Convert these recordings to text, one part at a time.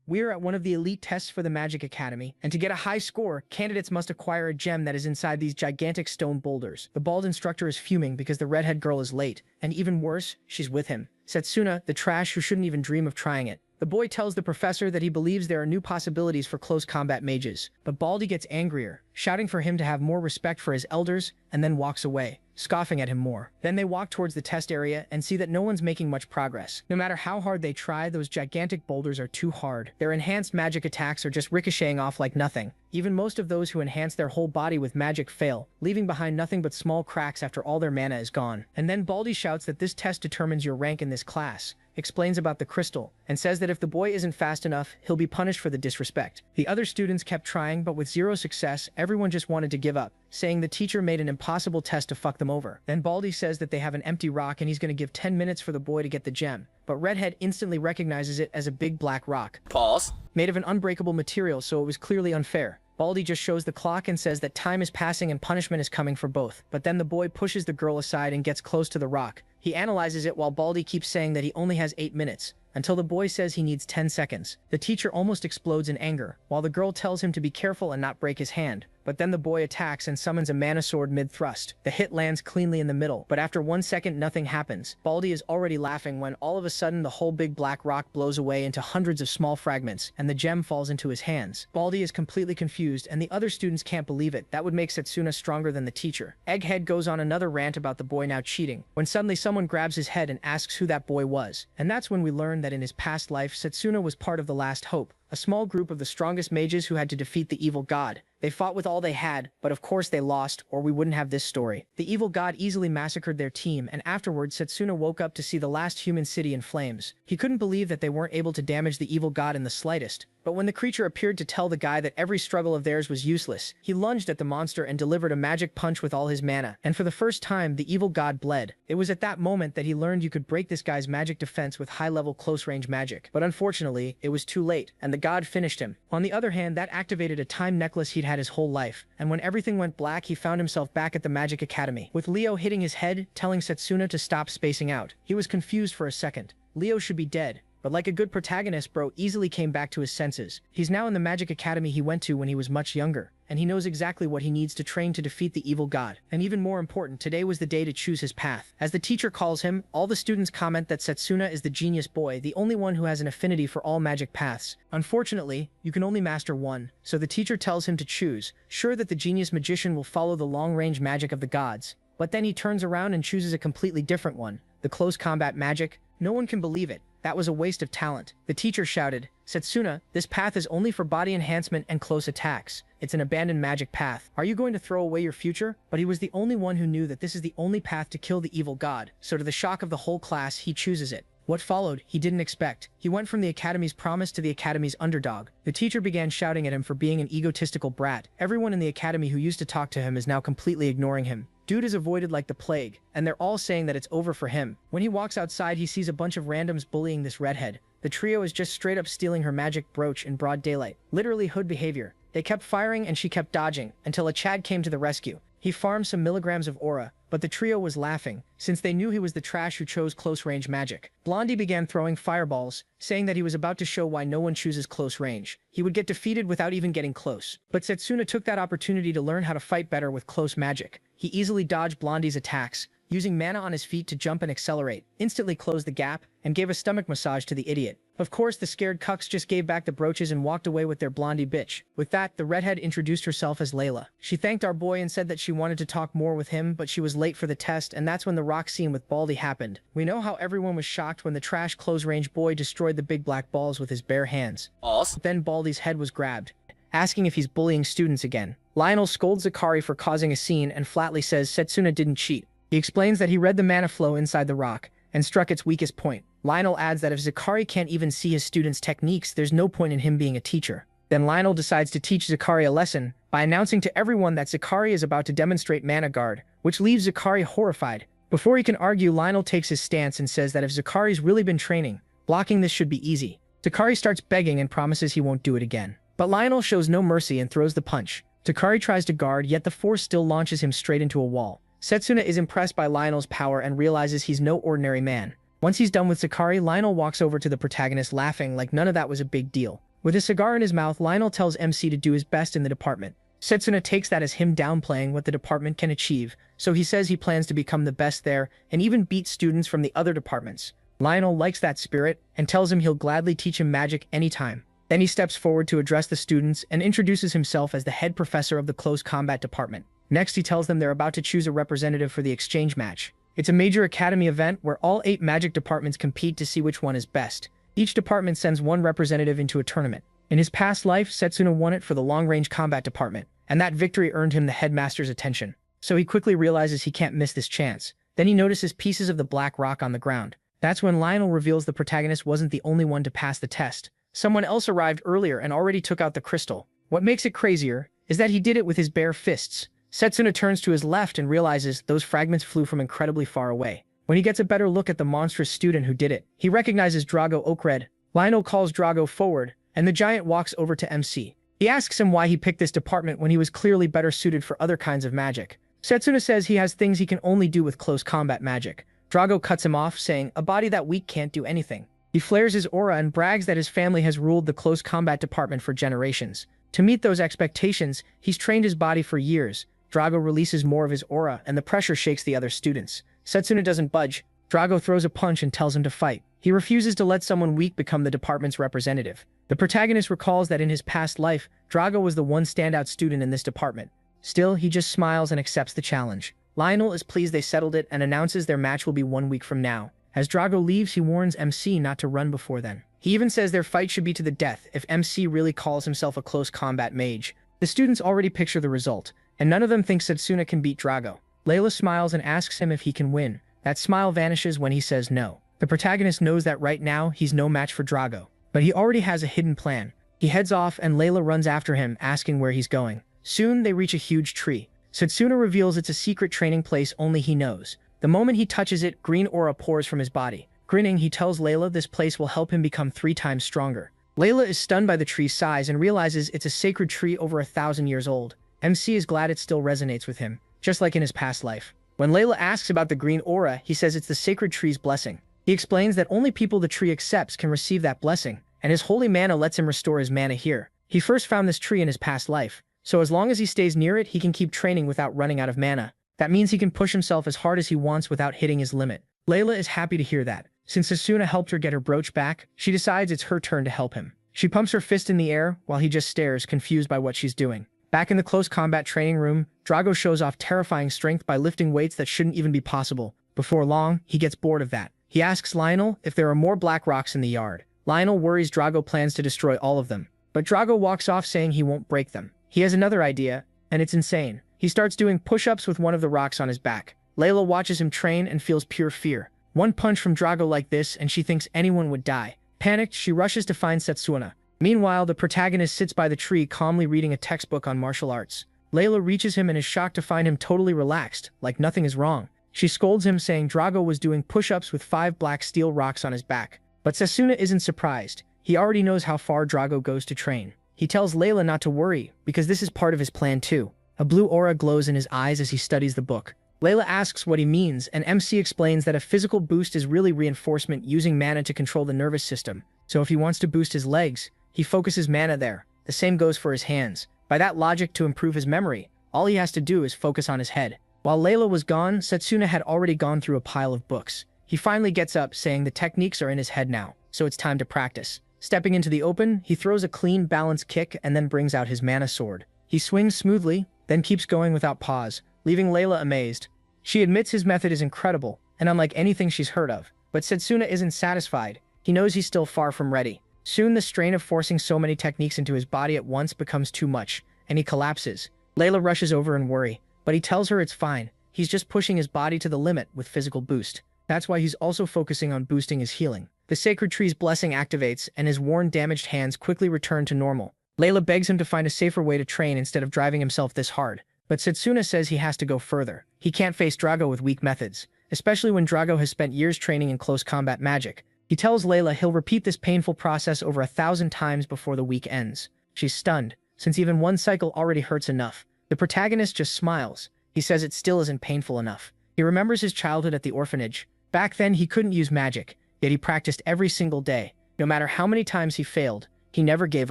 We're at one of the elite tests for the Magic Academy, and to get a high score, candidates must acquire a gem that is inside these gigantic stone boulders. The bald instructor is fuming because the redhead girl is late, and even worse, she's with him. Setsuna, the trash who shouldn't even dream of trying it. The boy tells the professor that he believes there are new possibilities for close combat mages, but Baldy gets angrier, shouting for him to have more respect for his elders, and then walks away, scoffing at him more. Then they walk towards the test area and see that no one's making much progress. No matter how hard they try, those gigantic boulders are too hard. Their enhanced magic attacks are just ricocheting off like nothing. Even most of those who enhance their whole body with magic fail, leaving behind nothing but small cracks after all their mana is gone. And then Baldy shouts that this test determines your rank in this class, explains about the crystal, and says that if the boy isn't fast enough, he'll be punished for the disrespect. The other students kept trying, but with zero success, everyone just wanted to give up, saying the teacher made an impossible test to fuck them over. Then Baldy says that they have an empty rock and he's going to give 10 minutes for the boy to get the gem, but Redhead instantly recognizes it as a big black rock. Pause. Made of an unbreakable material, so it was clearly unfair. Baldy just shows the clock and says that time is passing and punishment is coming for both. But then the boy pushes the girl aside and gets close to the rock. He analyzes it while Baldy keeps saying that he only has 8 minutes, until the boy says he needs 10 seconds. The teacher almost explodes in anger, while the girl tells him to be careful and not break his hand. But then the boy attacks and summons a mana sword mid-thrust. The hit lands cleanly in the middle, but after 1 second nothing happens. Baldy is already laughing when all of a sudden the whole big black rock blows away into hundreds of small fragments, and the gem falls into his hands. Baldy is completely confused, and the other students can't believe it. That would make Setsuna stronger than the teacher. Egghead goes on another rant about the boy now cheating, when suddenly someone grabs his head and asks who that boy was. And that's when we learn that in his past life, Setsuna was part of the Last Hope, a small group of the strongest mages who had to defeat the evil god. They fought with all they had, but of course they lost, or we wouldn't have this story. The evil god easily massacred their team, and afterwards Setsuna woke up to see the last human city in flames. He couldn't believe that they weren't able to damage the evil god in the slightest. But when the creature appeared to tell the guy that every struggle of theirs was useless, he lunged at the monster and delivered a magic punch with all his mana, and for the first time, the evil god bled. It was at that moment that he learned you could break this guy's magic defense with high-level close-range magic. But unfortunately, it was too late, and the god finished him. On the other hand, that activated a time necklace he'd had his whole life, and when everything went black, he found himself back at the Magic Academy, with Leo hitting his head, telling Setsuna to stop spacing out. He was confused for a second. Leo should be dead, but like a good protagonist, bro easily came back to his senses. He's now in the Magic Academy he went to when he was much younger, and he knows exactly what he needs to train to defeat the evil god. And even more important, today was the day to choose his path. As the teacher calls him, all the students comment that Setsuna is the genius boy, the only one who has an affinity for all magic paths. Unfortunately, you can only master one, so the teacher tells him to choose, sure that the genius magician will follow the long-range magic of the gods. But then he turns around and chooses a completely different one, the close combat magic. No one can believe it. That was a waste of talent. The teacher shouted, Setsuna, this path is only for body enhancement and close attacks. It's an abandoned magic path. Are you going to throw away your future? But he was the only one who knew that this is the only path to kill the evil god, so to the shock of the whole class, he chooses it. What followed, he didn't expect. He went from the Academy's promise to the Academy's underdog. The teacher began shouting at him for being an egotistical brat. Everyone in the Academy who used to talk to him is now completely ignoring him. Dude is avoided like the plague, and they're all saying that it's over for him. When he walks outside, he sees a bunch of randoms bullying this redhead. The trio is just straight up stealing her magic brooch in broad daylight. Literally hood behavior. They kept firing and she kept dodging, until a Chad came to the rescue. He farmed some milligrams of aura, but the trio was laughing, since they knew he was the trash who chose close-range magic. Blondie began throwing fireballs, saying that he was about to show why no one chooses close range. He would get defeated without even getting close. But Setsuna took that opportunity to learn how to fight better with close magic. He easily dodged Blondie's attacks, using mana on his feet to jump and accelerate, instantly closed the gap, and gave a stomach massage to the idiot. Of course, the scared cucks just gave back the brooches and walked away with their Blondie bitch. With that, the redhead introduced herself as Layla. She thanked our boy and said that she wanted to talk more with him, but she was late for the test, and that's when the rock scene with Baldy happened. We know how everyone was shocked when the trash close-range boy destroyed the big black balls with his bare hands. Awesome. Then Baldy's head was grabbed, asking if he's bullying students again. Lionel scolds Zakari for causing a scene and flatly says Setsuna didn't cheat. He explains that he read the mana flow inside the rock and struck its weakest point. Lionel adds that if Zakari can't even see his students' techniques, there's no point in him being a teacher. Then Lionel decides to teach Zakari a lesson by announcing to everyone that Zakari is about to demonstrate Mana Guard, which leaves Zakari horrified. Before he can argue, Lionel takes his stance and says that if Zakari's really been training, blocking this should be easy. Zakari starts begging and promises he won't do it again. But Lionel shows no mercy and throws the punch. Zakari tries to guard, yet the force still launches him straight into a wall. Setsuna is impressed by Lionel's power and realizes he's no ordinary man. Once he's done with Zakari, Lionel walks over to the protagonist laughing like none of that was a big deal. With a cigar in his mouth, Lionel tells MC to do his best in the department. Setsuna takes that as him downplaying what the department can achieve, so he says he plans to become the best there and even beat students from the other departments. Lionel likes that spirit and tells him he'll gladly teach him magic anytime. Then he steps forward to address the students and introduces himself as the head professor of the close combat department. Next, he tells them they're about to choose a representative for the exchange match. It's a major academy event where all 8 magic departments compete to see which one is best. Each department sends one representative into a tournament. In his past life, Setsuna won it for the long-range combat department, and that victory earned him the headmaster's attention. So he quickly realizes he can't miss this chance. Then he notices pieces of the black rock on the ground. That's when Lionel reveals the protagonist wasn't the only one to pass the test. Someone else arrived earlier and already took out the crystal. What makes it crazier is that he did it with his bare fists. Setsuna turns to his left and realizes those fragments flew from incredibly far away. When he gets a better look at the monstrous student who did it, he recognizes Drago Oakred. Lionel calls Drago forward, and the giant walks over to MC. He asks him why he picked this department when he was clearly better suited for other kinds of magic. Setsuna says he has things he can only do with close combat magic. Drago cuts him off, saying, "A body that weak can't do anything." He flares his aura and brags that his family has ruled the close combat department for generations. To meet those expectations, he's trained his body for years. Drago releases more of his aura, and the pressure shakes the other students. Setsuna doesn't budge. Drago throws a punch and tells him to fight. He refuses to let someone weak become the department's representative. The protagonist recalls that in his past life, Drago was the one standout student in this department. Still, he just smiles and accepts the challenge. Lionel is pleased they settled it and announces their match will be 1 week from now. As Drago leaves, he warns MC not to run before then. He even says their fight should be to the death if MC really calls himself a close combat mage. The students already picture the result, and none of them think Setsuna can beat Drago. Layla smiles and asks him if he can win. That smile vanishes when he says no. The protagonist knows that right now he's no match for Drago, but he already has a hidden plan. He heads off and Layla runs after him, asking where he's going. Soon they reach a huge tree. Setsuna reveals it's a secret training place only he knows. The moment he touches it, green aura pours from his body. Grinning, he tells Layla this place will help him become 3 times stronger. Layla is stunned by the tree's size and realizes it's a sacred tree over 1,000 years old. MC is glad it still resonates with him, just like in his past life. When Layla asks about the green aura, he says it's the sacred tree's blessing. He explains that only people the tree accepts can receive that blessing, and his holy mana lets him restore his mana here. He first found this tree in his past life, so as long as he stays near it, he can keep training without running out of mana. That means he can push himself as hard as he wants without hitting his limit. Layla is happy to hear that. Since Asuna helped her get her brooch back, she decides it's her turn to help him. She pumps her fist in the air while he just stares, confused by what she's doing. Back in the close combat training room, Drago shows off terrifying strength by lifting weights that shouldn't even be possible. Before long, he gets bored of that. He asks Lionel if there are more black rocks in the yard. Lionel worries Drago plans to destroy all of them, but Drago walks off saying he won't break them. He has another idea, and it's insane. He starts doing push-ups with one of the rocks on his back. Layla watches him train and feels pure fear. One punch from Drago like this and she thinks anyone would die. Panicked, she rushes to find Setsuna. Meanwhile, the protagonist sits by the tree calmly reading a textbook on martial arts. Layla reaches him and is shocked to find him totally relaxed, like nothing is wrong. She scolds him, saying Drago was doing push-ups with 5 black steel rocks on his back. But Setsuna isn't surprised. He already knows how far Drago goes to train. He tells Layla not to worry, because this is part of his plan too. A blue aura glows in his eyes as he studies the book. Layla asks what he means, and MC explains that a physical boost is really reinforcement using mana to control the nervous system. So if he wants to boost his legs, he focuses mana there. The same goes for his hands. By that logic, to improve his memory, all he has to do is focus on his head. While Layla was gone, Setsuna had already gone through a pile of books. He finally gets up, saying the techniques are in his head now, so it's time to practice. Stepping into the open, he throws a clean, balanced kick and then brings out his mana sword. He swings smoothly, then keeps going without pause, leaving Layla amazed. She admits his method is incredible, and unlike anything she's heard of. But Setsuna isn't satisfied. He knows he's still far from ready. Soon the strain of forcing so many techniques into his body at once becomes too much, and he collapses. Layla rushes over in worry, but he tells her it's fine. He's just pushing his body to the limit with physical boost. That's why he's also focusing on boosting his healing. The sacred tree's blessing activates, and his worn, damaged hands quickly return to normal. Layla begs him to find a safer way to train instead of driving himself this hard. But Setsuna says he has to go further. He can't face Drago with weak methods, especially when Drago has spent years training in close combat magic. He tells Layla he'll repeat this painful process over 1,000 times before the week ends. She's stunned, since even one cycle already hurts enough. The protagonist just smiles. He says it still isn't painful enough. He remembers his childhood at the orphanage. Back then, he couldn't use magic, yet he practiced every single day. No matter how many times he failed, he never gave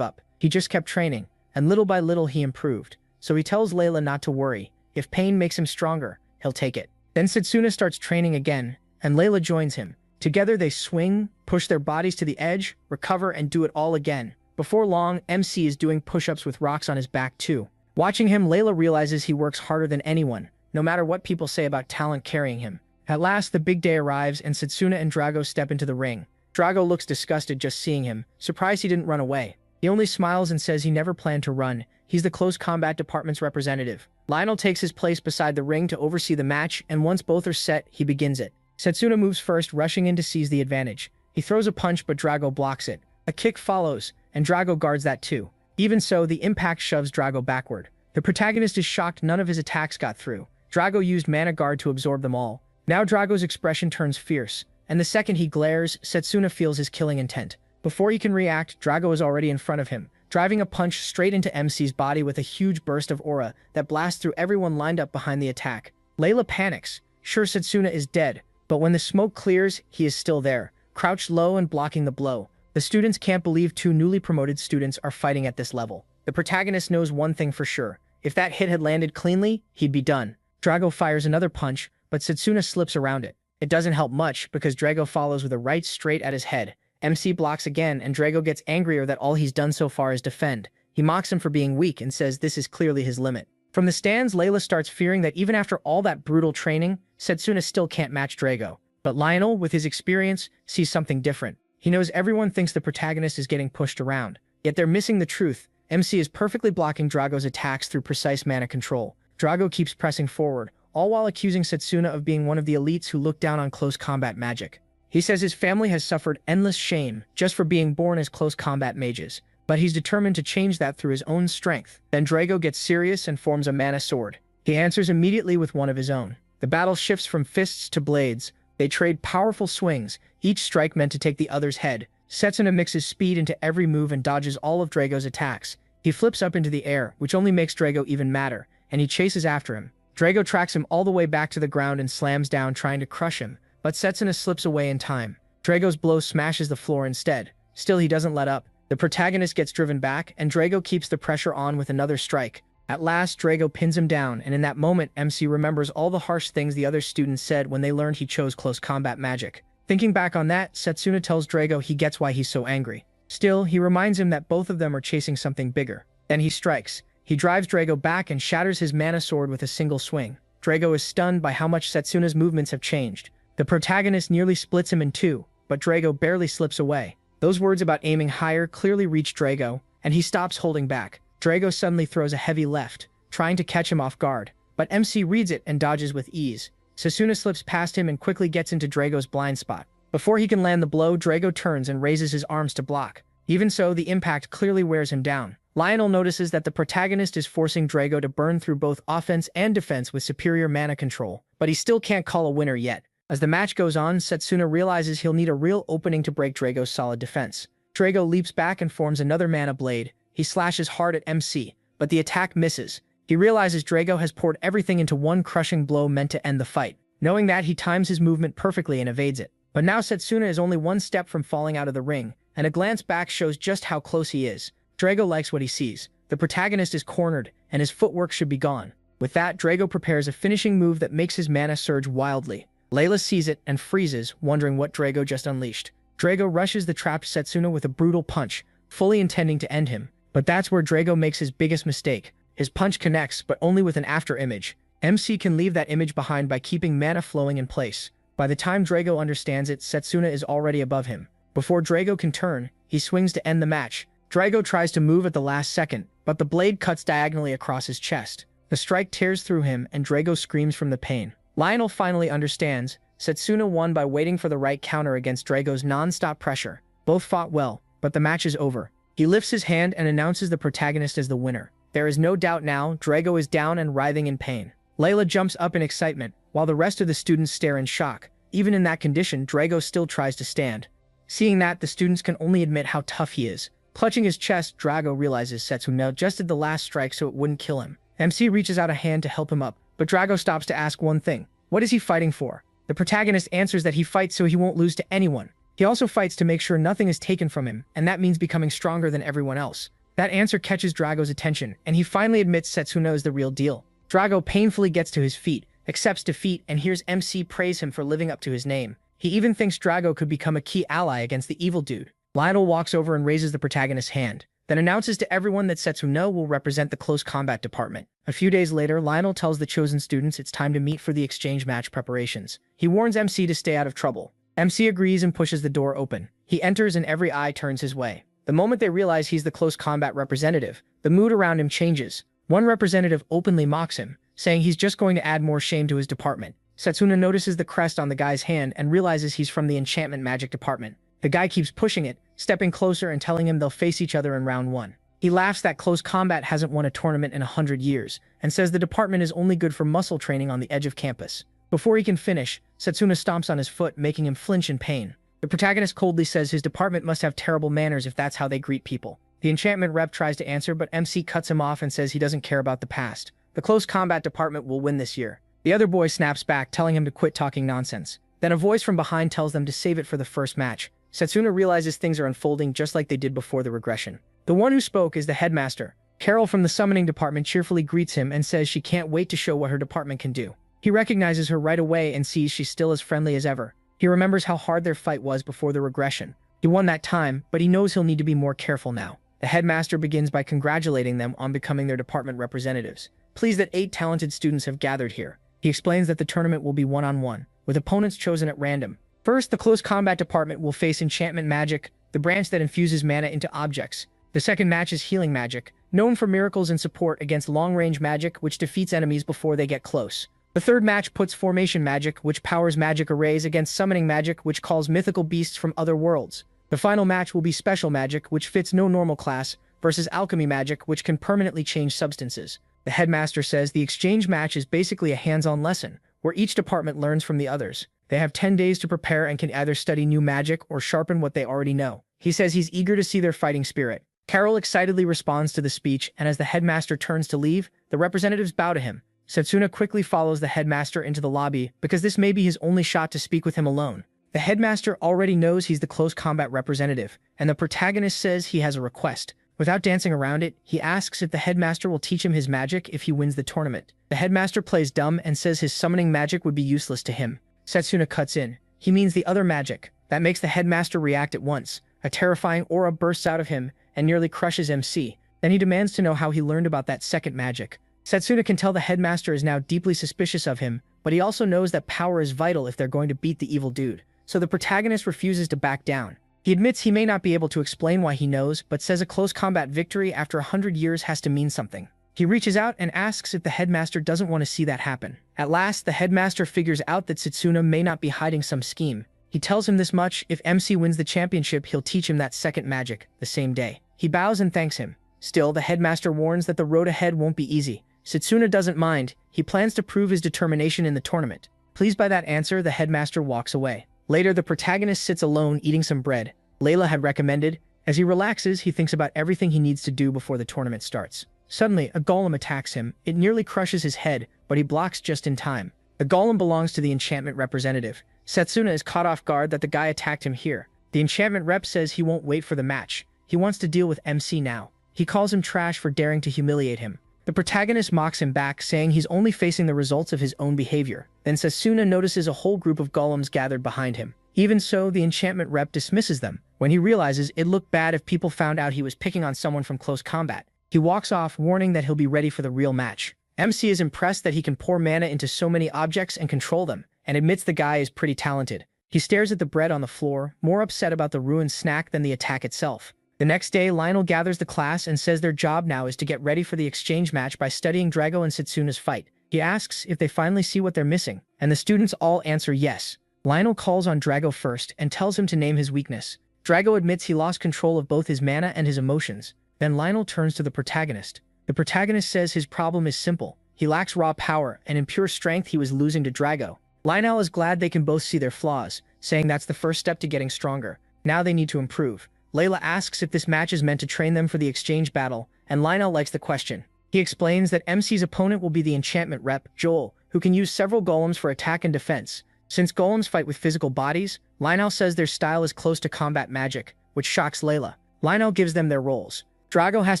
up. He just kept training, and little by little he improved. So he tells Layla not to worry. If pain makes him stronger, he'll take it. Then Setsuna starts training again, and Layla joins him. Together they swing, push their bodies to the edge, recover, and do it all again. Before long, MC is doing push-ups with rocks on his back too. Watching him, Layla realizes he works harder than anyone, no matter what people say about talent carrying him. At last, the big day arrives, and Setsuna and Drago step into the ring. Drago looks disgusted just seeing him, surprised he didn't run away. He only smiles and says he never planned to run. He's the close combat department's representative. Lionel takes his place beside the ring to oversee the match, and once both are set, he begins it. Setsuna moves first, rushing in to seize the advantage. He throws a punch, but Drago blocks it. A kick follows, and Drago guards that too. Even so, the impact shoves Drago backward. The protagonist is shocked none of his attacks got through. Drago used Mana Guard to absorb them all. Now Drago's expression turns fierce, and the second he glares, Setsuna feels his killing intent. Before he can react, Drago is already in front of him, driving a punch straight into MC's body with a huge burst of aura that blasts through everyone lined up behind the attack. Layla panics. Sure, Setsuna is dead, but when the smoke clears, he is still there, crouched low and blocking the blow. The students can't believe two newly promoted students are fighting at this level. The protagonist knows one thing for sure. If that hit had landed cleanly, he'd be done. Drago fires another punch, but Setsuna slips around it. It doesn't help much because Drago follows with a right straight at his head. MC blocks again, and Drago gets angrier that all he's done so far is defend. He mocks him for being weak and says this is clearly his limit. From the stands, Layla starts fearing that even after all that brutal training, Setsuna still can't match Drago. But Lionel, with his experience, sees something different. He knows everyone thinks the protagonist is getting pushed around, yet they're missing the truth. MC is perfectly blocking Drago's attacks through precise mana control. Drago keeps pressing forward, all while accusing Setsuna of being one of the elites who look down on close combat magic. He says his family has suffered endless shame just for being born as close combat mages, but he's determined to change that through his own strength. Then Drago gets serious and forms a mana sword. He answers immediately with one of his own. The battle shifts from fists to blades. They trade powerful swings, each strike meant to take the other's head. Setsuna mixes speed into every move and dodges all of Drago's attacks. He flips up into the air, which only makes Drago even madder, and he chases after him. Drago tracks him all the way back to the ground and slams down, trying to crush him, but Setsuna slips away in time. Drago's blow smashes the floor instead. Still, he doesn't let up. The protagonist gets driven back, and Drago keeps the pressure on with another strike. At last, Drago pins him down, and in that moment, MC remembers all the harsh things the other students said when they learned he chose close combat magic. Thinking back on that, Setsuna tells Drago he gets why he's so angry. Still, he reminds him that both of them are chasing something bigger. Then he strikes. He drives Drago back and shatters his mana sword with a single swing. Drago is stunned by how much Setsuna's movements have changed. The protagonist nearly splits him in two, but Drago barely slips away. Those words about aiming higher clearly reach Drago, and he stops holding back. Drago suddenly throws a heavy left, trying to catch him off guard, but MC reads it and dodges with ease. Setsuna slips past him and quickly gets into Drago's blind spot. Before he can land the blow, Drago turns and raises his arms to block. Even so, the impact clearly wears him down. Lionel notices that the protagonist is forcing Drago to burn through both offense and defense with superior mana control, but he still can't call a winner yet. As the match goes on, Setsuna realizes he'll need a real opening to break Drago's solid defense. Drago leaps back and forms another mana blade. He slashes hard at MC, but the attack misses. He realizes Drago has poured everything into one crushing blow meant to end the fight. Knowing that, he times his movement perfectly and evades it. But now Setsuna is only one step from falling out of the ring, and a glance back shows just how close he is. Drago likes what he sees. The protagonist is cornered, and his footwork should be gone. With that, Drago prepares a finishing move that makes his mana surge wildly. Layla sees it and freezes, wondering what Drago just unleashed. Drago rushes the trapped Setsuna with a brutal punch, fully intending to end him. But that's where Drago makes his biggest mistake. His punch connects, but only with an after image. MC can leave that image behind by keeping mana flowing in place. By the time Drago understands it, Setsuna is already above him. Before Drago can turn, he swings to end the match. Drago tries to move at the last second, but the blade cuts diagonally across his chest. The strike tears through him, and Drago screams from the pain. Lionel finally understands. Setsuna won by waiting for the right counter against Drago's non-stop pressure. Both fought well, but the match is over. He lifts his hand and announces the protagonist as the winner. There is no doubt now, Drago is down and writhing in pain. Layla jumps up in excitement, while the rest of the students stare in shock. Even in that condition, Drago still tries to stand. Seeing that, the students can only admit how tough he is. Clutching his chest, Drago realizes Setsuna adjusted the last strike so it wouldn't kill him. MC reaches out a hand to help him up, but Drago stops to ask one thing. What is he fighting for? The protagonist answers that he fights so he won't lose to anyone. He also fights to make sure nothing is taken from him, and that means becoming stronger than everyone else. That answer catches Drago's attention, and he finally admits Setsuna is the real deal. Drago painfully gets to his feet, accepts defeat, and hears MC praise him for living up to his name. He even thinks Drago could become a key ally against the evil dude. Lionel walks over and raises the protagonist's hand, then announces to everyone that Setsuna will represent the close combat department. A few days later, Lionel tells the chosen students it's time to meet for the exchange match preparations. He warns MC to stay out of trouble. MC agrees and pushes the door open. He enters and every eye turns his way. The moment they realize he's the close combat representative, the mood around him changes. One representative openly mocks him, saying he's just going to add more shame to his department. Setsuna notices the crest on the guy's hand and realizes he's from the enchantment magic department. The guy keeps pushing it, stepping closer and telling him they'll face each other in round 1. He laughs that close combat hasn't won a tournament in 100 years, and says the department is only good for muscle training on the edge of campus. Before he can finish, Setsuna stomps on his foot, making him flinch in pain. The protagonist coldly says his department must have terrible manners if that's how they greet people. The enchantment rep tries to answer, but MC cuts him off and says he doesn't care about the past. The close combat department will win this year. The other boy snaps back, telling him to quit talking nonsense. Then a voice from behind tells them to save it for the first match. Setsuna realizes things are unfolding just like they did before the regression. The one who spoke is the headmaster. Carol from the summoning department cheerfully greets him and says she can't wait to show what her department can do. He recognizes her right away and sees she's still as friendly as ever. He remembers how hard their fight was before the regression. He won that time, but he knows he'll need to be more careful now. The headmaster begins by congratulating them on becoming their department representatives, pleased that 8 talented students have gathered here. He explains that the tournament will be one-on-one, with opponents chosen at random. First, the close combat department will face enchantment magic, the branch that infuses mana into objects. The second match is healing magic, known for miracles and support against long-range magic, which defeats enemies before they get close. The third match puts formation magic, which powers magic arrays, against summoning magic, which calls mythical beasts from other worlds. The final match will be special magic, which fits no normal class, versus alchemy magic, which can permanently change substances. The headmaster says the exchange match is basically a hands-on lesson, where each department learns from the others. They have 10 days to prepare and can either study new magic or sharpen what they already know. He says he's eager to see their fighting spirit. Carol excitedly responds to the speech, and as the headmaster turns to leave, the representatives bow to him. Setsuna quickly follows the headmaster into the lobby, because this may be his only shot to speak with him alone. The headmaster already knows he's the close combat representative, and the protagonist says he has a request. Without dancing around it, he asks if the headmaster will teach him his magic if he wins the tournament. The headmaster plays dumb and says his summoning magic would be useless to him. Setsuna cuts in. He means the other magic. That makes the headmaster react at once. A terrifying aura bursts out of him and nearly crushes MC. Then he demands to know how he learned about that second magic. Setsuna can tell the headmaster is now deeply suspicious of him, but he also knows that power is vital if they're going to beat the evil dude. So the protagonist refuses to back down. He admits he may not be able to explain why he knows, but says a close combat victory after 100 years has to mean something. He reaches out and asks if the headmaster doesn't want to see that happen. At last, the headmaster figures out that Setsuna may not be hiding some scheme. He tells him this much: if MC wins the championship, he'll teach him that second magic the same day. He bows and thanks him. Still, the headmaster warns that the road ahead won't be easy. Setsuna doesn't mind. He plans to prove his determination in the tournament. Pleased by that answer, the headmaster walks away. Later, the protagonist sits alone eating some bread Layla had recommended. As he relaxes, he thinks about everything he needs to do before the tournament starts. Suddenly, a golem attacks him. It nearly crushes his head, but he blocks just in time. The golem belongs to the enchantment representative. Setsuna is caught off guard that the guy attacked him here. The enchantment rep says he won't wait for the match. He wants to deal with MC now. He calls him trash for daring to humiliate him. The protagonist mocks him back, saying he's only facing the results of his own behavior. Then Setsuna notices a whole group of golems gathered behind him. Even so, the enchantment rep dismisses them, when he realizes it looked bad if people found out he was picking on someone from close combat. He walks off, warning that he'll be ready for the real match. MC is impressed that he can pour mana into so many objects and control them, and admits the guy is pretty talented. He stares at the bread on the floor, more upset about the ruined snack than the attack itself. The next day, Lionel gathers the class and says their job now is to get ready for the exchange match by studying Drago and Setsuna's fight. He asks if they finally see what they're missing, and the students all answer yes. Lionel calls on Drago first and tells him to name his weakness. Drago admits he lost control of both his mana and his emotions. Then Lionel turns to the protagonist. The protagonist says his problem is simple. He lacks raw power, and in pure strength he was losing to Drago. Lionel is glad they can both see their flaws, saying that's the first step to getting stronger. Now they need to improve. Layla asks if this match is meant to train them for the exchange battle, and Lionel likes the question. He explains that MC's opponent will be the enchantment rep, Joel, who can use several golems for attack and defense. Since golems fight with physical bodies, Lionel says their style is close to combat magic, which shocks Layla. Lionel gives them their roles. Drago has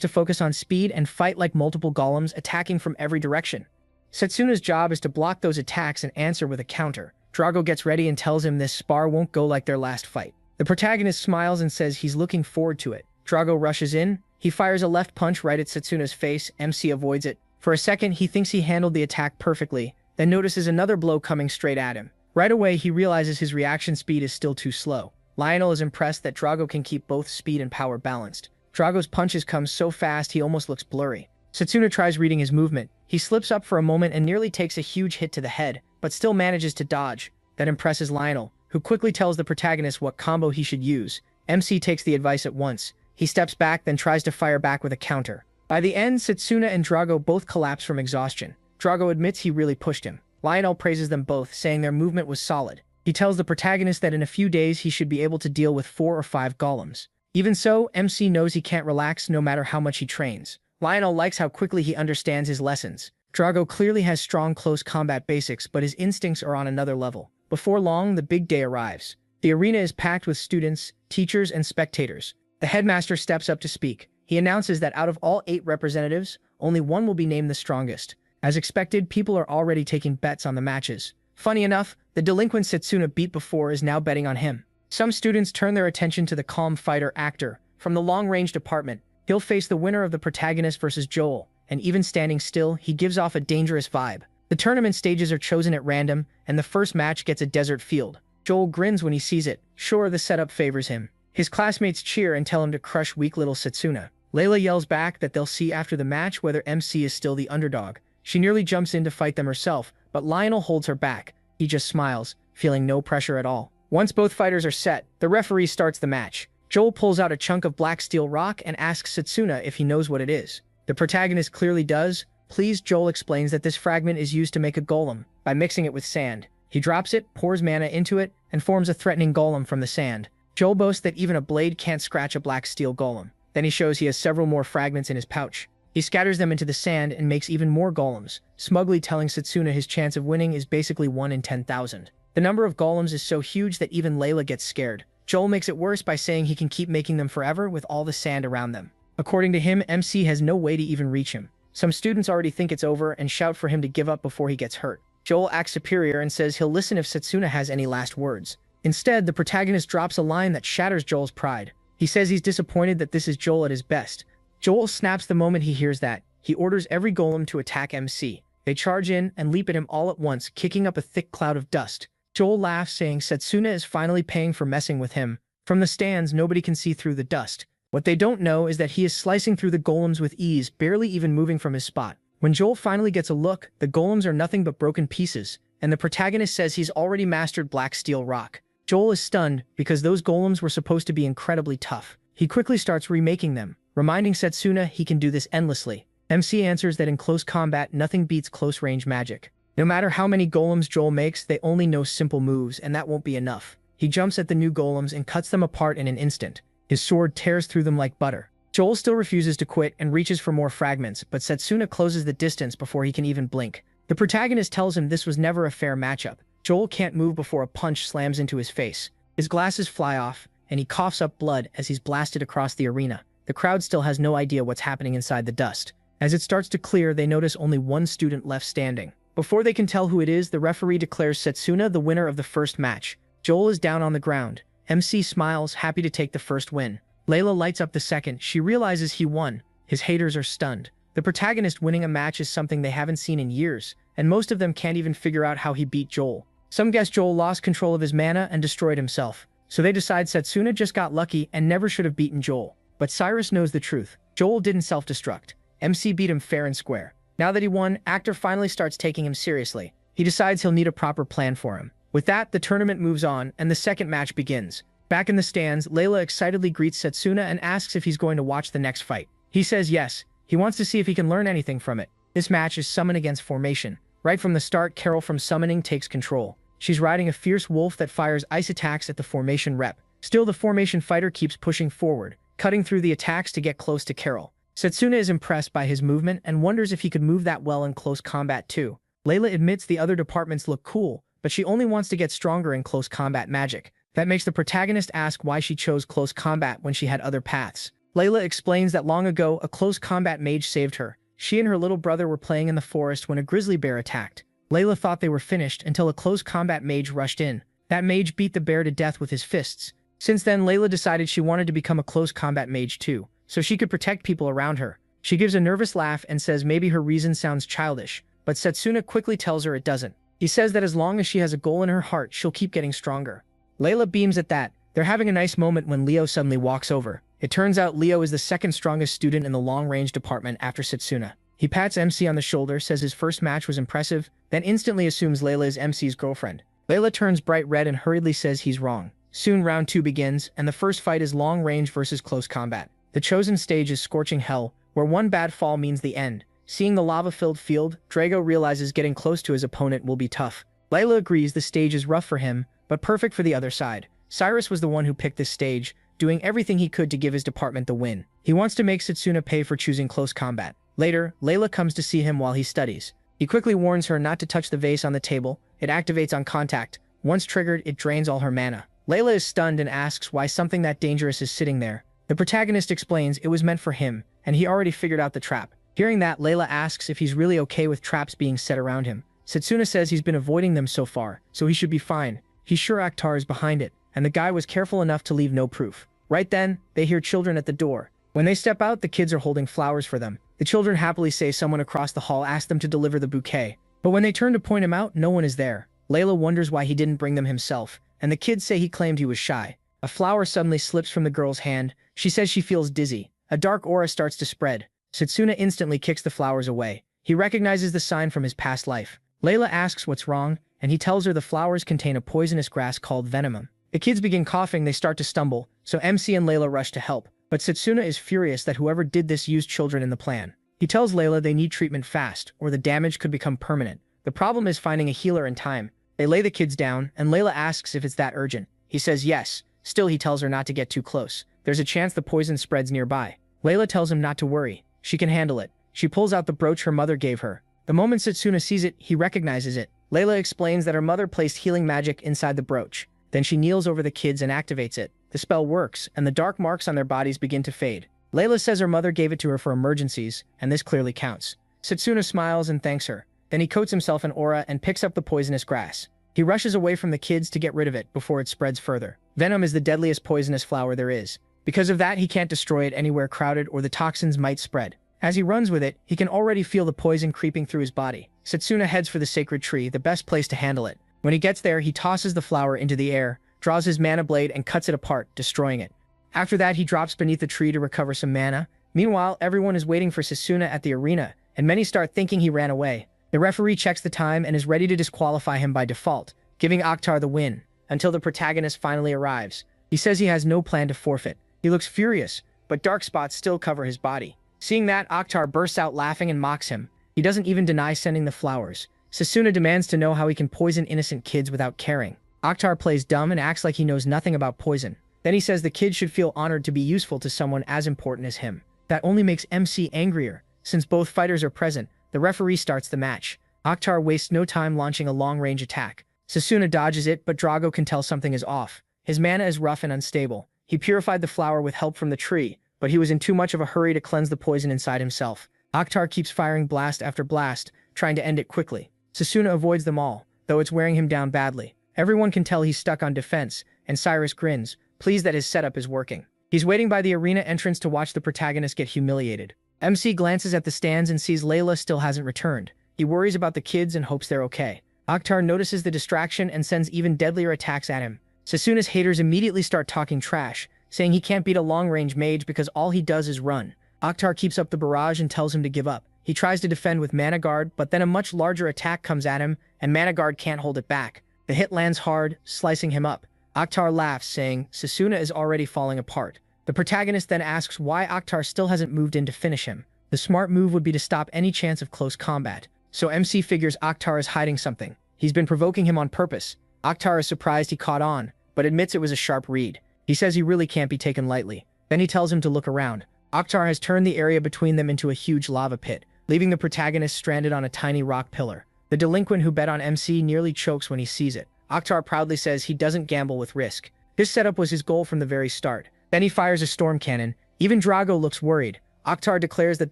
to focus on speed and fight like multiple golems attacking from every direction. Setsuna's job is to block those attacks and answer with a counter. Drago gets ready and tells him this spar won't go like their last fight. The protagonist smiles and says he's looking forward to it. Drago rushes in. He fires a left punch right at Setsuna's face. MC avoids it. For a second, he thinks he handled the attack perfectly, then notices another blow coming straight at him. Right away, he realizes his reaction speed is still too slow. Lionel is impressed that Drago can keep both speed and power balanced. Drago's punches come so fast he almost looks blurry. Setsuna tries reading his movement. He slips up for a moment and nearly takes a huge hit to the head, but still manages to dodge. That impresses Lionel, who quickly tells the protagonist what combo he should use. MC takes the advice at once. He steps back, then tries to fire back with a counter. By the end, Setsuna and Drago both collapse from exhaustion. Drago admits he really pushed him. Lionel praises them both, saying their movement was solid. He tells the protagonist that in a few days he should be able to deal with 4 or 5 golems. Even so, MC knows he can't relax no matter how much he trains. Lionel likes how quickly he understands his lessons. Drago clearly has strong close combat basics, but his instincts are on another level. Before long, the big day arrives. The arena is packed with students, teachers, and spectators. The headmaster steps up to speak. He announces that out of all 8 representatives, only 1 will be named the strongest. As expected, people are already taking bets on the matches. Funny enough, the delinquent Setsuna beat before is now betting on him. Some students turn their attention to the calm fighter actor. From the long-range department, he'll face the winner of the protagonist versus Joel, and even standing still, he gives off a dangerous vibe. The tournament stages are chosen at random, and the first match gets a desert field. Joel grins when he sees it. Sure, the setup favors him. His classmates cheer and tell him to crush weak little Setsuna. Layla yells back that they'll see after the match whether MC is still the underdog. She nearly jumps in to fight them herself, but Lionel holds her back. He just smiles, feeling no pressure at all. Once both fighters are set, the referee starts the match. Joel pulls out a chunk of black steel rock and asks Setsuna if he knows what it is. The protagonist clearly does. Please, Joel explains that this fragment is used to make a golem, by mixing it with sand. He drops it, pours mana into it, and forms a threatening golem from the sand. Joel boasts that even a blade can't scratch a black steel golem. Then he shows he has several more fragments in his pouch. He scatters them into the sand and makes even more golems, smugly telling Setsuna his chance of winning is basically 1 in 10,000. The number of golems is so huge that even Layla gets scared. Joel makes it worse by saying he can keep making them forever with all the sand around them. According to him, MC has no way to even reach him. Some students already think it's over and shout for him to give up before he gets hurt. Joel acts superior and says he'll listen if Setsuna has any last words. Instead, the protagonist drops a line that shatters Joel's pride. He says he's disappointed that this is Joel at his best. Joel snaps the moment he hears that. He orders every golem to attack MC. They charge in and leap at him all at once, kicking up a thick cloud of dust. Joel laughs, saying Setsuna is finally paying for messing with him. From the stands, nobody can see through the dust. What they don't know is that he is slicing through the golems with ease, barely even moving from his spot. When Joel finally gets a look, the golems are nothing but broken pieces, and the protagonist says he's already mastered black steel rock. Joel is stunned because those golems were supposed to be incredibly tough. He quickly starts remaking them, reminding Setsuna he can do this endlessly. MC answers that in close combat, nothing beats close-range magic. No matter how many golems Joel makes, they only know simple moves, and that won't be enough. He jumps at the new golems and cuts them apart in an instant. His sword tears through them like butter. Joel still refuses to quit and reaches for more fragments, but Setsuna closes the distance before he can even blink. The protagonist tells him this was never a fair matchup. Joel can't move before a punch slams into his face. His glasses fly off, and he coughs up blood as he's blasted across the arena. The crowd still has no idea what's happening inside the dust. As it starts to clear, they notice only one student left standing. Before they can tell who it is, the referee declares Setsuna the winner of the first match. Joel is down on the ground. MC smiles, happy to take the first win. Layla lights up the second. She realizes he won. His haters are stunned. The protagonist winning a match is something they haven't seen in years, and most of them can't even figure out how he beat Joel. Some guess Joel lost control of his mana and destroyed himself. So they decide Setsuna just got lucky and never should have beaten Joel. But Cyrus knows the truth. Joel didn't self-destruct. MC beat him fair and square. Now that he won, Actor finally starts taking him seriously. He decides he'll need a proper plan for him. With that, the tournament moves on, and the second match begins. Back in the stands, Layla excitedly greets Setsuna and asks if he's going to watch the next fight. He says yes. He wants to see if he can learn anything from it. This match is summon against formation. Right from the start, Carol from summoning takes control. She's riding a fierce wolf that fires ice attacks at the formation rep. Still, the formation fighter keeps pushing forward, cutting through the attacks to get close to Carol. Setsuna is impressed by his movement and wonders if he could move that well in close combat too. Layla admits the other departments look cool, but she only wants to get stronger in close combat magic. That makes the protagonist ask why she chose close combat when she had other paths. Layla explains that long ago, a close combat mage saved her. She and her little brother were playing in the forest when a grizzly bear attacked. Layla thought they were finished until a close combat mage rushed in. That mage beat the bear to death with his fists. Since then, Layla decided she wanted to become a close combat mage too, so she could protect people around her. She gives a nervous laugh and says maybe her reason sounds childish, but Setsuna quickly tells her it doesn't. He says that as long as she has a goal in her heart, she'll keep getting stronger. Layla beams at that. They're having a nice moment when Leo suddenly walks over. It turns out Leo is the second strongest student in the long-range department after Setsuna. He pats MC on the shoulder, says his first match was impressive, then instantly assumes Layla is MC's girlfriend. Layla turns bright red and hurriedly says he's wrong. Soon round 2 begins, and the first fight is long range versus close combat. The chosen stage is Scorching Hell, where one bad fall means the end. Seeing the lava-filled field, Drago realizes getting close to his opponent will be tough. Layla agrees the stage is rough for him, but perfect for the other side. Cyrus was the one who picked this stage, doing everything he could to give his department the win. He wants to make Setsuna pay for choosing close combat. Later, Layla comes to see him while he studies. He quickly warns her not to touch the vase on the table. It activates on contact. Once triggered, it drains all her mana. Layla is stunned and asks why something that dangerous is sitting there. The protagonist explains it was meant for him, and he already figured out the trap. Hearing that, Layla asks if he's really okay with traps being set around him. Setsuna says he's been avoiding them so far, so he should be fine. He's sure Akhtar is behind it, and the guy was careful enough to leave no proof. Right then, they hear children at the door. When they step out, the kids are holding flowers for them. The children happily say someone across the hall asked them to deliver the bouquet. But when they turn to point him out, no one is there. Layla wonders why he didn't bring them himself, and the kids say he claimed he was shy. A flower suddenly slips from the girl's hand. She says she feels dizzy. A dark aura starts to spread. Setsuna instantly kicks the flowers away. He recognizes the sign from his past life. Layla asks what's wrong, and he tells her the flowers contain a poisonous grass called venomum. The kids begin coughing, they start to stumble, so MC and Layla rush to help. But Setsuna is furious that whoever did this used children in the plan. He tells Layla they need treatment fast, or the damage could become permanent. The problem is finding a healer in time. They lay the kids down, and Layla asks if it's that urgent. He says yes. Still, he tells her not to get too close. There's a chance the poison spreads nearby. Layla tells him not to worry. She can handle it. She pulls out the brooch her mother gave her. The moment Setsuna sees it, he recognizes it. Layla explains that her mother placed healing magic inside the brooch. Then she kneels over the kids and activates it. The spell works, and the dark marks on their bodies begin to fade. Layla says her mother gave it to her for emergencies, and this clearly counts. Setsuna smiles and thanks her. Then he coats himself in aura and picks up the poisonous grass. He rushes away from the kids to get rid of it before it spreads further. Venom is the deadliest poisonous flower there is. Because of that, he can't destroy it anywhere crowded or the toxins might spread. As he runs with it, he can already feel the poison creeping through his body. Setsuna heads for the sacred tree, the best place to handle it. When he gets there, he tosses the flower into the air, draws his mana blade and cuts it apart, destroying it. After that, he drops beneath the tree to recover some mana. Meanwhile, everyone is waiting for Setsuna at the arena, and many start thinking he ran away. The referee checks the time and is ready to disqualify him by default, giving Akhtar the win, until the protagonist finally arrives. He says he has no plan to forfeit. He looks furious, but dark spots still cover his body. Seeing that, Akhtar bursts out laughing and mocks him. He doesn't even deny sending the flowers. Setsuna demands to know how he can poison innocent kids without caring. Akhtar plays dumb and acts like he knows nothing about poison. Then he says the kids should feel honored to be useful to someone as important as him. That only makes MC angrier. Since both fighters are present, the referee starts the match. Akhtar wastes no time launching a long-range attack. Setsuna dodges it, but Drago can tell something is off. His mana is rough and unstable. He purified the flower with help from the tree, but he was in too much of a hurry to cleanse the poison inside himself. Akhtar keeps firing blast after blast, trying to end it quickly. Setsuna avoids them all, though it's wearing him down badly. Everyone can tell he's stuck on defense, and Cyrus grins, pleased that his setup is working. He's waiting by the arena entrance to watch the protagonist get humiliated. MC glances at the stands and sees Layla still hasn't returned. He worries about the kids and hopes they're okay. Akhtar notices the distraction and sends even deadlier attacks at him. Setsuna's haters immediately start talking trash, saying he can't beat a long-range mage because all he does is run. Akhtar keeps up the barrage and tells him to give up. He tries to defend with Mana Guard, but then a much larger attack comes at him, and Mana Guard can't hold it back. The hit lands hard, slicing him up. Akhtar laughs, saying Setsuna is already falling apart. The protagonist then asks why Akhtar still hasn't moved in to finish him. The smart move would be to stop any chance of close combat. So MC figures Akhtar is hiding something. He's been provoking him on purpose. Akhtar is surprised he caught on, but admits it was a sharp read. He says he really can't be taken lightly. Then he tells him to look around. Akhtar has turned the area between them into a huge lava pit, leaving the protagonist stranded on a tiny rock pillar. The delinquent who bet on MC nearly chokes when he sees it. Akhtar proudly says he doesn't gamble with risk. This setup was his goal from the very start. Then he fires a storm cannon. Even Drago looks worried. Akhtar declares that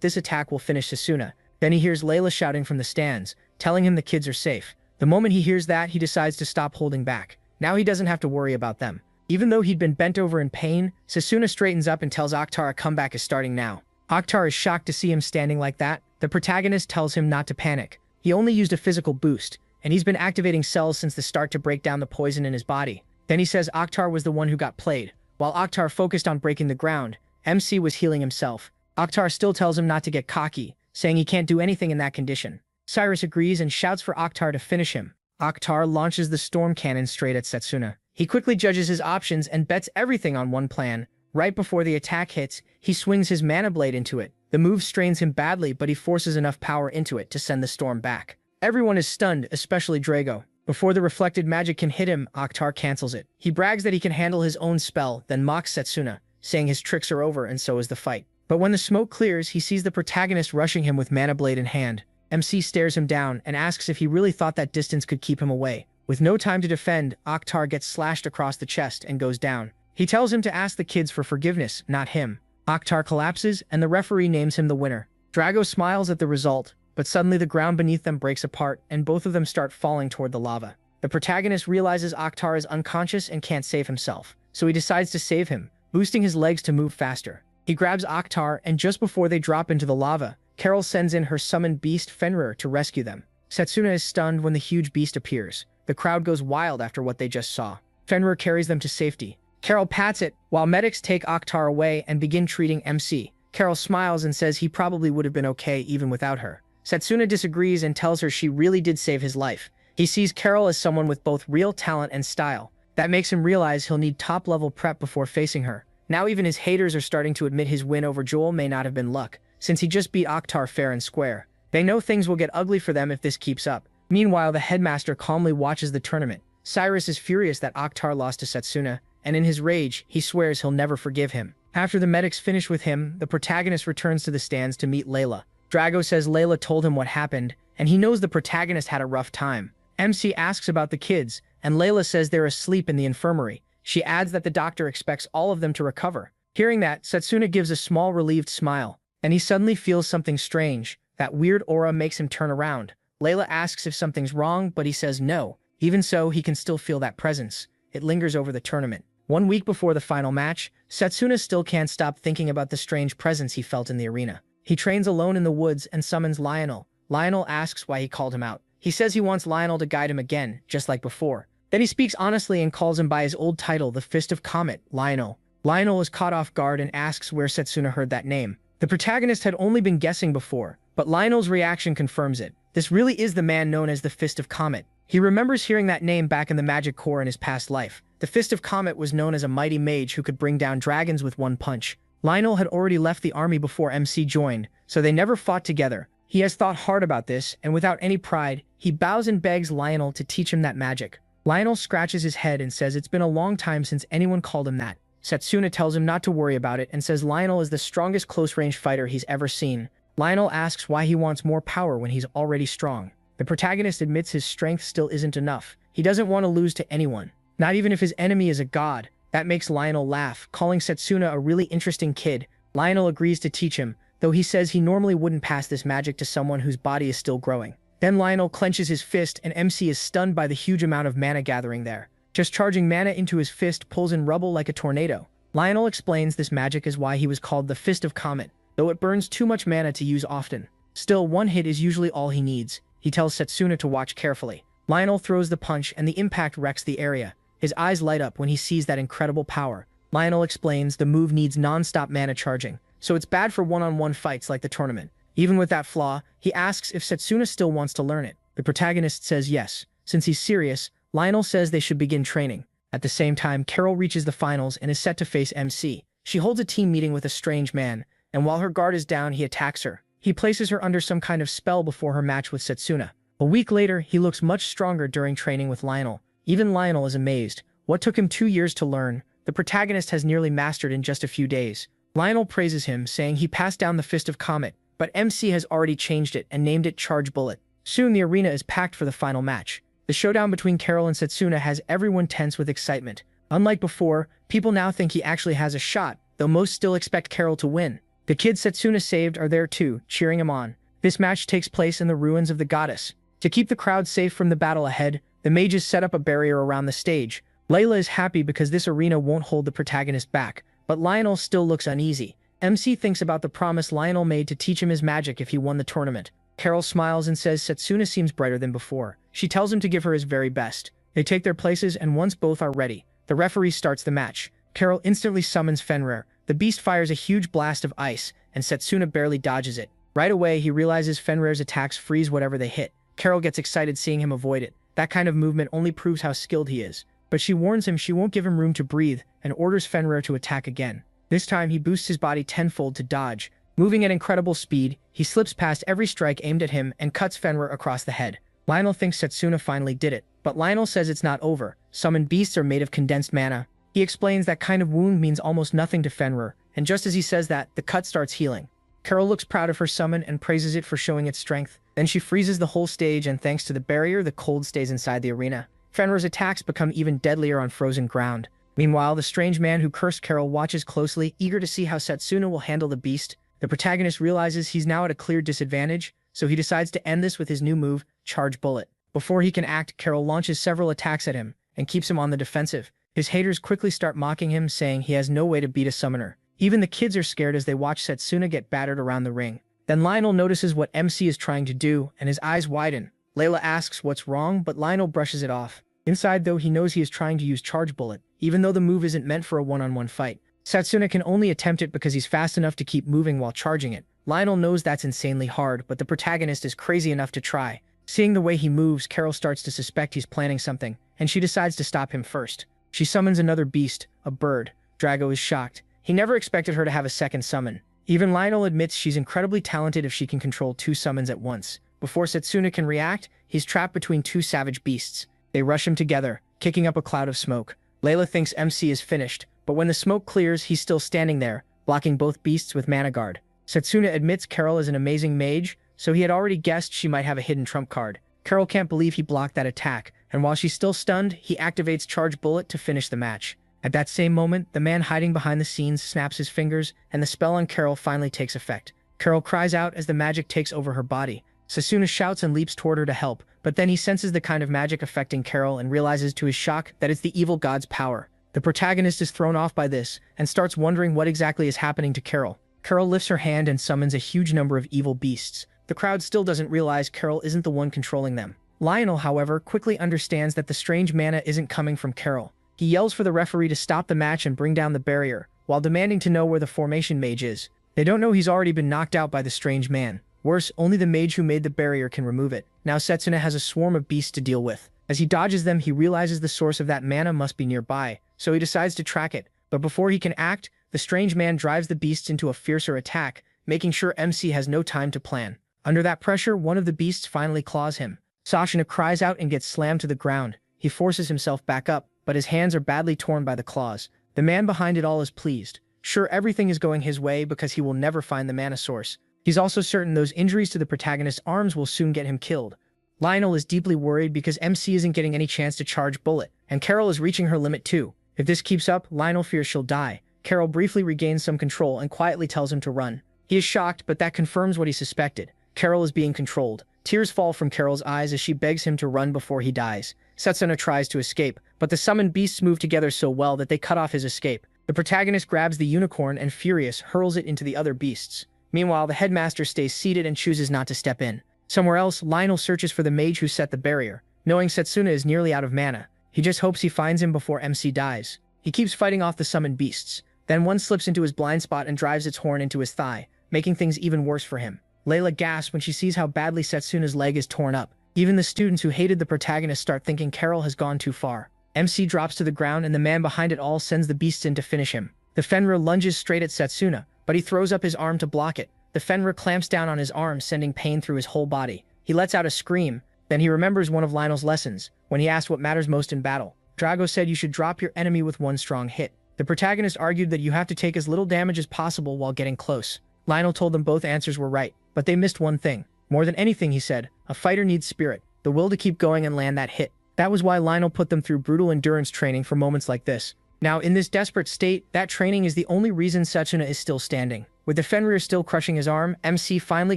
this attack will finish Sasuna. Then he hears Layla shouting from the stands, telling him the kids are safe. The moment he hears that, he decides to stop holding back. Now he doesn't have to worry about them. Even though he'd been bent over in pain, Sasuna straightens up and tells Akhtar a comeback is starting now. Akhtar is shocked to see him standing like that. The protagonist tells him not to panic. He only used a physical boost, and he's been activating cells since the start to break down the poison in his body. Then he says Akhtar was the one who got played. While Akhtar focused on breaking the ground, MC was healing himself. Akhtar still tells him not to get cocky, saying he can't do anything in that condition. Cyrus agrees and shouts for Akhtar to finish him. Akhtar launches the storm cannon straight at Setsuna. He quickly judges his options and bets everything on one plan. Right before the attack hits, he swings his mana blade into it. The move strains him badly, but he forces enough power into it to send the storm back. Everyone is stunned, especially Drago. Before the reflected magic can hit him, Akhtar cancels it. He brags that he can handle his own spell, then mocks Setsuna, saying his tricks are over and so is the fight. But when the smoke clears, he sees the protagonist rushing him with mana blade in hand. MC stares him down and asks if he really thought that distance could keep him away. With no time to defend, Akhtar gets slashed across the chest and goes down. He tells him to ask the kids for forgiveness, not him. Akhtar collapses, and the referee names him the winner. Drago smiles at the result, but suddenly the ground beneath them breaks apart, and both of them start falling toward the lava. The protagonist realizes Akhtar is unconscious and can't save himself, so he decides to save him, boosting his legs to move faster. He grabs Akhtar, and just before they drop into the lava, Carol sends in her summoned beast Fenrir to rescue them. Setsuna is stunned when the huge beast appears. The crowd goes wild after what they just saw. Fenrir carries them to safety. Carol pats it, while medics take Akhtar away and begin treating MC. Carol smiles and says he probably would have been okay even without her. Setsuna disagrees and tells her she really did save his life. He sees Carol as someone with both real talent and style. That makes him realize he'll need top-level prep before facing her. Now even his haters are starting to admit his win over Joel may not have been luck, since he just beat Akhtar fair and square. They know things will get ugly for them if this keeps up. Meanwhile, the headmaster calmly watches the tournament. Cyrus is furious that Akhtar lost to Setsuna, and in his rage, he swears he'll never forgive him. After the medics finish with him, the protagonist returns to the stands to meet Layla. Drago says Layla told him what happened, and he knows the protagonist had a rough time. MC asks about the kids, and Layla says they're asleep in the infirmary. She adds that the doctor expects all of them to recover. Hearing that, Setsuna gives a small relieved smile, and he suddenly feels something strange. That weird aura makes him turn around. Layla asks if something's wrong, but he says no. Even so, he can still feel that presence. It lingers over the tournament. 1 week before the final match, Setsuna still can't stop thinking about the strange presence he felt in the arena. He trains alone in the woods and summons Lionel. Lionel asks why he called him out. He says he wants Lionel to guide him again, just like before. Then he speaks honestly and calls him by his old title, the Fist of Comet, Lionel. Lionel is caught off guard and asks where Setsuna heard that name. The protagonist had only been guessing before, but Lionel's reaction confirms it. This really is the man known as the Fist of Comet. He remembers hearing that name back in the Magic Corps in his past life. The Fist of Comet was known as a mighty mage who could bring down dragons with one punch. Lionel had already left the army before MC joined, so they never fought together. He has thought hard about this, and without any pride, he bows and begs Lionel to teach him that magic. Lionel scratches his head and says it's been a long time since anyone called him that. Setsuna tells him not to worry about it and says Lionel is the strongest close-range fighter he's ever seen. Lionel asks why he wants more power when he's already strong. The protagonist admits his strength still isn't enough. He doesn't want to lose to anyone, not even if his enemy is a god. That makes Lionel laugh, calling Setsuna a really interesting kid. Lionel agrees to teach him, though he says he normally wouldn't pass this magic to someone whose body is still growing. Then Lionel clenches his fist and MC is stunned by the huge amount of mana gathering there. Just charging mana into his fist pulls in rubble like a tornado. Lionel explains this magic is why he was called the Fist of Comet, though it burns too much mana to use often. Still, one hit is usually all he needs. He tells Setsuna to watch carefully. Lionel throws the punch and the impact wrecks the area. His eyes light up when he sees that incredible power. Lionel explains the move needs non-stop mana charging, so it's bad for one-on-one fights like the tournament. Even with that flaw, he asks if Setsuna still wants to learn it. The protagonist says yes. Since he's serious, Lionel says they should begin training. At the same time, Carol reaches the finals and is set to face MC. She holds a team meeting with a strange man, and while her guard is down, he attacks her. He places her under some kind of spell before her match with Setsuna. A week later, he looks much stronger during training with Lionel. Even Lionel is amazed. What took him 2 years to learn, the protagonist has nearly mastered in just a few days. Lionel praises him, saying he passed down the Fist of Comet, but MC has already changed it and named it Charge Bullet. Soon the arena is packed for the final match. The showdown between Carol and Setsuna has everyone tense with excitement. Unlike before, people now think he actually has a shot, though most still expect Carol to win. The kids Setsuna saved are there too, cheering him on. This match takes place in the ruins of the goddess. To keep the crowd safe from the battle ahead, the mages set up a barrier around the stage. Layla is happy because this arena won't hold the protagonist back, but Lionel still looks uneasy. MC thinks about the promise Lionel made to teach him his magic if he won the tournament. Carol smiles and says Setsuna seems brighter than before. She tells him to give her his very best. They take their places, and once both are ready, the referee starts the match. Carol instantly summons Fenrir. The beast fires a huge blast of ice, and Setsuna barely dodges it. Right away, he realizes Fenrir's attacks freeze whatever they hit. Carol gets excited seeing him avoid it. That kind of movement only proves how skilled he is. But she warns him she won't give him room to breathe, and orders Fenrir to attack again. This time, he boosts his body tenfold to dodge. Moving at incredible speed, he slips past every strike aimed at him and cuts Fenrir across the head. Lionel thinks Setsuna finally did it, but Lionel says it's not over. Summoned beasts are made of condensed mana. He explains that kind of wound means almost nothing to Fenrir, and just as he says that, the cut starts healing. Carol looks proud of her summon and praises it for showing its strength. Then she freezes the whole stage, and thanks to the barrier, the cold stays inside the arena. Fenrir's attacks become even deadlier on frozen ground. Meanwhile, the strange man who cursed Carol watches closely, eager to see how Setsuna will handle the beast. The protagonist realizes he's now at a clear disadvantage, so he decides to end this with his new move, Charge Bullet. Before he can act, Carol launches several attacks at him and keeps him on the defensive. His haters quickly start mocking him, saying he has no way to beat a summoner. Even the kids are scared as they watch Setsuna get battered around the ring. Then Lionel notices what MC is trying to do, and his eyes widen. Layla asks what's wrong, but Lionel brushes it off. Inside, though, he knows he is trying to use Charge Bullet, even though the move isn't meant for a one-on-one fight. Setsuna can only attempt it because he's fast enough to keep moving while charging it. Lionel knows that's insanely hard, but the protagonist is crazy enough to try. Seeing the way he moves, Carol starts to suspect he's planning something, and she decides to stop him first. She summons another beast, a bird. Drago is shocked. He never expected her to have a second summon. Even Lionel admits she's incredibly talented if she can control two summons at once. Before Setsuna can react, he's trapped between two savage beasts. They rush him together, kicking up a cloud of smoke. Layla thinks MC is finished, but when the smoke clears, he's still standing there, blocking both beasts with mana guard. Setsuna admits Carol is an amazing mage, so he had already guessed she might have a hidden trump card. Carol can't believe he blocked that attack, and while she's still stunned, he activates Charge Bullet to finish the match. At that same moment, the man hiding behind the scenes snaps his fingers, and the spell on Carol finally takes effect. Carol cries out as the magic takes over her body. Setsuna shouts and leaps toward her to help, but then he senses the kind of magic affecting Carol and realizes to his shock that it's the evil god's power. The protagonist is thrown off by this, and starts wondering what exactly is happening to Carol. Carol lifts her hand and summons a huge number of evil beasts. The crowd still doesn't realize Carol isn't the one controlling them. Lionel, however, quickly understands that the strange mana isn't coming from Carol. He yells for the referee to stop the match and bring down the barrier, while demanding to know where the formation mage is. They don't know he's already been knocked out by the strange man. Worse, only the mage who made the barrier can remove it. Now Setsuna has a swarm of beasts to deal with. As he dodges them, he realizes the source of that mana must be nearby, so he decides to track it. But before he can act, the strange man drives the beasts into a fiercer attack, making sure MC has no time to plan. Under that pressure, one of the beasts finally claws him. Sashina cries out and gets slammed to the ground. He forces himself back up, but his hands are badly torn by the claws. The man behind it all is pleased. Sure, everything is going his way because he will never find the mana source. He's also certain those injuries to the protagonist's arms will soon get him killed. Lionel is deeply worried because MC isn't getting any chance to charge Bullet, and Carol is reaching her limit too. If this keeps up, Lionel fears she'll die. Carol briefly regains some control and quietly tells him to run. He is shocked, but that confirms what he suspected. Carol is being controlled. Tears fall from Carol's eyes as she begs him to run before he dies. Setsuna tries to escape, but the summoned beasts move together so well that they cut off his escape. The protagonist grabs the unicorn and, furious, hurls it into the other beasts. Meanwhile, the headmaster stays seated and chooses not to step in. Somewhere else, Lionel searches for the mage who set the barrier. Knowing Setsuna is nearly out of mana, he just hopes he finds him before MC dies. He keeps fighting off the summoned beasts. Then one slips into his blind spot and drives its horn into his thigh, making things even worse for him. Layla gasps when she sees how badly Setsuna's leg is torn up. Even the students who hated the protagonist start thinking Carol has gone too far. MC drops to the ground and the man behind it all sends the beasts in to finish him. The Fenrir lunges straight at Setsuna, but he throws up his arm to block it. The Fenrir clamps down on his arm, sending pain through his whole body. He lets out a scream. Then he remembers one of Lionel's lessons, when he asked what matters most in battle. Drago said you should drop your enemy with one strong hit. The protagonist argued that you have to take as little damage as possible while getting close. Lionel told them both answers were right, but they missed one thing. More than anything, he said, a fighter needs spirit, the will to keep going and land that hit. That was why Lionel put them through brutal endurance training for moments like this. Now, in this desperate state, that training is the only reason Setsuna is still standing. With the Fenrir still crushing his arm, MC finally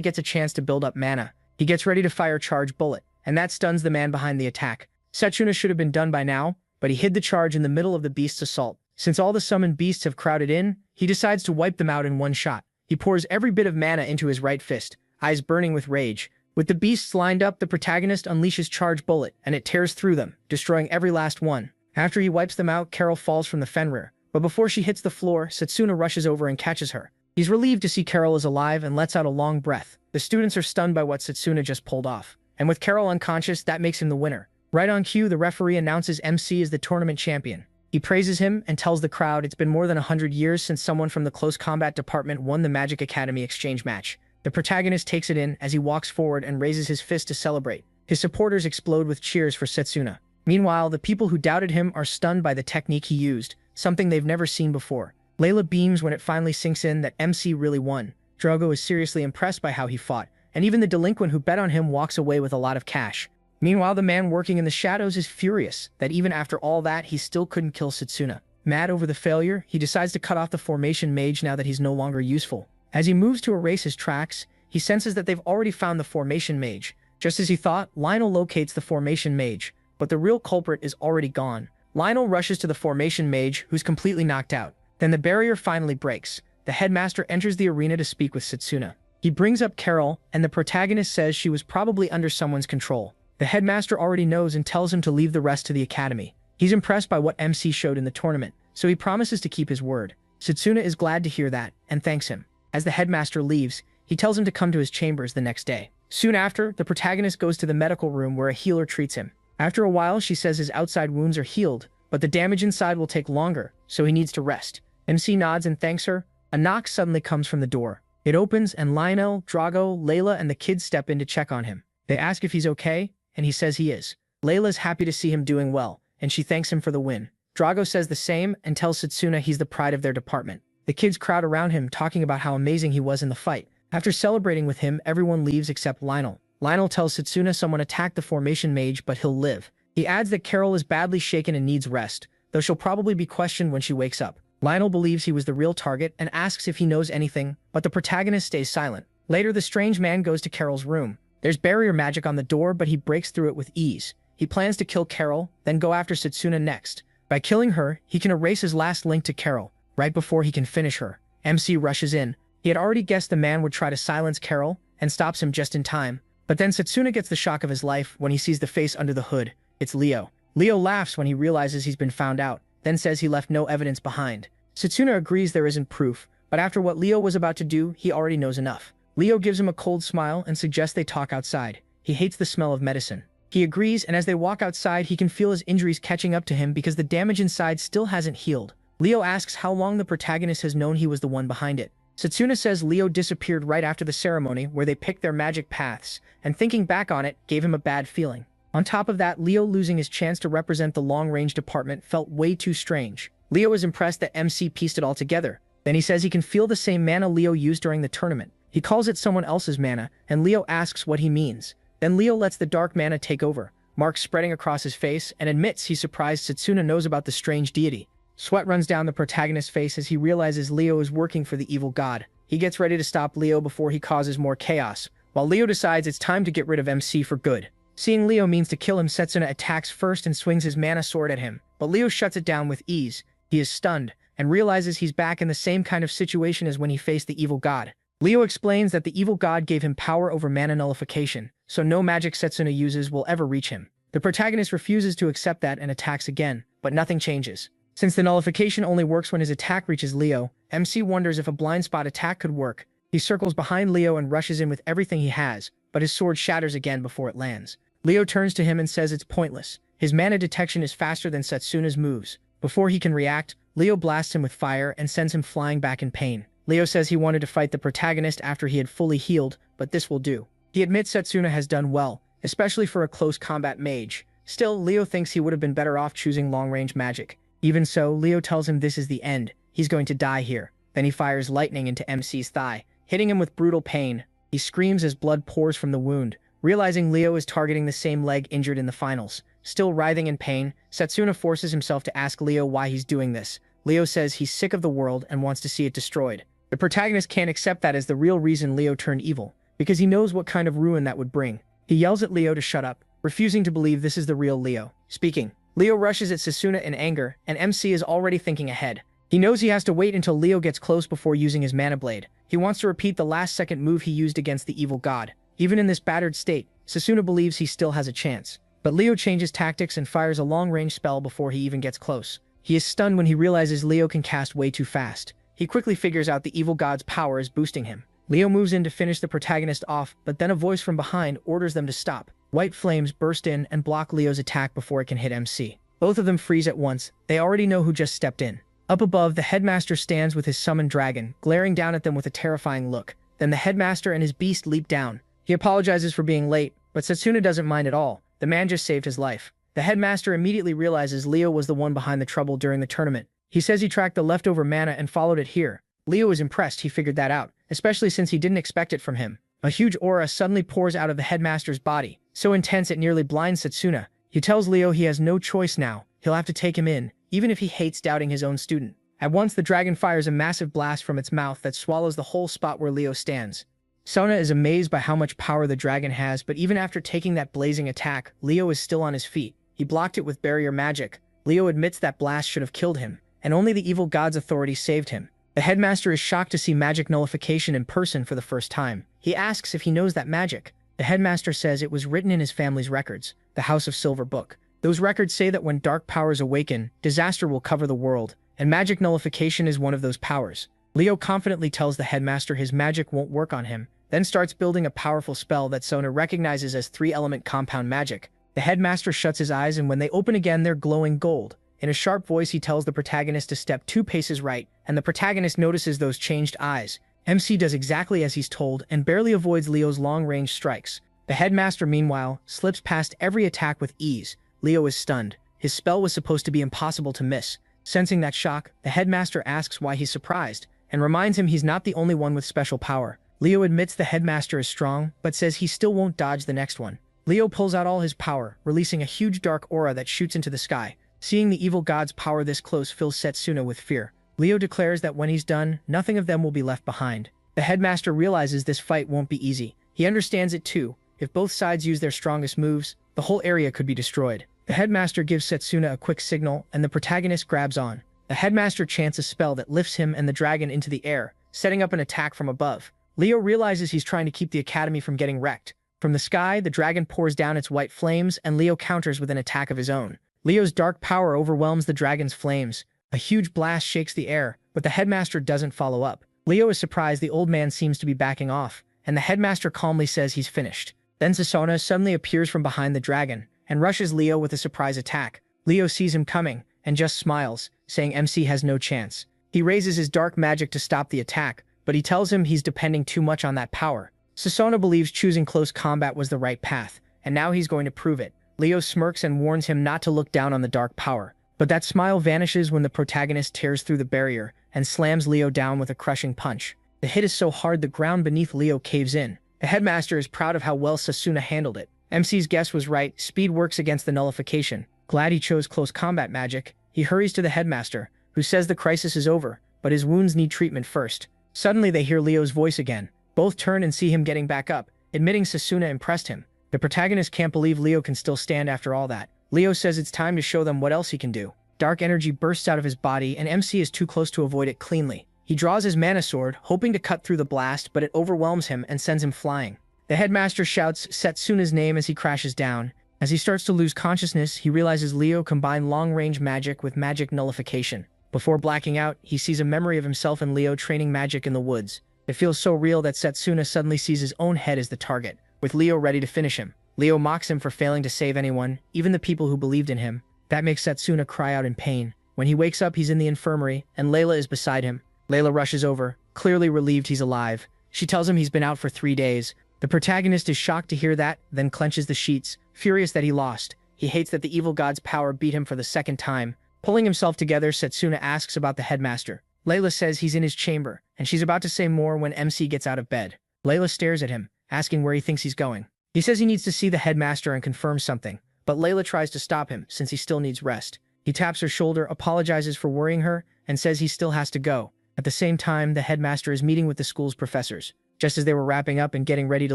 gets a chance to build up mana. He gets ready to fire Charge Bullet, and that stuns the man behind the attack. Setsuna should have been done by now, but he hid the charge in the middle of the beast's assault. Since all the summoned beasts have crowded in, he decides to wipe them out in one shot. He pours every bit of mana into his right fist, eyes burning with rage. With the beasts lined up, the protagonist unleashes Charge Bullet, and it tears through them, destroying every last one. After he wipes them out, Carol falls from the Fenrir, but before she hits the floor, Setsuna rushes over and catches her. He's relieved to see Carol is alive and lets out a long breath. The students are stunned by what Setsuna just pulled off, and with Carol unconscious, that makes him the winner. Right on cue, the referee announces MC as the tournament champion. He praises him and tells the crowd it's been more than 100 years since someone from the close combat department won the Magic Academy exchange match. The protagonist takes it in as he walks forward and raises his fist to celebrate. His supporters explode with cheers for Setsuna. Meanwhile, the people who doubted him are stunned by the technique he used, something they've never seen before. Layla beams when it finally sinks in that MC really won. Drogo is seriously impressed by how he fought, and even the delinquent who bet on him walks away with a lot of cash. Meanwhile, the man working in the shadows is furious that even after all that, he still couldn't kill Setsuna. Mad over the failure, he decides to cut off the formation mage now that he's no longer useful. As he moves to erase his tracks, he senses that they've already found the formation mage. Just as he thought, Lionel locates the formation mage, but the real culprit is already gone. Lionel rushes to the formation mage, who's completely knocked out. Then the barrier finally breaks. The headmaster enters the arena to speak with Setsuna. He brings up Carol, and the protagonist says she was probably under someone's control. The headmaster already knows and tells him to leave the rest to the academy. He's impressed by what MC showed in the tournament, so he promises to keep his word. Setsuna is glad to hear that, and thanks him. As the headmaster leaves, he tells him to come to his chambers the next day. Soon after, the protagonist goes to the medical room where a healer treats him. After a while, she says his outside wounds are healed, but the damage inside will take longer, so he needs to rest. MC nods and thanks her. A knock suddenly comes from the door. It opens, and Lionel, Drago, Layla, and the kids step in to check on him. They ask if he's okay, and he says he is. Layla's happy to see him doing well, and she thanks him for the win. Drago says the same and tells Setsuna he's the pride of their department. The kids crowd around him, talking about how amazing he was in the fight. After celebrating with him, everyone leaves except Lionel. Lionel tells Setsuna someone attacked the formation mage, but he'll live. He adds that Carol is badly shaken and needs rest, though she'll probably be questioned when she wakes up. Lionel believes he was the real target and asks if he knows anything, but the protagonist stays silent. Later, the strange man goes to Carol's room. There's barrier magic on the door, but he breaks through it with ease. He plans to kill Carol, then go after Setsuna next. By killing her, he can erase his last link to Carol, right before he can finish her. MC rushes in. He had already guessed the man would try to silence Carol, and stops him just in time. But then Setsuna gets the shock of his life when he sees the face under the hood. It's Leo. Leo laughs when he realizes he's been found out, then says he left no evidence behind. Setsuna agrees there isn't proof, but after what Leo was about to do, he already knows enough. Leo gives him a cold smile and suggests they talk outside. He hates the smell of medicine. He agrees, and as they walk outside, he can feel his injuries catching up to him because the damage inside still hasn't healed. Leo asks how long the protagonist has known he was the one behind it. Setsuna says Leo disappeared right after the ceremony where they picked their magic paths, and thinking back on it gave him a bad feeling. On top of that, Leo losing his chance to represent the long-range department felt way too strange. Leo is impressed that MC pieced it all together. Then he says he can feel the same mana Leo used during the tournament. He calls it someone else's mana, and Leo asks what he means. Then Leo lets the dark mana take over, marks spreading across his face, and admits he's surprised Setsuna knows about the strange deity. Sweat runs down the protagonist's face as he realizes Leo is working for the evil god. He gets ready to stop Leo before he causes more chaos, while Leo decides it's time to get rid of MC for good. Seeing Leo means to kill him, Setsuna attacks first and swings his mana sword at him, but Leo shuts it down with ease. He is stunned, and realizes he's back in the same kind of situation as when he faced the evil god. Leo explains that the evil god gave him power over mana nullification, so no magic Setsuna uses will ever reach him. The protagonist refuses to accept that and attacks again, but nothing changes. Since the nullification only works when his attack reaches Leo, MC wonders if a blind spot attack could work. He circles behind Leo and rushes in with everything he has, but his sword shatters again before it lands. Leo turns to him and says it's pointless. His mana detection is faster than Setsuna's moves. Before he can react, Leo blasts him with fire and sends him flying back in pain. Leo says he wanted to fight the protagonist after he had fully healed, but this will do. He admits Setsuna has done well, especially for a close combat mage. Still, Leo thinks he would have been better off choosing long-range magic. Even so, Leo tells him this is the end. He's going to die here. Then he fires lightning into MC's thigh, hitting him with brutal pain. He screams as blood pours from the wound. Realizing Leo is targeting the same leg injured in the finals, Still writhing in pain, Setsuna forces himself to ask Leo why he's doing this. Leo says he's sick of the world and wants to see it destroyed. The protagonist can't accept that as the real reason Leo turned evil, because he knows what kind of ruin that would bring. He yells at Leo to shut up, refusing to believe this is the real Leo speaking. Leo rushes at Setsuna in anger, and MC is already thinking ahead. He knows he has to wait until Leo gets close before using his mana blade. He wants to repeat the last-second move he used against the evil god. Even in this battered state, Setsuna believes he still has a chance. But Leo changes tactics and fires a long-range spell before he even gets close. He is stunned when he realizes Leo can cast way too fast. He quickly figures out the evil god's power is boosting him. Leo moves in to finish the protagonist off, but then a voice from behind orders them to stop. White flames burst in and block Leo's attack before it can hit MC. Both of them freeze at once. They already know who just stepped in. Up above, the headmaster stands with his summoned dragon, glaring down at them with a terrifying look. Then the headmaster and his beast leap down. He apologizes for being late, but Setsuna doesn't mind at all. The man just saved his life. The headmaster immediately realizes Leo was the one behind the trouble during the tournament. He says he tracked the leftover mana and followed it here. Leo is impressed he figured that out, especially since he didn't expect it from him. A huge aura suddenly pours out of the headmaster's body, so intense it nearly blinds Setsuna. He tells Leo he has no choice now. He'll have to take him in, even if he hates doubting his own student. At once, the dragon fires a massive blast from its mouth that swallows the whole spot where Leo stands. Sona is amazed by how much power the dragon has, but even after taking that blazing attack, Leo is still on his feet. He blocked it with barrier magic. Leo admits that blast should have killed him, and only the evil god's authority saved him. The headmaster is shocked to see magic nullification in person for the first time. He asks if he knows that magic. The headmaster says it was written in his family's records, the House of Silver Book. Those records say that when dark powers awaken, disaster will cover the world, and magic nullification is one of those powers. Leo confidently tells the headmaster his magic won't work on him, then starts building a powerful spell that Sona recognizes as 3-element compound magic. The headmaster shuts his eyes, and when they open again, they're glowing gold. In a sharp voice, he tells the protagonist to step 2 paces right, and the protagonist notices those changed eyes. MC does exactly as he's told and barely avoids Leo's long-range strikes. The headmaster, meanwhile, slips past every attack with ease. Leo is stunned. His spell was supposed to be impossible to miss. Sensing that shock, the headmaster asks why he's surprised, and reminds him he's not the only one with special power. Leo admits the headmaster is strong, but says he still won't dodge the next one. Leo pulls out all his power, releasing a huge dark aura that shoots into the sky. Seeing the evil god's power this close fills Setsuna with fear. Leo declares that when he's done, nothing of them will be left behind. The headmaster realizes this fight won't be easy. He understands it too. If both sides use their strongest moves, the whole area could be destroyed. The headmaster gives Setsuna a quick signal, and the protagonist grabs on. The headmaster chants a spell that lifts him and the dragon into the air, setting up an attack from above. Leo realizes he's trying to keep the academy from getting wrecked. From the sky, the dragon pours down its white flames, and Leo counters with an attack of his own. Leo's dark power overwhelms the dragon's flames. A huge blast shakes the air, but the headmaster doesn't follow up. Leo is surprised the old man seems to be backing off, and the headmaster calmly says he's finished. Then Setsuna suddenly appears from behind the dragon, and rushes Leo with a surprise attack. Leo sees him coming, and just smiles, saying MC has no chance. He raises his dark magic to stop the attack, but he tells him he's depending too much on that power. Setsuna believes choosing close combat was the right path, and now he's going to prove it. Leo smirks and warns him not to look down on the dark power. But that smile vanishes when the protagonist tears through the barrier and slams Leo down with a crushing punch. The hit is so hard the ground beneath Leo caves in. The headmaster is proud of how well Setsuna handled it. MC's guess was right, speed works against the nullification. Glad he chose close combat magic. He hurries to the headmaster, who says the crisis is over, but his wounds need treatment first. Suddenly they hear Leo's voice again. Both turn and see him getting back up, admitting Setsuna impressed him. The protagonist can't believe Leo can still stand after all that. Leo says it's time to show them what else he can do. Dark energy bursts out of his body, and MC is too close to avoid it cleanly. He draws his mana sword, hoping to cut through the blast, but it overwhelms him and sends him flying. The headmaster shouts Setsuna's name as he crashes down. As he starts to lose consciousness, he realizes Leo combined long-range magic with magic nullification. Before blacking out, he sees a memory of himself and Leo training magic in the woods. It feels so real that Setsuna suddenly sees his own head as the target, with Leo ready to finish him. Leo mocks him for failing to save anyone, even the people who believed in him. That makes Setsuna cry out in pain. When he wakes up, he's in the infirmary, and Layla is beside him. Layla rushes over, clearly relieved he's alive. She tells him he's been out for 3 days. The protagonist is shocked to hear that, then clenches the sheets, furious that he lost. He hates that the evil god's power beat him for the 2nd time. Pulling himself together, Setsuna asks about the headmaster. Layla says he's in his chamber, and she's about to say more when MC gets out of bed. Layla stares at him, asking where he thinks he's going. He says he needs to see the headmaster and confirm something, but Layla tries to stop him since he still needs rest. He taps her shoulder, apologizes for worrying her, and says he still has to go. At the same time, the headmaster is meeting with the school's professors. Just as they were wrapping up and getting ready to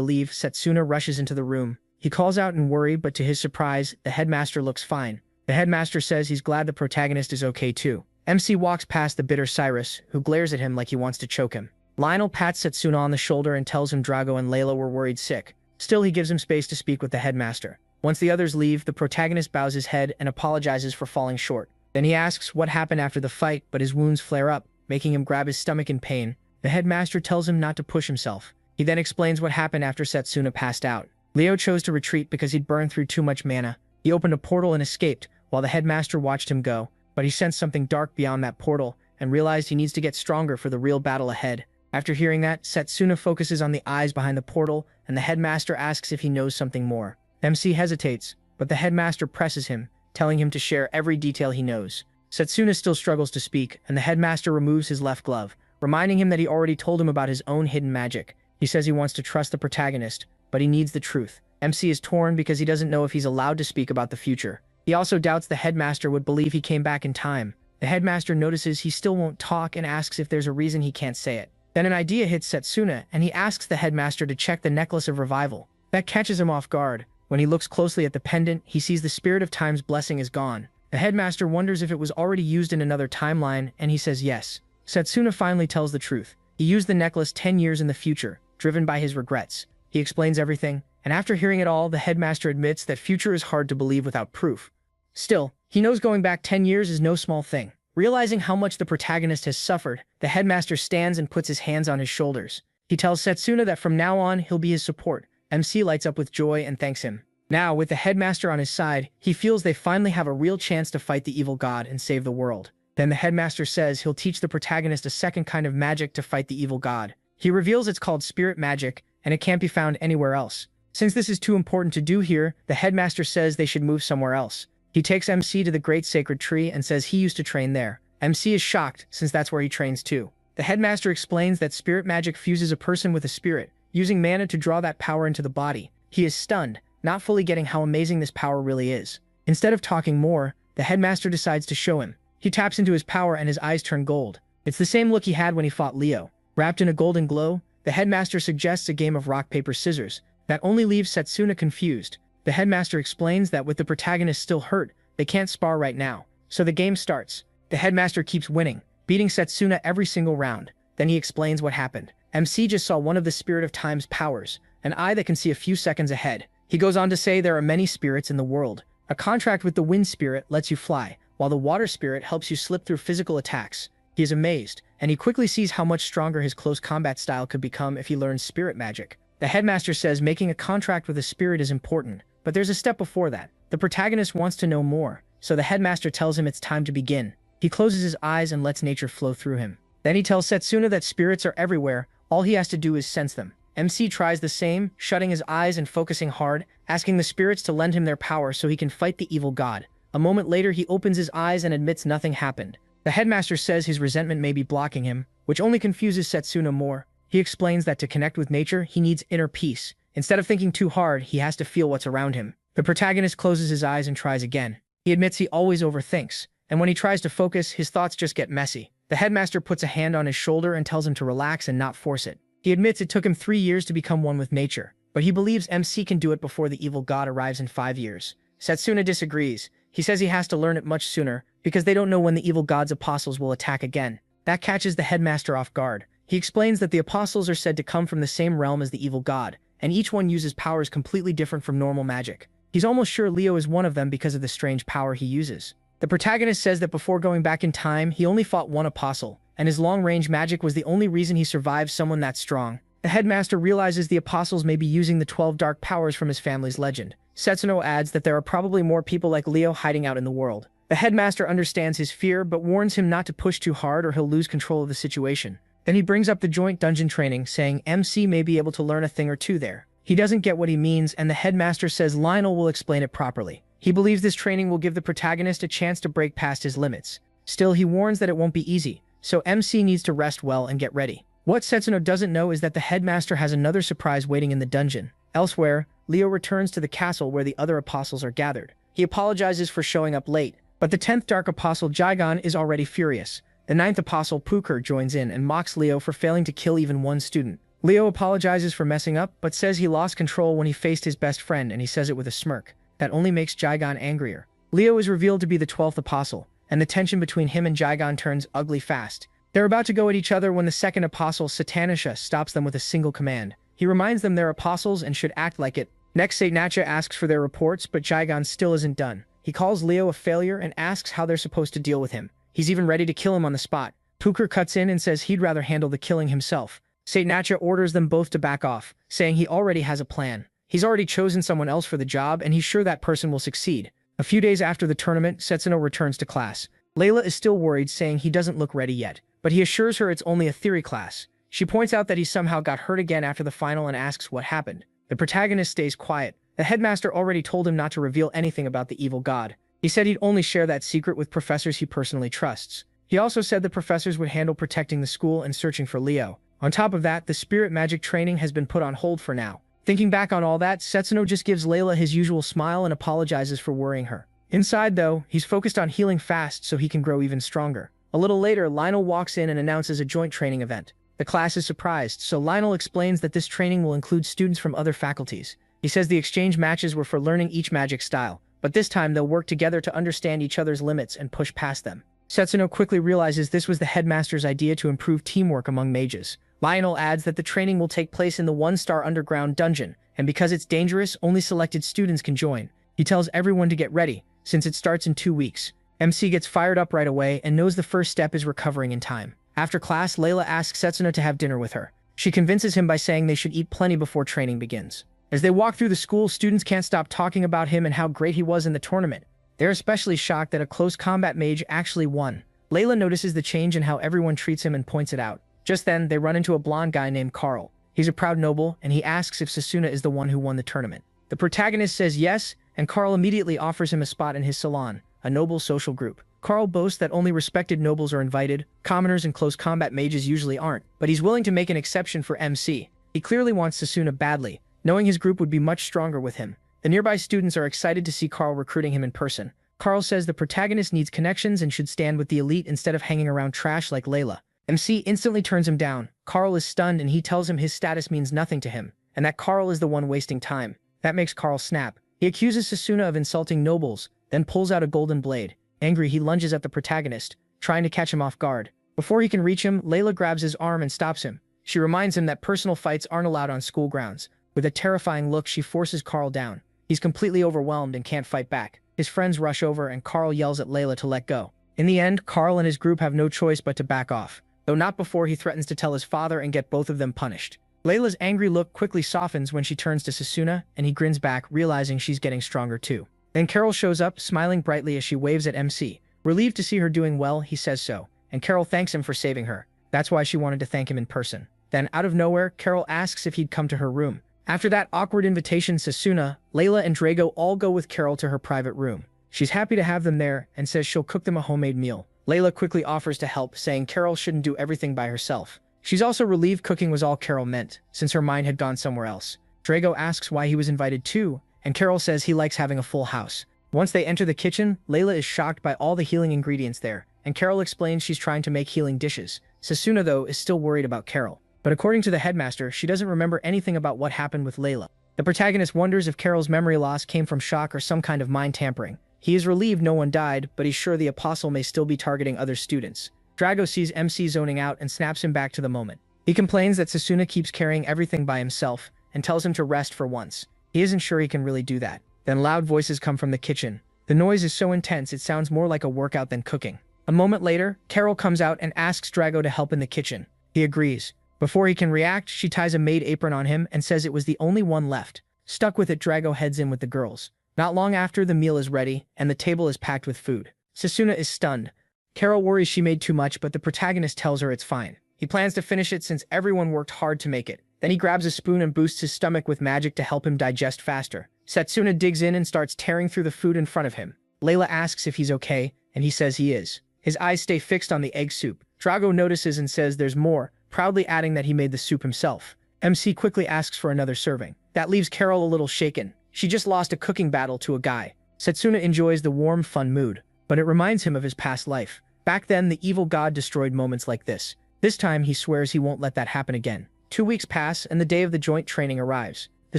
leave, Setsuna rushes into the room. He calls out in worry, but to his surprise, the headmaster looks fine. The headmaster says he's glad the protagonist is okay too. MC walks past the bitter Cyrus, who glares at him like he wants to choke him. Lionel pats Setsuna on the shoulder and tells him Drago and Layla were worried sick. Still, he gives him space to speak with the headmaster. Once the others leave, the protagonist bows his head and apologizes for falling short. Then he asks what happened after the fight, but his wounds flare up, making him grab his stomach in pain. The headmaster tells him not to push himself. He then explains what happened after Setsuna passed out. Leo chose to retreat because he'd burned through too much mana. He opened a portal and escaped, while the headmaster watched him go. But he sensed something dark beyond that portal, and realized he needs to get stronger for the real battle ahead. After hearing that, Setsuna focuses on the eyes behind the portal, and the headmaster asks if he knows something more. MC hesitates, but the headmaster presses him, telling him to share every detail he knows. Setsuna still struggles to speak, and the headmaster removes his left glove, reminding him that he already told him about his own hidden magic. He says he wants to trust the protagonist, but he needs the truth. MC is torn because he doesn't know if he's allowed to speak about the future. He also doubts the headmaster would believe he came back in time. The headmaster notices he still won't talk and asks if there's a reason he can't say it. Then an idea hits Setsuna, and he asks the headmaster to check the necklace of revival. That catches him off guard. When he looks closely at the pendant, he sees the spirit of time's blessing is gone. The headmaster wonders if it was already used in another timeline, and he says yes. Setsuna finally tells the truth. He used the necklace 10 years in the future, driven by his regrets. He explains everything, and after hearing it all, the headmaster admits that future is hard to believe without proof. Still, he knows going back 10 years is no small thing. Realizing how much the protagonist has suffered, the headmaster stands and puts his hands on his shoulders. He tells Setsuna that from now on, he'll be his support. MC lights up with joy and thanks him. Now, with the headmaster on his side, he feels they finally have a real chance to fight the evil god and save the world. Then the headmaster says he'll teach the protagonist a second kind of magic to fight the evil god. He reveals it's called spirit magic, and it can't be found anywhere else. Since this is too important to do here, the headmaster says they should move somewhere else. He takes MC to the Great Sacred Tree and says he used to train there. MC is shocked, since that's where he trains too. The headmaster explains that spirit magic fuses a person with a spirit, using mana to draw that power into the body. He is stunned, not fully getting how amazing this power really is. Instead of talking more, the headmaster decides to show him. He taps into his power and his eyes turn gold. It's the same look he had when he fought Leo. Wrapped in a golden glow, the headmaster suggests a game of rock, paper, scissors. That only leaves Setsuna confused. The headmaster explains that with the protagonist still hurt, they can't spar right now. So the game starts. The headmaster keeps winning, beating Setsuna every single round. Then he explains what happened. MC just saw one of the Spirit of Time's powers, an eye that can see a few seconds ahead. He goes on to say there are many spirits in the world. A contract with the wind spirit lets you fly, while the water spirit helps you slip through physical attacks. He is amazed, and he quickly sees how much stronger his close combat style could become if he learns spirit magic. The headmaster says making a contract with a spirit is important, but there's a step before that. The protagonist wants to know more, so the headmaster tells him it's time to begin. He closes his eyes and lets nature flow through him. Then he tells Setsuna that spirits are everywhere, all he has to do is sense them. MC tries the same, shutting his eyes and focusing hard, asking the spirits to lend him their power so he can fight the evil god. A moment later, he opens his eyes and admits nothing happened. The headmaster says his resentment may be blocking him, which only confuses Setsuna more. He explains that to connect with nature, he needs inner peace. Instead of thinking too hard, he has to feel what's around him. The protagonist closes his eyes and tries again. He admits he always overthinks, and when he tries to focus, his thoughts just get messy. The headmaster puts a hand on his shoulder and tells him to relax and not force it. He admits it took him 3 years to become one with nature, but he believes MC can do it before the evil god arrives in 5 years. Setsuna disagrees. He says he has to learn it much sooner, because they don't know when the evil god's apostles will attack again. That catches the headmaster off guard. He explains that the apostles are said to come from the same realm as the evil god, and each one uses powers completely different from normal magic. He's almost sure Leo is one of them because of the strange power he uses. The protagonist says that before going back in time, he only fought one apostle, and his long-range magic was the only reason he survived someone that strong. The headmaster realizes the apostles may be using the 12 dark powers from his family's legend. Setsuna adds that there are probably more people like Leo hiding out in the world. The headmaster understands his fear, but warns him not to push too hard or he'll lose control of the situation. Then he brings up the joint dungeon training, saying MC may be able to learn a thing or two there. He doesn't get what he means, and the headmaster says Lionel will explain it properly. He believes this training will give the protagonist a chance to break past his limits. Still, he warns that it won't be easy, so MC needs to rest well and get ready. What Setsuna doesn't know is that the headmaster has another surprise waiting in the dungeon. Elsewhere, Leo returns to the castle where the other apostles are gathered. He apologizes for showing up late, but the 10th Dark Apostle Jigon is already furious. The 9th Apostle Puker joins in and mocks Leo for failing to kill even one student. Leo apologizes for messing up, but says he lost control when he faced his best friend, and he says it with a smirk. That only makes Jigon angrier. Leo is revealed to be the 12th Apostle, and the tension between him and Jigon turns ugly fast. They're about to go at each other when the 2nd Apostle Satanisha stops them with a single command. He reminds them they're apostles and should act like it. Next, Satnacha asks for their reports, but Jigon still isn't done. He calls Leo a failure and asks how they're supposed to deal with him. He's even ready to kill him on the spot. Puker cuts in and says he'd rather handle the killing himself. Satnacha orders them both to back off, saying he already has a plan. He's already chosen someone else for the job, and he's sure that person will succeed. A few days after the tournament, Setsuno returns to class. Layla is still worried, saying he doesn't look ready yet, but he assures her it's only a theory class. She points out that he somehow got hurt again after the final and asks what happened. The protagonist stays quiet. The headmaster already told him not to reveal anything about the evil god. He said he'd only share that secret with professors he personally trusts. He also said the professors would handle protecting the school and searching for Leo. On top of that, the spirit magic training has been put on hold for now. Thinking back on all that, Setsuno just gives Layla his usual smile and apologizes for worrying her. Inside, though, he's focused on healing fast so he can grow even stronger. A little later, Lionel walks in and announces a joint training event. The class is surprised, so Lionel explains that this training will include students from other faculties. He says the exchange matches were for learning each magic style, but this time they'll work together to understand each other's limits and push past them. Setsuno quickly realizes this was the headmaster's idea to improve teamwork among mages. Lionel adds that the training will take place in the one-star underground dungeon, and because it's dangerous, only selected students can join. He tells everyone to get ready, since it starts in 2 weeks. MC gets fired up right away and knows the first step is recovering in time. After class, Layla asks Setsuno to have dinner with her. She convinces him by saying they should eat plenty before training begins. As they walk through the school, students can't stop talking about him and how great he was in the tournament. They're especially shocked that a close combat mage actually won. Layla notices the change in how everyone treats him and points it out. Just then, they run into a blonde guy named Carl. He's a proud noble, and he asks if Sasuna is the one who won the tournament. The protagonist says yes, and Carl immediately offers him a spot in his salon, a noble social group. Carl boasts that only respected nobles are invited, commoners and close combat mages usually aren't, but he's willing to make an exception for MC. He clearly wants Sasuna badly, knowing his group would be much stronger with him. The nearby students are excited to see Carl recruiting him in person. Carl says the protagonist needs connections and should stand with the elite instead of hanging around trash like Layla. MC instantly turns him down. Carl is stunned and he tells him his status means nothing to him, and that Carl is the one wasting time. That makes Carl snap. He accuses Sasuna of insulting nobles, then pulls out a golden blade. Angry, he lunges at the protagonist, trying to catch him off guard. Before he can reach him, Layla grabs his arm and stops him. She reminds him that personal fights aren't allowed on school grounds. With a terrifying look, she forces Carl down. He's completely overwhelmed and can't fight back. His friends rush over and Carl yells at Layla to let go. In the end, Carl and his group have no choice but to back off, though not before he threatens to tell his father and get both of them punished. Layla's angry look quickly softens when she turns to Sasuna, and he grins back, realizing she's getting stronger too. Then Carol shows up, smiling brightly as she waves at MC. Relieved to see her doing well, he says so, and Carol thanks him for saving her. That's why she wanted to thank him in person. Then, out of nowhere, Carol asks if he'd come to her room. After that awkward invitation, Sasuna, Layla, and Drago all go with Carol to her private room. She's happy to have them there and says she'll cook them a homemade meal. Layla quickly offers to help, saying Carol shouldn't do everything by herself. She's also relieved cooking was all Carol meant, since her mind had gone somewhere else. Drago asks why he was invited too, and Carol says he likes having a full house. Once they enter the kitchen, Layla is shocked by all the healing ingredients there, and Carol explains she's trying to make healing dishes. Sasuna, though, is still worried about Carol. But according to the headmaster, she doesn't remember anything about what happened with Layla. The protagonist wonders if Carol's memory loss came from shock or some kind of mind tampering. He is relieved no one died, but he's sure the apostle may still be targeting other students. Drago sees MC zoning out and snaps him back to the moment. He complains that Sasuna keeps carrying everything by himself and tells him to rest for once. He isn't sure he can really do that. Then loud voices come from the kitchen. The noise is so intense it sounds more like a workout than cooking. A moment later, Carol comes out and asks Drago to help in the kitchen. He agrees. Before he can react, she ties a maid apron on him and says it was the only one left. Stuck with it, Drago heads in with the girls. Not long after, the meal is ready, and the table is packed with food. Sasuna is stunned. Carol worries she made too much, but the protagonist tells her it's fine. He plans to finish it since everyone worked hard to make it. Then he grabs a spoon and boosts his stomach with magic to help him digest faster. Setsuna digs in and starts tearing through the food in front of him. Layla asks if he's okay, and he says he is. His eyes stay fixed on the egg soup. Drago notices and says there's more, proudly adding that he made the soup himself. MC quickly asks for another serving. That leaves Carol a little shaken. She just lost a cooking battle to a guy. Setsuna enjoys the warm, fun mood, but it reminds him of his past life. Back then, the evil god destroyed moments like this. This time, he swears he won't let that happen again. 2 weeks pass, and the day of the joint training arrives. The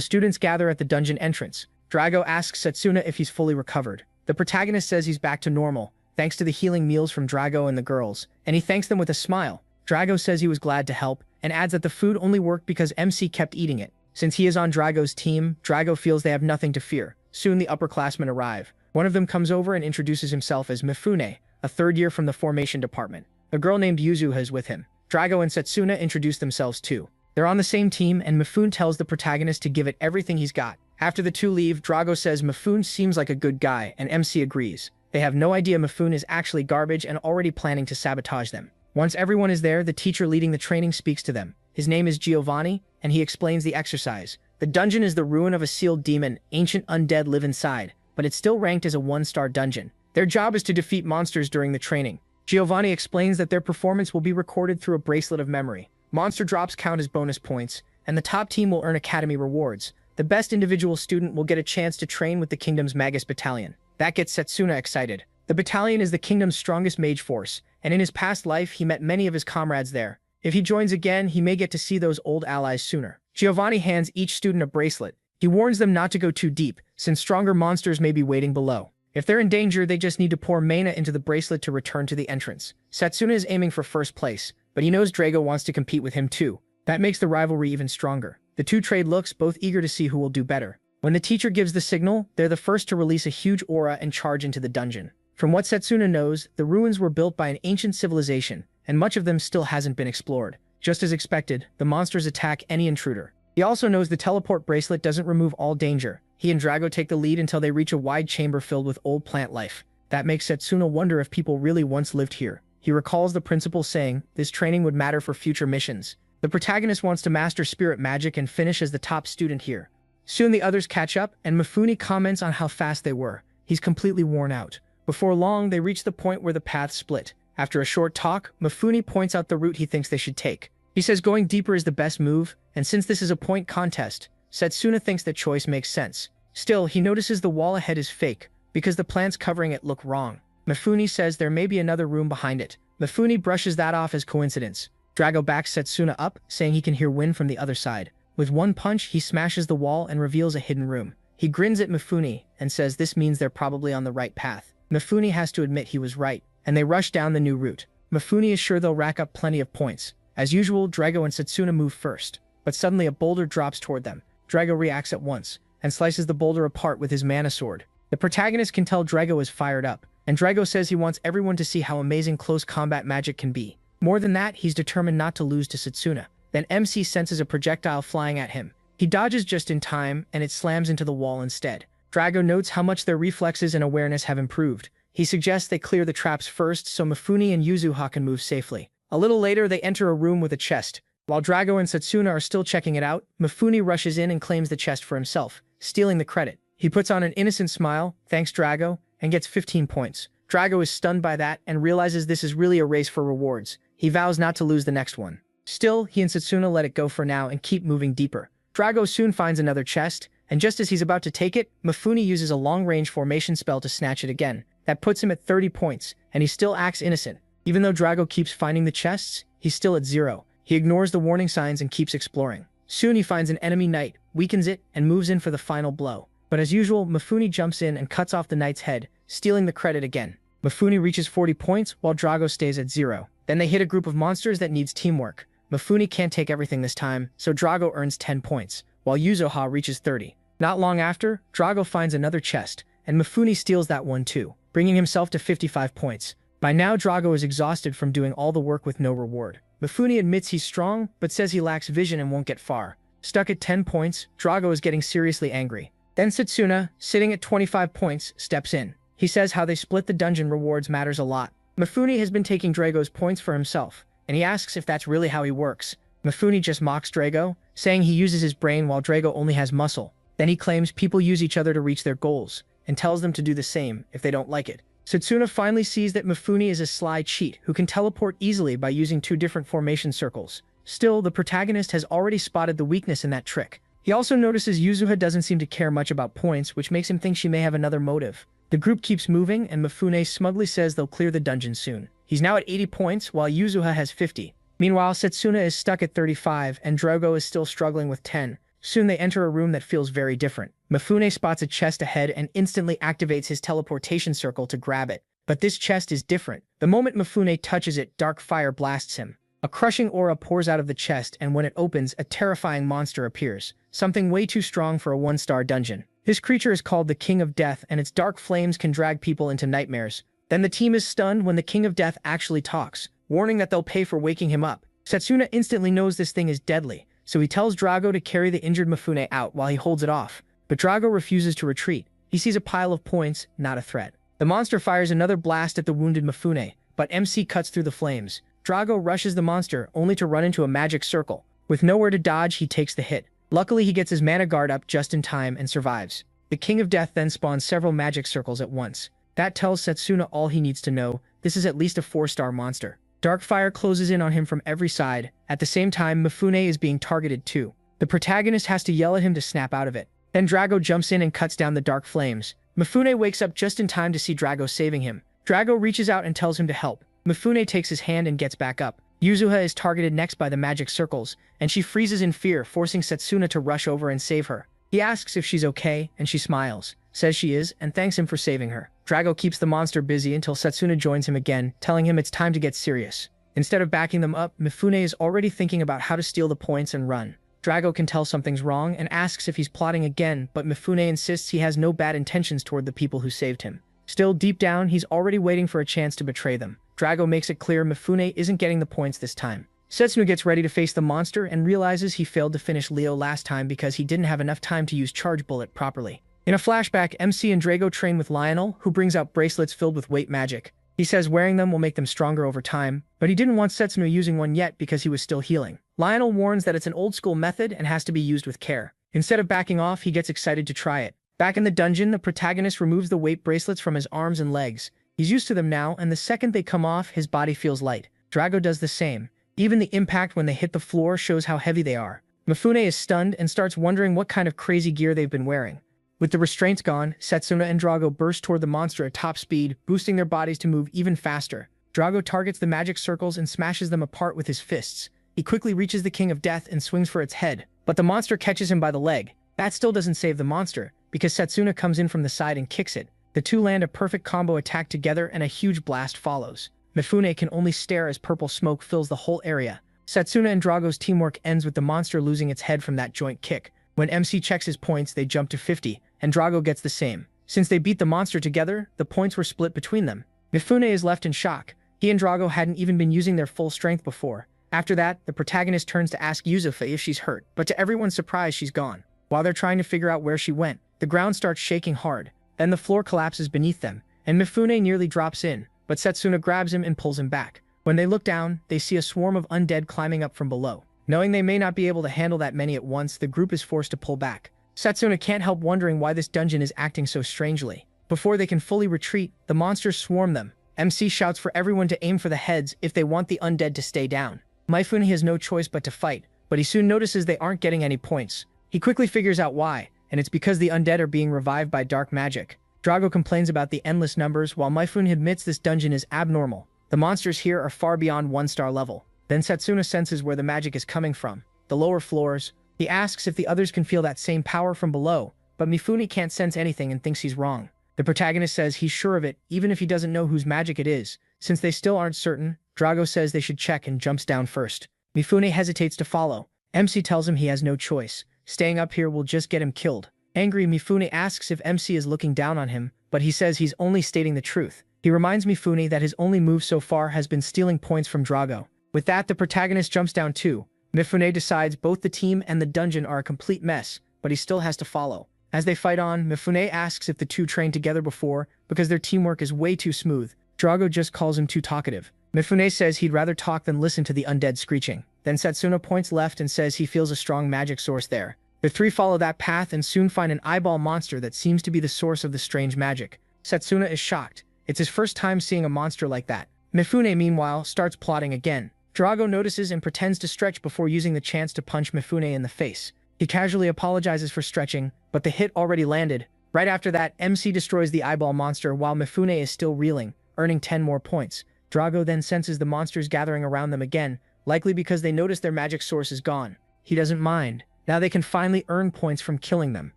students gather at the dungeon entrance. Drago asks Setsuna if he's fully recovered. The protagonist says he's back to normal, thanks to the healing meals from Drago and the girls, and he thanks them with a smile. Drago says he was glad to help, and adds that the food only worked because MC kept eating it. Since he is on Drago's team, Drago feels they have nothing to fear. Soon the upperclassmen arrive. One of them comes over and introduces himself as Mifune, a third year from the formation department. A girl named Yuzuha is with him. Drago and Setsuna introduce themselves too. They're on the same team, and Mifune tells the protagonist to give it everything he's got. After the two leave, Drago says Mifune seems like a good guy, and MC agrees. They have no idea Mifune is actually garbage and already planning to sabotage them. Once everyone is there, the teacher leading the training speaks to them. His name is Giovanni, and he explains the exercise. The dungeon is the ruin of a sealed demon. Ancient undead live inside, but it's still ranked as a 1-star dungeon. Their job is to defeat monsters during the training. Giovanni explains that their performance will be recorded through a bracelet of memory. Monster drops count as bonus points, and the top team will earn academy rewards. The best individual student will get a chance to train with the kingdom's Magus battalion. That gets Setsuna excited. The battalion is the kingdom's strongest mage force, and in his past life he met many of his comrades there. If he joins again, he may get to see those old allies sooner. Giovanni hands each student a bracelet. He warns them not to go too deep, since stronger monsters may be waiting below. If they're in danger, they just need to pour mana into the bracelet to return to the entrance. Setsuna is aiming for first place, but he knows Drago wants to compete with him too. That makes the rivalry even stronger. The two trade looks, both eager to see who will do better. When the teacher gives the signal, they're the first to release a huge aura and charge into the dungeon. From what Setsuna knows, the ruins were built by an ancient civilization, and much of them still hasn't been explored. Just as expected, the monsters attack any intruder. He also knows the teleport bracelet doesn't remove all danger. He and Drago take the lead until they reach a wide chamber filled with old plant life. That makes Setsuna wonder if people really once lived here. He recalls the principal saying, this training would matter for future missions. The protagonist wants to master spirit magic and finish as the top student here. Soon the others catch up, and Mifune comments on how fast they were. He's completely worn out. Before long, they reach the point where the paths split. After a short talk, Mifune points out the route he thinks they should take. He says going deeper is the best move, and since this is a point contest, Setsuna thinks that choice makes sense. Still, he notices the wall ahead is fake, because the plants covering it look wrong. Mifune says there may be another room behind it. Mifune brushes that off as coincidence. Drago backs Setsuna up, saying he can hear wind from the other side. With one punch, he smashes the wall and reveals a hidden room. He grins at Mifune and says this means they're probably on the right path. Mifune has to admit he was right, and they rush down the new route. Mifune is sure they'll rack up plenty of points. As usual, Drago and Setsuna move first, but suddenly a boulder drops toward them. Drago reacts at once, and slices the boulder apart with his mana sword. The protagonist can tell Drago is fired up, and Drago says he wants everyone to see how amazing close combat magic can be. More than that, he's determined not to lose to Setsuna. Then MC senses a projectile flying at him. He dodges just in time, and it slams into the wall instead. Drago notes how much their reflexes and awareness have improved. He suggests they clear the traps first so Mifune and Yuzuha can move safely. A little later, they enter a room with a chest. While Drago and Setsuna are still checking it out, Mifune rushes in and claims the chest for himself, stealing the credit. He puts on an innocent smile, thanks Drago, and gets 15 points. Drago is stunned by that and realizes this is really a race for rewards. He vows not to lose the next one. Still, he and Setsuna let it go for now and keep moving deeper. Drago soon finds another chest, and just as he's about to take it, Mifune uses a long-range formation spell to snatch it again. That puts him at 30 points, and he still acts innocent. Even though Drago keeps finding the chests, he's still at 0. He ignores the warning signs and keeps exploring. Soon he finds an enemy knight, weakens it, and moves in for the final blow. But as usual, Mifune jumps in and cuts off the knight's head, stealing the credit again. Mifune reaches 40 points, while Drago stays at 0. Then they hit a group of monsters that needs teamwork. Mifune can't take everything this time, so Drago earns 10 points, while Yuzuha reaches 30. Not long after, Drago finds another chest, and Mifune steals that one too, bringing himself to 55 points. By now, Drago is exhausted from doing all the work with no reward. Mifune admits he's strong, but says he lacks vision and won't get far. Stuck at 10 points, Drago is getting seriously angry. Then Setsuna, sitting at 25 points, steps in. He says how they split the dungeon rewards matters a lot. Mifune has been taking Drago's points for himself, and he asks if that's really how he works. Mifune just mocks Drago, saying he uses his brain while Drago only has muscle. Then he claims people use each other to reach their goals, and tells them to do the same if they don't like it. Setsuna finally sees that Mifune is a sly cheat who can teleport easily by using 2 different formation circles. Still, the protagonist has already spotted the weakness in that trick. He also notices Yuzuha doesn't seem to care much about points, which makes him think she may have another motive. The group keeps moving, and Mifune smugly says they'll clear the dungeon soon. He's now at 80 points, while Yuzuha has 50. Meanwhile, Setsuna is stuck at 35, and Drogo is still struggling with 10. Soon they enter a room that feels very different. Mifune spots a chest ahead and instantly activates his teleportation circle to grab it. But this chest is different. The moment Mifune touches it, dark fire blasts him. A crushing aura pours out of the chest, and when it opens, a terrifying monster appears. Something way too strong for a one-star dungeon. This creature is called the King of Death, and its dark flames can drag people into nightmares. Then the team is stunned when the King of Death actually talks, warning that they'll pay for waking him up. Setsuna instantly knows this thing is deadly, so he tells Drago to carry the injured Mifune out while he holds it off. But Drago refuses to retreat. He sees a pile of points, not a threat. The monster fires another blast at the wounded Mifune, but MC cuts through the flames. Drago rushes the monster, only to run into a magic circle. With nowhere to dodge, he takes the hit. Luckily, he gets his mana guard up just in time and survives. The King of Death then spawns several magic circles at once. That tells Setsuna all he needs to know. This is at least a 4-star monster. Dark fire closes in on him from every side. At the same time, Mifune is being targeted too. The protagonist has to yell at him to snap out of it. Then Drago jumps in and cuts down the dark flames. Mifune wakes up just in time to see Drago saving him. Drago reaches out and tells him to help. Mifune takes his hand and gets back up. Yuzuha is targeted next by the magic circles, and she freezes in fear, forcing Setsuna to rush over and save her. He asks if she's okay, and she smiles, says she is, and thanks him for saving her. Drago keeps the monster busy until Setsuna joins him again, telling him it's time to get serious. Instead of backing them up, Mifune is already thinking about how to steal the points and run. Drago can tell something's wrong and asks if he's plotting again, but Mifune insists he has no bad intentions toward the people who saved him. Still, deep down, he's already waiting for a chance to betray them. Drago makes it clear Mifune isn't getting the points this time. Setsuna gets ready to face the monster and realizes he failed to finish Leo last time because he didn't have enough time to use Charge Bullet properly. In a flashback, MC and Drago train with Lionel, who brings out bracelets filled with weight magic. He says wearing them will make them stronger over time, but he didn't want Setsuna using one yet because he was still healing. Lionel warns that it's an old-school method and has to be used with care. Instead of backing off, he gets excited to try it. Back in the dungeon, the protagonist removes the weight bracelets from his arms and legs. He's used to them now, and the second they come off, his body feels light. Drago does the same. Even the impact when they hit the floor shows how heavy they are. Mifune is stunned and starts wondering what kind of crazy gear they've been wearing. With the restraints gone, Setsuna and Drago burst toward the monster at top speed, boosting their bodies to move even faster. Drago targets the magic circles and smashes them apart with his fists. He quickly reaches the King of Death and swings for its head, but the monster catches him by the leg. That still doesn't save the monster, because Setsuna comes in from the side and kicks it. The two land a perfect combo attack together and a huge blast follows. Mifune can only stare as purple smoke fills the whole area. Setsuna and Drago's teamwork ends with the monster losing its head from that joint kick. When MC checks his points, they jump to 50, and Drago gets the same. Since they beat the monster together, the points were split between them. Mifune is left in shock. He and Drago hadn't even been using their full strength before. After that, the protagonist turns to ask Yuzuha if she's hurt, but to everyone's surprise, she's gone. While they're trying to figure out where she went, the ground starts shaking hard. Then the floor collapses beneath them, and Mifune nearly drops in, but Setsuna grabs him and pulls him back. When they look down, they see a swarm of undead climbing up from below. Knowing they may not be able to handle that many at once, the group is forced to pull back. Setsuna can't help wondering why this dungeon is acting so strangely. Before they can fully retreat, the monsters swarm them. MC shouts for everyone to aim for the heads if they want the undead to stay down. Mifune has no choice but to fight, but he soon notices they aren't getting any points. He quickly figures out why, and it's because the undead are being revived by dark magic. Drago complains about the endless numbers, while Mifune admits this dungeon is abnormal. The monsters here are far beyond 1-star level. Then Setsuna senses where the magic is coming from, the lower floors. He asks if the others can feel that same power from below, but Mifune can't sense anything and thinks he's wrong. The protagonist says he's sure of it, even if he doesn't know whose magic it is. Since they still aren't certain, Drago says they should check and jumps down first. Mifune hesitates to follow. MC tells him he has no choice. Staying up here will just get him killed. Angry, Mifune asks if MC is looking down on him, but he says he's only stating the truth. He reminds Mifune that his only move so far has been stealing points from Drago. With that, the protagonist jumps down too. Mifune decides both the team and the dungeon are a complete mess, but he still has to follow. As they fight on, Mifune asks if the two trained together before, because their teamwork is way too smooth. Drago just calls him too talkative. Mifune says he'd rather talk than listen to the undead screeching. Then Setsuna points left and says he feels a strong magic source there. The three follow that path and soon find an eyeball monster that seems to be the source of the strange magic. Setsuna is shocked. It's his first time seeing a monster like that. Mifune, meanwhile, starts plotting again. Drago notices and pretends to stretch before using the chance to punch Mifune in the face. He casually apologizes for stretching, but the hit already landed. Right after that, MC destroys the eyeball monster while Mifune is still reeling, earning 10 more points. Drago then senses the monsters gathering around them again, likely because they notice their magic source is gone. He doesn't mind. Now they can finally earn points from killing them.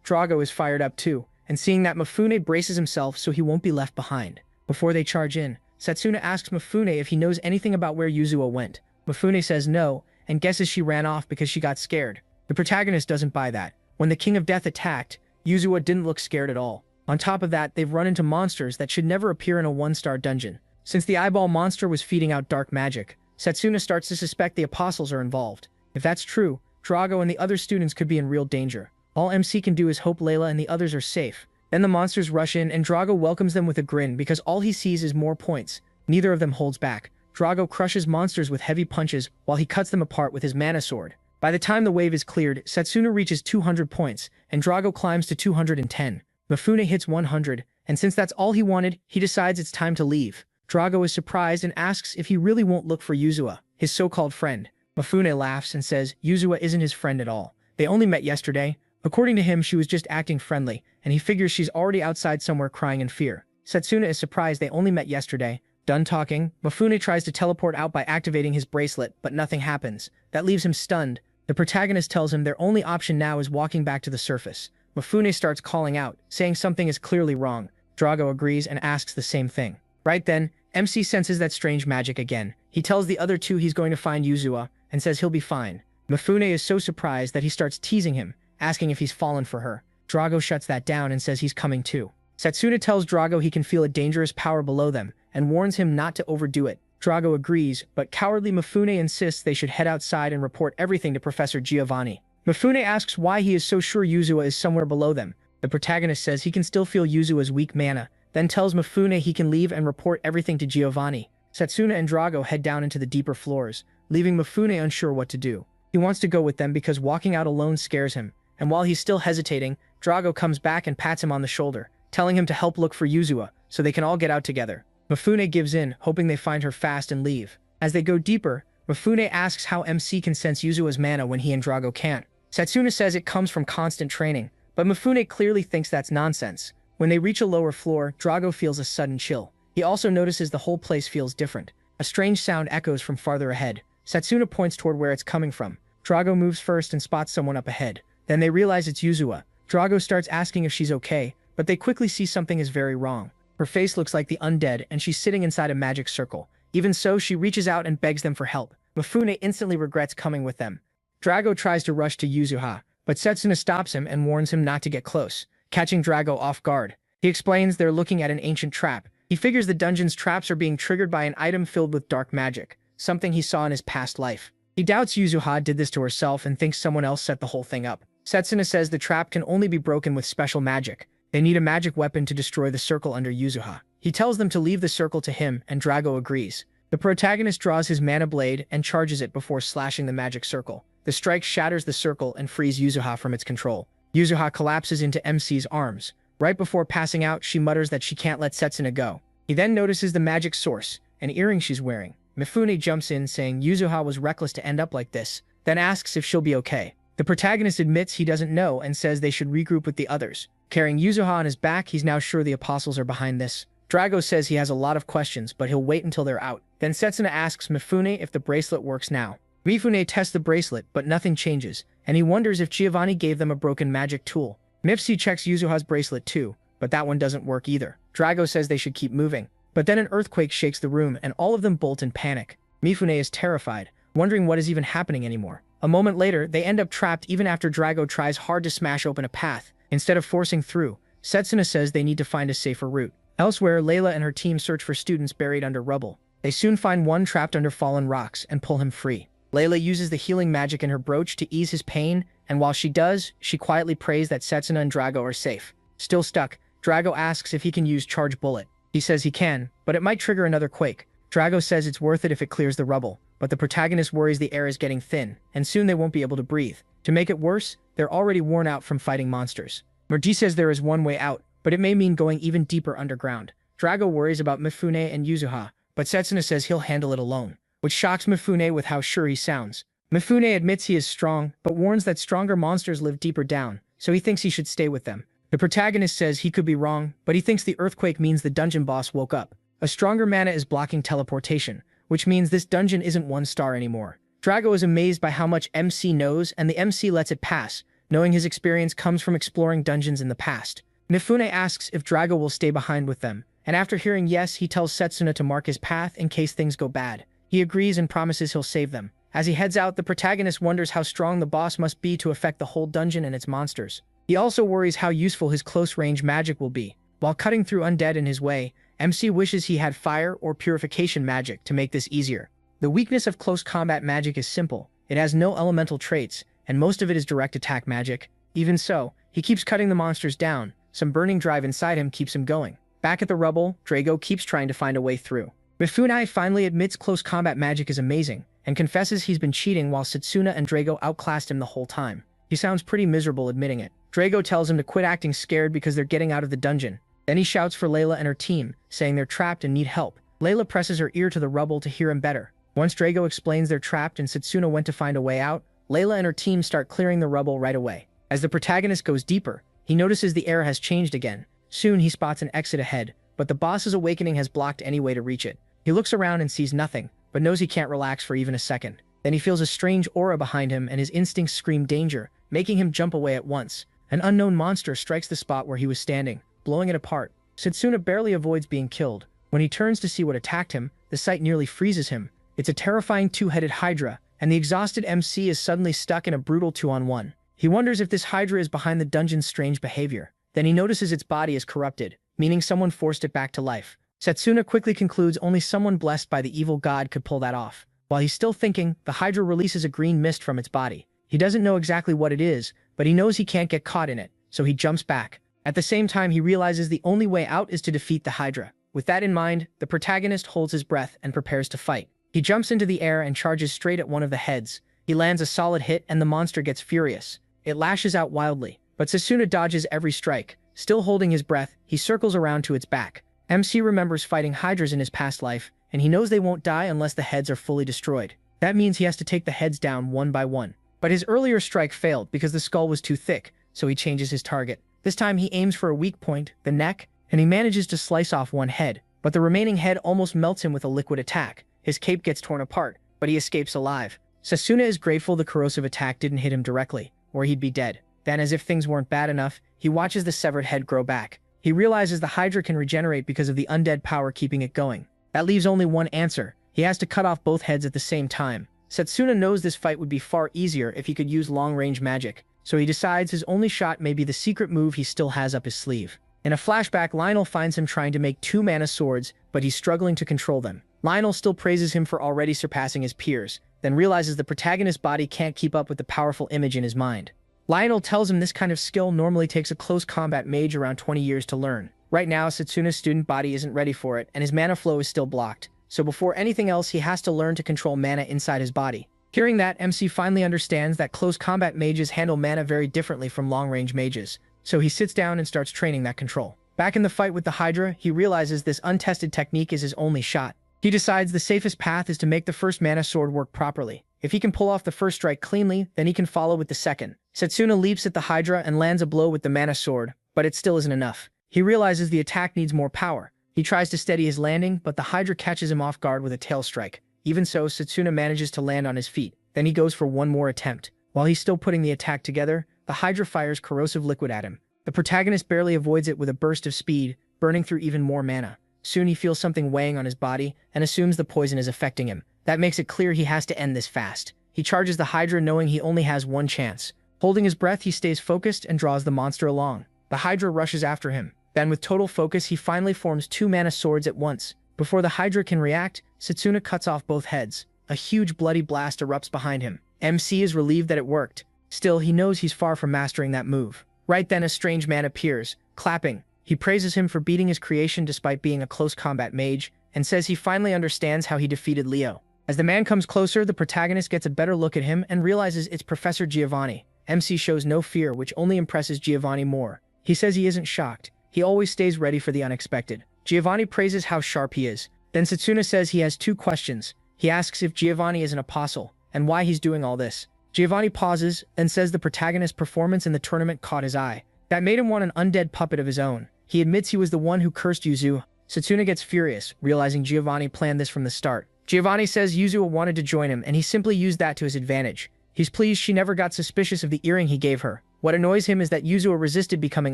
Drago is fired up too, and seeing that Mifune braces himself so he won't be left behind. Before they charge in, Setsuna asks Mifune if he knows anything about where Yuzua went. Mifune says no, and guesses she ran off because she got scared. The protagonist doesn't buy that. When the King of Death attacked, Yuzua didn't look scared at all. On top of that, they've run into monsters that should never appear in a 1-star dungeon. Since the eyeball monster was feeding out dark magic, Setsuna starts to suspect the apostles are involved. If that's true, Drago and the other students could be in real danger. All MC can do is hope Layla and the others are safe. Then the monsters rush in and Drago welcomes them with a grin because all he sees is more points. Neither of them holds back. Drago crushes monsters with heavy punches while he cuts them apart with his mana sword. By the time the wave is cleared, Setsuna reaches 200 points, and Drago climbs to 210. Mifune hits 100, and since that's all he wanted, he decides it's time to leave. Drago is surprised and asks if he really won't look for Yuzua, his so-called friend. Mifune laughs and says Yuzua isn't his friend at all. They only met yesterday. According to him, she was just acting friendly, and he figures she's already outside somewhere crying in fear. Setsuna is surprised they only met yesterday. Done talking, Mifune tries to teleport out by activating his bracelet, but nothing happens. That leaves him stunned. The protagonist tells him their only option now is walking back to the surface. Mifune starts calling out, saying something is clearly wrong. Drago agrees and asks the same thing. Right then, MC senses that strange magic again. He tells the other two he's going to find Yuzua, and says he'll be fine. Mifune is so surprised that he starts teasing him, asking if he's fallen for her. Drago shuts that down and says he's coming too. Setsuna tells Drago he can feel a dangerous power below them, and warns him not to overdo it. Drago agrees, but cowardly Mifune insists they should head outside and report everything to Professor Giovanni. Mifune asks why he is so sure Yuzua is somewhere below them. The protagonist says he can still feel Yuzua's weak mana, then tells Mifune he can leave and report everything to Giovanni. Setsuna and Drago head down into the deeper floors, leaving Mifune unsure what to do. He wants to go with them because walking out alone scares him, and while he's still hesitating, Drago comes back and pats him on the shoulder, telling him to help look for Yuzua, so they can all get out together. Mifune gives in, hoping they find her fast and leave. As they go deeper, Mifune asks how MC can sense Yuzua's mana when he and Drago can't. Setsuna says it comes from constant training, but Mifune clearly thinks that's nonsense. When they reach a lower floor, Drago feels a sudden chill. He also notices the whole place feels different. A strange sound echoes from farther ahead. Setsuna points toward where it's coming from. Drago moves first and spots someone up ahead. Then they realize it's Yuzua. Drago starts asking if she's okay, but they quickly see something is very wrong. Her face looks like the undead, and she's sitting inside a magic circle. Even so, she reaches out and begs them for help. Mifune instantly regrets coming with them. Drago tries to rush to Yuzua, but Setsuna stops him and warns him not to get close, catching Drago off guard. He explains they're looking at an ancient trap. He figures the dungeon's traps are being triggered by an item filled with dark magic, something he saw in his past life. He doubts Yuzua did this to herself and thinks someone else set the whole thing up. Setsuna says the trap can only be broken with special magic. They need a magic weapon to destroy the circle under Yuzua. He tells them to leave the circle to him, and Drago agrees. The protagonist draws his mana blade and charges it before slashing the magic circle. The strike shatters the circle and frees Yuzua from its control. Yuzua collapses into MC's arms. Right before passing out, she mutters that she can't let Setsuna go. He then notices the magic source, an earring she's wearing. Mifune jumps in, saying Yuzua was reckless to end up like this, then asks if she'll be okay. The protagonist admits he doesn't know and says they should regroup with the others. Carrying Yuzua on his back, he's now sure the apostles are behind this. Drago says he has a lot of questions, but he'll wait until they're out. Then Setsuna asks Mifune if the bracelet works now. Mifune tests the bracelet, but nothing changes, and he wonders if Giovanni gave them a broken magic tool. Mifsi checks Yuzuha's bracelet too, but that one doesn't work either. Drago says they should keep moving. But then an earthquake shakes the room, and all of them bolt in panic. Mifune is terrified, wondering what is even happening anymore. A moment later, they end up trapped even after Drago tries hard to smash open a path. Instead of forcing through, Setsuna says they need to find a safer route. Elsewhere, Layla and her team search for students buried under rubble. They soon find one trapped under fallen rocks and pull him free. Layla uses the healing magic in her brooch to ease his pain, and while she does, she quietly prays that Setsuna and Drago are safe. Still stuck, Drago asks if he can use Charge Bullet. He says he can, but it might trigger another quake. Drago says it's worth it if it clears the rubble, but the protagonist worries the air is getting thin, and soon they won't be able to breathe. To make it worse, they're already worn out from fighting monsters. Murji says there is one way out, but it may mean going even deeper underground. Drago worries about Mifune and Yuzua, but Setsuna says he'll handle it alone, which shocks Mifune with how sure he sounds. Mifune admits he is strong, but warns that stronger monsters live deeper down, so he thinks he should stay with them. The protagonist says he could be wrong, but he thinks the earthquake means the dungeon boss woke up. A stronger mana is blocking teleportation, which means this dungeon isn't 1 star anymore. Drago is amazed by how much MC knows, and the MC lets it pass, knowing his experience comes from exploring dungeons in the past. Mifune asks if Drago will stay behind with them, and after hearing yes, he tells Setsuna to mark his path in case things go bad. He agrees and promises he'll save them. As he heads out, the protagonist wonders how strong the boss must be to affect the whole dungeon and its monsters. He also worries how useful his close-range magic will be. While cutting through undead in his way, MC wishes he had fire or purification magic to make this easier. The weakness of close combat magic is simple. It has no elemental traits, and most of it is direct attack magic. Even so, he keeps cutting the monsters down. Some burning drive inside him keeps him going. Back at the rubble, Drago keeps trying to find a way through. Mifune finally admits close combat magic is amazing, and confesses he's been cheating while Setsuna and Drago outclassed him the whole time. He sounds pretty miserable admitting it. Drago tells him to quit acting scared because they're getting out of the dungeon. Then he shouts for Layla and her team, saying they're trapped and need help. Layla presses her ear to the rubble to hear him better. Once Drago explains they're trapped and Setsuna went to find a way out, Layla and her team start clearing the rubble right away. As the protagonist goes deeper, he notices the air has changed again. Soon he spots an exit ahead, but the boss's awakening has blocked any way to reach it. He looks around and sees nothing, but knows he can't relax for even a second. Then he feels a strange aura behind him and his instincts scream danger, making him jump away at once. An unknown monster strikes the spot where he was standing, blowing it apart. Setsuna barely avoids being killed. When he turns to see what attacked him, the sight nearly freezes him. It's a terrifying 2-headed Hydra, and the exhausted MC is suddenly stuck in a brutal 2-on-1. He wonders if this Hydra is behind the dungeon's strange behavior. Then he notices its body is corrupted, meaning someone forced it back to life. Setsuna quickly concludes only someone blessed by the evil god could pull that off. While he's still thinking, the Hydra releases a green mist from its body. He doesn't know exactly what it is, but he knows he can't get caught in it, so he jumps back. At the same time, he realizes the only way out is to defeat the Hydra. With that in mind, the protagonist holds his breath and prepares to fight. He jumps into the air and charges straight at one of the heads. He lands a solid hit and the monster gets furious. It lashes out wildly, but Setsuna dodges every strike. Still holding his breath, he circles around to its back. MC remembers fighting Hydras in his past life, and he knows they won't die unless the heads are fully destroyed. That means he has to take the heads down one by one. But his earlier strike failed because the skull was too thick, so he changes his target. This time he aims for a weak point, the neck, and he manages to slice off one head, but the remaining head almost melts him with a liquid attack. His cape gets torn apart, but he escapes alive. Setsuna is grateful the corrosive attack didn't hit him directly, or he'd be dead. Then, as if things weren't bad enough, he watches the severed head grow back. He realizes the Hydra can regenerate because of the undead power keeping it going. That leaves only one answer. He has to cut off both heads at the same time. Setsuna knows this fight would be far easier if he could use long-range magic, so he decides his only shot may be the secret move he still has up his sleeve. In a flashback, Lionel finds him trying to make 2 mana swords, but he's struggling to control them. Lionel still praises him for already surpassing his peers, then realizes the protagonist's body can't keep up with the powerful image in his mind. Lionel tells him this kind of skill normally takes a close combat mage around 20 years to learn. Right now, Setsuna's student body isn't ready for it, and his mana flow is still blocked. So before anything else, he has to learn to control mana inside his body. Hearing that, MC finally understands that close combat mages handle mana very differently from long-range mages, so he sits down and starts training that control. Back in the fight with the Hydra, he realizes this untested technique is his only shot. He decides the safest path is to make the first mana sword work properly. If he can pull off the first strike cleanly, then he can follow with the second. Setsuna leaps at the Hydra and lands a blow with the mana sword, but it still isn't enough. He realizes the attack needs more power. He tries to steady his landing, but the Hydra catches him off guard with a tail strike. Even so, Setsuna manages to land on his feet. Then he goes for one more attempt. While he's still putting the attack together, the Hydra fires corrosive liquid at him. The protagonist barely avoids it with a burst of speed, burning through even more mana. Soon he feels something weighing on his body and assumes the poison is affecting him. That makes it clear he has to end this fast. He charges the Hydra knowing he only has one chance. Holding his breath, he stays focused and draws the monster along. The Hydra rushes after him. Then with total focus, he finally forms 2 mana swords at once. Before the Hydra can react, Setsuna cuts off both heads. A huge bloody blast erupts behind him. MC is relieved that it worked. Still, he knows he's far from mastering that move. Right then, a strange man appears, clapping. He praises him for beating his creation despite being a close combat mage, and says he finally understands how he defeated Leo. As the man comes closer, the protagonist gets a better look at him and realizes it's Professor Giovanni. MC shows no fear, which only impresses Giovanni more. He says he isn't shocked. He always stays ready for the unexpected. Giovanni praises how sharp he is. Then Setsuna says he has 2 questions. He asks if Giovanni is an apostle, and why he's doing all this. Giovanni pauses and says the protagonist's performance in the tournament caught his eye. That made him want an undead puppet of his own. He admits he was the one who cursed Yuzu. Setsuna gets furious, realizing Giovanni planned this from the start. Giovanni says Yuzu wanted to join him, and he simply used that to his advantage. He's pleased she never got suspicious of the earring he gave her. What annoys him is that Yuzu resisted becoming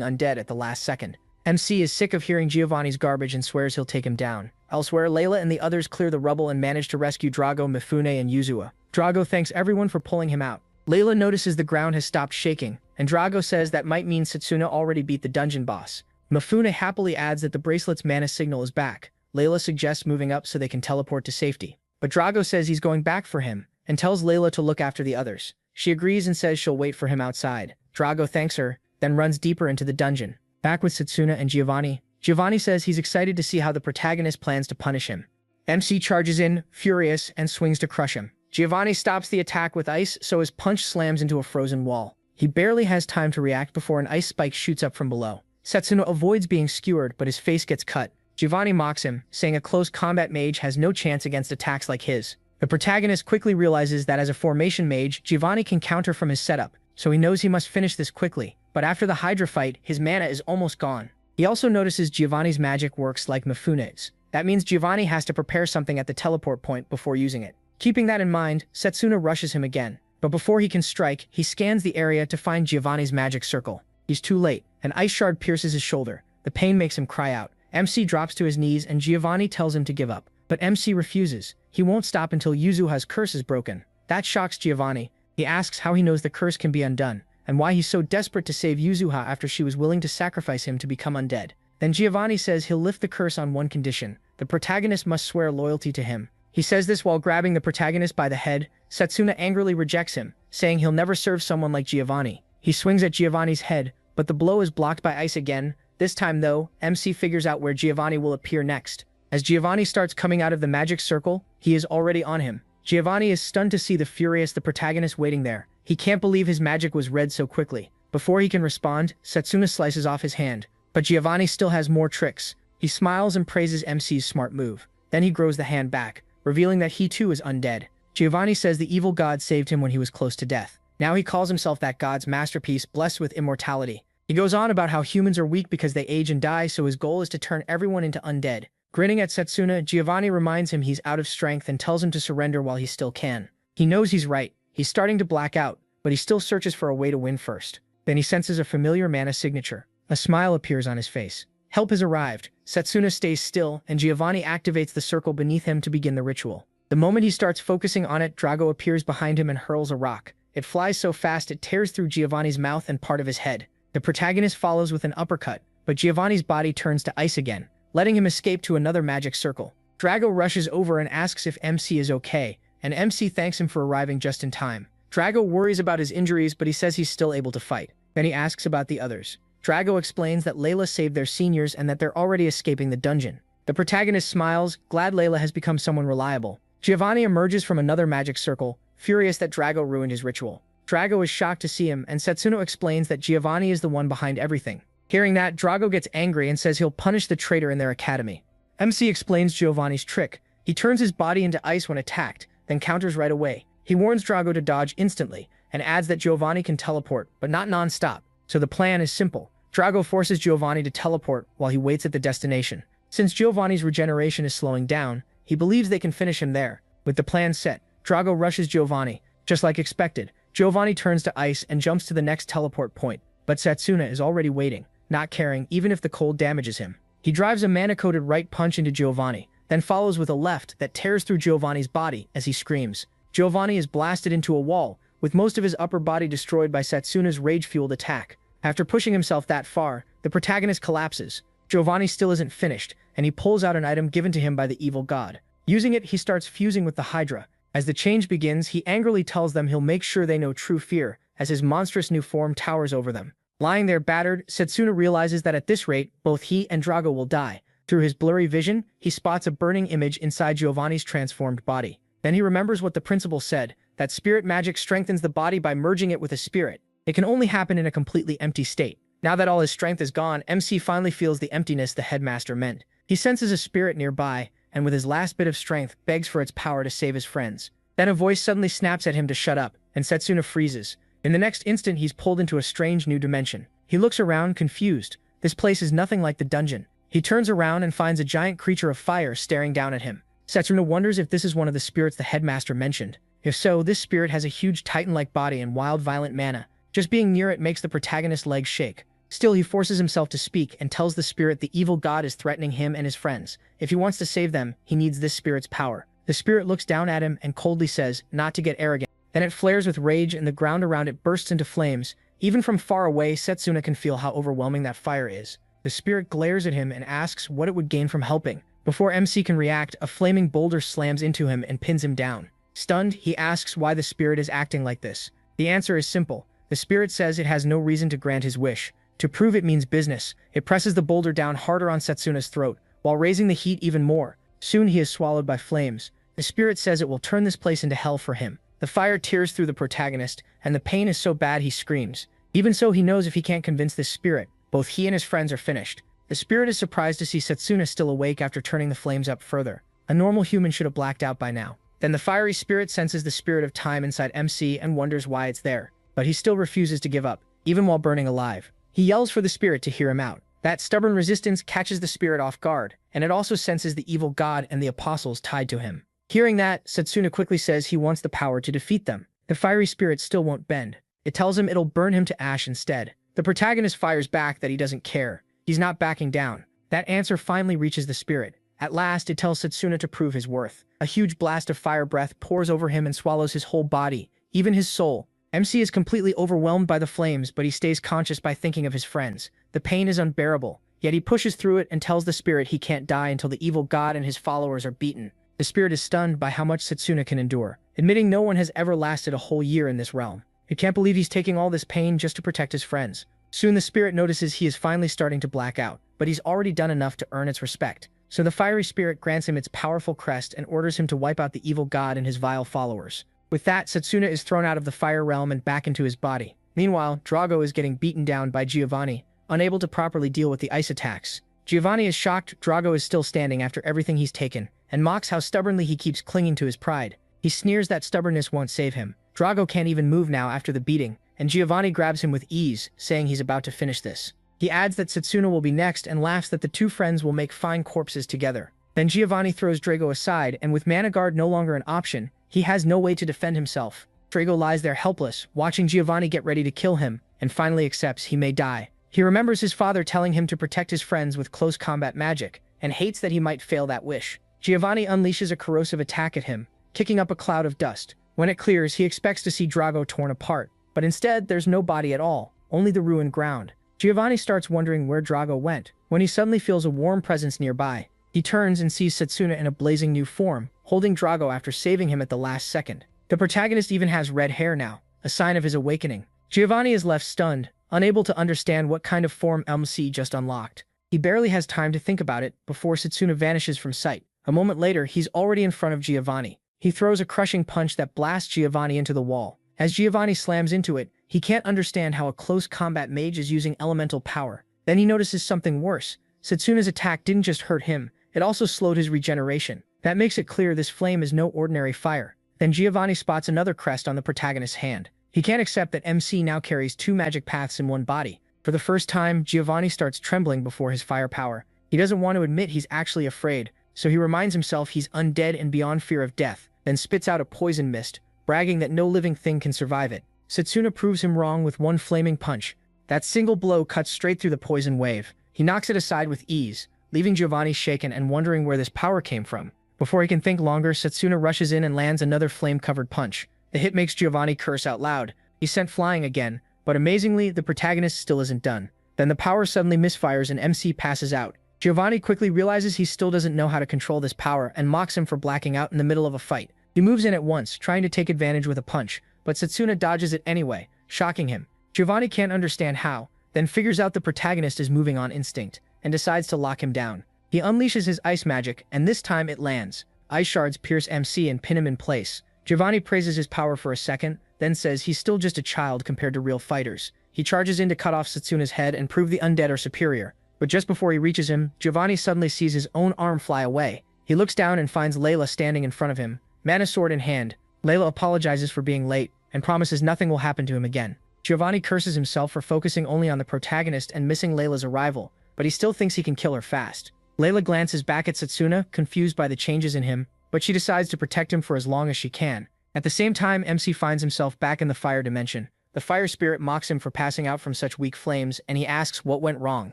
undead at the last second. MC is sick of hearing Giovanni's garbage and swears he'll take him down. Elsewhere, Layla and the others clear the rubble and manage to rescue Drago, Mifune, and Yuzua. Drago thanks everyone for pulling him out. Layla notices the ground has stopped shaking, and Drago says that might mean Setsuna already beat the dungeon boss. Mifune happily adds that the bracelet's mana signal is back. Layla suggests moving up so they can teleport to safety. But Drago says he's going back for him, and tells Layla to look after the others. She agrees and says she'll wait for him outside. Drago thanks her, then runs deeper into the dungeon. Back with Setsuna and Giovanni. Giovanni says he's excited to see how the protagonist plans to punish him. MC charges in, furious, and swings to crush him. Giovanni stops the attack with ice, so his punch slams into a frozen wall. He barely has time to react before an ice spike shoots up from below. Setsuna avoids being skewered, but his face gets cut. Giovanni mocks him, saying a close combat mage has no chance against attacks like his. The protagonist quickly realizes that as a formation mage, Giovanni can counter from his setup, so he knows he must finish this quickly. But after the Hydra fight, his mana is almost gone. He also notices Giovanni's magic works like Mifune's. That means Giovanni has to prepare something at the teleport point before using it. Keeping that in mind, Setsuna rushes him again. But before he can strike, he scans the area to find Giovanni's magic circle. He's too late. An ice shard pierces his shoulder. The pain makes him cry out. MC drops to his knees and Giovanni tells him to give up. But MC refuses. He won't stop until Yuzuha's curse is broken. That shocks Giovanni. He asks how he knows the curse can be undone, and why he's so desperate to save Yuzuha after she was willing to sacrifice him to become undead. Then Giovanni says he'll lift the curse on one condition. The protagonist must swear loyalty to him. He says this while grabbing the protagonist by the head. Setsuna angrily rejects him, saying he'll never serve someone like Giovanni. He swings at Giovanni's head, but the blow is blocked by ice again. This time though, MC figures out where Giovanni will appear next. As Giovanni starts coming out of the magic circle, he is already on him. Giovanni is stunned to see the furious protagonist waiting there. He can't believe his magic was read so quickly. Before he can respond, Setsuna slices off his hand. But Giovanni still has more tricks. He smiles and praises MC's smart move. Then he grows the hand back, revealing that he too is undead. Giovanni says the evil god saved him when he was close to death. Now he calls himself that god's masterpiece, blessed with immortality. He goes on about how humans are weak because they age and die, so his goal is to turn everyone into undead. Grinning at Setsuna, Giovanni reminds him he's out of strength and tells him to surrender while he still can. He knows he's right. He's starting to black out, but he still searches for a way to win first. Then he senses a familiar mana signature. A smile appears on his face. Help has arrived. Setsuna stays still, and Giovanni activates the circle beneath him to begin the ritual. The moment he starts focusing on it, Drago appears behind him and hurls a rock. It flies so fast it tears through Giovanni's mouth and part of his head. The protagonist follows with an uppercut, but Giovanni's body turns to ice again, letting him escape to another magic circle. Drago rushes over and asks if MC is okay, and MC thanks him for arriving just in time. Drago worries about his injuries, but he says he's still able to fight. Then he asks about the others. Drago explains that Layla saved their seniors and that they're already escaping the dungeon. The protagonist smiles, glad Layla has become someone reliable. Giovanni emerges from another magic circle, furious that Drago ruined his ritual. Drago is shocked to see him, and Setsuna explains that Giovanni is the one behind everything. Hearing that, Drago gets angry and says he'll punish the traitor in their academy. MC explains Giovanni's trick. He turns his body into ice when attacked, then counters right away. He warns Drago to dodge instantly, and adds that Giovanni can teleport, but not non-stop. So the plan is simple. Drago forces Giovanni to teleport while he waits at the destination. Since Giovanni's regeneration is slowing down, he believes they can finish him there. With the plan set, Drago rushes Giovanni. Just like expected, Giovanni turns to ice and jumps to the next teleport point, but Setsuna is already waiting, not caring even if the cold damages him. He drives a mana-coated right punch into Giovanni, then follows with a left that tears through Giovanni's body as he screams. Giovanni is blasted into a wall, with most of his upper body destroyed by Setsuna's rage-fueled attack. After pushing himself that far, the protagonist collapses. Giovanni still isn't finished, and he pulls out an item given to him by the evil god. Using it, he starts fusing with the Hydra. As the change begins, he angrily tells them he'll make sure they know true fear, as his monstrous new form towers over them. Lying there battered, Setsuna realizes that at this rate, both he and Drago will die. Through his blurry vision, he spots a burning image inside Giovanni's transformed body. Then he remembers what the principal said, that spirit magic strengthens the body by merging it with a spirit. It can only happen in a completely empty state. Now that all his strength is gone, MC finally feels the emptiness the headmaster meant. He senses a spirit nearby, and with his last bit of strength, begs for its power to save his friends. Then a voice suddenly snaps at him to shut up, and Setsuna freezes. In the next instant, he's pulled into a strange new dimension. He looks around, confused. This place is nothing like the dungeon. He turns around and finds a giant creature of fire staring down at him. Setsuna wonders if this is one of the spirits the headmaster mentioned. If so, this spirit has a huge titan-like body and wild, violent mana. Just being near it makes the protagonist's legs shake. Still, he forces himself to speak and tells the spirit the evil god is threatening him and his friends. If he wants to save them, he needs this spirit's power. The spirit looks down at him and coldly says, not to get arrogant. Then it flares with rage and the ground around it bursts into flames. Even from far away, Setsuna can feel how overwhelming that fire is. The spirit glares at him and asks what it would gain from helping. Before MC can react, a flaming boulder slams into him and pins him down. Stunned, he asks why the spirit is acting like this. The answer is simple. The spirit says it has no reason to grant his wish. To prove it means business, it presses the boulder down harder on Setsuna's throat, while raising the heat even more. Soon he is swallowed by flames. The spirit says it will turn this place into hell for him. The fire tears through the protagonist, and the pain is so bad he screams. Even so, he knows if he can't convince this spirit, both he and his friends are finished. The spirit is surprised to see Setsuna still awake after turning the flames up further. A normal human should have blacked out by now. Then the fiery spirit senses the spirit of time inside MC and wonders why it's there. But he still refuses to give up, even while burning alive. He yells for the spirit to hear him out. That stubborn resistance catches the spirit off guard, and it also senses the evil god and the apostles tied to him. Hearing that, Setsuna quickly says he wants the power to defeat them. The fiery spirit still won't bend. It tells him it'll burn him to ash instead. The protagonist fires back that he doesn't care. He's not backing down. That answer finally reaches the spirit. At last, it tells Setsuna to prove his worth. A huge blast of fire breath pours over him and swallows his whole body, even his soul. MC is completely overwhelmed by the flames, but he stays conscious by thinking of his friends. The pain is unbearable, yet he pushes through it and tells the spirit he can't die until the evil god and his followers are beaten. The spirit is stunned by how much Setsuna can endure, admitting no one has ever lasted a whole year in this realm. He can't believe he's taking all this pain just to protect his friends. Soon the spirit notices he is finally starting to black out, but he's already done enough to earn its respect. So the fiery spirit grants him its powerful crest and orders him to wipe out the evil god and his vile followers. With that, Setsuna is thrown out of the fire realm and back into his body. Meanwhile, Drago is getting beaten down by Giovanni, unable to properly deal with the ice attacks. Giovanni is shocked Drago is still standing after everything he's taken, and mocks how stubbornly he keeps clinging to his pride. He sneers that stubbornness won't save him. Drago can't even move now after the beating, and Giovanni grabs him with ease, saying he's about to finish this. He adds that Setsuna will be next and laughs that the two friends will make fine corpses together. Then Giovanni throws Drago aside, and with Mana Guard no longer an option, he has no way to defend himself. Drago lies there helpless, watching Giovanni get ready to kill him, and finally accepts he may die. He remembers his father telling him to protect his friends with close combat magic, and hates that he might fail that wish. Giovanni unleashes a corrosive attack at him, kicking up a cloud of dust. When it clears, he expects to see Drago torn apart, but instead there's no body at all, only the ruined ground. Giovanni starts wondering where Drago went, when he suddenly feels a warm presence nearby. He turns and sees Setsuna in a blazing new form, holding Drago after saving him at the last second. The protagonist even has red hair now, a sign of his awakening. Giovanni is left stunned, unable to understand what kind of form MC just unlocked. He barely has time to think about it before Setsuna vanishes from sight. A moment later, he's already in front of Giovanni. He throws a crushing punch that blasts Giovanni into the wall. As Giovanni slams into it, he can't understand how a close combat mage is using elemental power. Then he notices something worse. Setsuna's attack didn't just hurt him, it also slowed his regeneration. That makes it clear this flame is no ordinary fire. Then Giovanni spots another crest on the protagonist's hand. He can't accept that MC now carries two magic paths in one body. For the first time, Giovanni starts trembling before his firepower. He doesn't want to admit he's actually afraid, so he reminds himself he's undead and beyond fear of death, then spits out a poison mist, bragging that no living thing can survive it. Setsuna proves him wrong with one flaming punch. That single blow cuts straight through the poison wave. He knocks it aside with ease, leaving Giovanni shaken and wondering where this power came from. Before he can think longer, Setsuna rushes in and lands another flame-covered punch. The hit makes Giovanni curse out loud. He's sent flying again, but amazingly, the protagonist still isn't done. Then the power suddenly misfires and MC passes out. Giovanni quickly realizes he still doesn't know how to control this power and mocks him for blacking out in the middle of a fight. He moves in at once, trying to take advantage with a punch, but Setsuna dodges it anyway, shocking him. Giovanni can't understand how, then figures out the protagonist is moving on instinct, and decides to lock him down. He unleashes his ice magic, and this time it lands. Ice shards pierce MC and pin him in place. Giovanni praises his power for a second, then says he's still just a child compared to real fighters. He charges in to cut off Setsuna's head and prove the undead are superior. But just before he reaches him, Giovanni suddenly sees his own arm fly away. He looks down and finds Layla standing in front of him, mana sword in hand, Layla apologizes for being late and promises nothing will happen to him again. Giovanni curses himself for focusing only on the protagonist and missing Layla's arrival, but he still thinks he can kill her fast. Layla glances back at Setsuna, confused by the changes in him, but she decides to protect him for as long as she can. At the same time, MC finds himself back in the fire dimension. The fire spirit mocks him for passing out from such weak flames, and he asks what went wrong,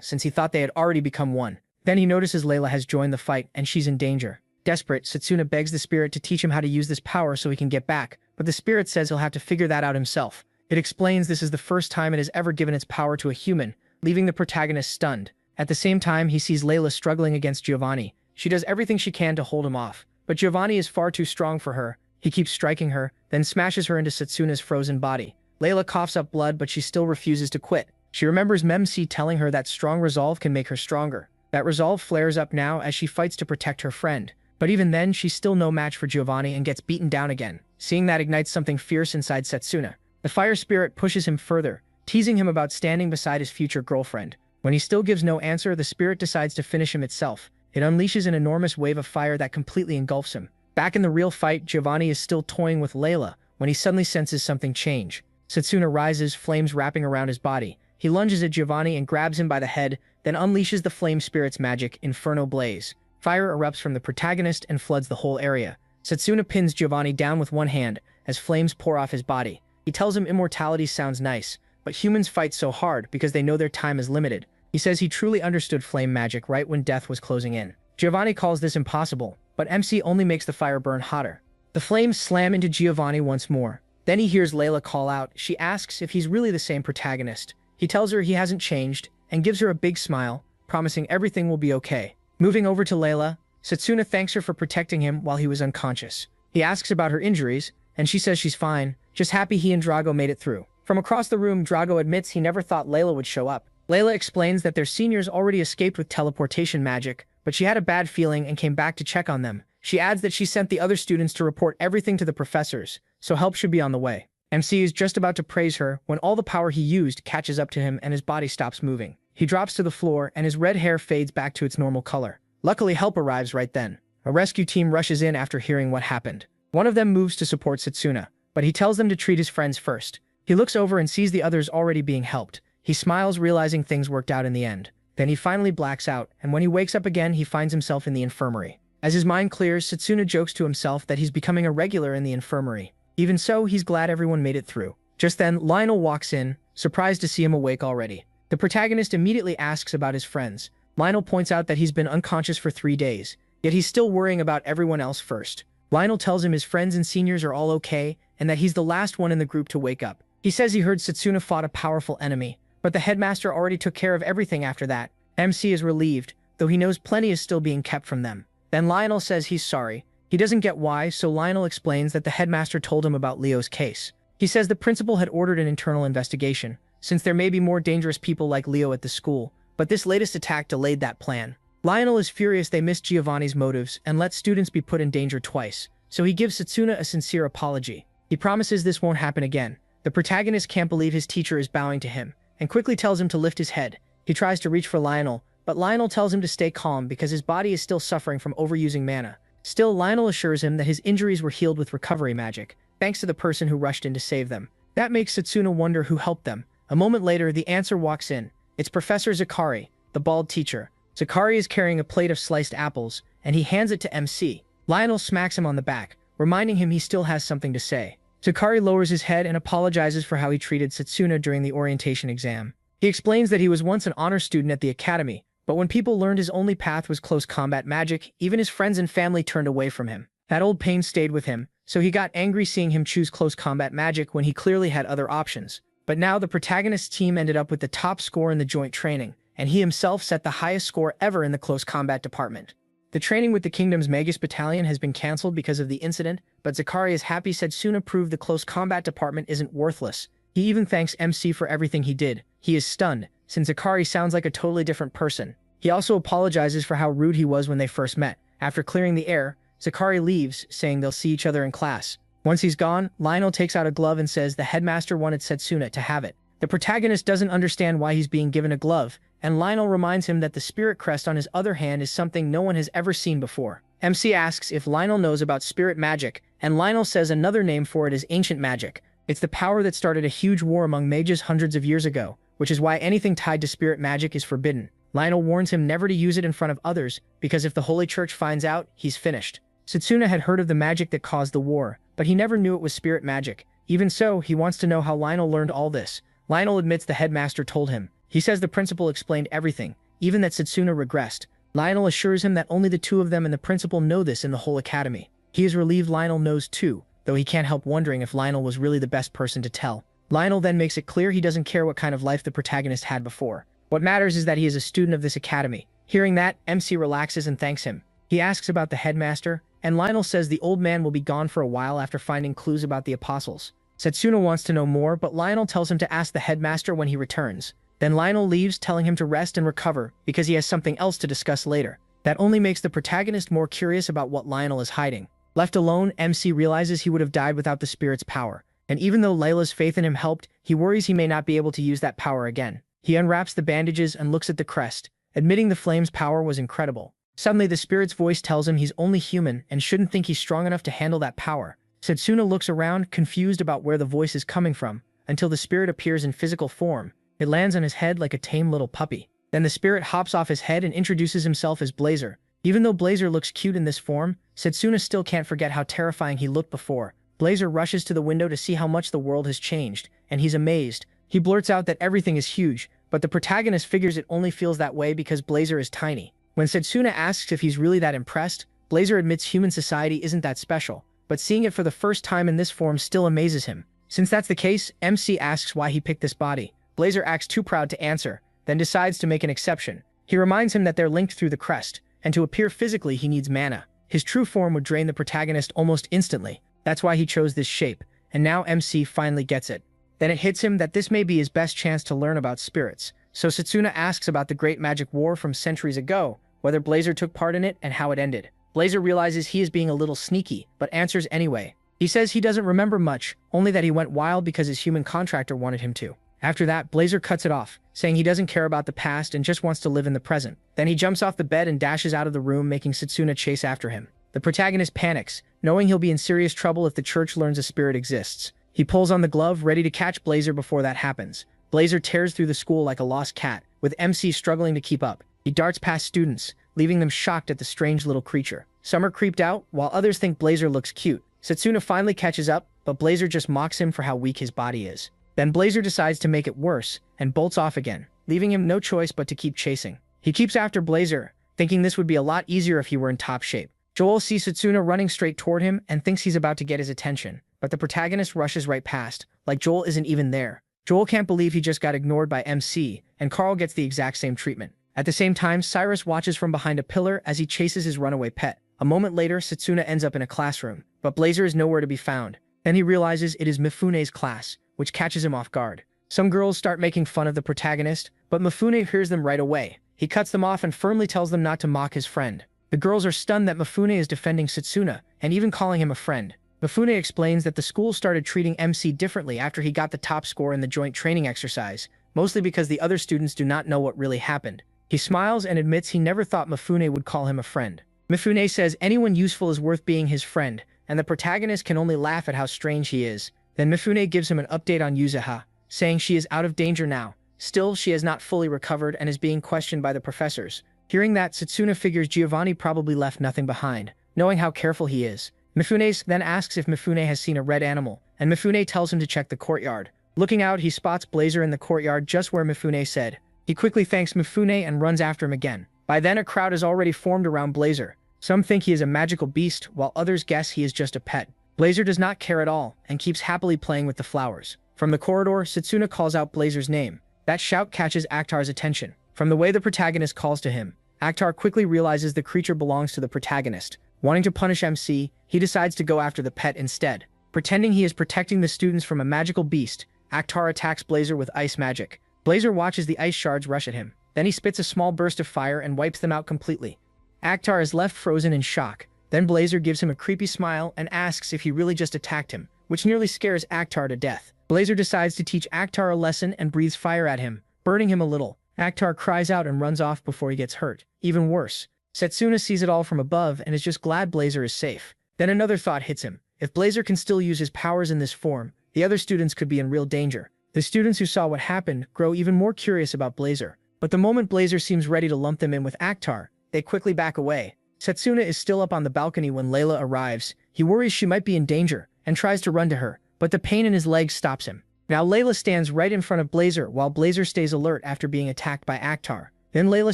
since he thought they had already become one. Then he notices Layla has joined the fight, and she's in danger. Desperate, Setsuna begs the spirit to teach him how to use this power so he can get back, but the spirit says he'll have to figure that out himself. It explains this is the first time it has ever given its power to a human, leaving the protagonist stunned. At the same time, he sees Layla struggling against Giovanni. She does everything she can to hold him off, but Giovanni is far too strong for her. He keeps striking her, then smashes her into Setsuna's frozen body. Layla coughs up blood, but she still refuses to quit. She remembers Memsi telling her that strong resolve can make her stronger. That resolve flares up now as she fights to protect her friend. But even then, she's still no match for Giovanni and gets beaten down again. Seeing that ignites something fierce inside Setsuna. The fire spirit pushes him further, teasing him about standing beside his future girlfriend. When he still gives no answer, the spirit decides to finish him itself. It unleashes an enormous wave of fire that completely engulfs him. Back in the real fight, Giovanni is still toying with Layla when he suddenly senses something change. Setsuna rises, flames wrapping around his body. He lunges at Giovanni and grabs him by the head, then unleashes the flame spirit's magic, Inferno Blaze. Fire erupts from the protagonist and floods the whole area. Setsuna pins Giovanni down with one hand as flames pour off his body. He tells him immortality sounds nice, but humans fight so hard because they know their time is limited. He says he truly understood flame magic right when death was closing in. Giovanni calls this impossible, but MC only makes the fire burn hotter. The flames slam into Giovanni once more. Then he hears Layla call out. She asks if he's really the same protagonist. He tells her he hasn't changed and gives her a big smile, promising everything will be okay. Moving over to Layla, Setsuna thanks her for protecting him while he was unconscious. He asks about her injuries, and she says she's fine, just happy he and Drago made it through. From across the room, Drago admits he never thought Layla would show up. Layla explains that their seniors already escaped with teleportation magic, but she had a bad feeling and came back to check on them. She adds that she sent the other students to report everything to the professors, so help should be on the way. MC is just about to praise her when all the power he used catches up to him and his body stops moving. He drops to the floor and his red hair fades back to its normal color. Luckily, help arrives right then. A rescue team rushes in after hearing what happened. One of them moves to support Setsuna, but he tells them to treat his friends first. He looks over and sees the others already being helped. He smiles, realizing things worked out in the end. Then he finally blacks out, and when he wakes up again, he finds himself in the infirmary. As his mind clears, Setsuna jokes to himself that he's becoming a regular in the infirmary. Even so, he's glad everyone made it through. Just then, Lionel walks in, surprised to see him awake already. The protagonist immediately asks about his friends. Lionel points out that he's been unconscious for 3 days, yet he's still worrying about everyone else first. Lionel tells him his friends and seniors are all okay, and that he's the last one in the group to wake up. He says he heard Setsuna fought a powerful enemy, but the headmaster already took care of everything after that. MC is relieved, though he knows plenty is still being kept from them. Then Lionel says he's sorry. He doesn't get why, so Lionel explains that the headmaster told him about Leo's case. He says the principal had ordered an internal investigation, since there may be more dangerous people like Leo at the school, but this latest attack delayed that plan. Lionel is furious they missed Giovanni's motives and let students be put in danger twice, so he gives Setsuna a sincere apology. He promises this won't happen again. The protagonist can't believe his teacher is bowing to him, and quickly tells him to lift his head. He tries to reach for Lionel, but Lionel tells him to stay calm because his body is still suffering from overusing mana. Still, Lionel assures him that his injuries were healed with recovery magic, thanks to the person who rushed in to save them. That makes Setsuna wonder who helped them. A moment later, the answer walks in. It's Professor Zakari, the bald teacher. Zakari is carrying a plate of sliced apples, and he hands it to MC. Lionel smacks him on the back, reminding him he still has something to say. Zakari lowers his head and apologizes for how he treated Setsuna during the orientation exam. He explains that he was once an honor student at the academy, but when people learned his only path was close combat magic, even his friends and family turned away from him. That old pain stayed with him, so he got angry seeing him choose close combat magic when he clearly had other options. But now the protagonist's team ended up with the top score in the joint training, and he himself set the highest score ever in the close combat department. The training with the kingdom's Magus battalion has been cancelled because of the incident, but Zakari is happy Setsuna proved the close combat department isn't worthless. He even thanks MC for everything he did. He is stunned, since Zakari sounds like a totally different person. He also apologizes for how rude he was when they first met. After clearing the air, Zakari leaves, saying they'll see each other in class. Once he's gone, Lionel takes out a glove and says the headmaster wanted Setsuna to have it. The protagonist doesn't understand why he's being given a glove, and Lionel reminds him that the spirit crest on his other hand is something no one has ever seen before. MC asks if Lionel knows about spirit magic, and Lionel says another name for it is ancient magic. It's the power that started a huge war among mages hundreds of years ago, which is why anything tied to spirit magic is forbidden. Lionel warns him never to use it in front of others, because if the Holy Church finds out, he's finished. Setsuna had heard of the magic that caused the war, but he never knew it was spirit magic. Even so, he wants to know how Lionel learned all this. Lionel admits the headmaster told him. He says the principal explained everything, even that Setsuna regressed. Lionel assures him that only the two of them and the principal know this in the whole academy. He is relieved Lionel knows too, though he can't help wondering if Lionel was really the best person to tell. Lionel then makes it clear he doesn't care what kind of life the protagonist had before. What matters is that he is a student of this academy. Hearing that, MC relaxes and thanks him. He asks about the headmaster, and Lionel says the old man will be gone for a while after finding clues about the apostles. Setsuna wants to know more, but Lionel tells him to ask the headmaster when he returns. Then Lionel leaves, telling him to rest and recover because he has something else to discuss later. That only makes the protagonist more curious about what Lionel is hiding. Left alone, MC realizes he would have died without the spirit's power. And even though Layla's faith in him helped, he worries he may not be able to use that power again. He unwraps the bandages and looks at the crest, admitting the flame's power was incredible. Suddenly, the spirit's voice tells him he's only human and shouldn't think he's strong enough to handle that power. Setsuna looks around, confused about where the voice is coming from, until the spirit appears in physical form. It lands on his head like a tame little puppy. Then the spirit hops off his head and introduces himself as Blazer. Even though Blazer looks cute in this form, Setsuna still can't forget how terrifying he looked before. Blazer rushes to the window to see how much the world has changed, and he's amazed. He blurts out that everything is huge, but the protagonist figures it only feels that way because Blazer is tiny. When Setsuna asks if he's really that impressed, Blazer admits human society isn't that special, but seeing it for the first time in this form still amazes him. Since that's the case, MC asks why he picked this body. Blazer acts too proud to answer, then decides to make an exception. He reminds him that they're linked through the crest, and to appear physically he needs mana. His true form would drain the protagonist almost instantly. That's why he chose this shape, and now MC finally gets it. Then it hits him that this may be his best chance to learn about spirits. So Setsuna asks about the Great Magic War from centuries ago, whether Blazer took part in it and how it ended. Blazer realizes he is being a little sneaky, but answers anyway. He says he doesn't remember much, only that he went wild because his human contractor wanted him to. After that, Blazer cuts it off, saying he doesn't care about the past and just wants to live in the present. Then he jumps off the bed and dashes out of the room, making Setsuna chase after him. The protagonist panics, knowing he'll be in serious trouble if the church learns a spirit exists. He pulls on the glove, ready to catch Blazer before that happens. Blazer tears through the school like a lost cat, with MC struggling to keep up. He darts past students, leaving them shocked at the strange little creature. Some are creeped out, while others think Blazer looks cute. Setsuna finally catches up, but Blazer just mocks him for how weak his body is. Then Blazer decides to make it worse, and bolts off again, leaving him no choice but to keep chasing. He keeps after Blazer, thinking this would be a lot easier if he were in top shape. Joel sees Setsuna running straight toward him and thinks he's about to get his attention, but the protagonist rushes right past, like Joel isn't even there. Joel can't believe he just got ignored by MC, and Carl gets the exact same treatment. At the same time, Cyrus watches from behind a pillar as he chases his runaway pet. A moment later, Setsuna ends up in a classroom, but Blazer is nowhere to be found. Then he realizes it is Mifune's class, which catches him off guard. Some girls start making fun of the protagonist, but Mifune hears them right away. He cuts them off and firmly tells them not to mock his friend. The girls are stunned that Mifune is defending Setsuna, and even calling him a friend. Mifune explains that the school started treating MC differently after he got the top score in the joint training exercise, mostly because the other students do not know what really happened. He smiles and admits he never thought Mifune would call him a friend. Mifune says anyone useful is worth being his friend, and the protagonist can only laugh at how strange he is. Then Mifune gives him an update on Yuzuha, saying she is out of danger now. Still, she has not fully recovered and is being questioned by the professors. Hearing that, Setsuna figures Giovanni probably left nothing behind, knowing how careful he is. Mifune then asks if Mifune has seen a red animal, and Mifune tells him to check the courtyard. Looking out, he spots Blazer in the courtyard just where Mifune said. He quickly thanks Mifune and runs after him again. By then, a crowd has already formed around Blazer. Some think he is a magical beast, while others guess he is just a pet. Blazer does not care at all, and keeps happily playing with the flowers. From the corridor, Setsuna calls out Blazer's name. That shout catches Akhtar's attention. From the way the protagonist calls to him, Akhtar quickly realizes the creature belongs to the protagonist. Wanting to punish MC, he decides to go after the pet instead. Pretending he is protecting the students from a magical beast, Akhtar attacks Blazer with ice magic. Blazer watches the ice shards rush at him. Then he spits a small burst of fire and wipes them out completely. Akhtar is left frozen in shock. Then Blazer gives him a creepy smile and asks if he really just attacked him, which nearly scares Akhtar to death. Blazer decides to teach Akhtar a lesson and breathes fire at him, burning him a little. Akhtar cries out and runs off before he gets hurt. Even worse, Setsuna sees it all from above and is just glad Blazer is safe. Then another thought hits him. If Blazer can still use his powers in this form, the other students could be in real danger. The students who saw what happened grow even more curious about Blazer. But the moment Blazer seems ready to lump them in with Actar, they quickly back away. Setsuna is still up on the balcony when Layla arrives. He worries she might be in danger and tries to run to her, but the pain in his legs stops him. Now Layla stands right in front of Blazer while Blazer stays alert after being attacked by Actar. Then Layla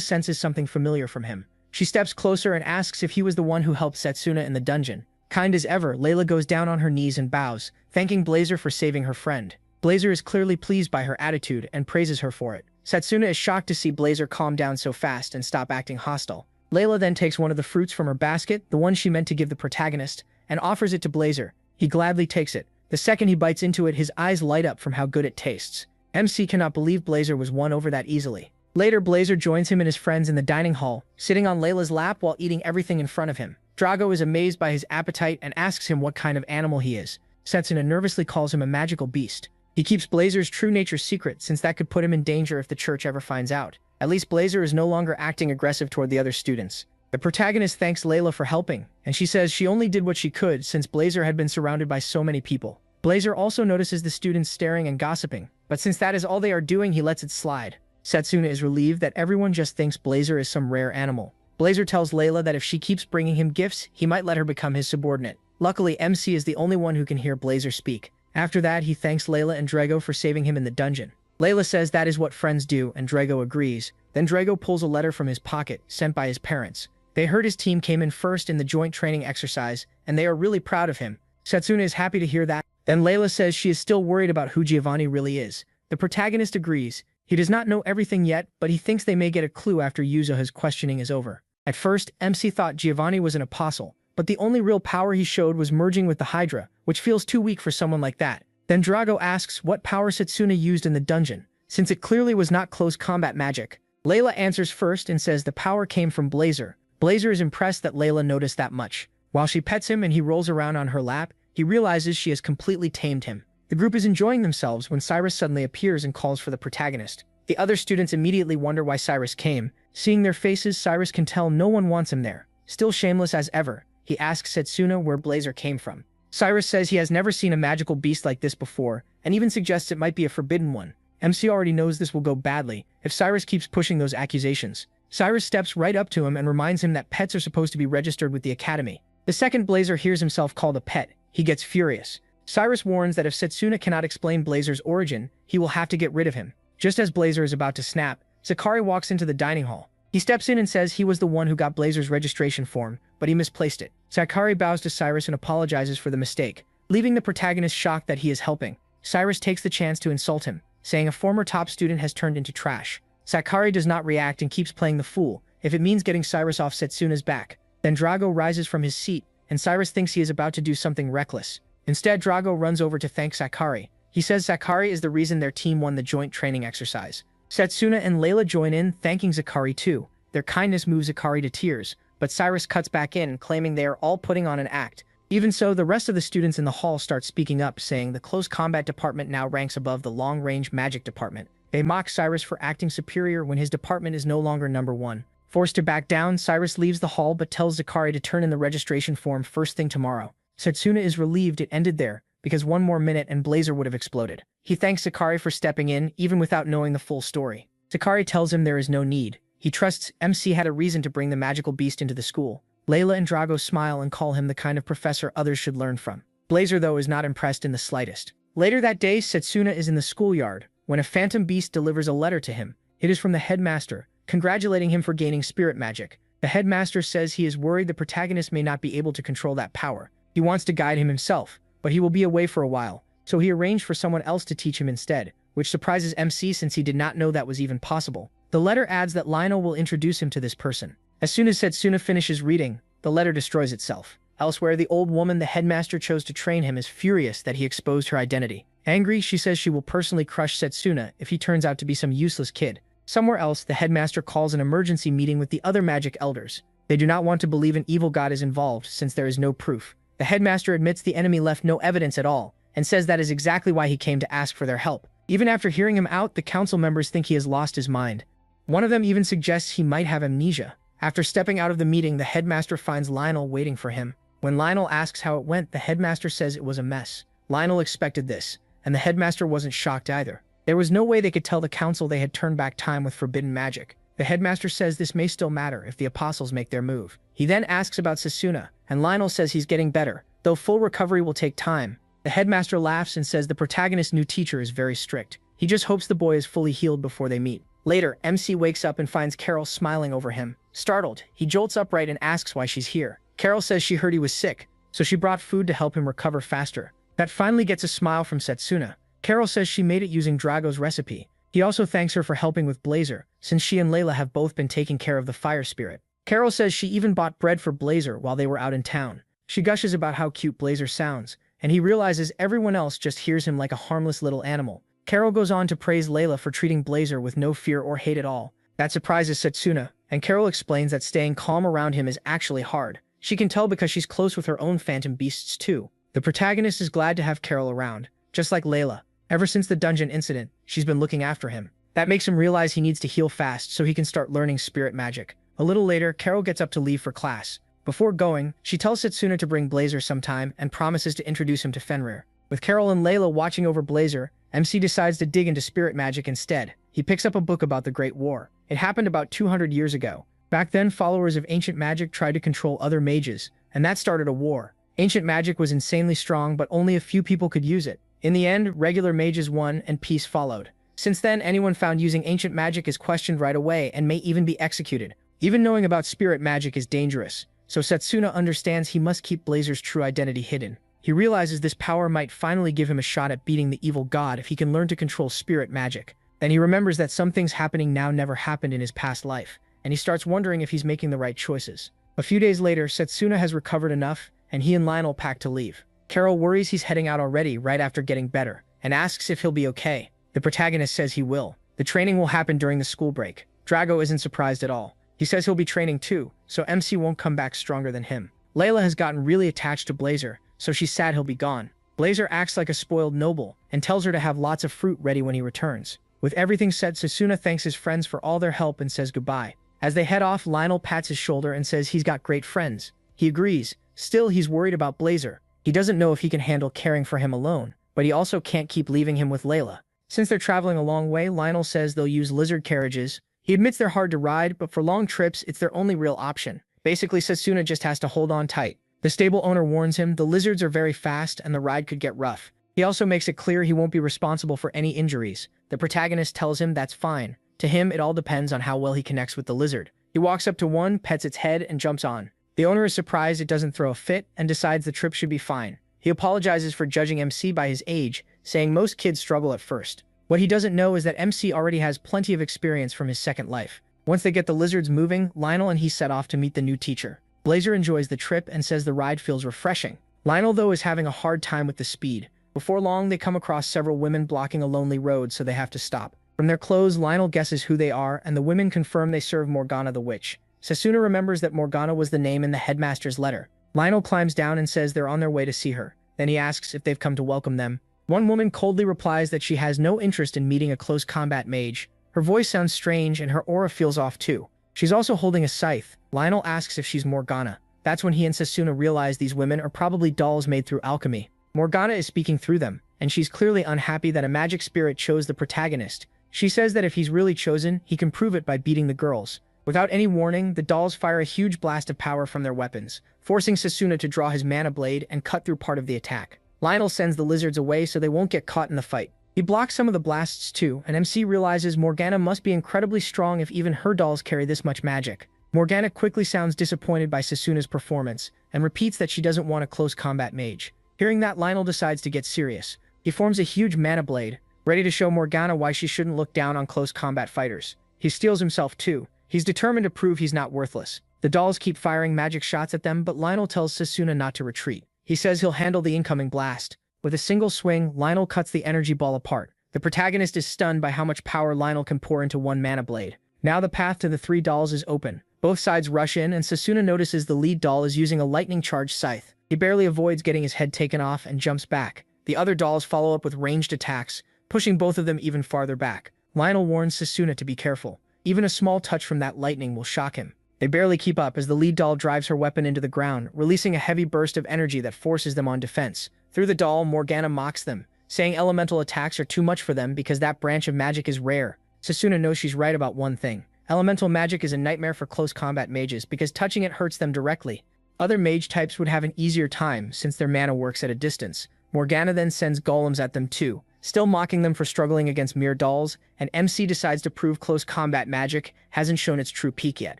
senses something familiar from him. She steps closer and asks if he was the one who helped Setsuna in the dungeon. Kind as ever, Layla goes down on her knees and bows, thanking Blazer for saving her friend. Blazer is clearly pleased by her attitude and praises her for it. Setsuna is shocked to see Blazer calm down so fast and stop acting hostile. Layla then takes one of the fruits from her basket, the one she meant to give the protagonist, and offers it to Blazer. He gladly takes it. The second he bites into it, his eyes light up from how good it tastes. MC cannot believe Blazer was won over that easily. Later, Blazer joins him and his friends in the dining hall, sitting on Layla's lap while eating everything in front of him. Drago is amazed by his appetite and asks him what kind of animal he is. Setsuna nervously calls him a magical beast. He keeps Blazer's true nature secret since that could put him in danger if the church ever finds out. At least Blazer is no longer acting aggressive toward the other students. The protagonist thanks Layla for helping, and she says she only did what she could since Blazer had been surrounded by so many people. Blazer also notices the students staring and gossiping, but since that is all they are doing, he lets it slide. Setsuna is relieved that everyone just thinks Blazer is some rare animal. Blazer tells Layla that if she keeps bringing him gifts, he might let her become his subordinate. Luckily, MC is the only one who can hear Blazer speak. After that, he thanks Layla and Drago for saving him in the dungeon. Layla says that is what friends do, and Drago agrees. Then Drago pulls a letter from his pocket, sent by his parents. They heard his team came in first in the joint training exercise, and they are really proud of him. Setsuna is happy to hear that. Then Layla says she is still worried about who Giovanni really is. The protagonist agrees. He does not know everything yet, but he thinks they may get a clue after Yuzo's questioning is over. At first, MC thought Giovanni was an apostle, but the only real power he showed was merging with the Hydra, which feels too weak for someone like that. Then Drago asks what power Setsuna used in the dungeon, since it clearly was not close combat magic. Layla answers first and says the power came from Blazer. Blazer is impressed that Layla noticed that much. While she pets him and he rolls around on her lap, he realizes she has completely tamed him. The group is enjoying themselves when Cyrus suddenly appears and calls for the protagonist. The other students immediately wonder why Cyrus came. Seeing their faces, Cyrus can tell no one wants him there. Still shameless as ever, he asks Setsuna where Blazer came from. Cyrus says he has never seen a magical beast like this before, and even suggests it might be a forbidden one. MC already knows this will go badly if Cyrus keeps pushing those accusations. Cyrus steps right up to him and reminds him that pets are supposed to be registered with the academy. The second Blazer hears himself called a pet, he gets furious. Cyrus warns that if Setsuna cannot explain Blazer's origin, he will have to get rid of him. Just as Blazer is about to snap, Sakari walks into the dining hall. He steps in and says he was the one who got Blazer's registration form, but he misplaced it. Sakari bows to Cyrus and apologizes for the mistake, leaving the protagonist shocked that he is helping. Cyrus takes the chance to insult him, saying a former top student has turned into trash. Sakari does not react and keeps playing the fool, if it means getting Cyrus off Setsuna's back. Then Drago rises from his seat, and Cyrus thinks he is about to do something reckless. Instead, Drago runs over to thank Sakari. He says Sakari is the reason their team won the joint training exercise. Setsuna and Layla join in, thanking Sakari too. Their kindness moves Sakari to tears, but Cyrus cuts back in, claiming they are all putting on an act. Even so, the rest of the students in the hall start speaking up, saying the close combat department now ranks above the long-range magic department. They mock Cyrus for acting superior when his department is no longer number one. Forced to back down, Cyrus leaves the hall but tells Sakari to turn in the registration form first thing tomorrow. Setsuna is relieved it ended there, because one more minute and Blazer would have exploded. He thanks Sakari for stepping in, even without knowing the full story. Sakari tells him there is no need. He trusts MC had a reason to bring the magical beast into the school. Layla and Drago smile and call him the kind of professor others should learn from. Blazer, though, is not impressed in the slightest. Later that day, Setsuna is in the schoolyard, when a phantom beast delivers a letter to him. It is from the headmaster, congratulating him for gaining spirit magic. The headmaster says he is worried the protagonist may not be able to control that power. He wants to guide him himself, but he will be away for a while, so he arranged for someone else to teach him instead, which surprises MC since he did not know that was even possible. The letter adds that Lionel will introduce him to this person. As soon as Setsuna finishes reading, the letter destroys itself. Elsewhere, the old woman the headmaster chose to train him is furious that he exposed her identity. Angry, she says she will personally crush Setsuna if he turns out to be some useless kid. Somewhere else, the headmaster calls an emergency meeting with the other magic elders. They do not want to believe an evil god is involved since there is no proof. The headmaster admits the enemy left no evidence at all, and says that is exactly why he came to ask for their help. Even after hearing him out, the council members think he has lost his mind. One of them even suggests he might have amnesia. After stepping out of the meeting, the headmaster finds Lionel waiting for him. When Lionel asks how it went, the headmaster says it was a mess. Lionel expected this, and the headmaster wasn't shocked either. There was no way they could tell the council they had turned back time with forbidden magic. The headmaster says this may still matter if the apostles make their move. He then asks about Sasuna, and Lionel says he's getting better, though full recovery will take time. The headmaster laughs and says the protagonist's new teacher is very strict. He just hopes the boy is fully healed before they meet. Later, MC wakes up and finds Carol smiling over him. Startled, he jolts upright and asks why she's here. Carol says she heard he was sick, so she brought food to help him recover faster. That finally gets a smile from Setsuna. Carol says she made it using Drago's recipe. He also thanks her for helping with Blazer, since she and Layla have both been taking care of the fire spirit. Carol says she even bought bread for Blazer while they were out in town. She gushes about how cute Blazer sounds, and he realizes everyone else just hears him like a harmless little animal. Carol goes on to praise Layla for treating Blazer with no fear or hate at all. That surprises Setsuna, and Carol explains that staying calm around him is actually hard. She can tell because she's close with her own phantom beasts too. The protagonist is glad to have Carol around, just like Layla. Ever since the dungeon incident, she's been looking after him. That makes him realize he needs to heal fast so he can start learning spirit magic. A little later, Carol gets up to leave for class. Before going, she tells Setsuna to bring Blazer sometime and promises to introduce him to Fenrir. With Carol and Layla watching over Blazer, MC decides to dig into spirit magic instead. He picks up a book about the Great War. It happened about 200 years ago. Back then, followers of ancient magic tried to control other mages, and that started a war. Ancient magic was insanely strong, but only a few people could use it. In the end, regular mages won and peace followed. Since then, anyone found using ancient magic is questioned right away and may even be executed. Even knowing about spirit magic is dangerous, so Setsuna understands he must keep Blazer's true identity hidden. He realizes this power might finally give him a shot at beating the evil god if he can learn to control spirit magic. Then he remembers that some things happening now never happened in his past life, and he starts wondering if he's making the right choices. A few days later, Setsuna has recovered enough, and he and Lionel pack to leave. Carol worries he's heading out already right after getting better, and asks if he'll be okay. The protagonist says he will. The training will happen during the school break. Drago isn't surprised at all. He says he'll be training too, so MC won't come back stronger than him. Layla has gotten really attached to Blazer, so she's sad he'll be gone. Blazer acts like a spoiled noble, and tells her to have lots of fruit ready when he returns. With everything set, Sasuna thanks his friends for all their help and says goodbye. As they head off, Lionel pats his shoulder and says he's got great friends. He agrees. Still, he's worried about Blazer. He doesn't know if he can handle caring for him alone, but he also can't keep leaving him with Layla. Since they're traveling a long way, Lionel says they'll use lizard carriages. He admits they're hard to ride, but for long trips, it's their only real option. Basically, Sasuna just has to hold on tight. The stable owner warns him the lizards are very fast and the ride could get rough. He also makes it clear he won't be responsible for any injuries. The protagonist tells him that's fine. To him, it all depends on how well he connects with the lizard. He walks up to one, pets its head, and jumps on. The owner is surprised it doesn't throw a fit and decides the trip should be fine. He apologizes for judging MC by his age, saying most kids struggle at first. What he doesn't know is that MC already has plenty of experience from his second life. Once they get the lizards moving, Lionel and he set off to meet the new teacher. Blazer enjoys the trip and says the ride feels refreshing. Lionel, though, is having a hard time with the speed. Before long, they come across several women blocking a lonely road, so they have to stop. From their clothes, Lionel guesses who they are, and the women confirm they serve Morgana the witch. Sasuna remembers that Morgana was the name in the headmaster's letter. Lionel climbs down and says they're on their way to see her. Then he asks if they've come to welcome them. One woman coldly replies that she has no interest in meeting a close combat mage. Her voice sounds strange and her aura feels off too. She's also holding a scythe. Lionel asks if she's Morgana. That's when he and Sasuna realize these women are probably dolls made through alchemy. Morgana is speaking through them, and she's clearly unhappy that a magic spirit chose the protagonist. She says that if he's really chosen, he can prove it by beating the girls. Without any warning, the dolls fire a huge blast of power from their weapons, forcing Sasuna to draw his mana blade and cut through part of the attack. Lionel sends the lizards away so they won't get caught in the fight. He blocks some of the blasts too, and MC realizes Morgana must be incredibly strong if even her dolls carry this much magic. Morgana quickly sounds disappointed by Sasuna's performance, and repeats that she doesn't want a close combat mage. Hearing that, Lionel decides to get serious. He forms a huge mana blade, ready to show Morgana why she shouldn't look down on close combat fighters. He steals himself too. He's determined to prove he's not worthless. The dolls keep firing magic shots at them, but Lionel tells Sasuna not to retreat. He says he'll handle the incoming blast. With a single swing, Lionel cuts the energy ball apart. The protagonist is stunned by how much power Lionel can pour into one mana blade. Now the path to the three dolls is open. Both sides rush in, and Sasuna notices the lead doll is using a lightning-charged scythe. He barely avoids getting his head taken off and jumps back. The other dolls follow up with ranged attacks, pushing both of them even farther back. Lionel warns Sasuna to be careful. Even a small touch from that lightning will shock him. They barely keep up as the lead doll drives her weapon into the ground, releasing a heavy burst of energy that forces them on defense. Through the doll, Morgana mocks them, saying elemental attacks are too much for them because that branch of magic is rare. Setsuna knows she's right about one thing. Elemental magic is a nightmare for close combat mages because touching it hurts them directly. Other mage types would have an easier time since their mana works at a distance. Morgana then sends golems at them too, still mocking them for struggling against mere dolls, and MC decides to prove close combat magic hasn't shown its true peak yet.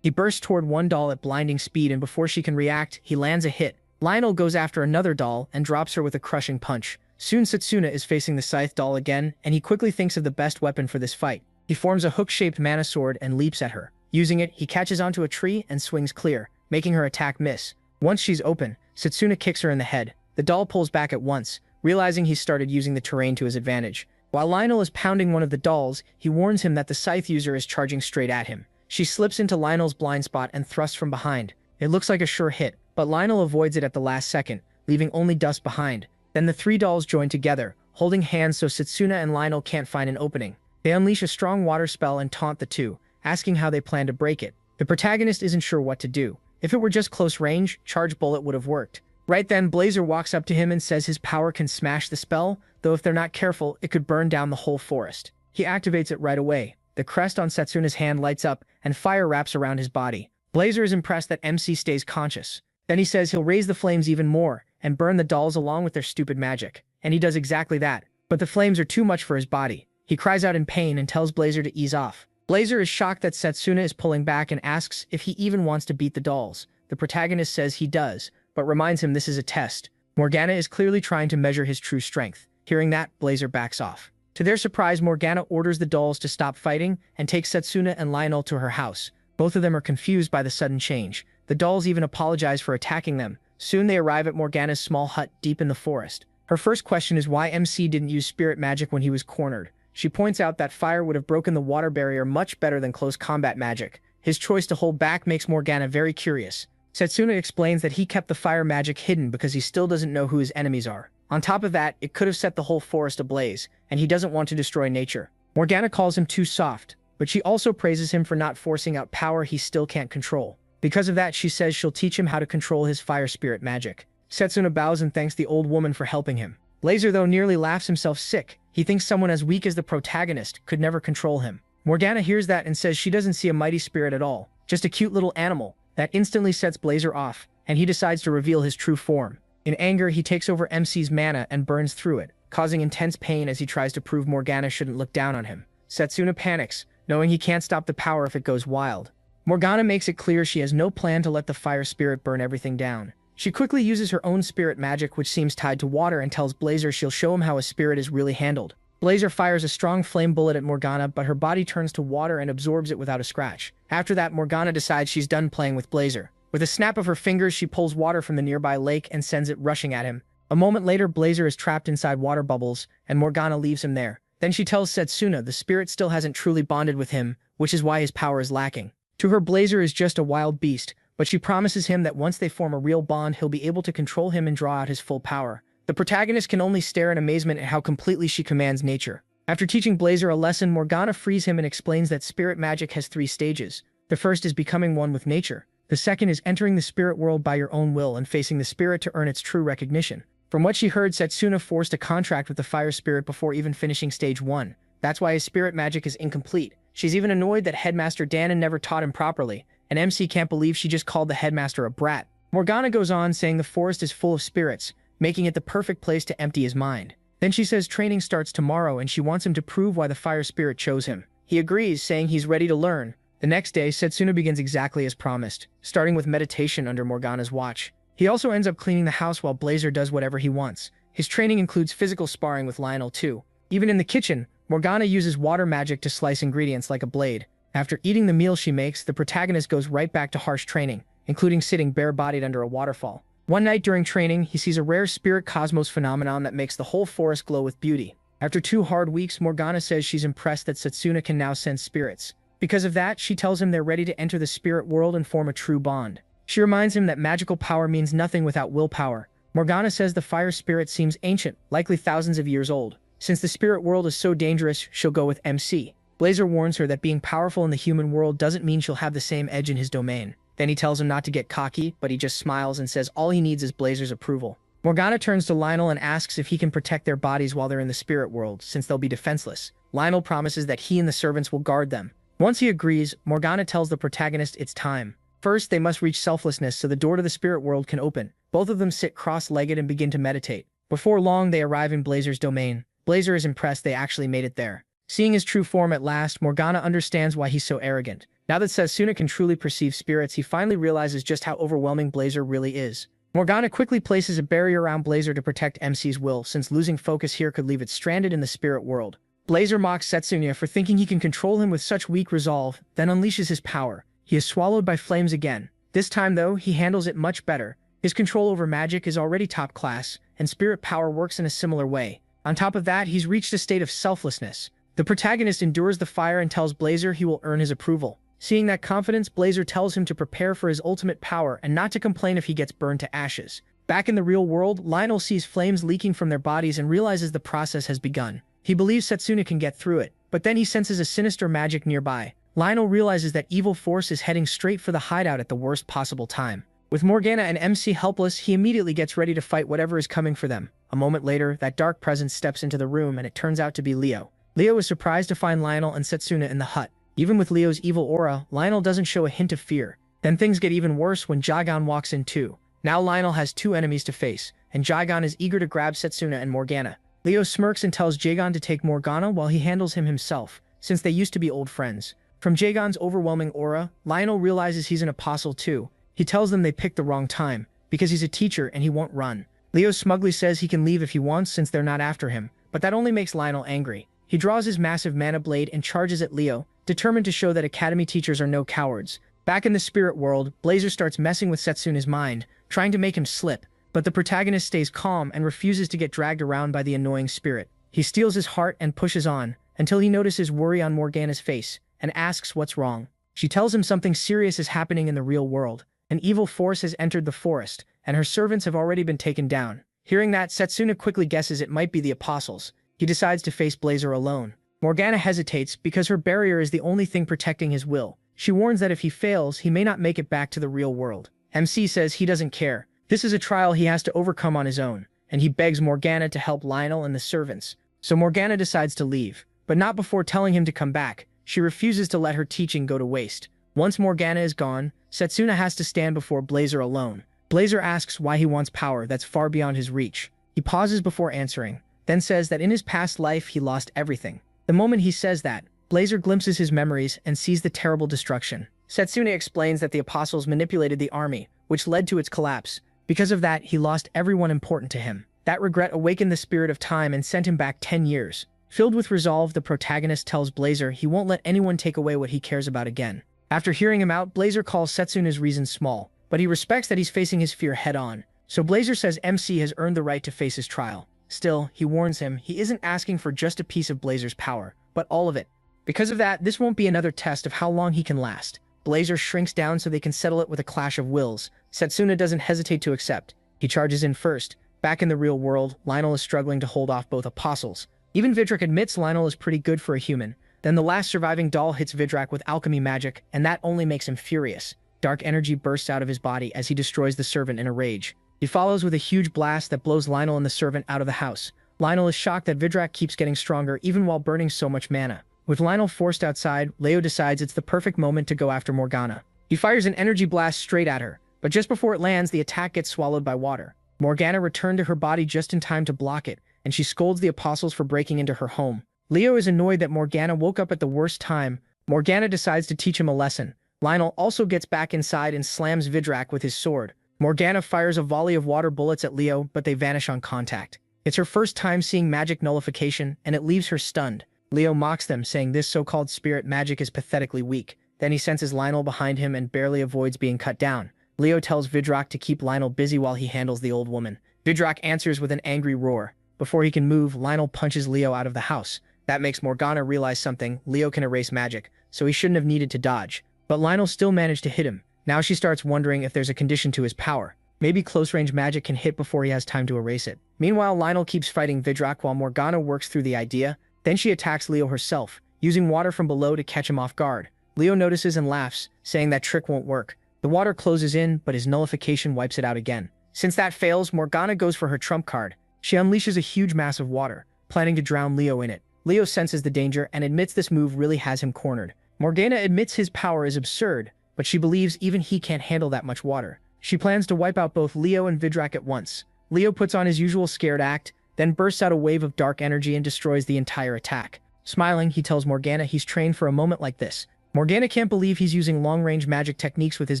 He bursts toward one doll at blinding speed, and before she can react, he lands a hit. Lionel goes after another doll and drops her with a crushing punch. Soon Setsuna is facing the scythe doll again, and he quickly thinks of the best weapon for this fight. He forms a hook-shaped mana sword and leaps at her. Using it, he catches onto a tree and swings clear, making her attack miss. Once she's open, Setsuna kicks her in the head. The doll pulls back at once, realizing he's started using the terrain to his advantage. While Lionel is pounding one of the dolls, he warns him that the scythe user is charging straight at him. She slips into Lionel's blind spot and thrusts from behind. It looks like a sure hit, but Lionel avoids it at the last second, leaving only dust behind. Then the three dolls join together, holding hands so Setsuna and Lionel can't find an opening. They unleash a strong water spell and taunt the two, asking how they plan to break it. The protagonist isn't sure what to do. If it were just close range, Charge Bullet would have worked. Right then, Blazer walks up to him and says his power can smash the spell, though if they're not careful, it could burn down the whole forest. He activates it right away. The crest on Setsuna's hand lights up, and fire wraps around his body. Blazer is impressed that MC stays conscious. Then he says he'll raise the flames even more, and burn the dolls along with their stupid magic. And he does exactly that. But the flames are too much for his body. He cries out in pain and tells Blazer to ease off. Blazer is shocked that Setsuna is pulling back and asks if he even wants to beat the dolls. The protagonist says he does, but reminds him this is a test. Morgana is clearly trying to measure his true strength. Hearing that, Blazer backs off. To their surprise, Morgana orders the dolls to stop fighting and takes Setsuna and Lionel to her house. Both of them are confused by the sudden change. The dolls even apologize for attacking them. Soon they arrive at Morgana's small hut deep in the forest. Her first question is why MC didn't use spirit magic when he was cornered. She points out that fire would have broken the water barrier much better than close combat magic. His choice to hold back makes Morgana very curious. Setsuna explains that he kept the fire magic hidden because he still doesn't know who his enemies are. On top of that, it could have set the whole forest ablaze, and he doesn't want to destroy nature. Morgana calls him too soft, but she also praises him for not forcing out power he still can't control. Because of that, she says she'll teach him how to control his fire spirit magic. Setsuna bows and thanks the old woman for helping him. Blazer, though, nearly laughs himself sick. He thinks someone as weak as the protagonist could never control him. Morgana hears that and says she doesn't see a mighty spirit at all, just a cute little animal. That instantly sets Blazer off, and he decides to reveal his true form. In anger, he takes over MC's mana and burns through it, causing intense pain as he tries to prove Morgana shouldn't look down on him. Setsuna panics, knowing he can't stop the power if it goes wild. Morgana makes it clear she has no plan to let the fire spirit burn everything down. She quickly uses her own spirit magic, which seems tied to water, and tells Blazer she'll show him how a spirit is really handled. Blazer fires a strong flame bullet at Morgana, but her body turns to water and absorbs it without a scratch. After that, Morgana decides she's done playing with Blazer. With a snap of her fingers, she pulls water from the nearby lake and sends it rushing at him. A moment later, Blazer is trapped inside water bubbles, and Morgana leaves him there. Then she tells Setsuna the spirit still hasn't truly bonded with him, which is why his power is lacking. To her, Blazer is just a wild beast, but she promises him that once they form a real bond, he'll be able to control him and draw out his full power. The protagonist can only stare in amazement at how completely she commands nature. After teaching Blazer a lesson, Morgana frees him and explains that spirit magic has 3 stages. The first is becoming one with nature. The second is entering the spirit world by your own will and facing the spirit to earn its true recognition. From what she heard, Setsuna forced a contract with the fire spirit before even finishing stage 1. That's why his spirit magic is incomplete. She's even annoyed that Headmaster Danon never taught him properly, and MC can't believe she just called the headmaster a brat. Morgana goes on saying the forest is full of spirits, making it the perfect place to empty his mind. Then she says training starts tomorrow and she wants him to prove why the fire spirit chose him. He agrees, saying he's ready to learn. The next day, Setsuna begins exactly as promised, starting with meditation under Morgana's watch. He also ends up cleaning the house while Blazer does whatever he wants. His training includes physical sparring with Lionel too. Even in the kitchen, Morgana uses water magic to slice ingredients like a blade. After eating the meal she makes, the protagonist goes right back to harsh training, including sitting bare-bodied under a waterfall. One night during training, he sees a rare spirit cosmos phenomenon that makes the whole forest glow with beauty. After 2 hard weeks, Morgana says she's impressed that Setsuna can now sense spirits. Because of that, she tells him they're ready to enter the spirit world and form a true bond. She reminds him that magical power means nothing without willpower. Morgana says the fire spirit seems ancient, likely thousands of years old. Since the spirit world is so dangerous, she'll go with MC. Blazer warns her that being powerful in the human world doesn't mean she'll have the same edge in his domain. Then he tells him not to get cocky, but he just smiles and says all he needs is Blazer's approval. Morgana turns to Lionel and asks if he can protect their bodies while they're in the spirit world, since they'll be defenseless. Lionel promises that he and the servants will guard them. Once he agrees, Morgana tells the protagonist it's time. First, they must reach selflessness so the door to the spirit world can open. Both of them sit cross-legged and begin to meditate. Before long, they arrive in Blazer's domain. Blazer is impressed they actually made it there. Seeing his true form at last, Morgana understands why he's so arrogant. Now that Setsuna can truly perceive spirits, he finally realizes just how overwhelming Blazer really is. Morgana quickly places a barrier around Blazer to protect MC's will, since losing focus here could leave it stranded in the spirit world. Blazer mocks Setsuna for thinking he can control him with such weak resolve, then unleashes his power. He is swallowed by flames again. This time, though, he handles it much better. His control over magic is already top class, and spirit power works in a similar way. On top of that, he's reached a state of selflessness. The protagonist endures the fire and tells Blazer he will earn his approval. Seeing that confidence, Blazer tells him to prepare for his ultimate power and not to complain if he gets burned to ashes. Back in the real world, Lionel sees flames leaking from their bodies and realizes the process has begun. He believes Setsuna can get through it, but then he senses a sinister magic nearby. Lionel realizes that evil force is heading straight for the hideout at the worst possible time. With Morgana and MC helpless, he immediately gets ready to fight whatever is coming for them. A moment later, that dark presence steps into the room and it turns out to be Leo. Leo is surprised to find Lionel and Setsuna in the hut. Even with Leo's evil aura, Lionel doesn't show a hint of fear. Then things get even worse when Jagan walks in too. Now Lionel has two enemies to face, and Jagan is eager to grab Setsuna and Morgana. Leo smirks and tells Jagan to take Morgana while he handles him himself, since they used to be old friends. From Jagan's overwhelming aura, Lionel realizes he's an apostle too. He tells them they picked the wrong time, because he's a teacher and he won't run. Leo smugly says he can leave if he wants since they're not after him, but that only makes Lionel angry. He draws his massive mana blade and charges at Leo, determined to show that academy teachers are no cowards. Back in the spirit world, Blazer starts messing with Setsuna's mind, trying to make him slip, but the protagonist stays calm and refuses to get dragged around by the annoying spirit. He steals his heart and pushes on, until he notices worry on Morgana's face, and asks what's wrong. She tells him something serious is happening in the real world. An evil force has entered the forest, and her servants have already been taken down. Hearing that, Setsuna quickly guesses it might be the apostles. He decides to face Blazer alone. Morgana hesitates because her barrier is the only thing protecting his will. She warns that if he fails, he may not make it back to the real world. MC says he doesn't care. This is a trial he has to overcome on his own, and he begs Morgana to help Lionel and the servants. So Morgana decides to leave, but not before telling him to come back. She refuses to let her teaching go to waste. Once Morgana is gone, Setsuna has to stand before Blazer alone. Blazer asks why he wants power that's far beyond his reach. He pauses before answering, then says that in his past life he lost everything. The moment he says that, Blazer glimpses his memories and sees the terrible destruction. Setsuna explains that the apostles manipulated the army, which led to its collapse. Because of that, he lost everyone important to him. That regret awakened the spirit of time and sent him back 10 years. Filled with resolve, the protagonist tells Blazer he won't let anyone take away what he cares about again. After hearing him out, Blazer calls Setsuna's reasons small, but he respects that he's facing his fear head-on. So Blazer says MC has earned the right to face his trial. Still, he warns him he isn't asking for just a piece of Blazer's power, but all of it. Because of that, this won't be another test of how long he can last. Blazer shrinks down so they can settle it with a clash of wills. Setsuna doesn't hesitate to accept. He charges in first. Back in the real world, Lionel is struggling to hold off both apostles. Even Vidrak admits Lionel is pretty good for a human. Then the last surviving doll hits Vidrak with alchemy magic, and that only makes him furious. Dark energy bursts out of his body as he destroys the servant in a rage. He follows with a huge blast that blows Lionel and the servant out of the house. Lionel is shocked that Vidrak keeps getting stronger even while burning so much mana. With Lionel forced outside, Leo decides it's the perfect moment to go after Morgana. He fires an energy blast straight at her, but just before it lands, the attack gets swallowed by water. Morgana returned to her body just in time to block it, and she scolds the apostles for breaking into her home. Leo is annoyed that Morgana woke up at the worst time. Morgana decides to teach him a lesson. Lionel also gets back inside and slams Vidrak with his sword. Morgana fires a volley of water bullets at Leo, but they vanish on contact. It's her first time seeing magic nullification, and it leaves her stunned. Leo mocks them, saying this so-called spirit magic is pathetically weak. Then he senses Lionel behind him and barely avoids being cut down. Leo tells Vidrak to keep Lionel busy while he handles the old woman. Vidrak answers with an angry roar. Before he can move, Lionel punches Leo out of the house. That makes Morgana realize something: Leo can erase magic, so he shouldn't have needed to dodge. But Lionel still managed to hit him. Now she starts wondering if there's a condition to his power. Maybe close-range magic can hit before he has time to erase it. Meanwhile, Lionel keeps fighting Vidrak while Morgana works through the idea. Then she attacks Leo herself. using water from below to catch him off guard. Leo notices and laughs, saying that trick won't work. The water closes in, but his nullification wipes it out again. Since that fails, Morgana goes for her trump card. She unleashes a huge mass of water, planning to drown Leo in it. Leo senses the danger and admits this move really has him cornered. Morgana admits his power is absurd, but she believes even he can't handle that much water. She plans to wipe out both Leo and Vidrak at once. Leo puts on his usual scared act, then bursts out a wave of dark energy and destroys the entire attack. Smiling, he tells Morgana he's trained for a moment like this. Morgana can't believe he's using long-range magic techniques with his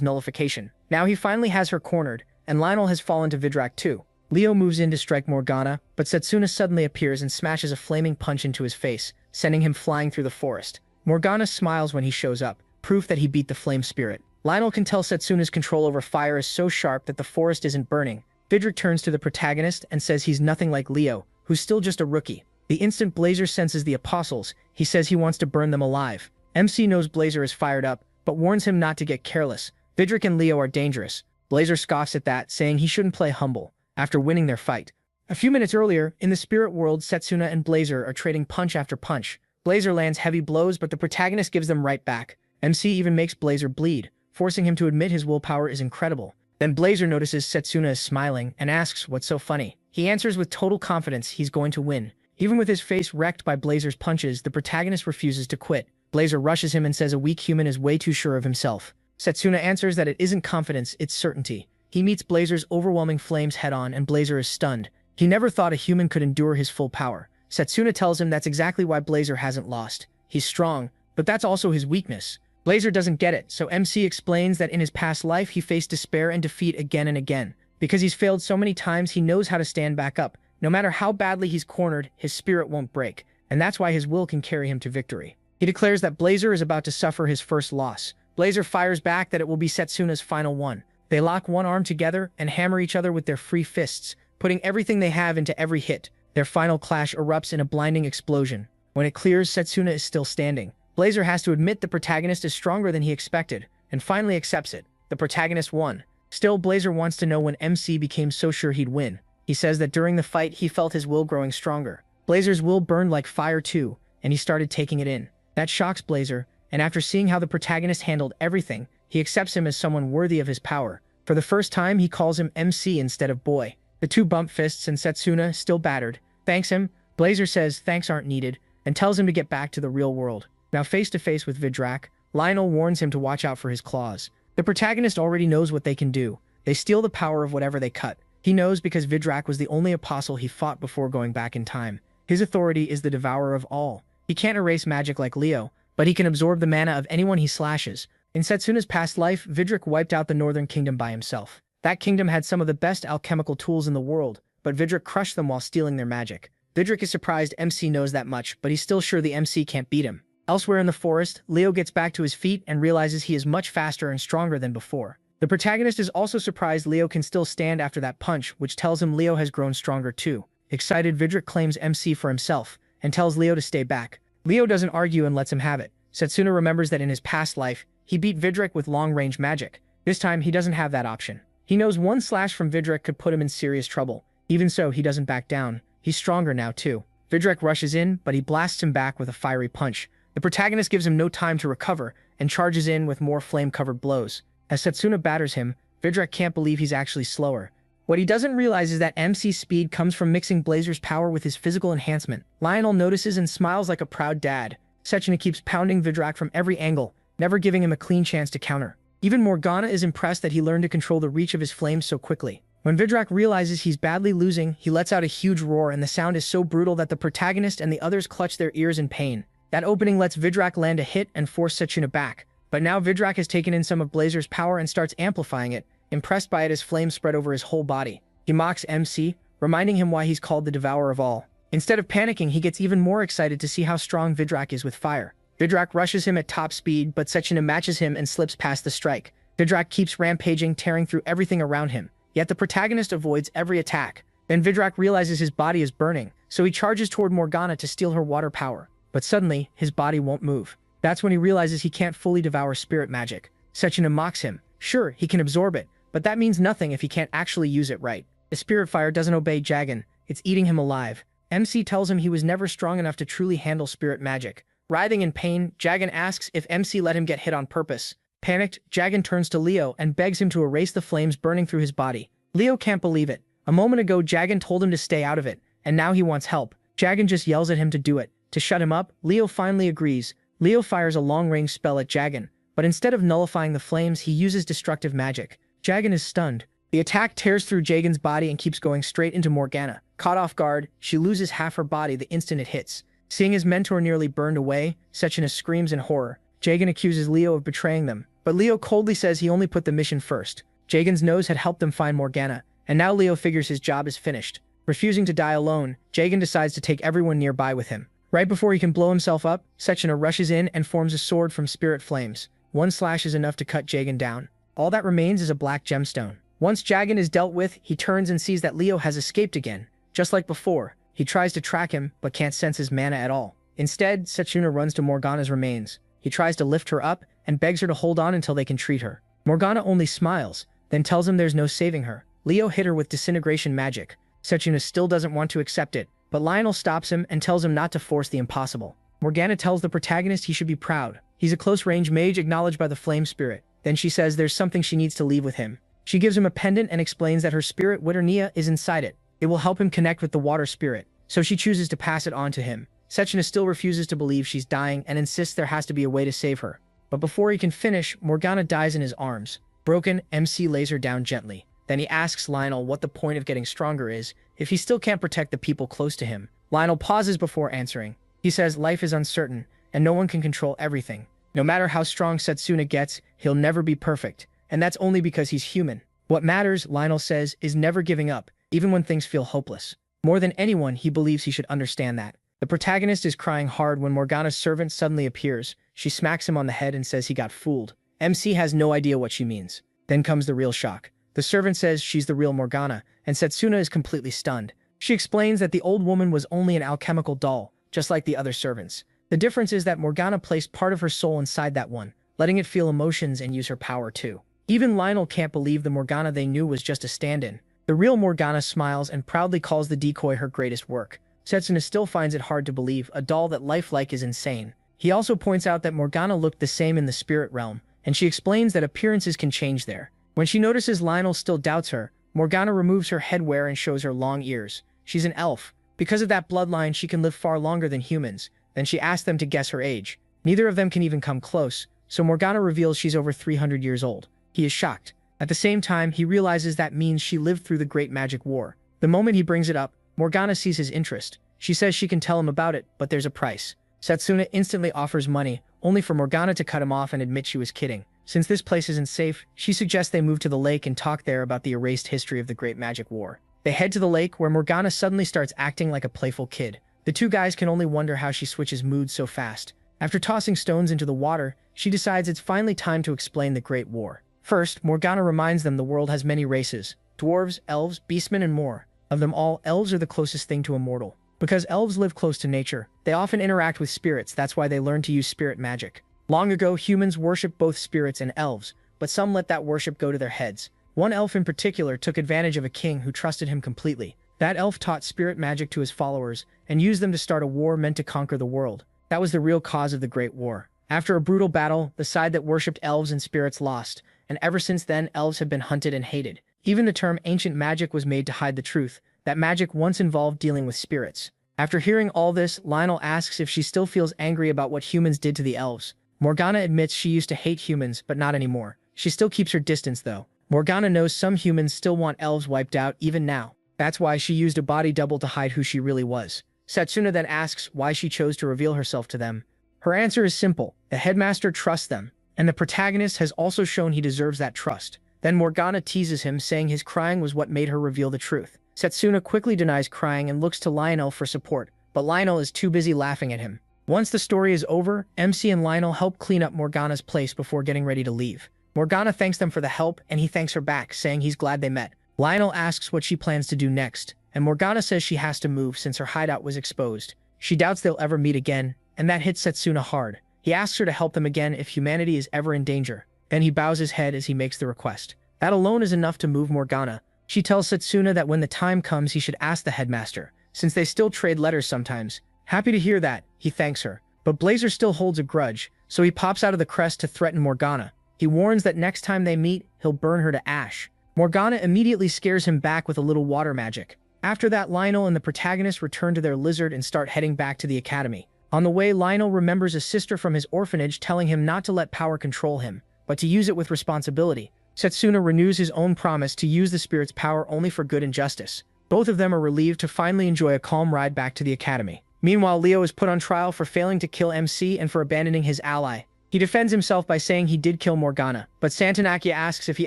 nullification. Now he finally has her cornered, and Lionel has fallen to Vidrak too. Leo moves in to strike Morgana, but Setsuna suddenly appears and smashes a flaming punch into his face, sending him flying through the forest. Morgana smiles when he shows up, proof that he beat the flame spirit. Lionel can tell Setsuna's control over fire is so sharp that the forest isn't burning. Vidrak turns to the protagonist and says he's nothing like Leo, who's still just a rookie. The instant Blazer senses the apostles, he says he wants to burn them alive. MC knows Blazer is fired up, but warns him not to get careless. Vidrak and Leo are dangerous. Blazer scoffs at that, saying he shouldn't play humble, after winning their fight. A few minutes earlier, in the spirit world, Setsuna and Blazer are trading punch after punch. Blazer lands heavy blows, but the protagonist gives them right back. MC even makes Blazer bleed, forcing him to admit his willpower is incredible. Then Blazer notices Setsuna is smiling and asks what's so funny. He answers with total confidence he's going to win. Even with his face wrecked by Blazer's punches, the protagonist refuses to quit. Blazer rushes him and says a weak human is way too sure of himself. Setsuna answers that it isn't confidence, it's certainty. He meets Blazer's overwhelming flames head-on and Blazer is stunned. He never thought a human could endure his full power. Setsuna tells him that's exactly why Blazer hasn't lost. He's strong, but that's also his weakness. Blazer doesn't get it, so MC explains that in his past life he faced despair and defeat again and again. Because he's failed so many times, he knows how to stand back up. No matter how badly he's cornered, his spirit won't break, and that's why his will can carry him to victory. He declares that Blazer is about to suffer his first loss. Blazer fires back that it will be Setsuna's final one. They lock one arm together and hammer each other with their free fists, putting everything they have into every hit. Their final clash erupts in a blinding explosion. When it clears, Setsuna is still standing. Blazer has to admit the protagonist is stronger than he expected, and finally accepts it. The protagonist won. Still, Blazer wants to know when MC became so sure he'd win. He says that during the fight he felt his will growing stronger. Blazer's will burned like fire too, and he started taking it in. That shocks Blazer, and after seeing how the protagonist handled everything, he accepts him as someone worthy of his power. For the first time, he calls him MC instead of boy. The two bump fists and Setsuna, still battered, thanks him. Blazer says thanks aren't needed, and tells him to get back to the real world. Now face to face with Vidrak, Lionel warns him to watch out for his claws. The protagonist already knows what they can do. They steal the power of whatever they cut. He knows because Vidrak was the only apostle he fought before going back in time. His authority is the devourer of all. He can't erase magic like Leo, but he can absorb the mana of anyone he slashes. In Setsuna's past life, Vidrak wiped out the Northern Kingdom by himself. That kingdom had some of the best alchemical tools in the world, but Vidrak crushed them while stealing their magic. Vidrak is surprised MC knows that much, but he's still sure the MC can't beat him. Elsewhere in the forest, Leo gets back to his feet and realizes he is much faster and stronger than before. The protagonist is also surprised Leo can still stand after that punch, which tells him Leo has grown stronger too. Excited, Vidrak claims MC for himself and tells Leo to stay back. Leo doesn't argue and lets him have it. Setsuna remembers that in his past life, he beat Vidrak with long-range magic. This time, he doesn't have that option. He knows one slash from Vidrak could put him in serious trouble. Even so, he doesn't back down. He's stronger now too. Vidrak rushes in, but he blasts him back with a fiery punch. The protagonist gives him no time to recover and charges in with more flame-covered blows. As Setsuna batters him, Vidrak can't believe he's actually slower. What he doesn't realize is that MC's speed comes from mixing Blazer's power with his physical enhancement. Lionel notices and smiles like a proud dad. Setsuna keeps pounding Vidrak from every angle, never giving him a clean chance to counter. Even Morgana is impressed that he learned to control the reach of his flames so quickly. When Vidrak realizes he's badly losing, he lets out a huge roar and the sound is so brutal that the protagonist and the others clutch their ears in pain. That opening lets Vidrak land a hit and force Setsuna back. But now Vidrak has taken in some of Blazer's power and starts amplifying it, impressed by it as flames spread over his whole body. He mocks MC, reminding him why he's called the devourer of all. Instead of panicking, he gets even more excited to see how strong Vidrak is with fire. Vidrak rushes him at top speed, but Setsuna matches him and slips past the strike. Vidrak keeps rampaging, tearing through everything around him, yet the protagonist avoids every attack. Then Vidrak realizes his body is burning, so he charges toward Morgana to steal her water power. But suddenly, his body won't move. That's when he realizes he can't fully devour spirit magic. Setsuna mocks him. Sure, he can absorb it, but that means nothing if he can't actually use it right. The spirit fire doesn't obey Jagan, it's eating him alive. MC tells him he was never strong enough to truly handle spirit magic, Writhing in pain, Jagan asks if MC let him get hit on purpose. Panicked, Jagan turns to Leo and begs him to erase the flames burning through his body. Leo can't believe it. A moment ago, Jagan told him to stay out of it, and now he wants help. Jagan just yells at him to do it. To shut him up, Leo finally agrees. Leo fires a long-range spell at Jagan, but instead of nullifying the flames, he uses destructive magic. Jagan is stunned. The attack tears through Jagan's body and keeps going straight into Morgana. Caught off guard, she loses half her body the instant it hits. Seeing his mentor nearly burned away, Sechina screams in horror. Jagan accuses Leo of betraying them, but Leo coldly says he only put the mission first. Jagan's nose had helped them find Morgana, and now Leo figures his job is finished. Refusing to die alone, Jagan decides to take everyone nearby with him. Right before he can blow himself up, Sechina rushes in and forms a sword from spirit flames. One slash is enough to cut Jagan down. All that remains is a black gemstone. Once Jagan is dealt with, he turns and sees that Leo has escaped again. Just like before, he tries to track him, but can't sense his mana at all. Instead, Sechina runs to Morgana's remains. He tries to lift her up and begs her to hold on until they can treat her. Morgana only smiles, then tells him there's no saving her. Leo hit her with disintegration magic. Sechina still doesn't want to accept it, but Lionel stops him and tells him not to force the impossible. Morgana tells the protagonist he should be proud. He's a close-range mage acknowledged by the flame spirit. Then she says there's something she needs to leave with him. She gives him a pendant and explains that her spirit Witternia is inside it. It will help him connect with the water spirit, so she chooses to pass it on to him. Sechina still refuses to believe she's dying and insists there has to be a way to save her. But before he can finish, Morgana dies in his arms. Broken, MC lays her down gently. Then he asks Lionel what the point of getting stronger is, if he still can't protect the people close to him. Lionel pauses before answering. He says life is uncertain, and no one can control everything. No matter how strong Setsuna gets, he'll never be perfect, and that's only because he's human. What matters, Lionel says, is never giving up, even when things feel hopeless. More than anyone, he believes he should understand that. The protagonist is crying hard when Morgana's servant suddenly appears. She smacks him on the head and says he got fooled. MC has no idea what she means. Then comes the real shock. The servant says she's the real Morgana, and Setsuna is completely stunned. She explains that the old woman was only an alchemical doll, just like the other servants. The difference is that Morgana placed part of her soul inside that one, letting it feel emotions and use her power too. Even Lionel can't believe the Morgana they knew was just a stand-in. The real Morgana smiles and proudly calls the decoy her greatest work. Setsuna still finds it hard to believe a doll that lifelike is insane. He also points out that Morgana looked the same in the spirit realm, and she explains that appearances can change there. When she notices Lionel still doubts her, Morgana removes her headwear and shows her long ears. She's an elf. Because of that bloodline, she can live far longer than humans. Then she asks them to guess her age. Neither of them can even come close, so Morgana reveals she's over 300 years old. He is shocked. At the same time, he realizes that means she lived through the Great Magic War. The moment he brings it up, Morgana sees his interest. She says she can tell him about it, but there's a price. Setsuna instantly offers money, only for Morgana to cut him off and admit she was kidding. Since this place isn't safe, she suggests they move to the lake and talk there about the erased history of the Great Magic War. They head to the lake, where Morgana suddenly starts acting like a playful kid. The two guys can only wonder how she switches moods so fast. After tossing stones into the water, she decides it's finally time to explain the Great War. First, Morgana reminds them the world has many races: dwarves, elves, beastmen, and more. Of them all, elves are the closest thing to a mortal. Because elves live close to nature, they often interact with spirits. That's why they learn to use spirit magic. Long ago, humans worshipped both spirits and elves, but some let that worship go to their heads. One elf in particular took advantage of a king who trusted him completely. That elf taught spirit magic to his followers and used them to start a war meant to conquer the world. That was the real cause of the Great War. After a brutal battle, the side that worshipped elves and spirits lost, and ever since then, elves have been hunted and hated. Even the term ancient magic was made to hide the truth, that magic once involved dealing with spirits. After hearing all this, Lionel asks if she still feels angry about what humans did to the elves. Morgana admits she used to hate humans, but not anymore. She still keeps her distance, though. Morgana knows some humans still want elves wiped out, even now. That's why she used a body double to hide who she really was. Setsuna then asks why she chose to reveal herself to them. Her answer is simple: the headmaster trusts them, and the protagonist has also shown he deserves that trust. Then Morgana teases him, saying his crying was what made her reveal the truth. Setsuna quickly denies crying and looks to Lionel for support, but Lionel is too busy laughing at him. Once the story is over, MC and Lionel help clean up Morgana's place before getting ready to leave. Morgana thanks them for the help, and he thanks her back, saying he's glad they met. Lionel asks what she plans to do next, and Morgana says she has to move since her hideout was exposed. She doubts they'll ever meet again, and that hits Setsuna hard. He asks her to help them again if humanity is ever in danger. Then he bows his head as he makes the request. That alone is enough to move Morgana. She tells Setsuna that when the time comes he should ask the headmaster, since they still trade letters sometimes. Happy to hear that, he thanks her. But Blazer still holds a grudge, so he pops out of the crest to threaten Morgana. He warns that next time they meet, he'll burn her to ash. Morgana immediately scares him back with a little water magic. After that, Lionel and the protagonist return to their lizard and start heading back to the academy. On the way, Lionel remembers a sister from his orphanage telling him not to let power control him, but to use it with responsibility. Setsuna renews his own promise to use the spirit's power only for good and justice. Both of them are relieved to finally enjoy a calm ride back to the academy. Meanwhile, Leo is put on trial for failing to kill MC and for abandoning his ally. He defends himself by saying he did kill Morgana, but Santanakia asks if he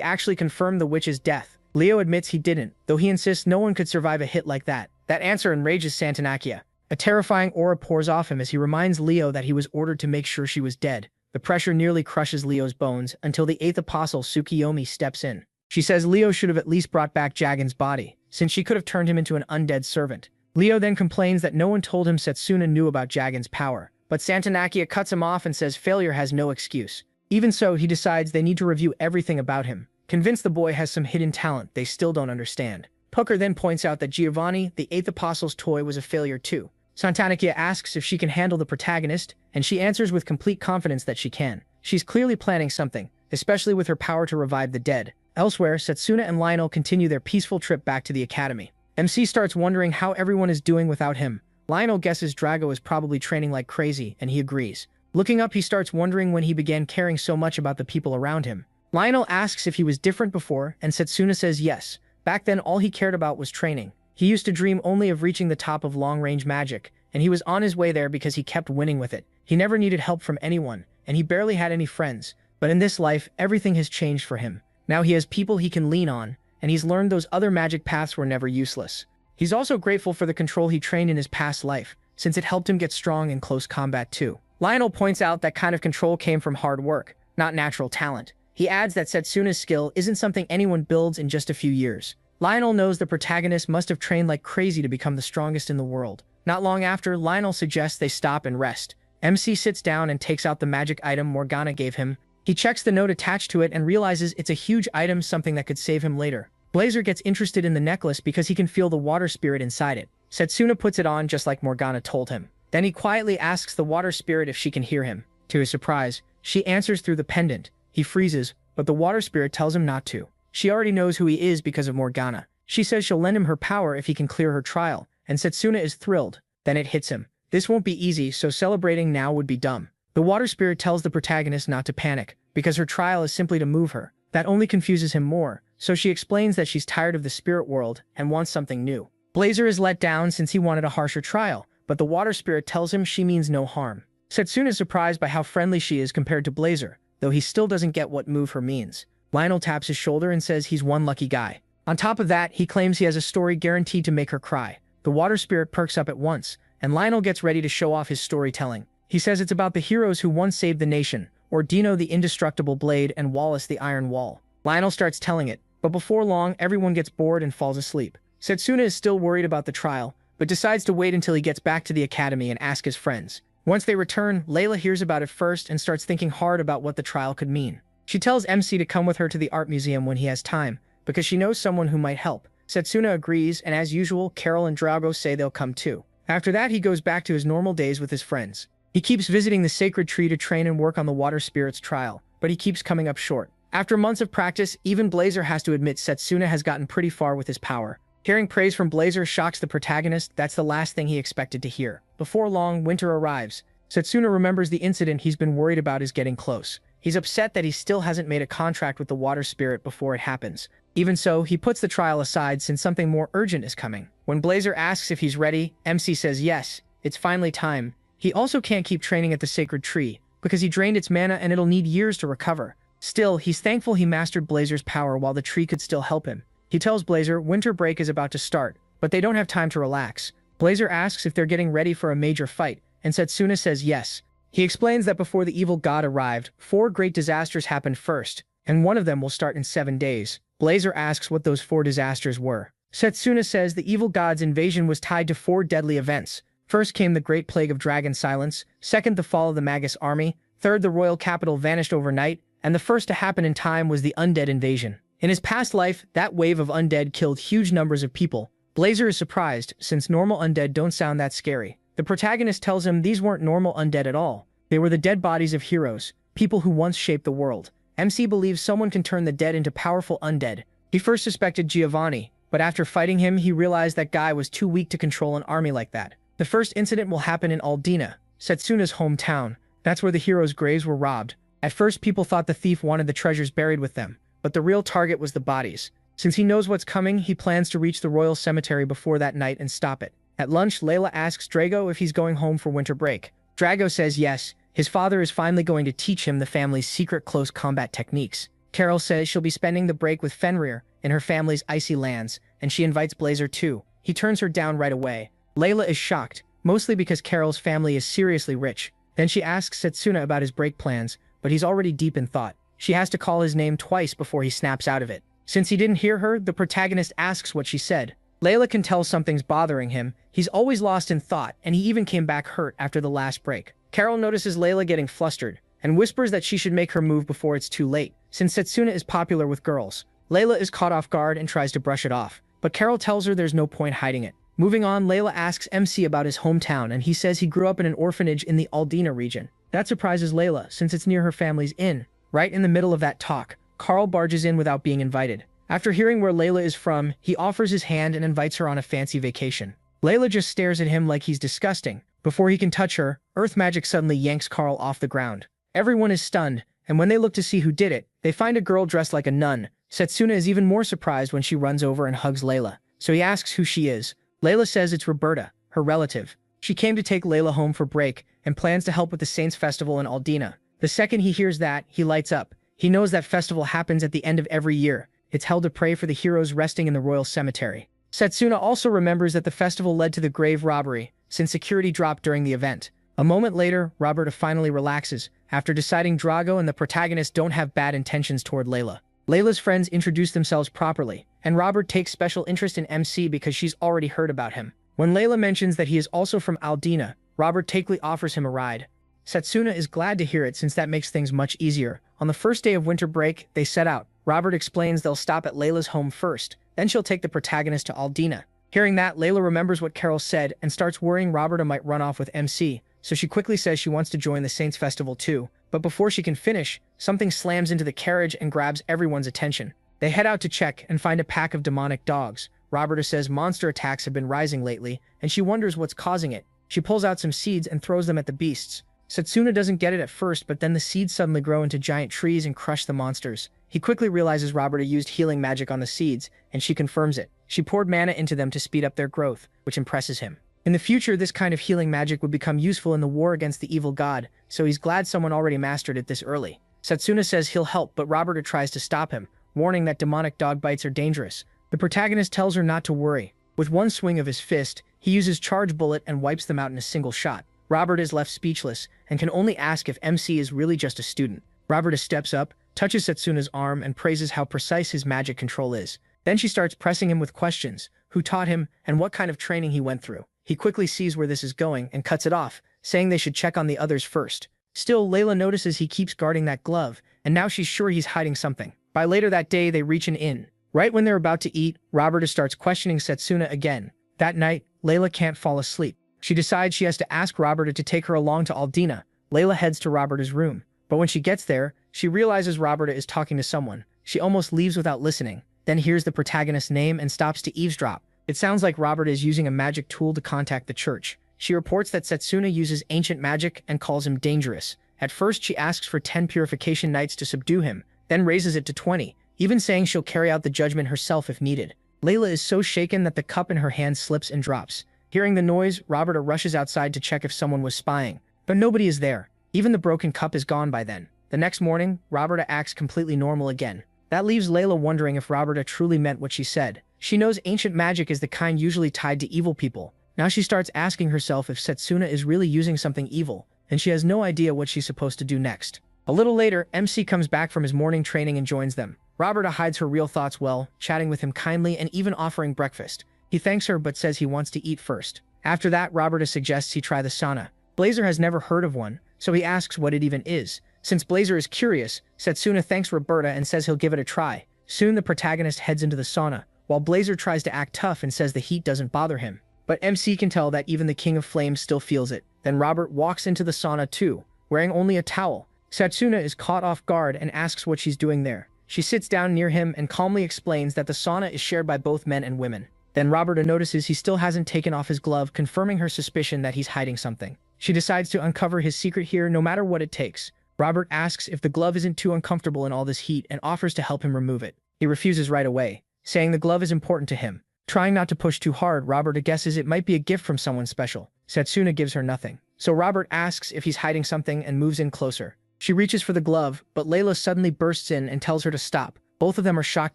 actually confirmed the witch's death. Leo admits he didn't, though he insists no one could survive a hit like that. That answer enrages Santanakia. A terrifying aura pours off him as he reminds Leo that he was ordered to make sure she was dead. The pressure nearly crushes Leo's bones until the 8th apostle Tsukiyomi steps in. She says Leo should have at least brought back Jagan's body, since she could have turned him into an undead servant. Leo then complains that no one told him Setsuna knew about Jagan's power, but Santanakia cuts him off and says failure has no excuse. Even so, he decides they need to review everything about him. Convinced the boy has some hidden talent they still don't understand. Pucker then points out that Giovanni, the 8th apostle's toy, was a failure too. Santanakia asks if she can handle the protagonist, and she answers with complete confidence that she can. She's clearly planning something, especially with her power to revive the dead. Elsewhere, Setsuna and Lionel continue their peaceful trip back to the academy. MC starts wondering how everyone is doing without him. Lionel guesses Drago is probably training like crazy, and he agrees. Looking up, he starts wondering when he began caring so much about the people around him. Lionel asks if he was different before, and Setsuna says yes. Back then, all he cared about was training. He used to dream only of reaching the top of long-range magic, and he was on his way there because he kept winning with it. He never needed help from anyone, and he barely had any friends. But in this life, everything has changed for him. Now he has people he can lean on, and he's learned those other magic paths were never useless. He's also grateful for the control he trained in his past life, since it helped him get strong in close combat too. Lionel points out that kind of control came from hard work, not natural talent. He adds that Setsuna's skill isn't something anyone builds in just a few years. Lionel knows the protagonist must have trained like crazy to become the strongest in the world. Not long after, Lionel suggests they stop and rest. MC sits down and takes out the magic item Morgana gave him. He checks the note attached to it and realizes it's a huge item, something that could save him later. Blazer gets interested in the necklace because he can feel the water spirit inside it. Setsuna puts it on just like Morgana told him. Then he quietly asks the water spirit if she can hear him. To his surprise, she answers through the pendant. He freezes, but the water spirit tells him not to. She already knows who he is because of Morgana. She says she'll lend him her power if he can clear her trial, and Setsuna is thrilled. Then it hits him. This won't be easy, so celebrating now would be dumb. The water spirit tells the protagonist not to panic, because her trial is simply to move her. That only confuses him more, so she explains that she's tired of the spirit world and wants something new. Blazer is let down since he wanted a harsher trial, but the water spirit tells him she means no harm. Setsuna is surprised by how friendly she is compared to Blazer, though he still doesn't get what move her means. Lionel taps his shoulder and says he's one lucky guy. On top of that, he claims he has a story guaranteed to make her cry. The water spirit perks up at once, and Lionel gets ready to show off his storytelling. He says it's about the heroes who once saved the nation, Ordino the indestructible blade and Wallace the iron wall. Lionel starts telling it, but before long, everyone gets bored and falls asleep. Setsuna is still worried about the trial, but decides to wait until he gets back to the academy and ask his friends. Once they return, Layla hears about it first and starts thinking hard about what the trial could mean. She tells MC to come with her to the art museum when he has time, because she knows someone who might help. Setsuna agrees, and as usual, Carol and Drago say they'll come too. After that, he goes back to his normal days with his friends. He keeps visiting the sacred tree to train and work on the water spirit's trial, but he keeps coming up short. After months of practice, even Blazer has to admit Setsuna has gotten pretty far with his power. Hearing praise from Blazer shocks the protagonist. That's the last thing he expected to hear. Before long, winter arrives. Setsuna remembers the incident he's been worried about is getting close. He's upset that he still hasn't made a contract with the water spirit before it happens. Even so, he puts the trial aside since something more urgent is coming. When Blazer asks if he's ready, MC says yes, it's finally time. He also can't keep training at the sacred tree, because he drained its mana and it'll need years to recover. Still, he's thankful he mastered Blazer's power while the tree could still help him. He tells Blazer winter break is about to start, but they don't have time to relax. Blazer asks if they're getting ready for a major fight, and Setsuna says yes. He explains that before the evil god arrived, 4 great disasters happened first, and one of them will start in 7 days. Blazer asks what those 4 disasters were. Setsuna says the evil god's invasion was tied to 4 deadly events. First came the Great Plague of Dragon Silence, second the fall of the Magus army, third the royal capital vanished overnight, and the first to happen in time was the undead invasion. In his past life, that wave of undead killed huge numbers of people. Blazer is surprised, since normal undead don't sound that scary. The protagonist tells him these weren't normal undead at all. They were the dead bodies of heroes, people who once shaped the world. MC believes someone can turn the dead into powerful undead. He first suspected Giovanni, but after fighting him, he realized that guy was too weak to control an army like that. The first incident will happen in Aldina, Setsuna's hometown. That's where the heroes' graves were robbed. At first, people thought the thief wanted the treasures buried with them, but the real target was the bodies. Since he knows what's coming, he plans to reach the royal cemetery before that night and stop it. At lunch, Layla asks Drago if he's going home for winter break. Drago says yes. His father is finally going to teach him the family's secret close combat techniques. Carol says she'll be spending the break with Fenrir in her family's icy lands, and she invites Blazer too. He turns her down right away. Layla is shocked, mostly because Carol's family is seriously rich. Then she asks Setsuna about his break plans, but he's already deep in thought. She has to call his name twice before he snaps out of it. Since he didn't hear her, the protagonist asks what she said. Layla can tell something's bothering him. He's always lost in thought, and he even came back hurt after the last break. Carol notices Layla getting flustered, and whispers that she should make her move before it's too late, since Setsuna is popular with girls. Layla is caught off guard and tries to brush it off, but Carol tells her there's no point hiding it. Moving on, Layla asks MC about his hometown, and he says he grew up in an orphanage in the Aldina region. That surprises Layla, since it's near her family's inn. Right in the middle of that talk, Carl barges in without being invited. After hearing where Layla is from, he offers his hand and invites her on a fancy vacation. Layla just stares at him like he's disgusting. Before he can touch her, earth magic suddenly yanks Carl off the ground. Everyone is stunned, and when they look to see who did it, they find a girl dressed like a nun. Setsuna is even more surprised when she runs over and hugs Layla, so he asks who she is. Layla says it's Roberta, her relative. She came to take Layla home for break and plans to help with the Saints Festival in Aldina. The second he hears that, he lights up. He knows that festival happens at the end of every year. It's held to pray for the heroes resting in the royal cemetery. Setsuna also remembers that the festival led to the grave robbery, since security dropped during the event. A moment later, Roberta finally relaxes, after deciding Drago and the protagonist don't have bad intentions toward Layla. Layla's friends introduce themselves properly, and Robert takes special interest in MC because she's already heard about him. When Layla mentions that he is also from Aldina, Robert takely offers him a ride. Setsuna is glad to hear it since that makes things much easier. On the first day of winter break, they set out. Robert explains they'll stop at Layla's home first, then she'll take the protagonist to Aldina. Hearing that, Layla remembers what Carol said and starts worrying Roberta might run off with MC, so she quickly says she wants to join the Saints Festival too. But before she can finish, something slams into the carriage and grabs everyone's attention. They head out to check and find a pack of demonic dogs. Roberta says monster attacks have been rising lately, and she wonders what's causing it. She pulls out some seeds and throws them at the beasts. Setsuna doesn't get it at first, but then the seeds suddenly grow into giant trees and crush the monsters. He quickly realizes Roberta used healing magic on the seeds, and she confirms it. She poured mana into them to speed up their growth, which impresses him. In the future, this kind of healing magic would become useful in the war against the evil god, so he's glad someone already mastered it this early. Setsuna says he'll help, but Roberta tries to stop him, warning that demonic dog bites are dangerous. The protagonist tells her not to worry. With one swing of his fist, he uses Charge Bullet and wipes them out in a single shot. Robert is left speechless and can only ask if MC is really just a student. Roberta steps up, touches Setsuna's arm, and praises how precise his magic control is. Then she starts pressing him with questions: who taught him, and what kind of training he went through. He quickly sees where this is going and cuts it off, saying they should check on the others first. Still, Layla notices he keeps guarding that glove, and now she's sure he's hiding something. By later that day, they reach an inn. Right when they're about to eat, Roberta starts questioning Setsuna again. That night, Layla can't fall asleep. She decides she has to ask Roberta to take her along to Aldina. Layla heads to Roberta's room, but when she gets there, she realizes Roberta is talking to someone. She almost leaves without listening, then hears the protagonist's name and stops to eavesdrop. It sounds like Roberta is using a magic tool to contact the church. She reports that Setsuna uses ancient magic and calls him dangerous. At first, she asks for 10 purification nights to subdue him, then raises it to 20, even saying she'll carry out the judgment herself if needed. Layla is so shaken that the cup in her hand slips and drops. Hearing the noise, Roberta rushes outside to check if someone was spying, but nobody is there. Even the broken cup is gone by then. The next morning, Roberta acts completely normal again. That leaves Layla wondering if Roberta truly meant what she said. She knows ancient magic is the kind usually tied to evil people. Now she starts asking herself if Setsuna is really using something evil, and she has no idea what she's supposed to do next. A little later, MC comes back from his morning training and joins them. Roberta hides her real thoughts well, chatting with him kindly and even offering breakfast. He thanks her but says he wants to eat first. After that, Roberta suggests he try the sauna. Blazer has never heard of one, so he asks what it even is. Since Blazer is curious, Setsuna thanks Roberta and says he'll give it a try. Soon the protagonist heads into the sauna, while Blazer tries to act tough and says the heat doesn't bother him. but MC can tell that even the King of Flames still feels it. Then Robert walks into the sauna too, wearing only a towel. Setsuna is caught off guard and asks what she's doing there. She sits down near him and calmly explains that the sauna is shared by both men and women. Then Roberta notices he still hasn't taken off his glove, confirming her suspicion that he's hiding something. She decides to uncover his secret here no matter what it takes. Robert asks if the glove isn't too uncomfortable in all this heat and offers to help him remove it. He refuses right away, saying the glove is important to him. Trying not to push too hard, Roberta guesses it might be a gift from someone special. Setsuna gives her nothing. So Robert asks if he's hiding something and moves in closer. She reaches for the glove, but Layla suddenly bursts in and tells her to stop. Both of them are shocked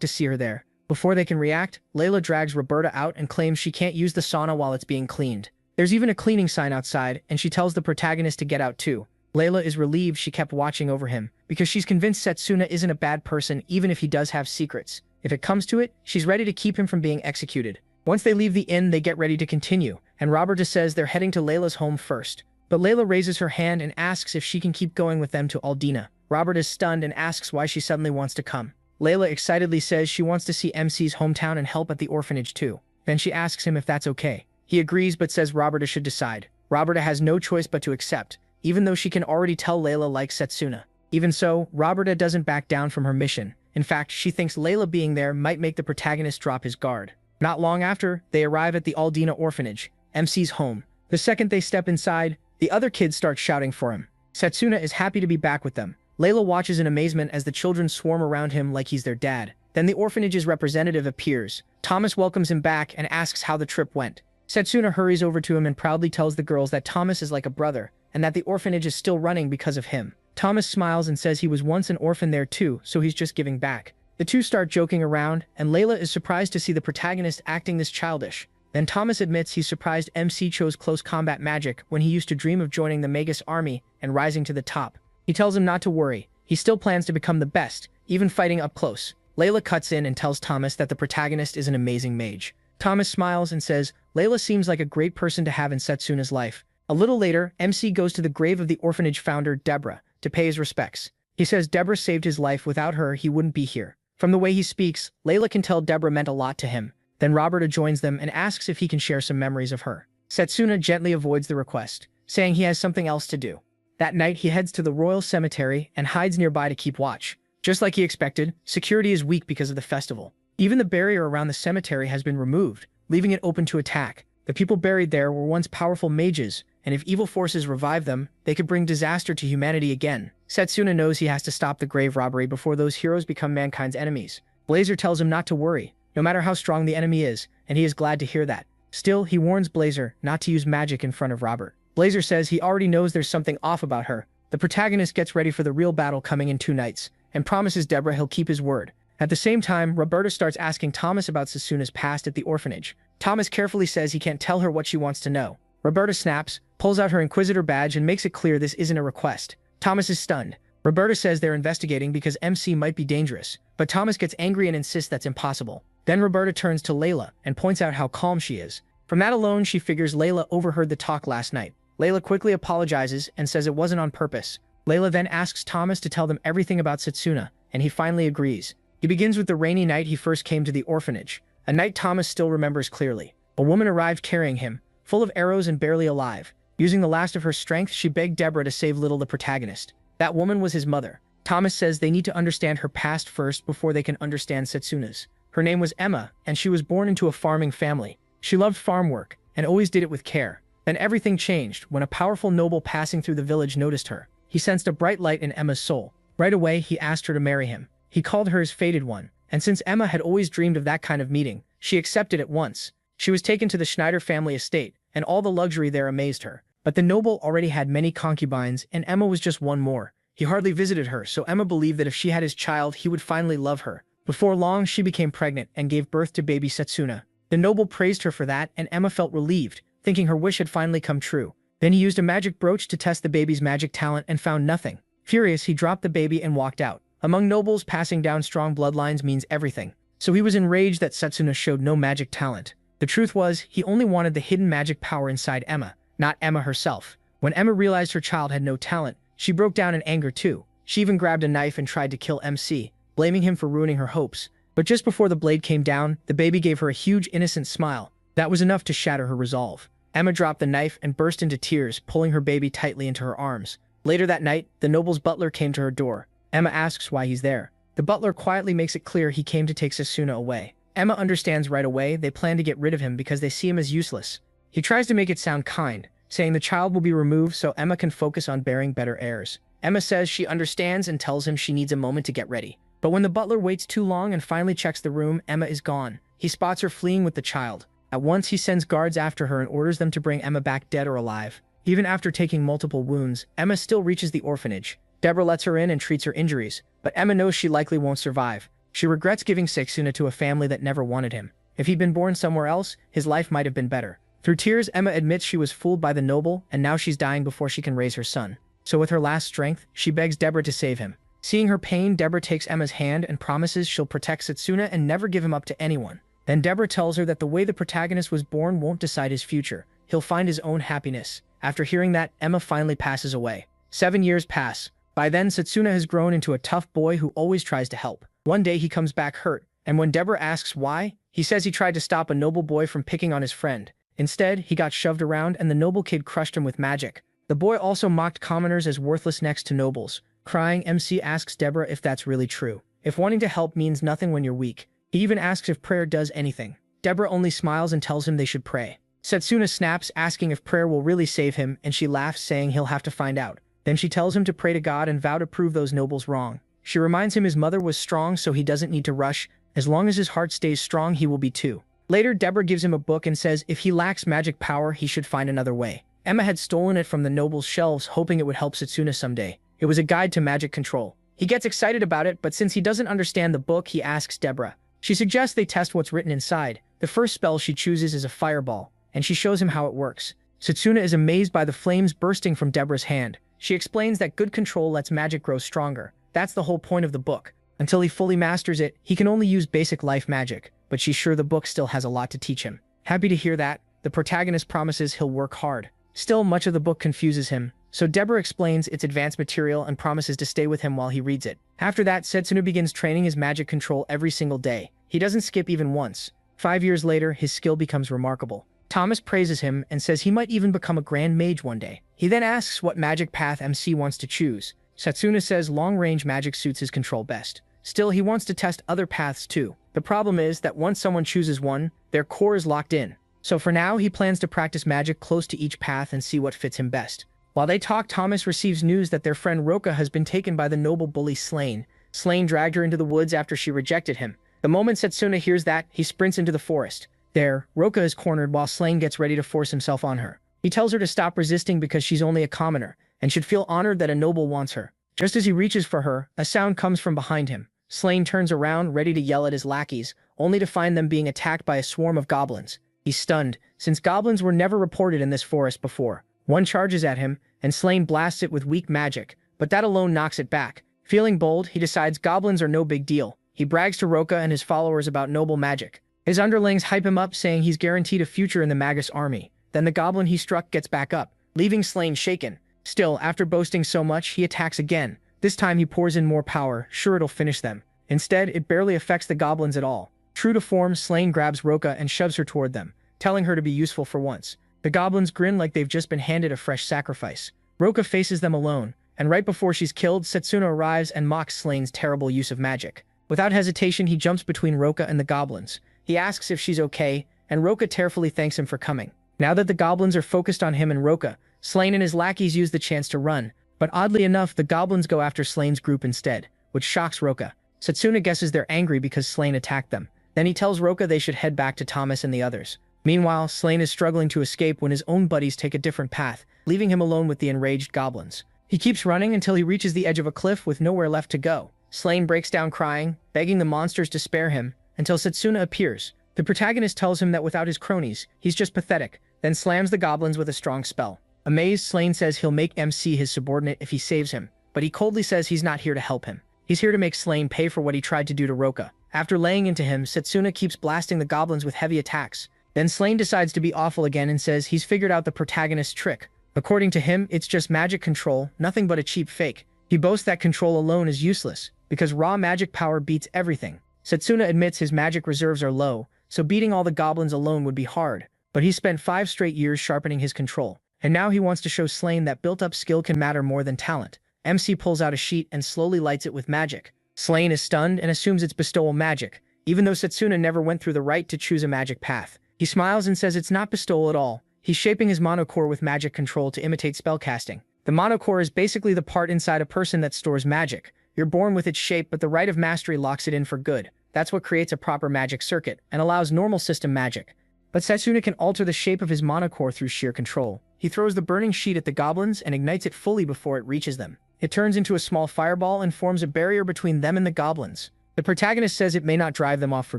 to see her there. Before they can react, Layla drags Roberta out and claims she can't use the sauna while it's being cleaned. There's even a cleaning sign outside, and she tells the protagonist to get out too. Layla is relieved she kept watching over him, because she's convinced Setsuna isn't a bad person even if he does have secrets. If it comes to it, she's ready to keep him from being executed. Once they leave the inn, they get ready to continue, and Roberta says they're heading to Layla's home first. But Layla raises her hand and asks if she can keep going with them to Aldina. Robert is stunned and asks why she suddenly wants to come. Layla excitedly says she wants to see MC's hometown and help at the orphanage too. Then she asks him if that's okay. He agrees but says Roberta should decide. Roberta has no choice but to accept, even though she can already tell Layla likes Setsuna. Even so, Roberta doesn't back down from her mission. In fact, she thinks Layla being there might make the protagonist drop his guard. Not long after, they arrive at the Aldina orphanage, MC's home. The second they step inside, the other kids start shouting for him. Setsuna is happy to be back with them. Layla watches in amazement as the children swarm around him like he's their dad. Then the orphanage's representative appears. Thomas welcomes him back and asks how the trip went. Setsuna hurries over to him and proudly tells the girls that Thomas is like a brother, and that the orphanage is still running because of him. Thomas smiles and says he was once an orphan there too, so he's just giving back. The two start joking around, and Layla is surprised to see the protagonist acting this childish. Then Thomas admits he's surprised MC chose close combat magic when he used to dream of joining the Magus army and rising to the top. He tells him not to worry, he still plans to become the best, even fighting up close. Layla cuts in and tells Thomas that the protagonist is an amazing mage. Thomas smiles and says, Layla seems like a great person to have in Setsuna's life. A little later, MC goes to the grave of the orphanage founder, Deborah, to pay his respects. He says Deborah saved his life, without her he wouldn't be here. From the way he speaks, Layla can tell Deborah meant a lot to him. Then Roberta joins them and asks if he can share some memories of her. Setsuna gently avoids the request, saying he has something else to do. That night, he heads to the royal cemetery and hides nearby to keep watch. Just like he expected, security is weak because of the festival. Even the barrier around the cemetery has been removed, leaving it open to attack. The people buried there were once powerful mages, and if evil forces revive them, they could bring disaster to humanity again. Setsuna knows he has to stop the grave robbery before those heroes become mankind's enemies. Blazer tells him not to worry, no matter how strong the enemy is, and he is glad to hear that. Still, he warns Blazer not to use magic in front of Robert. Blazer says he already knows there's something off about her. The protagonist gets ready for the real battle coming in 2 nights, and promises Deborah he'll keep his word. At the same time, Roberta starts asking Thomas about Setsuna's past at the orphanage. Thomas carefully says he can't tell her what she wants to know. Roberta snaps, pulls out her Inquisitor badge and makes it clear this isn't a request. Thomas is stunned. Roberta says they're investigating because MC might be dangerous, but Thomas gets angry and insists that's impossible. Then Roberta turns to Layla and points out how calm she is. From that alone, she figures Layla overheard the talk last night. Layla quickly apologizes and says it wasn't on purpose. Layla then asks Thomas to tell them everything about Setsuna, and he finally agrees. He begins with the rainy night he first came to the orphanage, a night Thomas still remembers clearly. A woman arrived carrying him, full of arrows and barely alive. Using the last of her strength, she begged Deborah to save Little, the protagonist. That woman was his mother. Thomas says they need to understand her past first before they can understand Setsuna's. Her name was Emma, and she was born into a farming family. She loved farm work, and always did it with care. Then everything changed when a powerful noble passing through the village noticed her. He sensed a bright light in Emma's soul. Right away, he asked her to marry him. He called her his fated one, and since Emma had always dreamed of that kind of meeting, she accepted at once. She was taken to the Schneider family estate, and all the luxury there amazed her. But the noble already had many concubines, and Emma was just one more. He hardly visited her, so Emma believed that if she had his child, he would finally love her. Before long, she became pregnant and gave birth to baby Setsuna. The noble praised her for that, and Emma felt relieved, thinking her wish had finally come true. Then he used a magic brooch to test the baby's magic talent and found nothing. Furious, he dropped the baby and walked out. Among nobles, passing down strong bloodlines means everything. So he was enraged that Setsuna showed no magic talent. The truth was, he only wanted the hidden magic power inside Emma, not Emma herself. When Emma realized her child had no talent, she broke down in anger too. She even grabbed a knife and tried to kill MC, blaming him for ruining her hopes. But just before the blade came down, the baby gave her a huge innocent smile. That was enough to shatter her resolve. Emma dropped the knife and burst into tears, pulling her baby tightly into her arms. Later that night, the noble's butler came to her door. Emma asks why he's there. The butler quietly makes it clear he came to take Setsuna away. Emma understands right away they plan to get rid of him because they see him as useless. He tries to make it sound kind, saying the child will be removed so Emma can focus on bearing better heirs. Emma says she understands and tells him she needs a moment to get ready. But when the butler waits too long and finally checks the room, Emma is gone. He spots her fleeing with the child. At once, he sends guards after her and orders them to bring Emma back dead or alive. Even after taking multiple wounds, Emma still reaches the orphanage. Deborah lets her in and treats her injuries, but Emma knows she likely won't survive. She regrets giving Setsuna to a family that never wanted him. If he'd been born somewhere else, his life might have been better. Through tears, Emma admits she was fooled by the noble, and now she's dying before she can raise her son. So with her last strength, she begs Deborah to save him. Seeing her pain, Deborah takes Emma's hand and promises she'll protect Setsuna and never give him up to anyone. Then Deborah tells her that the way the protagonist was born won't decide his future. He'll find his own happiness. After hearing that, Emma finally passes away. 7 years pass. By then, Setsuna has grown into a tough boy who always tries to help. One day, he comes back hurt, and when Deborah asks why, he says he tried to stop a noble boy from picking on his friend. Instead, he got shoved around and the noble kid crushed him with magic. The boy also mocked commoners as worthless next to nobles. Crying, MC asks Deborah if that's really true. If wanting to help means nothing when you're weak. He even asks if prayer does anything. Deborah only smiles and tells him they should pray. Setsuna snaps, asking if prayer will really save him, and she laughs, saying he'll have to find out. Then she tells him to pray to God and vow to prove those nobles wrong. She reminds him his mother was strong, so he doesn't need to rush. As long as his heart stays strong, he will be too. Later, Deborah gives him a book and says if he lacks magic power, he should find another way. Emma had stolen it from the noble's shelves, hoping it would help Setsuna someday. It was a guide to magic control. He gets excited about it, but since he doesn't understand the book, he asks Deborah. She suggests they test what's written inside. The first spell she chooses is a fireball, and she shows him how it works. Setsuna is amazed by the flames bursting from Deborah's hand. She explains that good control lets magic grow stronger. That's the whole point of the book. Until he fully masters it, he can only use basic life magic, but she's sure the book still has a lot to teach him. Happy to hear that, the protagonist promises he'll work hard. Still, much of the book confuses him, so Deborah explains its advanced material and promises to stay with him while he reads it. After that, Setsuna begins training his magic control every single day. He doesn't skip even once. 5 years later, his skill becomes remarkable. Thomas praises him and says he might even become a grand mage one day. He then asks what magic path MC wants to choose. Setsuna says long-range magic suits his control best. Still, he wants to test other paths too. The problem is that once someone chooses one, their core is locked in. So for now, he plans to practice magic close to each path and see what fits him best. While they talk, Thomas receives news that their friend Roka has been taken by the noble bully Slain. Slain dragged her into the woods after she rejected him. The moment Setsuna hears that, he sprints into the forest. There, Roka is cornered while Slain gets ready to force himself on her. He tells her to stop resisting because she's only a commoner, and should feel honored that a noble wants her. Just as he reaches for her, a sound comes from behind him. Slain turns around, ready to yell at his lackeys, only to find them being attacked by a swarm of goblins. He's stunned, since goblins were never reported in this forest before. One charges at him, and Slain blasts it with weak magic, but that alone knocks it back. Feeling bold, he decides goblins are no big deal. He brags to Roka and his followers about noble magic. His underlings hype him up, saying he's guaranteed a future in the Magus army. Then the goblin he struck gets back up, leaving Slain shaken. Still, after boasting so much, he attacks again. This time he pours in more power, sure it'll finish them. Instead, it barely affects the goblins at all. True to form, Slain grabs Roka and shoves her toward them, telling her to be useful for once. The goblins grin like they've just been handed a fresh sacrifice. Roka faces them alone, and right before she's killed, Setsuna arrives and mocks Slain's terrible use of magic. Without hesitation, he jumps between Roka and the goblins. He asks if she's okay, and Roka tearfully thanks him for coming. Now that the goblins are focused on him and Roka, Slain and his lackeys use the chance to run, but oddly enough, the goblins go after Slain's group instead, which shocks Roka. Setsuna guesses they're angry because Slain attacked them. Then he tells Roka they should head back to Thomas and the others. Meanwhile, Slain is struggling to escape when his own buddies take a different path, leaving him alone with the enraged goblins. He keeps running until he reaches the edge of a cliff with nowhere left to go. Slain breaks down crying, begging the monsters to spare him, until Setsuna appears. The protagonist tells him that without his cronies, he's just pathetic, then slams the goblins with a strong spell. Amazed, Slain says he'll make MC his subordinate if he saves him, but he coldly says he's not here to help him. He's here to make Slain pay for what he tried to do to Roka. After laying into him, Setsuna keeps blasting the goblins with heavy attacks. Then Slain decides to be awful again and says he's figured out the protagonist's trick. According to him, it's just magic control, nothing but a cheap fake. He boasts that control alone is useless, because raw magic power beats everything. Setsuna admits his magic reserves are low, so beating all the goblins alone would be hard. But he spent 5 straight years sharpening his control, and now he wants to show Slane that built-up skill can matter more than talent. MC pulls out a sheet and slowly lights it with magic. Slane is stunned and assumes it's bestowal magic, even though Setsuna never went through the right to choose a magic path. He smiles and says it's not bestowal at all. He's shaping his monocore with magic control to imitate spellcasting. The monocore is basically the part inside a person that stores magic. You're born with its shape, but the rite of mastery locks it in for good. That's what creates a proper magic circuit and allows normal system magic. But Setsuna can alter the shape of his monocore through sheer control. He throws the burning sheet at the goblins and ignites it fully before it reaches them. It turns into a small fireball and forms a barrier between them and the goblins. The protagonist says it may not drive them off for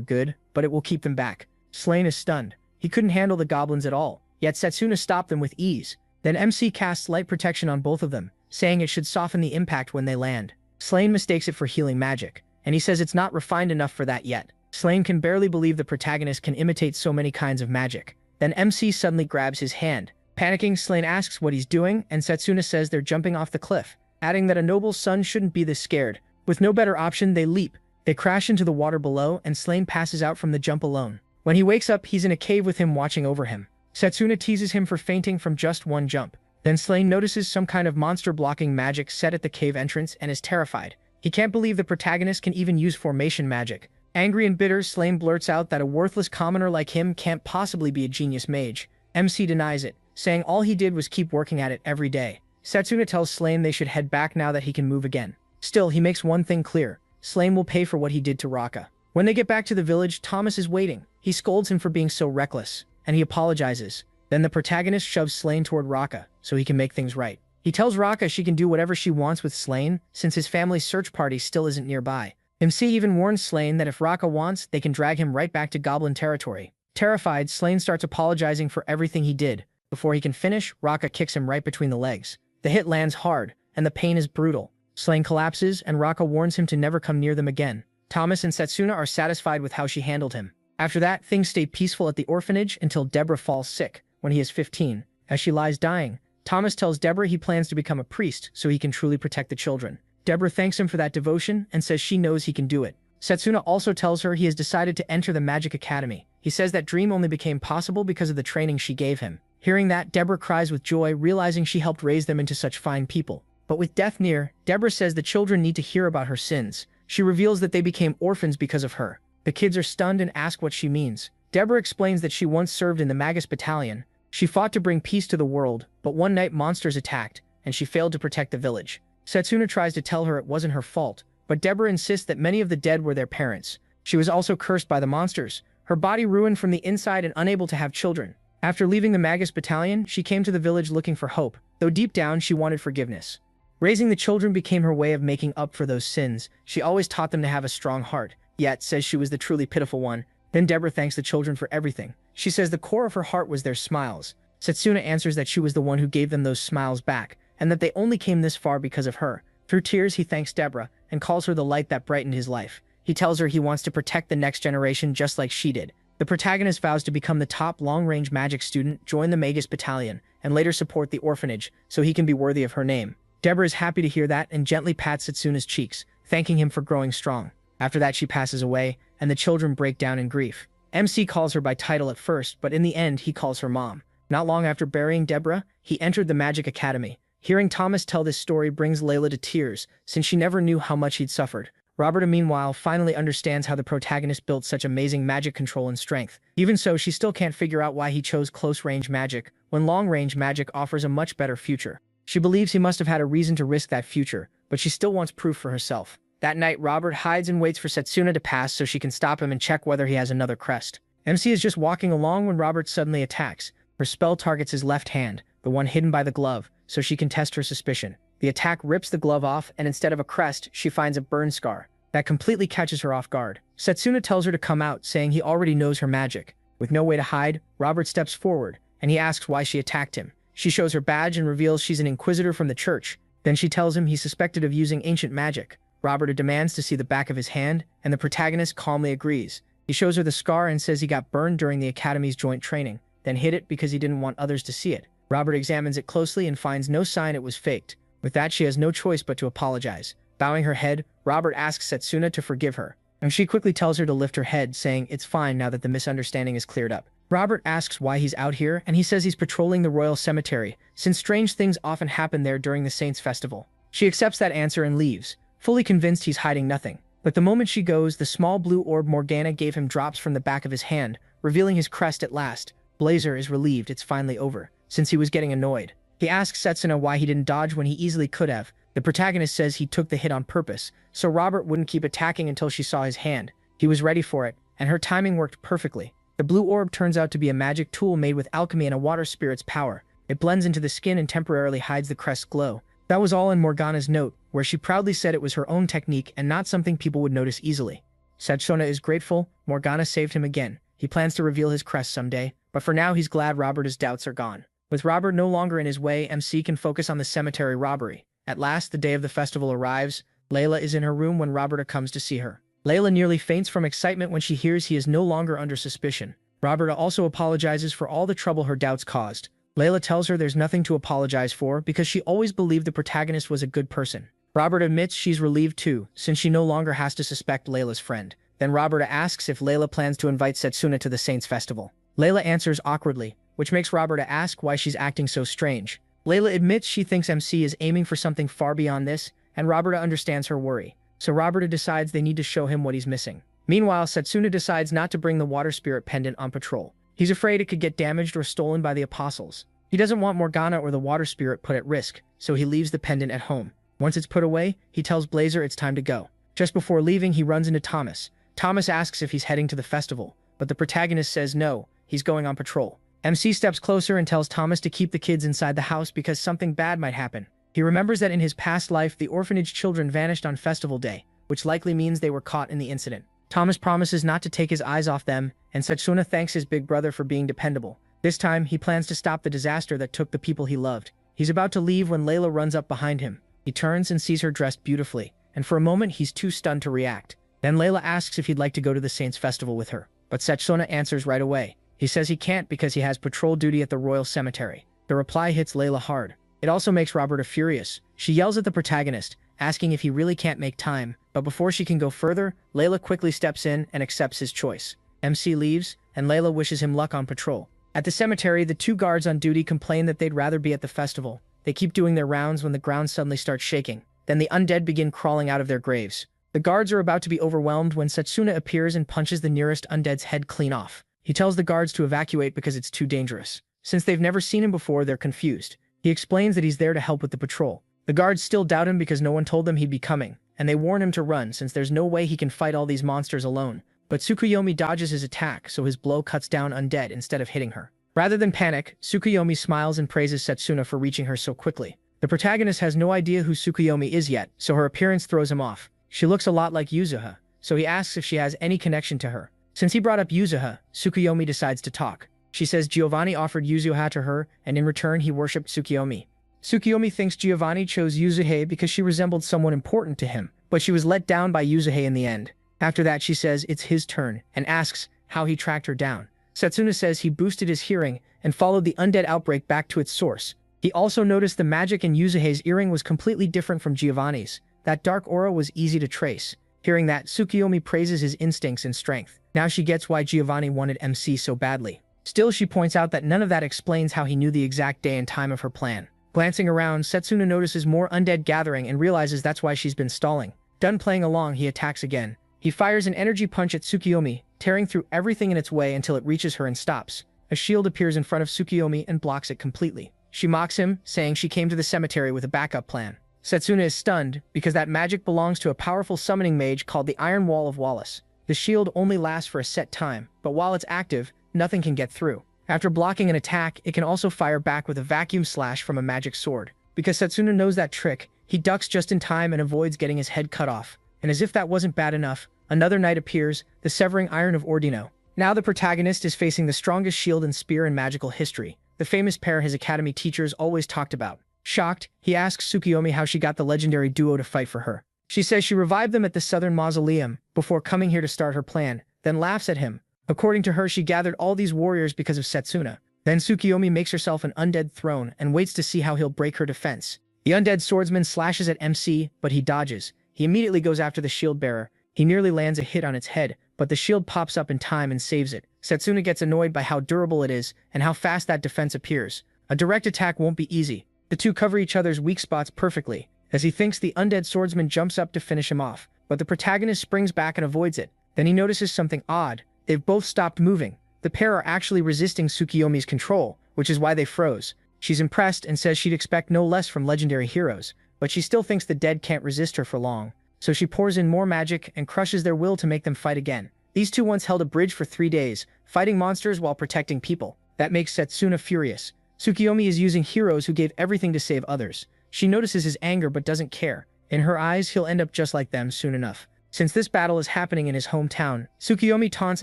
good, but it will keep them back. Slane is stunned. He couldn't handle the goblins at all, yet Setsuna stopped them with ease. Then MC casts light protection on both of them, saying it should soften the impact when they land. Slane mistakes it for healing magic, and he says it's not refined enough for that yet. Slane can barely believe the protagonist can imitate so many kinds of magic. Then MC suddenly grabs his hand. Panicking, Slane asks what he's doing, and Setsuna says they're jumping off the cliff, adding that a noble son shouldn't be this scared. With no better option, they leap. They crash into the water below, and Slane passes out from the jump alone. When he wakes up, he's in a cave with him watching over him. Setsuna teases him for fainting from just one jump. Then Slane notices some kind of monster-blocking magic set at the cave entrance and is terrified. He can't believe the protagonist can even use formation magic. Angry and bitter, Slane blurts out that a worthless commoner like him can't possibly be a genius mage. MC denies it, saying all he did was keep working at it every day. Setsuna tells Slane they should head back now that he can move again. Still, he makes one thing clear. Slane will pay for what he did to Raka. When they get back to the village, Thomas is waiting. He scolds him for being so reckless, and he apologizes. Then the protagonist shoves Slane toward Raka, so he can make things right. He tells Raka she can do whatever she wants with Slane, since his family's search party still isn't nearby. MC even warns Slane that if Raka wants, they can drag him right back to goblin territory. Terrified, Slane starts apologizing for everything he did. Before he can finish, Raka kicks him right between the legs. The hit lands hard, and the pain is brutal. Slane collapses, and Raka warns him to never come near them again. Thomas and Setsuna are satisfied with how she handled him. After that, things stay peaceful at the orphanage until Deborah falls sick, when he is 15. As she lies dying, Thomas tells Deborah he plans to become a priest so he can truly protect the children. Deborah thanks him for that devotion and says she knows he can do it. Setsuna also tells her he has decided to enter the Magic Academy. He says that dream only became possible because of the training she gave him. Hearing that, Deborah cries with joy, realizing she helped raise them into such fine people. But with death near, Deborah says the children need to hear about her sins. She reveals that they became orphans because of her. The kids are stunned and ask what she means. Deborah explains that she once served in the Magus battalion. She fought to bring peace to the world, but one night monsters attacked, and she failed to protect the village. Setsuna tries to tell her it wasn't her fault, but Deborah insists that many of the dead were their parents. She was also cursed by the monsters, her body ruined from the inside and unable to have children. After leaving the Magus battalion, she came to the village looking for hope, though deep down she wanted forgiveness. Raising the children became her way of making up for those sins. She always taught them to have a strong heart, yet says she was the truly pitiful one. Then Deborah thanks the children for everything. She says the core of her heart was their smiles. Setsuna answers that she was the one who gave them those smiles back, and that they only came this far because of her. Through tears, he thanks Deborah and calls her the light that brightened his life. He tells her he wants to protect the next generation just like she did. The protagonist vows to become the top long-range magic student, join the Magus battalion, and later support the orphanage so he can be worthy of her name. Deborah is happy to hear that and gently pats Setsuna's cheeks, thanking him for growing strong. After that, she passes away, and the children break down in grief. MC calls her by title at first, but in the end, he calls her mom. Not long after burying Deborah, he entered the Magic Academy. Hearing Thomas tell this story brings Layla to tears, since she never knew how much he'd suffered. Roberta, meanwhile, finally understands how the protagonist built such amazing magic control and strength. Even so, she still can't figure out why he chose close-range magic, when long-range magic offers a much better future. She believes he must have had a reason to risk that future, but she still wants proof for herself. That night, Robert hides and waits for Setsuna to pass so she can stop him and check whether he has another crest. MC is just walking along when Robert suddenly attacks. Her spell targets his left hand, the one hidden by the glove, so she can test her suspicion. The attack rips the glove off, and instead of a crest, she finds a burn scar. That completely catches her off guard. Setsuna tells her to come out, saying he already knows her magic. With no way to hide, Robert steps forward, and he asks why she attacked him. She shows her badge and reveals she's an inquisitor from the church. Then she tells him he's suspected of using ancient magic. Robert demands to see the back of his hand, and the protagonist calmly agrees. He shows her the scar and says he got burned during the Academy's joint training, then hid it because he didn't want others to see it. Robert examines it closely and finds no sign it was faked. With that, she has no choice but to apologize. Bowing her head, Robert asks Setsuna to forgive her. and she quickly tells her to lift her head, saying it's fine now that the misunderstanding is cleared up. Robert asks why he's out here, and he says he's patrolling the royal cemetery, since strange things often happen there during the Saints' festival. She accepts that answer and leaves, fully convinced he's hiding nothing. But the moment she goes, the small blue orb Morgana gave him drops from the back of his hand, revealing his crest at last. Blazer is relieved it's finally over, since he was getting annoyed. He asks Setsuna why he didn't dodge when he easily could have. The protagonist says he took the hit on purpose, so Robert wouldn't keep attacking until she saw his hand. He was ready for it, and her timing worked perfectly. The blue orb turns out to be a magic tool made with alchemy and a water spirit's power. It blends into the skin and temporarily hides the crest's glow. That was all in Morgana's note, where she proudly said it was her own technique and not something people would notice easily. Setsuna is grateful. Morgana saved him again. He plans to reveal his crest someday, but for now he's glad Robert's doubts are gone. With Robert no longer in his way, MC can focus on the cemetery robbery. At last, the day of the festival arrives. Layla is in her room when Robert comes to see her. Layla nearly faints from excitement when she hears he is no longer under suspicion. Robert also apologizes for all the trouble her doubts caused. Layla tells her there's nothing to apologize for because she always believed the protagonist was a good person. Robert admits she's relieved too, since she no longer has to suspect Layla's friend. Then Robert asks if Layla plans to invite Setsuna to the Saints' festival. Layla answers awkwardly, which makes Robert ask why she's acting so strange. Layla admits she thinks MC is aiming for something far beyond this, and Robert understands her worry. So Robert decides they need to show him what he's missing. Meanwhile, Setsuna decides not to bring the water spirit pendant on patrol. He's afraid it could get damaged or stolen by the apostles. He doesn't want Morgana or the water spirit put at risk, so he leaves the pendant at home. Once it's put away, he tells Blazer it's time to go. Just before leaving, he runs into Thomas. Thomas asks if he's heading to the festival, but the protagonist says no, he's going on patrol. MC steps closer and tells Thomas to keep the kids inside the house because something bad might happen. He remembers that in his past life, the orphanage children vanished on festival day, which likely means they were caught in the incident. Thomas promises not to take his eyes off them, and Setsuna thanks his big brother for being dependable. This time, he plans to stop the disaster that took the people he loved. He's about to leave when Layla runs up behind him. He turns and sees her dressed beautifully, and for a moment he's too stunned to react. Then Layla asks if he'd like to go to the Saints' festival with her, but Setsuna answers right away. He says he can't because he has patrol duty at the royal cemetery. The reply hits Layla hard. It also makes Robert furious. She yells at the protagonist, asking if he really can't make time, but before she can go further, Layla quickly steps in and accepts his choice. MC leaves, and Layla wishes him luck on patrol. At the cemetery, the two guards on duty complain that they'd rather be at the festival. They keep doing their rounds when the ground suddenly starts shaking. Then the undead begin crawling out of their graves. The guards are about to be overwhelmed when Setsuna appears and punches the nearest undead's head clean off. He tells the guards to evacuate because it's too dangerous. Since they've never seen him before, they're confused. He explains that he's there to help with the patrol. The guards still doubt him because no one told them he'd be coming, and they warn him to run since there's no way he can fight all these monsters alone. But Tsukuyomi dodges his attack, so his blow cuts down undead instead of hitting her. Rather than panic, Tsukuyomi smiles and praises Setsuna for reaching her so quickly. The protagonist has no idea who Tsukuyomi is yet, so her appearance throws him off. She looks a lot like Yuzuha, so he asks if she has any connection to her. Since he brought up Yuzuha, Tsukuyomi decides to talk. She says Giovanni offered Yuzuha to her, and in return he worshipped Tsukuyomi. Tsukuyomi thinks Giovanni chose Yuzuha because she resembled someone important to him, but she was let down by Yuzuha in the end. After that, she says it's his turn, and asks how he tracked her down. Setsuna says he boosted his hearing and followed the undead outbreak back to its source. He also noticed the magic in Yuzuha's earring was completely different from Giovanni's. That dark aura was easy to trace. Hearing that, Tsukuyomi praises his instincts and strength. Now she gets why Giovanni wanted MC so badly. Still, she points out that none of that explains how he knew the exact day and time of her plan. Glancing around, Setsuna notices more undead gathering and realizes that's why she's been stalling. Done playing along, he attacks again. He fires an energy punch at Tsukuyomi, tearing through everything in its way until it reaches her and stops. A shield appears in front of Tsukuyomi and blocks it completely. She mocks him, saying she came to the cemetery with a backup plan. Setsuna is stunned because that magic belongs to a powerful summoning mage called the Iron Wall of Wallace. The shield only lasts for a set time, but while it's active, nothing can get through. After blocking an attack, it can also fire back with a vacuum slash from a magic sword. Because Setsuna knows that trick, he ducks just in time and avoids getting his head cut off. And as if that wasn't bad enough, another knight appears, the Severing Iron of Ordino. Now the protagonist is facing the strongest shield and spear in magical history, the famous pair his academy teachers always talked about. Shocked, he asks Tsukuyomi how she got the legendary duo to fight for her. She says she revived them at the Southern Mausoleum before coming here to start her plan, then laughs at him. According to her, she gathered all these warriors because of Setsuna. Then Tsukuyomi makes herself an undead throne and waits to see how he'll break her defense. The undead swordsman slashes at MC, but he dodges. He immediately goes after the shield bearer. He nearly lands a hit on its head, but the shield pops up in time and saves it. Setsuna gets annoyed by how durable it is and how fast that defense appears. A direct attack won't be easy. The two cover each other's weak spots perfectly. As he thinks, the undead swordsman jumps up to finish him off, but the protagonist springs back and avoids it. Then he notices something odd. They've both stopped moving. The pair are actually resisting Tsukiyomi's control, which is why they froze. She's impressed and says she'd expect no less from legendary heroes, but she still thinks the dead can't resist her for long. So she pours in more magic and crushes their will to make them fight again. These two once held a bridge for 3 days, fighting monsters while protecting people. That makes Setsuna furious. Tsukiyomi is using heroes who gave everything to save others. She notices his anger but doesn't care. In her eyes, he'll end up just like them soon enough. Since this battle is happening in his hometown, Tsukiyomi taunts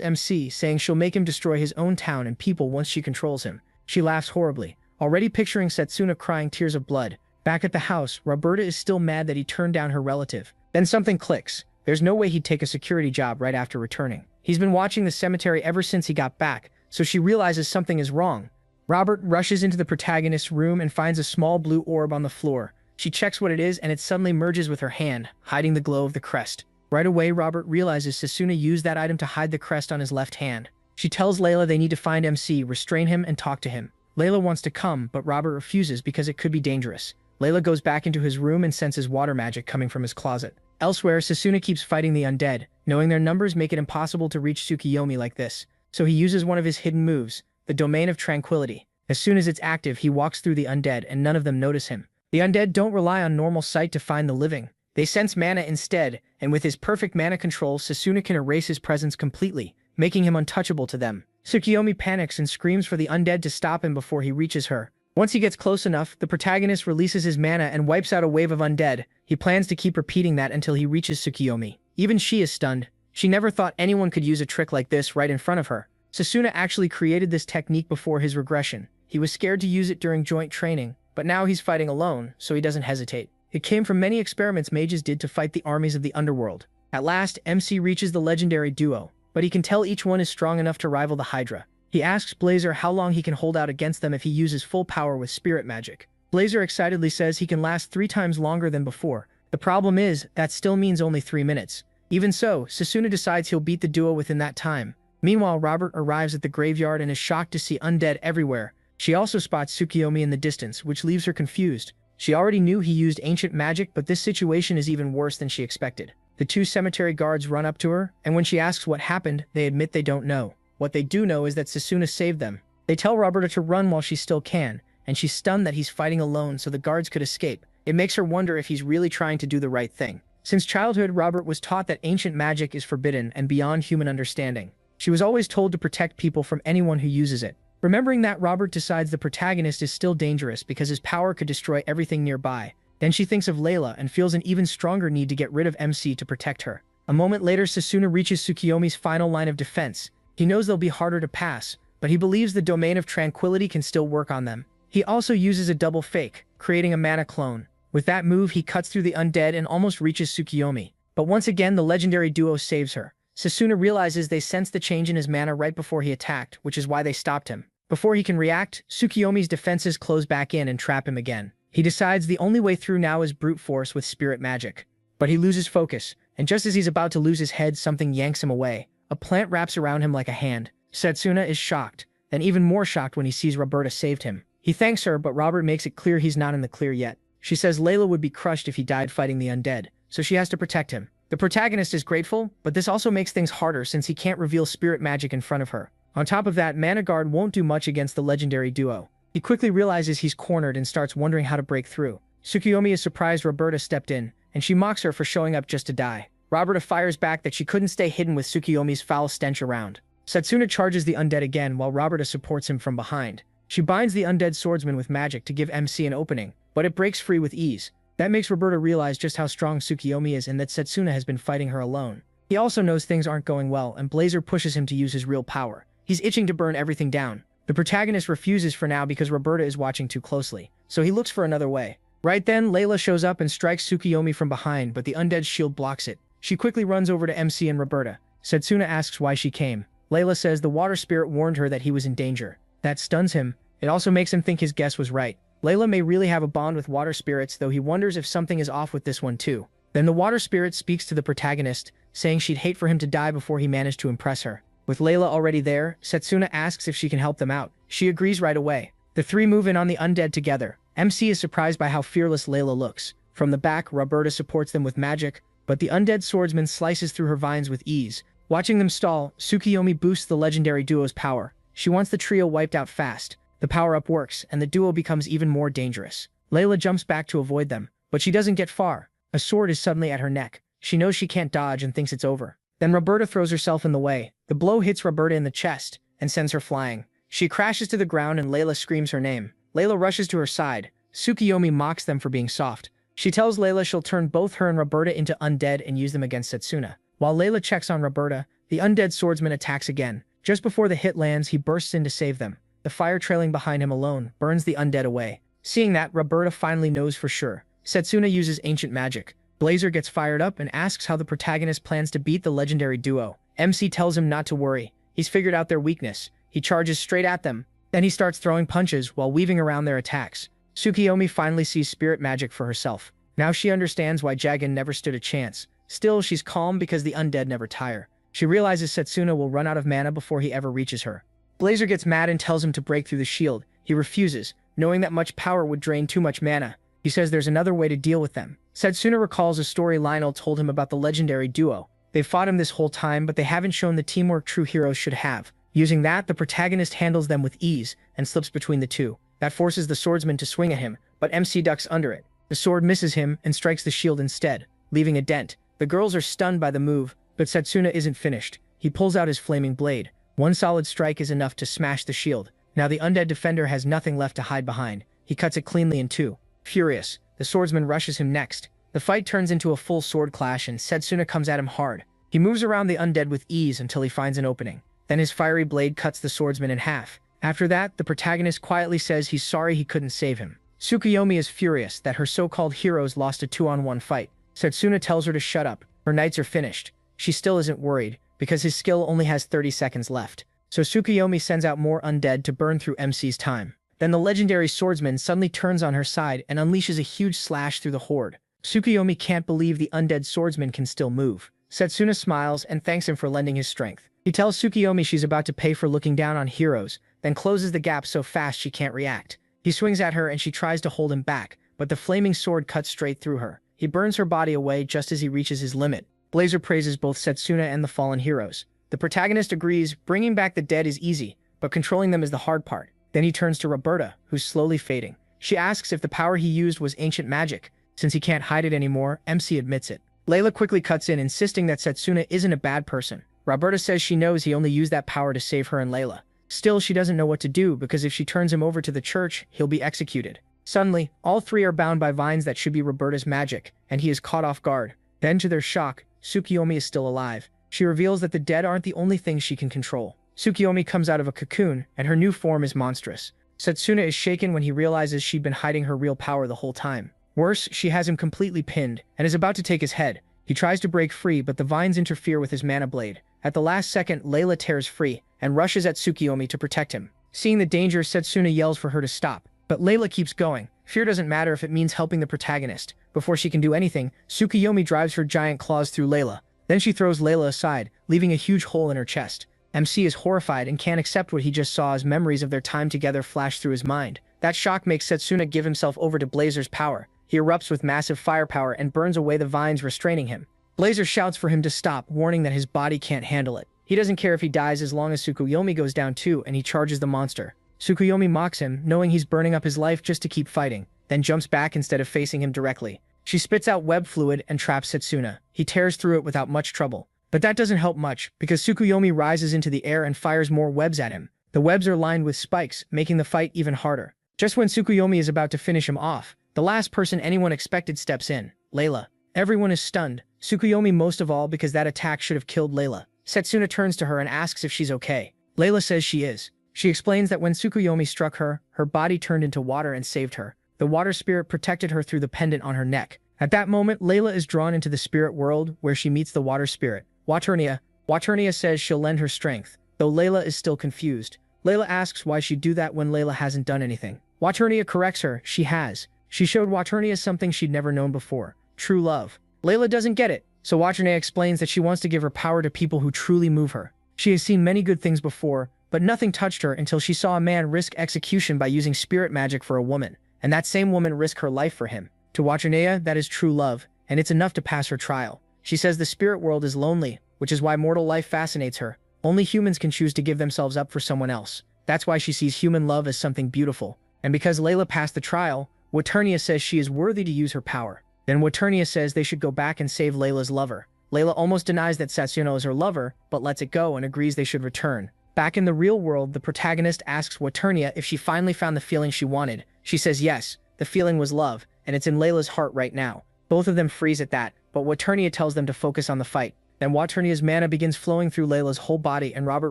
MC, saying she'll make him destroy his own town and people once she controls him. She laughs horribly, already picturing Setsuna crying tears of blood. Back at the house, Roberta is still mad that he turned down her relative. Then something clicks. There's no way he'd take a security job right after returning. He's been watching the cemetery ever since he got back, so she realizes something is wrong. Robert rushes into the protagonist's room and finds a small blue orb on the floor. She checks what it is and it suddenly merges with her hand, hiding the glow of the crest. Right away, Robert realizes Setsuna used that item to hide the crest on his left hand. She tells Layla they need to find MC, restrain him, and talk to him. Layla wants to come, but Robert refuses because it could be dangerous. Layla goes back into his room and senses water magic coming from his closet. Elsewhere, Setsuna keeps fighting the undead, knowing their numbers make it impossible to reach Tsukiyomi like this. So he uses one of his hidden moves, the Domain of Tranquility. As soon as it's active, he walks through the undead and none of them notice him. The undead don't rely on normal sight to find the living. They sense mana instead, and with his perfect mana control, Setsuna can erase his presence completely, making him untouchable to them. Tsukiyomi panics and screams for the undead to stop him before he reaches her. Once he gets close enough, the protagonist releases his mana and wipes out a wave of undead. He plans to keep repeating that until he reaches Tsukiyomi. Even she is stunned. She never thought anyone could use a trick like this right in front of her. Setsuna actually created this technique before his regression. He was scared to use it during joint training, but now he's fighting alone, so he doesn't hesitate. It came from many experiments mages did to fight the armies of the underworld. At last, MC reaches the legendary duo, but he can tell each one is strong enough to rival the Hydra. He asks Blazer how long he can hold out against them if he uses full power with spirit magic. Blazer excitedly says he can last 3 times longer than before. The problem is, that still means only 3 minutes. Even so, Setsuna decides he'll beat the duo within that time. Meanwhile, Robert arrives at the graveyard and is shocked to see undead everywhere. She also spots Tsukiyomi in the distance, which leaves her confused. She already knew he used ancient magic, but this situation is even worse than she expected. The 2 cemetery guards run up to her, and when she asks what happened, they admit they don't know. What they do know is that Setsuna saved them. They tell Roberta to run while she still can, and she's stunned that he's fighting alone so the guards could escape. It makes her wonder if he's really trying to do the right thing. Since childhood, Robert was taught that ancient magic is forbidden and beyond human understanding. She was always told to protect people from anyone who uses it. Remembering that, Robert decides the protagonist is still dangerous because his power could destroy everything nearby. Then she thinks of Layla and feels an even stronger need to get rid of MC to protect her. A moment later, Setsuna reaches Tsukiyomi's final line of defense. He knows they'll be harder to pass, but he believes the Domain of Tranquility can still work on them. He also uses a double fake, creating a mana clone. With that move, he cuts through the undead and almost reaches Tsukiyomi. But once again, the legendary duo saves her. Setsuna realizes they sensed the change in his mana right before he attacked, which is why they stopped him. Before he can react, Tsukiyomi's defenses close back in and trap him again. He decides the only way through now is brute force with spirit magic. But he loses focus, and just as he's about to lose his head, something yanks him away. A plant wraps around him like a hand. Setsuna is shocked, then even more shocked when he sees Roberta saved him. He thanks her, but Robert makes it clear he's not in the clear yet. She says Layla would be crushed if he died fighting the undead, so she has to protect him. The protagonist is grateful, but this also makes things harder since he can't reveal spirit magic in front of her. On top of that, Mana Guard won't do much against the legendary duo. He quickly realizes he's cornered and starts wondering how to break through. Tsukiyomi is surprised Roberta stepped in, and she mocks her for showing up just to die. Roberta fires back that she couldn't stay hidden with Tsukiyomi's foul stench around. Setsuna charges the undead again while Roberta supports him from behind. She binds the undead swordsman with magic to give MC an opening, but it breaks free with ease. That makes Roberta realize just how strong Tsukiyomi is and that Setsuna has been fighting her alone. He also knows things aren't going well, and Blazer pushes him to use his real power. He's itching to burn everything down. The protagonist refuses for now because Roberta is watching too closely, so he looks for another way. Right then, Layla shows up and strikes Tsukiyomi from behind, but the undead's shield blocks it. She quickly runs over to MC and Roberta. Setsuna asks why she came. Layla says the water spirit warned her that he was in danger. That stuns him. It also makes him think his guess was right. Layla may really have a bond with water spirits, though he wonders if something is off with this one too. Then the water spirit speaks to the protagonist, saying she'd hate for him to die before he managed to impress her. With Layla already there, Setsuna asks if she can help them out. She agrees right away. The three move in on the undead together. MC is surprised by how fearless Layla looks. From the back, Roberta supports them with magic, but the undead swordsman slices through her vines with ease. Watching them stall, Tsukiyomi boosts the legendary duo's power. She wants the trio wiped out fast. The power-up works, and the duo becomes even more dangerous. Layla jumps back to avoid them, but she doesn't get far. A sword is suddenly at her neck. She knows she can't dodge and thinks it's over. Then Roberta throws herself in the way. The blow hits Roberta in the chest and sends her flying. She crashes to the ground and Layla screams her name. Layla rushes to her side. Tsukiyomi mocks them for being soft. She tells Layla she'll turn both her and Roberta into undead and use them against Setsuna. While Layla checks on Roberta, the undead swordsman attacks again. Just before the hit lands, he bursts in to save them. The fire trailing behind him alone burns the undead away. Seeing that, Roberta finally knows for sure. Setsuna uses ancient magic. Blazer gets fired up and asks how the protagonist plans to beat the legendary duo. MC tells him not to worry. He's figured out their weakness. He charges straight at them. Then he starts throwing punches while weaving around their attacks. Tsukiyomi finally sees spirit magic for herself. Now she understands why Jagan never stood a chance. Still, she's calm because the undead never tire. She realizes Setsuna will run out of mana before he ever reaches her. Blazer gets mad and tells him to break through the shield. He refuses, knowing that much power would drain too much mana. He says there's another way to deal with them. Setsuna recalls a story Lionel told him about the legendary duo. They've fought him this whole time, but they haven't shown the teamwork true heroes should have. Using that, the protagonist handles them with ease and slips between the two. That forces the swordsman to swing at him, but MC ducks under it. The sword misses him and strikes the shield instead, leaving a dent. The girls are stunned by the move, but Setsuna isn't finished. He pulls out his flaming blade. One solid strike is enough to smash the shield. Now the undead defender has nothing left to hide behind. He cuts it cleanly in two. Furious, the swordsman rushes him next. The fight turns into a full sword clash and Setsuna comes at him hard. He moves around the undead with ease until he finds an opening. Then his fiery blade cuts the swordsman in half. After that, the protagonist quietly says he's sorry he couldn't save him. Tsukiyomi is furious that her so-called heroes lost a 2-on-1 fight. Setsuna tells her to shut up. Her nights are finished. She still isn't worried, because his skill only has 30 seconds left. So Tsukiyomi sends out more undead to burn through MC's time. Then the legendary swordsman suddenly turns on her side and unleashes a huge slash through the horde. Tsukiyomi can't believe the undead swordsman can still move. Setsuna smiles and thanks him for lending his strength. He tells Tsukiyomi she's about to pay for looking down on heroes, then closes the gap so fast she can't react. He swings at her and she tries to hold him back, but the flaming sword cuts straight through her. He burns her body away just as he reaches his limit. Blazer praises both Setsuna and the fallen heroes. The protagonist agrees bringing back the dead is easy, but controlling them is the hard part. Then he turns to Roberta, who's slowly fading. She asks if the power he used was ancient magic. Since he can't hide it anymore, MC admits it. Layla quickly cuts in, insisting that Setsuna isn't a bad person. Roberta says she knows he only used that power to save her and Layla. Still, she doesn't know what to do because if she turns him over to the church, he'll be executed. Suddenly, all three are bound by vines that should be Roberta's magic, and he is caught off guard. Then, to their shock, Tsukiyomi is still alive. She reveals that the dead aren't the only things she can control. Tsukiyomi comes out of a cocoon, and her new form is monstrous. Setsuna is shaken when he realizes she'd been hiding her real power the whole time. Worse, she has him completely pinned, and is about to take his head. He tries to break free, but the vines interfere with his mana blade. At the last second, Layla tears free, and rushes at Tsukiyomi to protect him. Seeing the danger, Setsuna yells for her to stop. But Layla keeps going. Fear doesn't matter if it means helping the protagonist. Before she can do anything, Tsukiyomi drives her giant claws through Layla. Then she throws Layla aside, leaving a huge hole in her chest. MC is horrified and can't accept what he just saw as memories of their time together flash through his mind. That shock makes Setsuna give himself over to Blazer's power. He erupts with massive firepower and burns away the vines restraining him. Blazer shouts for him to stop, warning that his body can't handle it. He doesn't care if he dies as long as Tsukiyomi goes down too, and he charges the monster. Tsukiyomi mocks him, knowing he's burning up his life just to keep fighting, then jumps back instead of facing him directly. She spits out web fluid and traps Setsuna. He tears through it without much trouble. But that doesn't help much, because Tsukiyomi rises into the air and fires more webs at him. The webs are lined with spikes, making the fight even harder. Just when Tsukiyomi is about to finish him off, the last person anyone expected steps in, Layla. Everyone is stunned, Tsukiyomi most of all because that attack should have killed Layla. Setsuna turns to her and asks if she's okay. Layla says she is. She explains that when Tsukiyomi struck her, her body turned into water and saved her. The water spirit protected her through the pendant on her neck. At that moment, Layla is drawn into the spirit world where she meets the water spirit, Waternia. Waternia says she'll lend her strength, though Layla is still confused. Layla asks why she'd do that when Layla hasn't done anything. Waternia corrects her, she has. She showed Waternia something she'd never known before, true love. Layla doesn't get it, so Waternaya explains that she wants to give her power to people who truly move her. She has seen many good things before, but nothing touched her until she saw a man risk execution by using spirit magic for a woman, and that same woman risk her life for him. To Waternaya, that is true love, and it's enough to pass her trial. She says the spirit world is lonely, which is why mortal life fascinates her. Only humans can choose to give themselves up for someone else. That's why she sees human love as something beautiful. And because Layla passed the trial, Waternaya says she is worthy to use her power. Then Waternaya says they should go back and save Layla's lover. Layla almost denies that Setsuna is her lover, but lets it go and agrees they should return. Back in the real world, the protagonist asks Waternaya if she finally found the feeling she wanted. She says yes, the feeling was love, and it's in Layla's heart right now. Both of them freeze at that, but Waternaya tells them to focus on the fight. Then Waternia's mana begins flowing through Layla's whole body, and Robert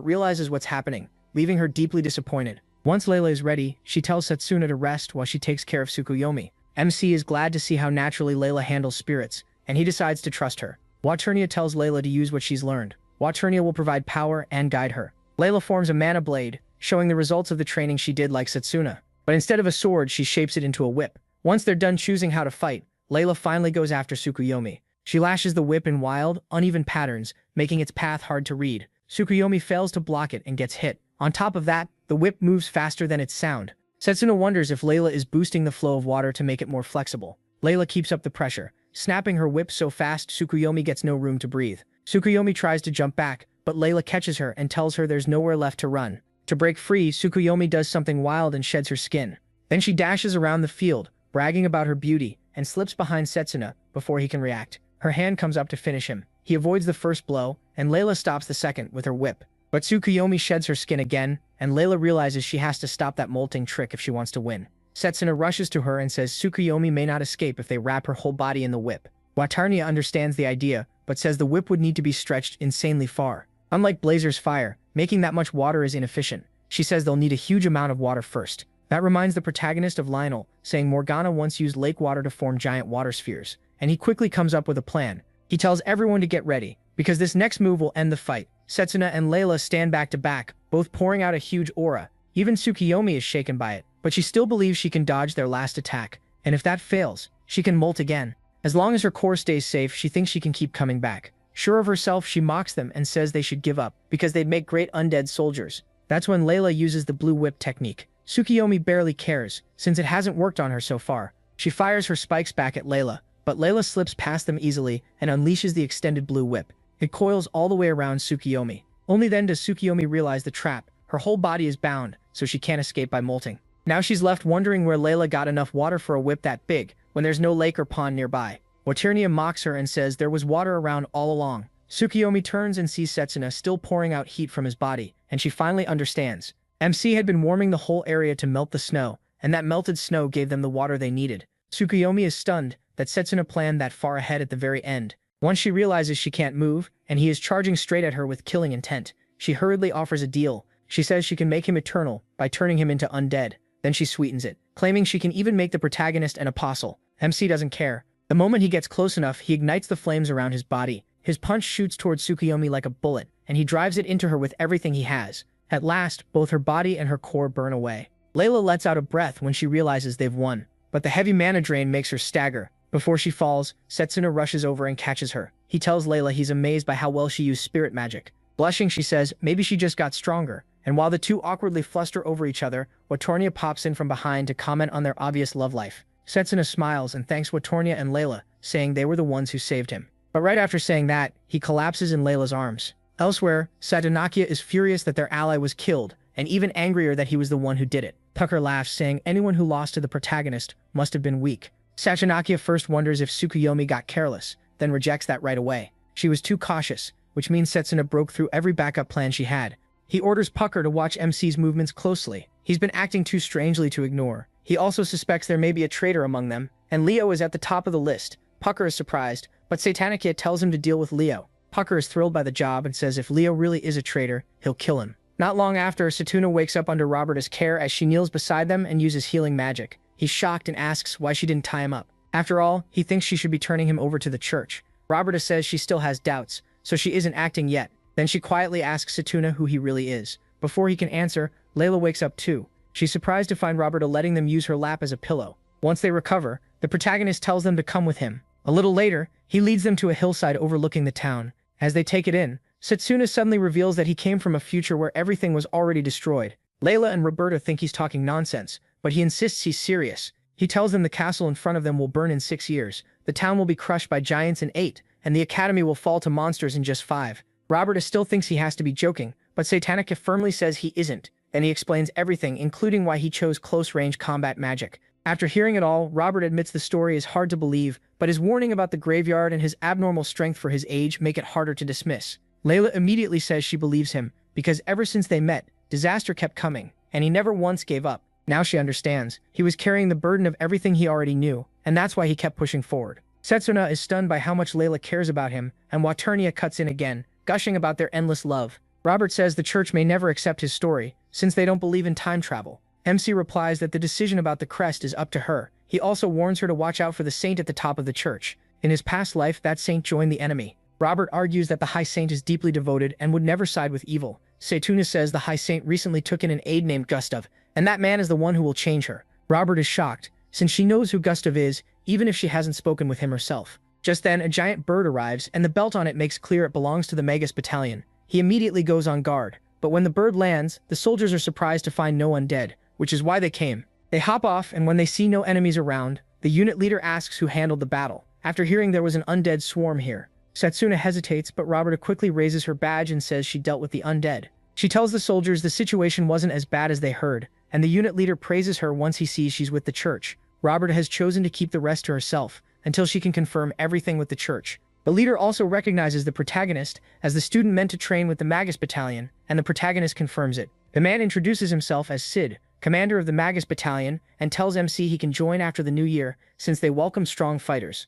realizes what's happening, leaving her deeply disappointed. Once Layla is ready, she tells Setsuna to rest while she takes care of Tsukuyomi. MC is glad to see how naturally Layla handles spirits, and he decides to trust her. Waternia tells Layla to use what she's learned. Waternia will provide power and guide her. Layla forms a mana blade, showing the results of the training she did like Setsuna. But instead of a sword, she shapes it into a whip. Once they're done choosing how to fight, Layla finally goes after Tsukuyomi. She lashes the whip in wild, uneven patterns, making its path hard to read. Tsukuyomi fails to block it and gets hit. On top of that, the whip moves faster than its sound. Setsuna wonders if Layla is boosting the flow of water to make it more flexible. Layla keeps up the pressure, snapping her whip so fast Tsukuyomi gets no room to breathe. Tsukuyomi tries to jump back, but Layla catches her and tells her there's nowhere left to run. To break free, Tsukuyomi does something wild and sheds her skin. Then she dashes around the field, bragging about her beauty, and slips behind Setsuna before he can react. Her hand comes up to finish him. He avoids the first blow, and Layla stops the second with her whip. But Tsukuyomi sheds her skin again, and Layla realizes she has to stop that molting trick if she wants to win. Setsuna rushes to her and says Tsukuyomi may not escape if they wrap her whole body in the whip. Watarnia understands the idea, but says the whip would need to be stretched insanely far. Unlike Blazer's fire, making that much water is inefficient. She says they'll need a huge amount of water first. That reminds the protagonist of Lionel, saying Morgana once used lake water to form giant water spheres, and he quickly comes up with a plan. He tells everyone to get ready, because this next move will end the fight. Setsuna and Layla stand back to back, both pouring out a huge aura. Even Tsukuyomi is shaken by it, but she still believes she can dodge their last attack, and if that fails, she can molt again. As long as her core stays safe, she thinks she can keep coming back. Sure of herself, she mocks them and says they should give up, because they'd make great undead soldiers. That's when Layla uses the blue whip technique. Tsukuyomi barely cares, since it hasn't worked on her so far. She fires her spikes back at Layla, but Layla slips past them easily and unleashes the extended blue whip. It coils all the way around Tsukuyomi. Only then does Tsukuyomi realize the trap. Her whole body is bound, so she can't escape by molting. Now she's left wondering where Layla got enough water for a whip that big, when there's no lake or pond nearby. Waternia mocks her and says there was water around all along. Tsukuyomi turns and sees Setsuna still pouring out heat from his body, and she finally understands. MC had been warming the whole area to melt the snow, and that melted snow gave them the water they needed. Tsukuyomi is stunned that Setsuna planned that far ahead at the very end. Once she realizes she can't move, and he is charging straight at her with killing intent, she hurriedly offers a deal. She says she can make him eternal by turning him into undead. Then she sweetens it, claiming she can even make the protagonist an apostle. MC doesn't care. The moment he gets close enough, he ignites the flames around his body. His punch shoots towards Tsukuyomi like a bullet, and he drives it into her with everything he has. At last, both her body and her core burn away. Layla lets out a breath when she realizes they've won, but the heavy mana drain makes her stagger. Before she falls, Setsuna rushes over and catches her. He tells Layla he's amazed by how well she used spirit magic. Blushing, she says maybe she just got stronger. And while the two awkwardly fluster over each other, Watornia pops in from behind to comment on their obvious love life. Setsuna smiles and thanks Watornia and Layla, saying they were the ones who saved him. But right after saying that, he collapses in Layla's arms. Elsewhere, Satanakia is furious that their ally was killed, and even angrier that he was the one who did it. Tucker laughs, saying anyone who lost to the protagonist must have been weak. Satanakia first wonders if Tsukuyomi got careless, then rejects that right away. She was too cautious, which means Setsuna broke through every backup plan she had. He orders Pucker to watch MC's movements closely. He's been acting too strangely to ignore. He also suspects there may be a traitor among them, and Leo is at the top of the list. Pucker is surprised, but Satanakia tells him to deal with Leo. Pucker is thrilled by the job and says if Leo really is a traitor, he'll kill him. Not long after, Satuna wakes up under Roberta's care as she kneels beside them and uses healing magic. He's shocked and asks why she didn't tie him up. After all, he thinks she should be turning him over to the church. Roberta says she still has doubts, so she isn't acting yet. Then she quietly asks Satuna who he really is. Before he can answer, Layla wakes up too. She's surprised to find Roberta letting them use her lap as a pillow. Once they recover, the protagonist tells them to come with him. A little later, He leads them to a hillside overlooking the town. As they take it in, Setsuna suddenly reveals that he came from a future where everything was already destroyed. Layla and Roberta think he's talking nonsense, but he insists he's serious. He tells them the castle in front of them will burn in 6 years, the town will be crushed by giants in 8, and the academy will fall to monsters in just 5. Roberta still thinks he has to be joking, but Satanica firmly says he isn't. Then he explains everything, including why he chose close-range combat magic. After hearing it all, Robert admits the story is hard to believe, but his warning about the graveyard and his abnormal strength for his age make it harder to dismiss. Layla immediately says she believes him, because ever since they met, disaster kept coming, and he never once gave up. Now she understands. He was carrying the burden of everything he already knew, and that's why he kept pushing forward. Setsuna is stunned by how much Layla cares about him, and Waternia cuts in again, gushing about their endless love. Robert says the church may never accept his story, since they don't believe in time travel. MC replies that the decision about the crest is up to her. He also warns her to watch out for the saint at the top of the church. In his past life, that saint joined the enemy. Robert argues that the High Saint is deeply devoted and would never side with evil. Setsuna says the High Saint recently took in an aide named Gustav, and that man is the one who will change her. Robert is shocked, since she knows who Gustav is, even if she hasn't spoken with him herself. Just then, a giant bird arrives, and the belt on it makes clear it belongs to the Magus battalion. He immediately goes on guard, but when the bird lands, the soldiers are surprised to find no one dead, which is why they came. They hop off, and when they see no enemies around, the unit leader asks who handled the battle. After hearing there was an undead swarm here, Setsuna hesitates, but Roberta quickly raises her badge and says she dealt with the undead. She tells the soldiers the situation wasn't as bad as they heard, and the unit leader praises her once he sees she's with the church. Roberta has chosen to keep the rest to herself, until she can confirm everything with the church. The leader also recognizes the protagonist as the student meant to train with the Magus battalion, and the protagonist confirms it. The man introduces himself as Sid, commander of the Magus battalion, and tells MC he can join after the new year, since they welcome strong fighters.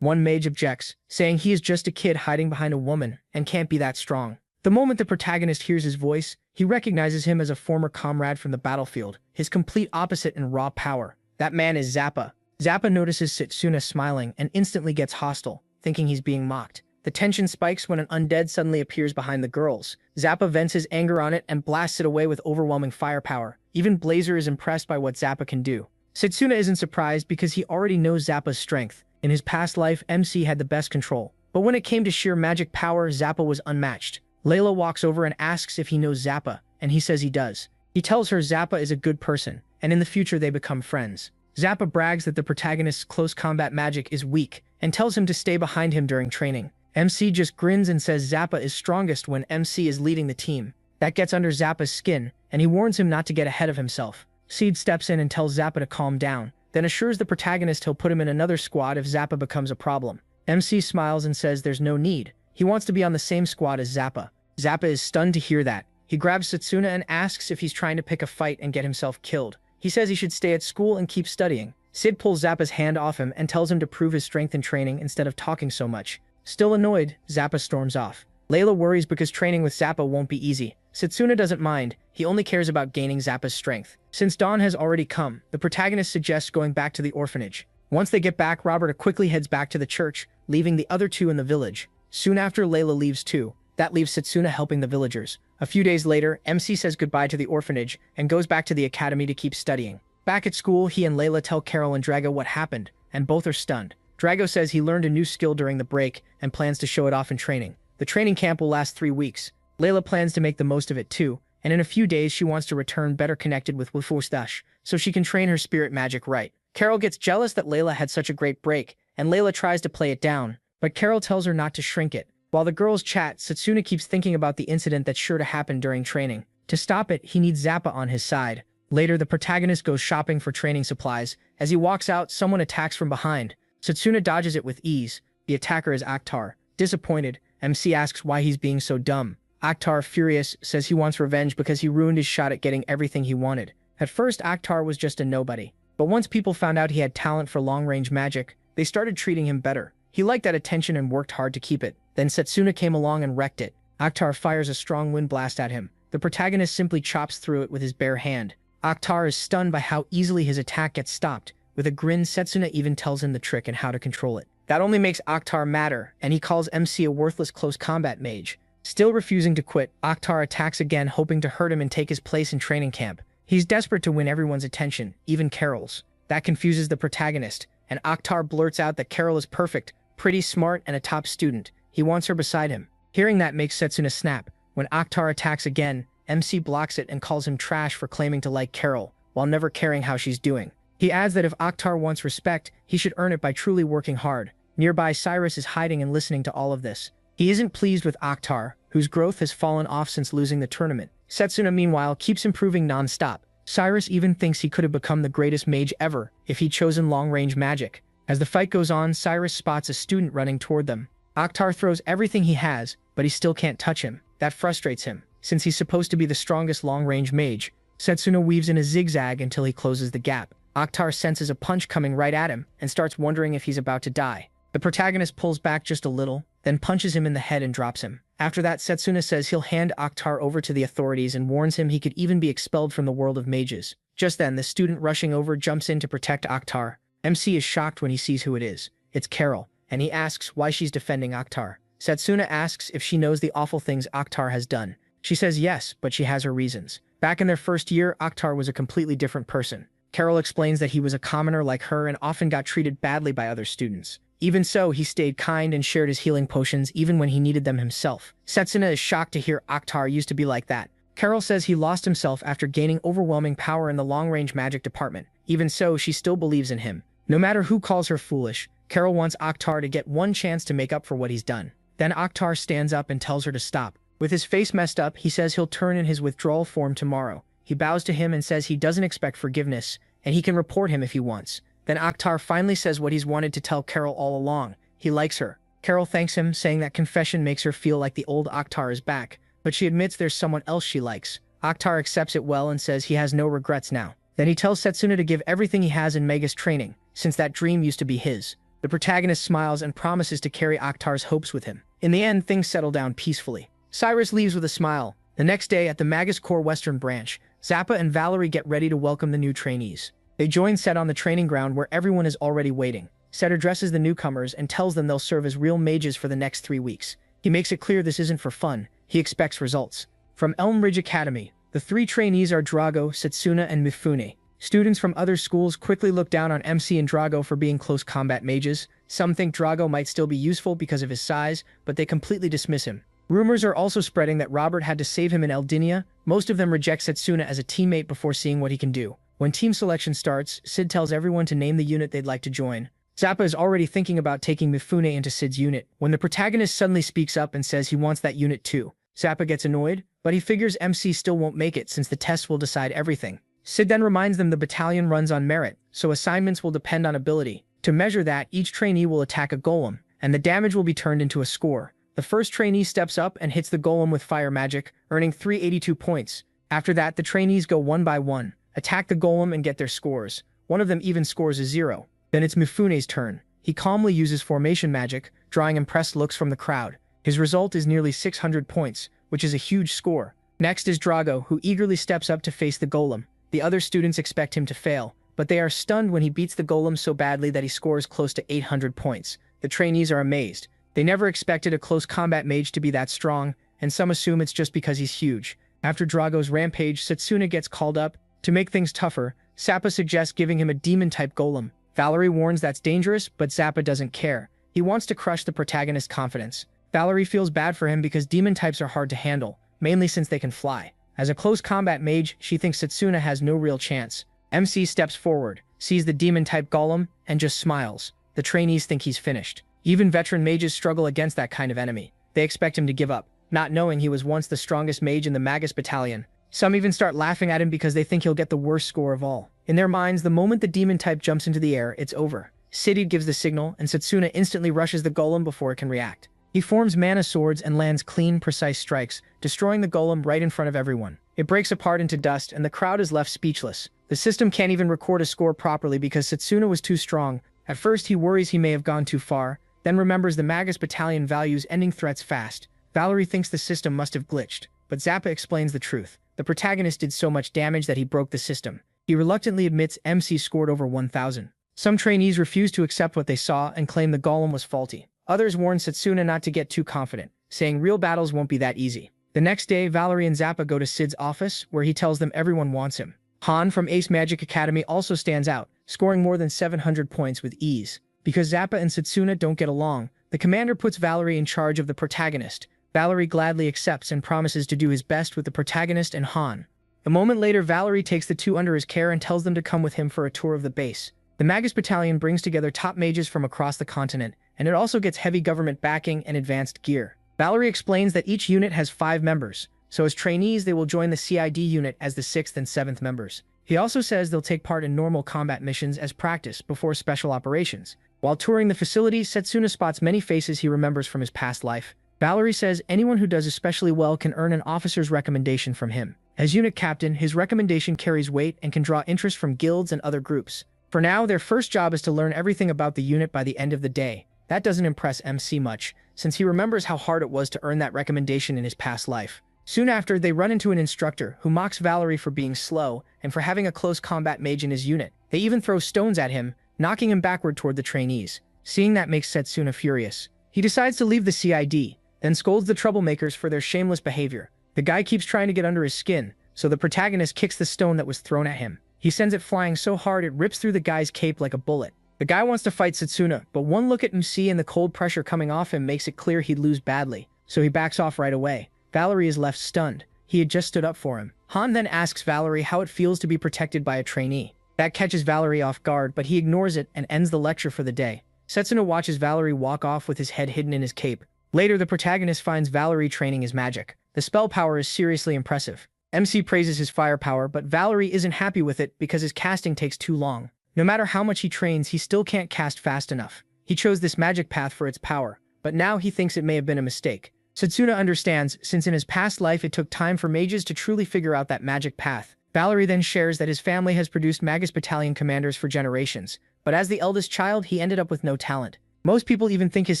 One mage objects, saying he is just a kid hiding behind a woman, and can't be that strong. The moment the protagonist hears his voice, he recognizes him as a former comrade from the battlefield, his complete opposite in raw power. That man is Zappa. Zappa notices Setsuna smiling and instantly gets hostile, thinking he's being mocked. The tension spikes when an undead suddenly appears behind the girls. Zappa vents his anger on it and blasts it away with overwhelming firepower. Even Blazer is impressed by what Zappa can do. Setsuna isn't surprised because he already knows Zappa's strength. In his past life, MC had the best control. But when it came to sheer magic power, Zappa was unmatched. Layla walks over and asks if he knows Zappa, and he says he does. He tells her Zappa is a good person, and in the future they become friends. Zappa brags that the protagonist's close combat magic is weak, and tells him to stay behind him during training. MC just grins and says Zappa is strongest when MC is leading the team. That gets under Zappa's skin, and he warns him not to get ahead of himself. Seed steps in and tells Zappa to calm down, then assures the protagonist he'll put him in another squad if Zappa becomes a problem. MC smiles and says there's no need. He wants to be on the same squad as Zappa. Zappa is stunned to hear that. He grabs Setsuna and asks if he's trying to pick a fight and get himself killed. He says he should stay at school and keep studying. Sid pulls Zappa's hand off him and tells him to prove his strength in training instead of talking so much. Still annoyed, Zappa storms off. Layla worries because training with Zappa won't be easy. Setsuna doesn't mind, he only cares about gaining Zappa's strength. Since dawn has already come, the protagonist suggests going back to the orphanage. Once they get back, Roberta quickly heads back to the church, leaving the other two in the village. Soon after, Layla leaves too. That leaves Setsuna helping the villagers. A few days later, MC says goodbye to the orphanage and goes back to the academy to keep studying. Back at school, he and Layla tell Carol and Drago what happened, and both are stunned. Drago says he learned a new skill during the break and plans to show it off in training. The training camp will last 3 weeks. Layla plans to make the most of it too, and in a few days she wants to return better connected with Wufustash, so she can train her spirit magic right. Carol gets jealous that Layla had such a great break, and Layla tries to play it down, but Carol tells her not to shrink it. While the girls chat, Setsuna keeps thinking about the incident that's sure to happen during training. To stop it, he needs Zappa on his side. Later, the protagonist goes shopping for training supplies. As he walks out, someone attacks from behind. Setsuna dodges it with ease. The attacker is Akhtar. Disappointed, MC asks why he's being so dumb. Akhtar, furious, says he wants revenge because he ruined his shot at getting everything he wanted. At first, Akhtar was just a nobody. But once people found out he had talent for long-range magic, they started treating him better. He liked that attention and worked hard to keep it. Then Setsuna came along and wrecked it. Akhtar fires a strong wind blast at him. The protagonist simply chops through it with his bare hand. Akhtar is stunned by how easily his attack gets stopped. With a grin, Setsuna even tells him the trick and how to control it. That only makes Akhtar madder, and he calls MC a worthless close combat mage. Still refusing to quit, Akhtar attacks again, hoping to hurt him and take his place in training camp. He's desperate to win everyone's attention, even Carol's. That confuses the protagonist, and Akhtar blurts out that Carol is perfect, pretty, smart, and a top student. He wants her beside him. Hearing that makes Setsuna snap. When Akhtar attacks again, MC blocks it and calls him trash for claiming to like Carol, while never caring how she's doing. He adds that if Akhtar wants respect, he should earn it by truly working hard. Nearby, Cyrus is hiding and listening to all of this. He isn't pleased with Akhtar, whose growth has fallen off since losing the tournament. Setsuna, meanwhile, keeps improving non-stop. Cyrus even thinks he could have become the greatest mage ever if he'd chosen long-range magic. As the fight goes on, Cyrus spots a student running toward them. Akhtar throws everything he has, but he still can't touch him. That frustrates him, since he's supposed to be the strongest long-range mage. Setsuna weaves in a zigzag until he closes the gap. Akhtar senses a punch coming right at him and starts wondering if he's about to die. The protagonist pulls back just a little, then punches him in the head and drops him. After that, Setsuna says he'll hand Akhtar over to the authorities and warns him he could even be expelled from the world of mages. Just then, the student rushing over jumps in to protect Akhtar. MC is shocked when he sees who it is. It's Carol, and he asks why she's defending Akhtar. Setsuna asks if she knows the awful things Akhtar has done. She says yes, but she has her reasons. Back in their first year, Akhtar was a completely different person. Carol explains that he was a commoner like her and often got treated badly by other students. Even so, he stayed kind and shared his healing potions even when he needed them himself. Setsuna is shocked to hear Akhtar used to be like that. Carol says he lost himself after gaining overwhelming power in the long-range magic department. Even so, she still believes in him. No matter who calls her foolish, Carol wants Akhtar to get one chance to make up for what he's done. Then Akhtar stands up and tells her to stop. With his face messed up, he says he'll turn in his withdrawal form tomorrow. He bows to him and says he doesn't expect forgiveness, and he can report him if he wants. Then Akhtar finally says what he's wanted to tell Carol all along. He likes her. Carol thanks him, saying that confession makes her feel like the old Akhtar is back, but she admits there's someone else she likes. Akhtar accepts it well and says he has no regrets now. Then he tells Setsuna to give everything he has in Mega's training, since that dream used to be his. The protagonist smiles and promises to carry Akhtar's hopes with him. In the end, things settle down peacefully. Cyrus leaves with a smile. The next day, at the Magus Corps Western Branch, Zappa and Valerie get ready to welcome the new trainees. They join Set on the training ground where everyone is already waiting. Set addresses the newcomers and tells them they'll serve as real mages for the next 3 weeks. He makes it clear this isn't for fun. He expects results. From Elm Ridge Academy, the 3 trainees are Drago, Setsuna, and Mifune. Students from other schools quickly look down on MC and Drago for being close combat mages. Some think Drago might still be useful because of his size, but they completely dismiss him. Rumors are also spreading that Robert had to save him in Eldinia. Most of them reject Setsuna as a teammate before seeing what he can do. When team selection starts, Sid tells everyone to name the unit they'd like to join. Zappa is already thinking about taking Mifune into Sid's unit, when the protagonist suddenly speaks up and says he wants that unit too. Zappa gets annoyed, but he figures MC still won't make it since the test will decide everything. Sid then reminds them the battalion runs on merit, so assignments will depend on ability. To measure that, each trainee will attack a golem, and the damage will be turned into a score. The first trainee steps up and hits the golem with fire magic, earning 382 points. After that, the trainees go one by one, attack the golem and get their scores. One of them even scores a 0. Then it's Mifune's turn. He calmly uses formation magic, drawing impressed looks from the crowd. His result is nearly 600 points, which is a huge score. Next is Drago, who eagerly steps up to face the golem. The other students expect him to fail, but they are stunned when he beats the golem so badly that he scores close to 800 points. The trainees are amazed. They never expected a close combat mage to be that strong, and some assume it's just because he's huge. After Drago's rampage, Setsuna gets called up. To make things tougher, Zappa suggests giving him a demon-type golem. Valerie warns that's dangerous, but Zappa doesn't care. He wants to crush the protagonist's confidence. Valerie feels bad for him because demon types are hard to handle, mainly since they can fly. As a close combat mage, she thinks Setsuna has no real chance. MC steps forward, sees the demon-type golem, and just smiles. The trainees think he's finished. Even veteran mages struggle against that kind of enemy. They expect him to give up, not knowing he was once the strongest mage in the Magus battalion. Some even start laughing at him because they think he'll get the worst score of all. In their minds, the moment the demon type jumps into the air, it's over. Sid gives the signal, and Setsuna instantly rushes the golem before it can react. He forms mana swords and lands clean, precise strikes, destroying the golem right in front of everyone. It breaks apart into dust, and the crowd is left speechless. The system can't even record a score properly because Setsuna was too strong. At first, he worries he may have gone too far, then remembers the Magus battalion values ending threats fast. Valerie thinks the system must have glitched, but Zappa explains the truth. The protagonist did so much damage that he broke the system. He reluctantly admits MC scored over 1,000. Some trainees refuse to accept what they saw and claim the golem was faulty. Others warn Setsuna not to get too confident, saying real battles won't be that easy. The next day, Valerie and Zappa go to Sid's office, where he tells them everyone wants him. Han from Ace Magic Academy also stands out, scoring more than 700 points with ease. Because Zappa and Setsuna don't get along, the commander puts Valerie in charge of the protagonist. Valerie gladly accepts and promises to do his best with the protagonist and Han. A moment later, Valerie takes the two under his care and tells them to come with him for a tour of the base. The Magus Battalion brings together top mages from across the continent, and it also gets heavy government backing and advanced gear. Valerie explains that each unit has 5 members, so as trainees they will join the CID unit as the 6th and 7th members. He also says they'll take part in normal combat missions as practice before special operations. While touring the facility, Setsuna spots many faces he remembers from his past life. Valerie says anyone who does especially well can earn an officer's recommendation from him. As unit captain, his recommendation carries weight and can draw interest from guilds and other groups. For now, their first job is to learn everything about the unit by the end of the day. That doesn't impress MC much, since he remembers how hard it was to earn that recommendation in his past life. Soon after, they run into an instructor who mocks Valerie for being slow and for having a close combat mage in his unit. They even throw stones at him, knocking him backward toward the trainees. Seeing that makes Setsuna furious. He decides to leave the CID, then scolds the troublemakers for their shameless behavior. The guy keeps trying to get under his skin, so the protagonist kicks the stone that was thrown at him. He sends it flying so hard it rips through the guy's cape like a bullet. The guy wants to fight Setsuna, but one look at MC and the cold pressure coming off him makes it clear he'd lose badly, so he backs off right away. Valerie is left stunned. He had just stood up for him. Han then asks Valerie how it feels to be protected by a trainee. That catches Valerie off guard, but he ignores it and ends the lecture for the day. Setsuna watches Valerie walk off with his head hidden in his cape. Later, the protagonist finds Valerie training his magic. The spell power is seriously impressive. MC praises his firepower, but Valerie isn't happy with it because his casting takes too long. No matter how much he trains, he still can't cast fast enough. He chose this magic path for its power, but now he thinks it may have been a mistake. Setsuna understands, since in his past life it took time for mages to truly figure out that magic path. Valerie then shares that his family has produced Magus Battalion commanders for generations, but as the eldest child, he ended up with no talent. Most people even think his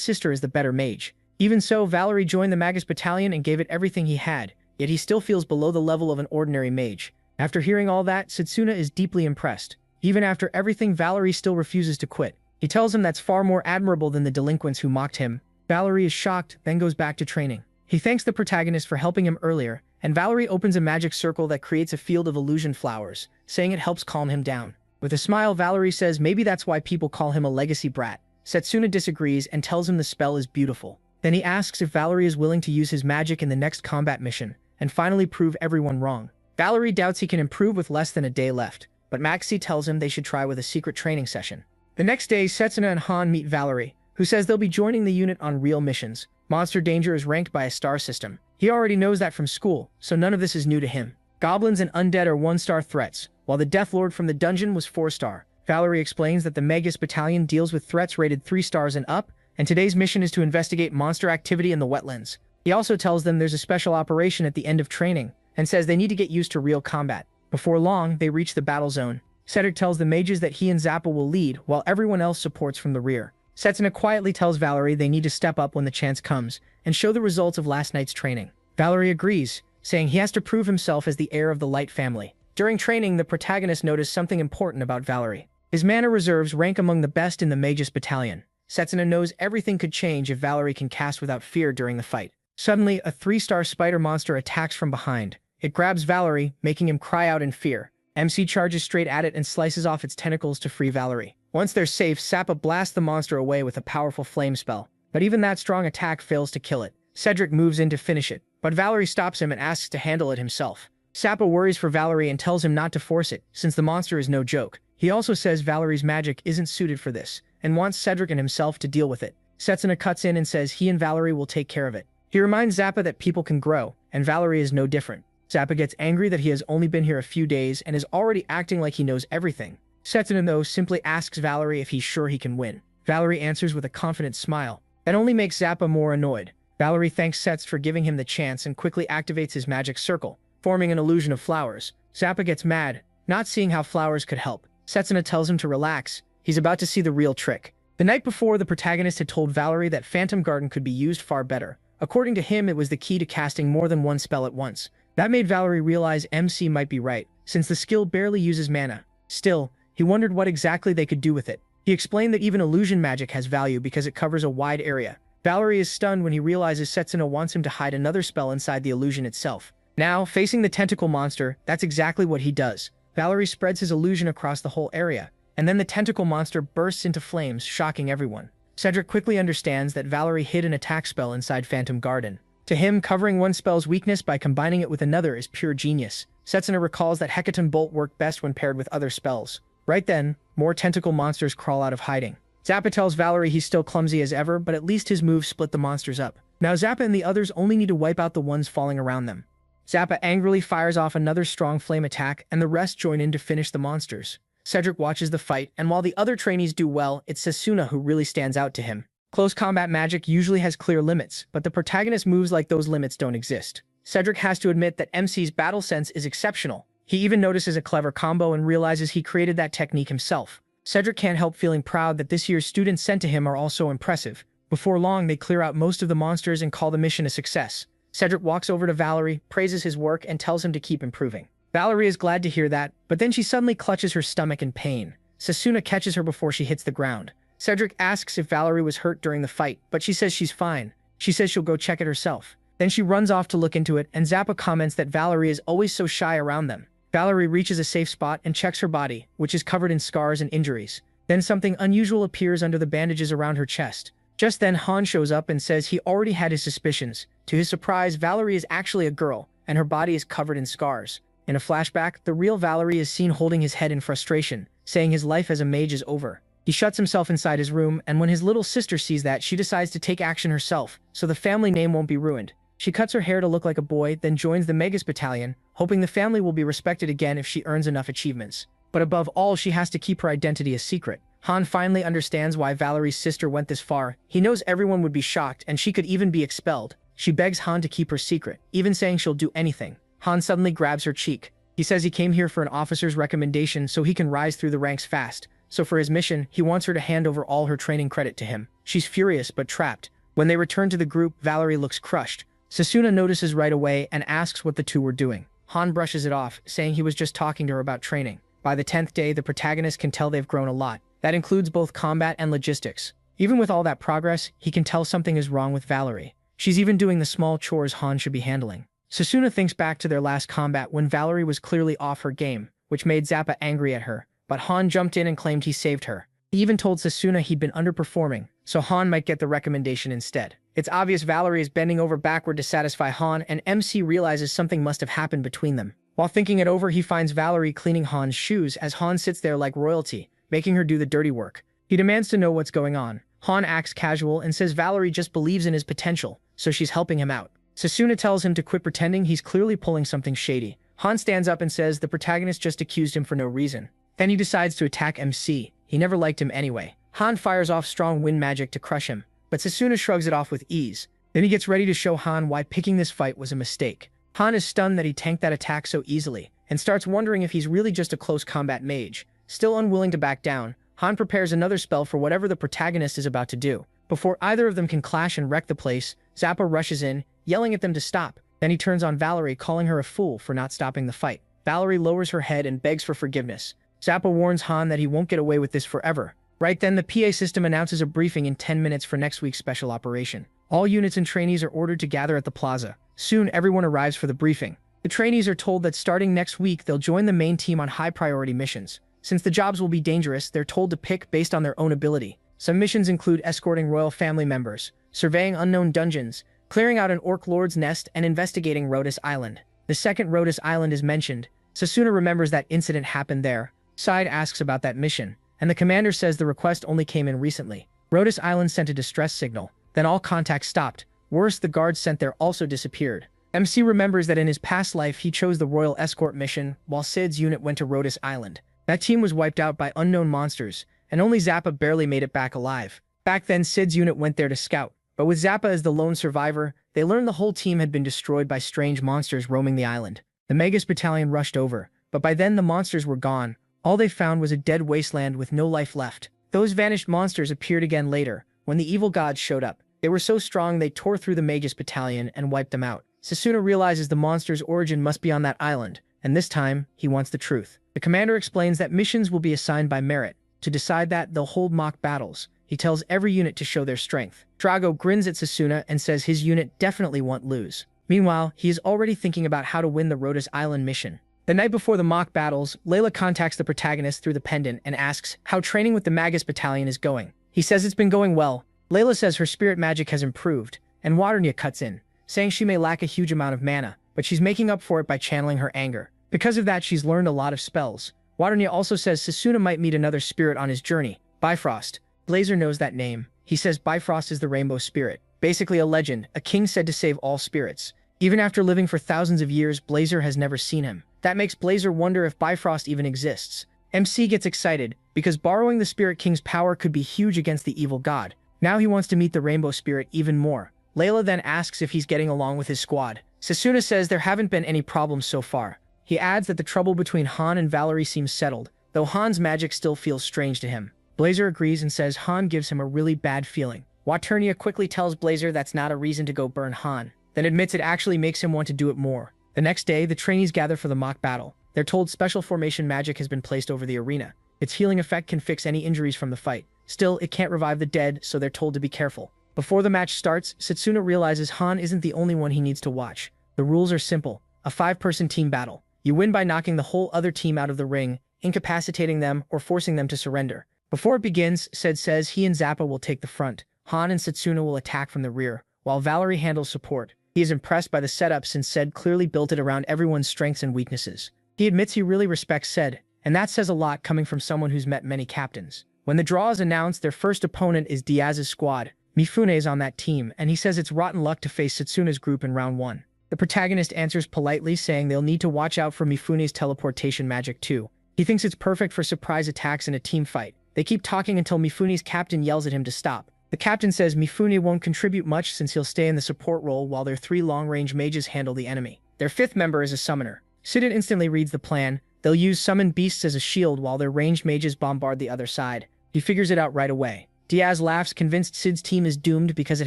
sister is the better mage. Even so, Valerie joined the Magus Battalion and gave it everything he had, yet he still feels below the level of an ordinary mage. After hearing all that, Setsuna is deeply impressed. Even after everything, Valerie still refuses to quit. He tells him that's far more admirable than the delinquents who mocked him. Valerie is shocked, then goes back to training. He thanks the protagonist for helping him earlier, and Valerie opens a magic circle that creates a field of illusion flowers, saying it helps calm him down. With a smile, Valerie says maybe that's why people call him a legacy brat. Setsuna disagrees and tells him the spell is beautiful. Then he asks if Valerie is willing to use his magic in the next combat mission, and finally prove everyone wrong. Valerie doubts he can improve with less than a day left, but Maxie tells him they should try with a secret training session. The next day, Setsuna and Han meet Valerie, who says they'll be joining the unit on real missions. Monster danger is ranked by a star system. He already knows that from school, so none of this is new to him. Goblins and undead are 1-star threats, while the Death Lord from the dungeon was 4-star. Valerie explains that the Magus Battalion deals with threats rated 3 stars and up, and today's mission is to investigate monster activity in the wetlands. He also tells them there's a special operation at the end of training, and says they need to get used to real combat. Before long, they reach the battle zone. Cedric tells the mages that he and Zappa will lead, while everyone else supports from the rear. Setsuna quietly tells Valerie they need to step up when the chance comes, and show the results of last night's training. Valerie agrees, saying he has to prove himself as the heir of the Light family. During training, the protagonist noticed something important about Valerie. His mana reserves rank among the best in the Magus Battalion. Setsuna knows everything could change if Valerie can cast without fear during the fight. Suddenly, a 3-star spider monster attacks from behind. It grabs Valerie, making him cry out in fear. MC charges straight at it and slices off its tentacles to free Valerie. Once they're safe, Zappa blasts the monster away with a powerful flame spell. But even that strong attack fails to kill it. Cedric moves in to finish it, but Valerie stops him and asks to handle it himself. Zappa worries for Valerie and tells him not to force it, since the monster is no joke. He also says Valerie's magic isn't suited for this, and wants Cedric and himself to deal with it. Setsuna cuts in and says he and Valerie will take care of it. He reminds Zappa that people can grow, and Valerie is no different. Zappa gets angry that he has only been here a few days and is already acting like he knows everything. Setsuna, though, simply asks Valerie if he's sure he can win. Valerie answers with a confident smile. That only makes Zappa more annoyed. Valerie thanks Sets for giving him the chance and quickly activates his magic circle, forming an illusion of flowers. Zappa gets mad, not seeing how flowers could help. Setsuna tells him to relax. He's about to see the real trick. The night before, the protagonist had told Valerie that Phantom Garden could be used far better. According to him, it was the key to casting more than one spell at once. That made Valerie realize MC might be right, since the skill barely uses mana. Still, he wondered what exactly they could do with it. He explained that even illusion magic has value because it covers a wide area. Valerie is stunned when he realizes Setsuna wants him to hide another spell inside the illusion itself. Now, facing the tentacle monster, that's exactly what he does. Valerie spreads his illusion across the whole area, and then the tentacle monster bursts into flames, shocking everyone. Cedric quickly understands that Valerie hid an attack spell inside Phantom Garden. To him, covering one spell's weakness by combining it with another is pure genius. Setsuna recalls that Hecaton Bolt worked best when paired with other spells. Right then, more tentacle monsters crawl out of hiding. Zappa tells Valerie he's still clumsy as ever, but at least his moves split the monsters up. Now Zappa and the others only need to wipe out the ones falling around them. Zappa angrily fires off another strong flame attack, and the rest join in to finish the monsters. Cedric watches the fight, and while the other trainees do well, it's Setsuna who really stands out to him. Close combat magic usually has clear limits, but the protagonist moves like those limits don't exist. Cedric has to admit that MC's battle sense is exceptional. He even notices a clever combo and realizes he created that technique himself. Cedric can't help feeling proud that this year's students sent to him are also impressive. Before long, they clear out most of the monsters and call the mission a success. Cedric walks over to Valerie, praises his work, and tells him to keep improving. Valerie is glad to hear that, but then she suddenly clutches her stomach in pain. Setsuna catches her before she hits the ground. Cedric asks if Valerie was hurt during the fight, but she says she's fine. She says she'll go check it herself. Then she runs off to look into it, and Zappa comments that Valerie is always so shy around them. Valerie reaches a safe spot and checks her body, which is covered in scars and injuries. Then something unusual appears under the bandages around her chest. Just then Han shows up and says he already had his suspicions. To his surprise, Valerie is actually a girl, and her body is covered in scars. In a flashback, the real Valerie is seen holding his head in frustration, saying his life as a mage is over. He shuts himself inside his room, and when his little sister sees that, she decides to take action herself, so the family name won't be ruined. She cuts her hair to look like a boy, then joins the Magus Battalion, hoping the family will be respected again if she earns enough achievements. But above all, she has to keep her identity a secret. Han finally understands why Valerie's sister went this far. He knows everyone would be shocked, and she could even be expelled. She begs Han to keep her secret, even saying she'll do anything. Han suddenly grabs her cheek. He says he came here for an officer's recommendation so he can rise through the ranks fast. So for his mission, he wants her to hand over all her training credit to him. She's furious but trapped. When they return to the group, Valerie looks crushed. Setsuna notices right away and asks what the two were doing. Han brushes it off, saying he was just talking to her about training. By the 10th day, the protagonist can tell they've grown a lot. That includes both combat and logistics. Even with all that progress, he can tell something is wrong with Valerie. She's even doing the small chores Han should be handling. Setsuna thinks back to their last combat when Valerie was clearly off her game, which made Zappa angry at her. But Han jumped in and claimed he saved her. He even told Setsuna he'd been underperforming, so Han might get the recommendation instead. It's obvious Valerie is bending over backward to satisfy Han, and MC realizes something must have happened between them. While thinking it over, he finds Valerie cleaning Han's shoes as Han sits there like royalty, making her do the dirty work. He demands to know what's going on. Han acts casual and says Valerie just believes in his potential, so she's helping him out. Setsuna tells him to quit pretending he's clearly pulling something shady. Han stands up and says the protagonist just accused him for no reason. Then he decides to attack MC. He never liked him anyway. Han fires off strong wind magic to crush him, but Setsuna shrugs it off with ease. Then he gets ready to show Han why picking this fight was a mistake. Han is stunned that he tanked that attack so easily, and starts wondering if he's really just a close combat mage. Still unwilling to back down, Han prepares another spell for whatever the protagonist is about to do. Before either of them can clash and wreck the place, Zappa rushes in, yelling at them to stop. Then he turns on Valerie, calling her a fool for not stopping the fight. Valerie lowers her head and begs for forgiveness. Zappa warns Han that he won't get away with this forever. Right then, the PA system announces a briefing in 10 minutes for next week's special operation. All units and trainees are ordered to gather at the plaza. Soon, everyone arrives for the briefing. The trainees are told that starting next week, they'll join the main team on high-priority missions. Since the jobs will be dangerous, they're told to pick based on their own ability. Some missions include escorting royal family members, surveying unknown dungeons, clearing out an orc lord's nest, and investigating Rhodes Island. The second Rhodes Island is mentioned. Setsuna remembers that incident happened there. Side asks about that mission, and the commander says the request only came in recently. Rhodes Island sent a distress signal. Then all contact stopped. Worse, the guards sent there also disappeared. MC remembers that in his past life he chose the royal escort mission, while Sid's unit went to Rhodes Island. That team was wiped out by unknown monsters, and only Zappa barely made it back alive. Back then, Sid's unit went there to scout, but with Zappa as the lone survivor, they learned the whole team had been destroyed by strange monsters roaming the island. The Magus Battalion rushed over, but by then the monsters were gone. All they found was a dead wasteland with no life left. Those vanished monsters appeared again later, when the evil gods showed up. They were so strong they tore through the Magus Battalion and wiped them out. Setsuna realizes the monster's origin must be on that island, and this time, he wants the truth. The commander explains that missions will be assigned by merit. To decide that, they'll hold mock battles. He tells every unit to show their strength. Drago grins at Setsuna and says his unit definitely won't lose. Meanwhile, he is already thinking about how to win the Rhodes Island mission. The night before the mock battles, Layla contacts the protagonist through the pendant and asks how training with the Magus battalion is going. He says it's been going well. Layla says her spirit magic has improved, and Waternia cuts in, saying she may lack a huge amount of mana, but she's making up for it by channeling her anger. Because of that, she's learned a lot of spells. Waternia also says Sasuna might meet another spirit on his journey, Bifrost. Blazer knows that name. He says Bifrost is the rainbow spirit, basically a legend, a king said to save all spirits. Even after living for thousands of years, Blazer has never seen him. That makes Blazer wonder if Bifrost even exists. MC gets excited, because borrowing the Spirit King's power could be huge against the evil god. Now he wants to meet the Rainbow Spirit even more. Layla then asks if he's getting along with his squad. Sasuna says there haven't been any problems so far. He adds that the trouble between Han and Valerie seems settled, though Han's magic still feels strange to him. Blazer agrees and says Han gives him a really bad feeling. Waternia quickly tells Blazer that's not a reason to go burn Han, then admits it actually makes him want to do it more. The next day, the trainees gather for the mock battle. They're told special formation magic has been placed over the arena. Its healing effect can fix any injuries from the fight. Still, it can't revive the dead, so they're told to be careful. Before the match starts, Setsuna realizes Han isn't the only one he needs to watch. The rules are simple. A 5-person team battle. You win by knocking the whole other team out of the ring, incapacitating them, or forcing them to surrender. Before it begins, Sed says he and Zappa will take the front. Han and Setsuna will attack from the rear, while Valerie handles support. He is impressed by the setup since Sed clearly built it around everyone's strengths and weaknesses. He admits he really respects Sed, and that says a lot coming from someone who's met many captains. When the draw is announced, their first opponent is Diaz's squad. Mifune is on that team, and he says it's rotten luck to face Setsuna's group in round 1. The protagonist answers politely, saying they'll need to watch out for Mifune's teleportation magic too. He thinks it's perfect for surprise attacks in a team fight. They keep talking until Mifune's captain yells at him to stop. The captain says Mifune won't contribute much since he'll stay in the support role while their 3 long-range mages handle the enemy. Their 5th member is a summoner. Sidon instantly reads the plan. They'll use summoned beasts as a shield while their ranged mages bombard the other side. He figures it out right away. Diaz laughs, convinced Sid's team is doomed because it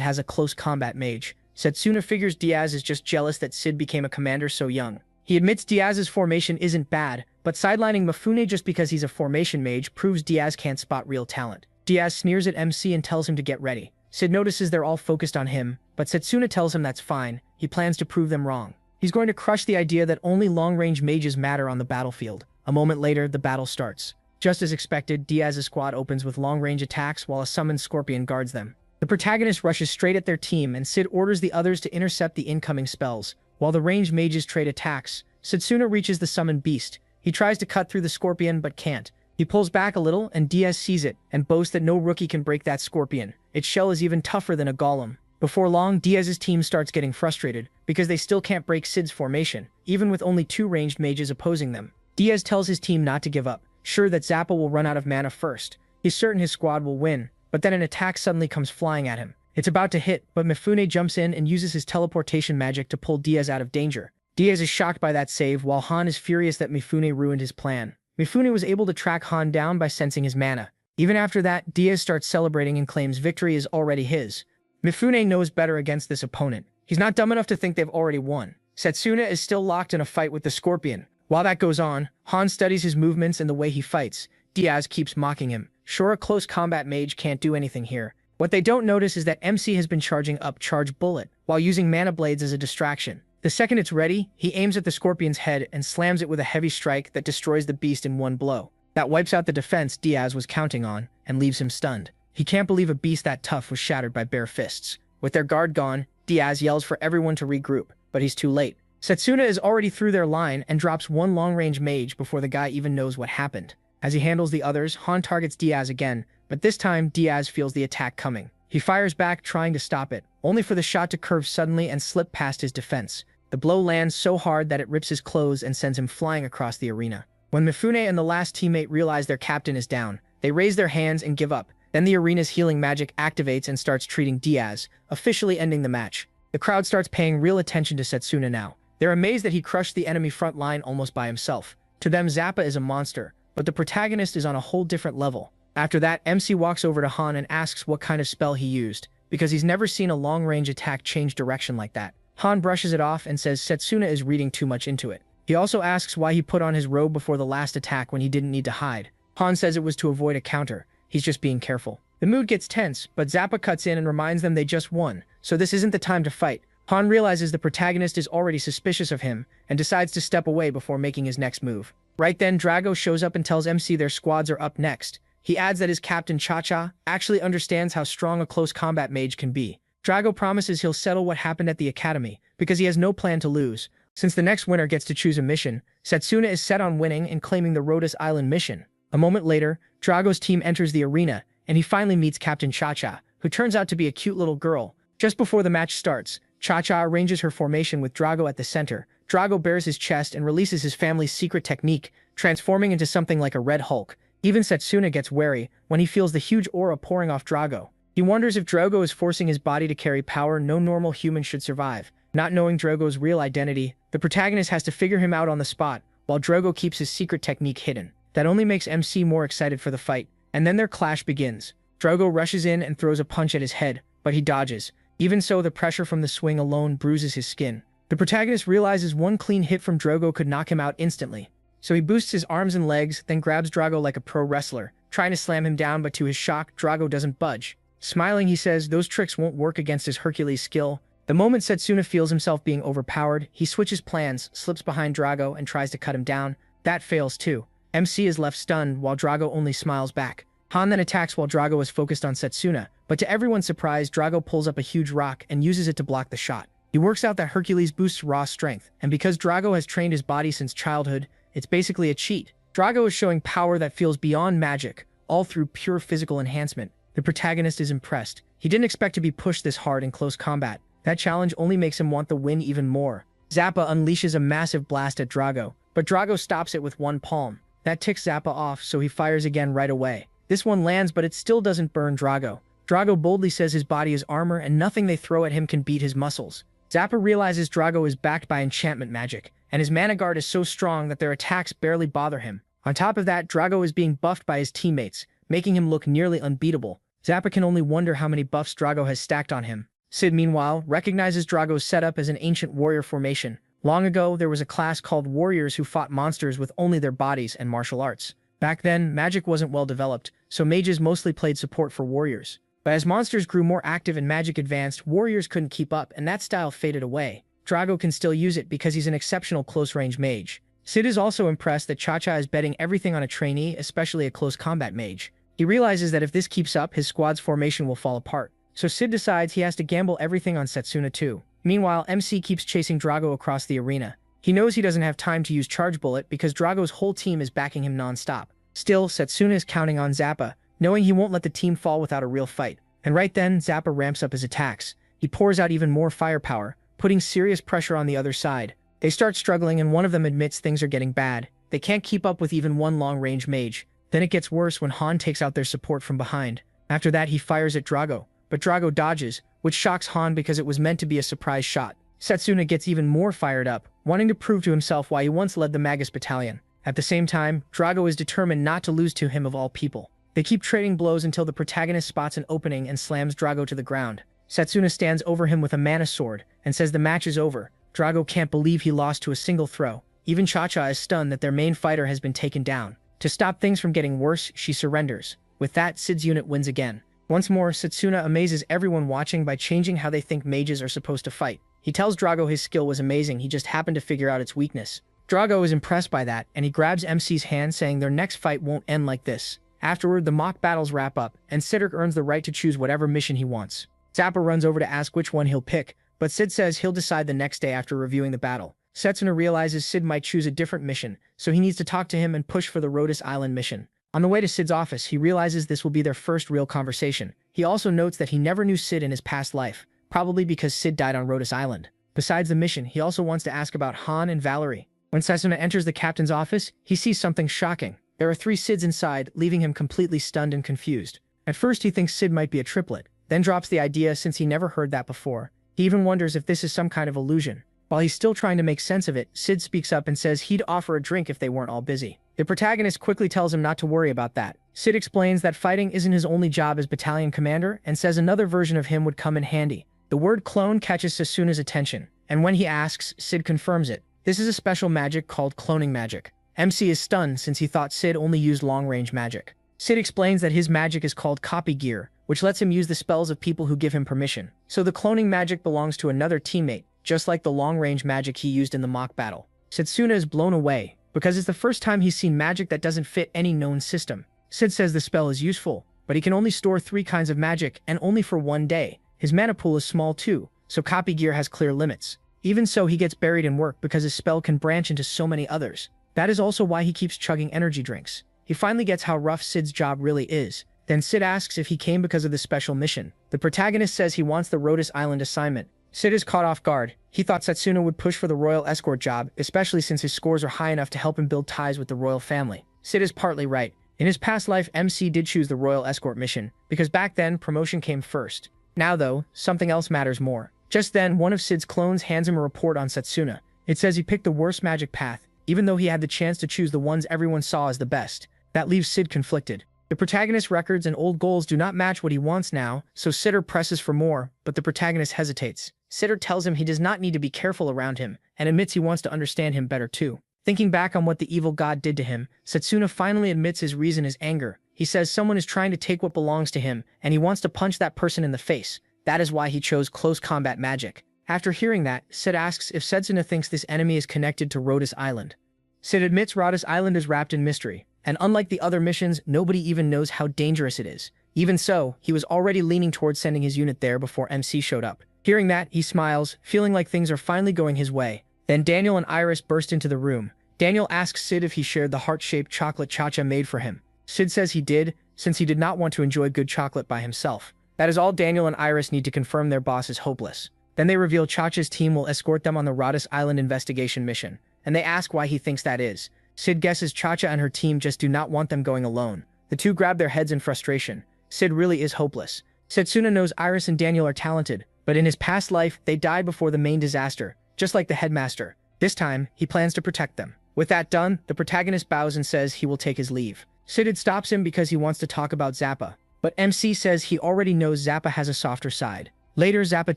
has a close combat mage. Setsuna figures Diaz is just jealous that Sid became a commander so young. He admits Diaz's formation isn't bad, but sidelining Mifune just because he's a formation mage proves Diaz can't spot real talent. Diaz sneers at MC and tells him to get ready. Sid notices they're all focused on him, but Setsuna tells him that's fine. He plans to prove them wrong. He's going to crush the idea that only long-range mages matter on the battlefield. A moment later, the battle starts. Just as expected, Diaz's squad opens with long-range attacks while a summoned scorpion guards them. The protagonist rushes straight at their team, and Sid orders the others to intercept the incoming spells. While the ranged mages trade attacks, Setsuna reaches the summoned beast. He tries to cut through the scorpion but can't. He pulls back a little, and Diaz sees it, and boasts that no rookie can break that scorpion. Its shell is even tougher than a golem. Before long, Diaz's team starts getting frustrated, because they still can't break Sid's formation, even with only 2 ranged mages opposing them. Diaz tells his team not to give up, sure that Zappa will run out of mana first. He's certain his squad will win, but then an attack suddenly comes flying at him. It's about to hit, but Mifune jumps in and uses his teleportation magic to pull Diaz out of danger. Diaz is shocked by that save, while Han is furious that Mifune ruined his plan. Mifune was able to track Han down by sensing his mana. Even after that, Diaz starts celebrating and claims victory is already his. Mifune knows better against this opponent. He's not dumb enough to think they've already won. Setsuna is still locked in a fight with the scorpion. While that goes on, Han studies his movements and the way he fights. Diaz keeps mocking him. Sure, a close combat mage can't do anything here. What they don't notice is that MC has been charging up Charge Bullet, while using mana blades as a distraction. The second it's ready, he aims at the scorpion's head and slams it with a heavy strike that destroys the beast in one blow. That wipes out the defense Diaz was counting on, and leaves him stunned. He can't believe a beast that tough was shattered by bare fists. With their guard gone, Diaz yells for everyone to regroup, but he's too late. Setsuna is already through their line and drops 1 long-range mage before the guy even knows what happened. As he handles the others, Han targets Diaz again, but this time Diaz feels the attack coming. He fires back, trying to stop it, only for the shot to curve suddenly and slip past his defense. The blow lands so hard that it rips his clothes and sends him flying across the arena. When Mifune and the last teammate realize their captain is down, they raise their hands and give up. Then the arena's healing magic activates and starts treating Diaz, officially ending the match. The crowd starts paying real attention to Setsuna now. They're amazed that he crushed the enemy front line almost by himself. To them, Zappa is a monster, but the protagonist is on a whole different level. After that, MC walks over to Han and asks what kind of spell he used, because he's never seen a long-range attack change direction like that. Han brushes it off and says Setsuna is reading too much into it. He also asks why he put on his robe before the last attack when he didn't need to hide. Han says it was to avoid a counter. He's just being careful. The mood gets tense, but Zappa cuts in and reminds them they just won, so this isn't the time to fight. Han realizes the protagonist is already suspicious of him and decides to step away before making his next move. Right then, Drago shows up and tells MC their squads are up next. He adds that his captain Cha-Cha actually understands how strong a close combat mage can be. Drago promises he'll settle what happened at the academy because he has no plan to lose. Since the next winner gets to choose a mission, Setsuna is set on winning and claiming the Rhodes Island mission. A moment later, Drago's team enters the arena, and he finally meets Captain Cha-Cha, who turns out to be a cute little girl. Just before the match starts, Cha-Cha arranges her formation with Drago at the center. Drago bares his chest and releases his family's secret technique, transforming into something like a Red Hulk. Even Setsuna gets wary when he feels the huge aura pouring off Drago. He wonders if Drago is forcing his body to carry power no normal human should survive. Not knowing Drago's real identity, the protagonist has to figure him out on the spot, while Drago keeps his secret technique hidden. That only makes MC more excited for the fight, and then their clash begins. Drago rushes in and throws a punch at his head, but he dodges. Even so, the pressure from the swing alone bruises his skin. The protagonist realizes one clean hit from Drago could knock him out instantly. So he boosts his arms and legs, then grabs Drago like a pro wrestler, trying to slam him down, but to his shock, Drago doesn't budge. Smiling, he says those tricks won't work against his Hercules skill. The moment Setsuna feels himself being overpowered, he switches plans, slips behind Drago, and tries to cut him down. That fails too. MC is left stunned, while Drago only smiles back. Han then attacks while Drago is focused on Setsuna, but to everyone's surprise, Drago pulls up a huge rock and uses it to block the shot. He works out that Hercules boosts raw strength, and because Drago has trained his body since childhood, it's basically a cheat. Drago is showing power that feels beyond magic, all through pure physical enhancement. The protagonist is impressed. He didn't expect to be pushed this hard in close combat. That challenge only makes him want the win even more. Zappa unleashes a massive blast at Drago, but Drago stops it with one palm. That ticks Zappa off, so he fires again right away. This one lands, but it still doesn't burn Drago. Drago boldly says his body is armor and nothing they throw at him can beat his muscles. Zappa realizes Drago is backed by enchantment magic, and his mana guard is so strong that their attacks barely bother him. On top of that, Drago is being buffed by his teammates, making him look nearly unbeatable. Zappa can only wonder how many buffs Drago has stacked on him. Sid, meanwhile, recognizes Drago's setup as an ancient warrior formation. Long ago, there was a class called warriors who fought monsters with only their bodies and martial arts. Back then, magic wasn't well developed, so mages mostly played support for warriors. But as monsters grew more active and magic advanced, warriors couldn't keep up, and that style faded away. Drago can still use it because he's an exceptional close-range mage. Sid is also impressed that Cha-Cha is betting everything on a trainee, especially a close combat mage. He realizes that if this keeps up, his squad's formation will fall apart. So Sid decides he has to gamble everything on Setsuna too. Meanwhile, MC keeps chasing Drago across the arena. He knows he doesn't have time to use Charge Bullet because Drago's whole team is backing him non-stop. Still, Setsuna is counting on Zappa, knowing he won't let the team fall without a real fight. And right then, Zappa ramps up his attacks. He pours out even more firepower, putting serious pressure on the other side. They start struggling and one of them admits things are getting bad. They can't keep up with even one long-range mage. Then it gets worse when Han takes out their support from behind. After that, he fires at Drago, but Drago dodges, which shocks Han because it was meant to be a surprise shot. Setsuna gets even more fired up, wanting to prove to himself why he once led the Magus battalion. At the same time, Drago is determined not to lose to him of all people. They keep trading blows until the protagonist spots an opening and slams Drago to the ground. Setsuna stands over him with a mana sword and says the match is over. Drago can't believe he lost to a single throw. Even Cha-Cha is stunned that their main fighter has been taken down. To stop things from getting worse, she surrenders. With that, Sid's unit wins again. Once more, Setsuna amazes everyone watching by changing how they think mages are supposed to fight. He tells Drago his skill was amazing, he just happened to figure out its weakness. Drago is impressed by that, and he grabs MC's hand saying their next fight won't end like this. Afterward, the mock battles wrap up, and Siddiq earns the right to choose whatever mission he wants. Zappa runs over to ask which one he'll pick, but Sid says he'll decide the next day after reviewing the battle. Setsuna realizes Sid might choose a different mission, so he needs to talk to him and push for the Rhodes Island mission. On the way to Sid's office, he realizes this will be their first real conversation. He also notes that he never knew Sid in his past life, probably because Sid died on Rhodes Island. Besides the mission, he also wants to ask about Han and Valerie. When Setsuna enters the captain's office, he sees something shocking. There are 3 Sids inside, leaving him completely stunned and confused. At first, he thinks Sid might be a triplet, then drops the idea since he never heard that before. He even wonders if this is some kind of illusion. While he's still trying to make sense of it, Sid speaks up and says he'd offer a drink if they weren't all busy. The protagonist quickly tells him not to worry about that. Sid explains that fighting isn't his only job as battalion commander and says another version of him would come in handy. The word clone catches Setsuna's attention, and when he asks, Sid confirms it. This is a special magic called cloning magic. MC is stunned since he thought Sid only used long-range magic. Sid explains that his magic is called copy gear, which lets him use the spells of people who give him permission. So the cloning magic belongs to another teammate, just like the long-range magic he used in the mock battle. Setsuna is blown away, because it's the first time he's seen magic that doesn't fit any known system. Sid says the spell is useful, but he can only store 3 kinds of magic, and only for 1 day. His mana pool is small too, so copy gear has clear limits. Even so, he gets buried in work because his spell can branch into so many others. That is also why he keeps chugging energy drinks. He finally gets how rough Sid's job really is. Then Sid asks if he came because of the special mission. The protagonist says he wants the Rhodes Island assignment. Sid is caught off guard. He thought Setsuna would push for the royal escort job, especially since his scores are high enough to help him build ties with the royal family. Sid is partly right. In his past life, MC did choose the royal escort mission, because back then, promotion came first. Now though, something else matters more. Just then, one of Sid's clones hands him a report on Setsuna. It says he picked the worst magic path, even though he had the chance to choose the ones everyone saw as the best. That leaves Sid conflicted. The protagonist's records and old goals do not match what he wants now, so Sidder presses for more, but the protagonist hesitates. Sidder tells him he does not need to be careful around him, and admits he wants to understand him better too. Thinking back on what the evil god did to him, Setsuna finally admits his reason is anger. He says someone is trying to take what belongs to him, and he wants to punch that person in the face. That is why he chose close combat magic. After hearing that, Sid asks if Setsuna thinks this enemy is connected to Rhodes Island. Sid admits Rhodes Island is wrapped in mystery, and unlike the other missions, nobody even knows how dangerous it is. Even so, he was already leaning towards sending his unit there before MC showed up. Hearing that, he smiles, feeling like things are finally going his way. Then Daniel and Iris burst into the room. Daniel asks Sid if he shared the heart-shaped chocolate Cha-Cha made for him. Sid says he did, since he did not want to enjoy good chocolate by himself. That is all Daniel and Iris need to confirm their boss is hopeless. Then they reveal Cha-Cha's team will escort them on the Rhodes Island investigation mission, and they ask why he thinks that is. Sid guesses Cha-Cha and her team just do not want them going alone. The two grab their heads in frustration. Sid really is hopeless. Setsuna knows Iris and Daniel are talented, but in his past life, they died before the main disaster, just like the headmaster. This time, he plans to protect them. With that done, the protagonist bows and says he will take his leave. Sid stops him because he wants to talk about Zappa, but MC says he already knows Zappa has a softer side. Later, Zappa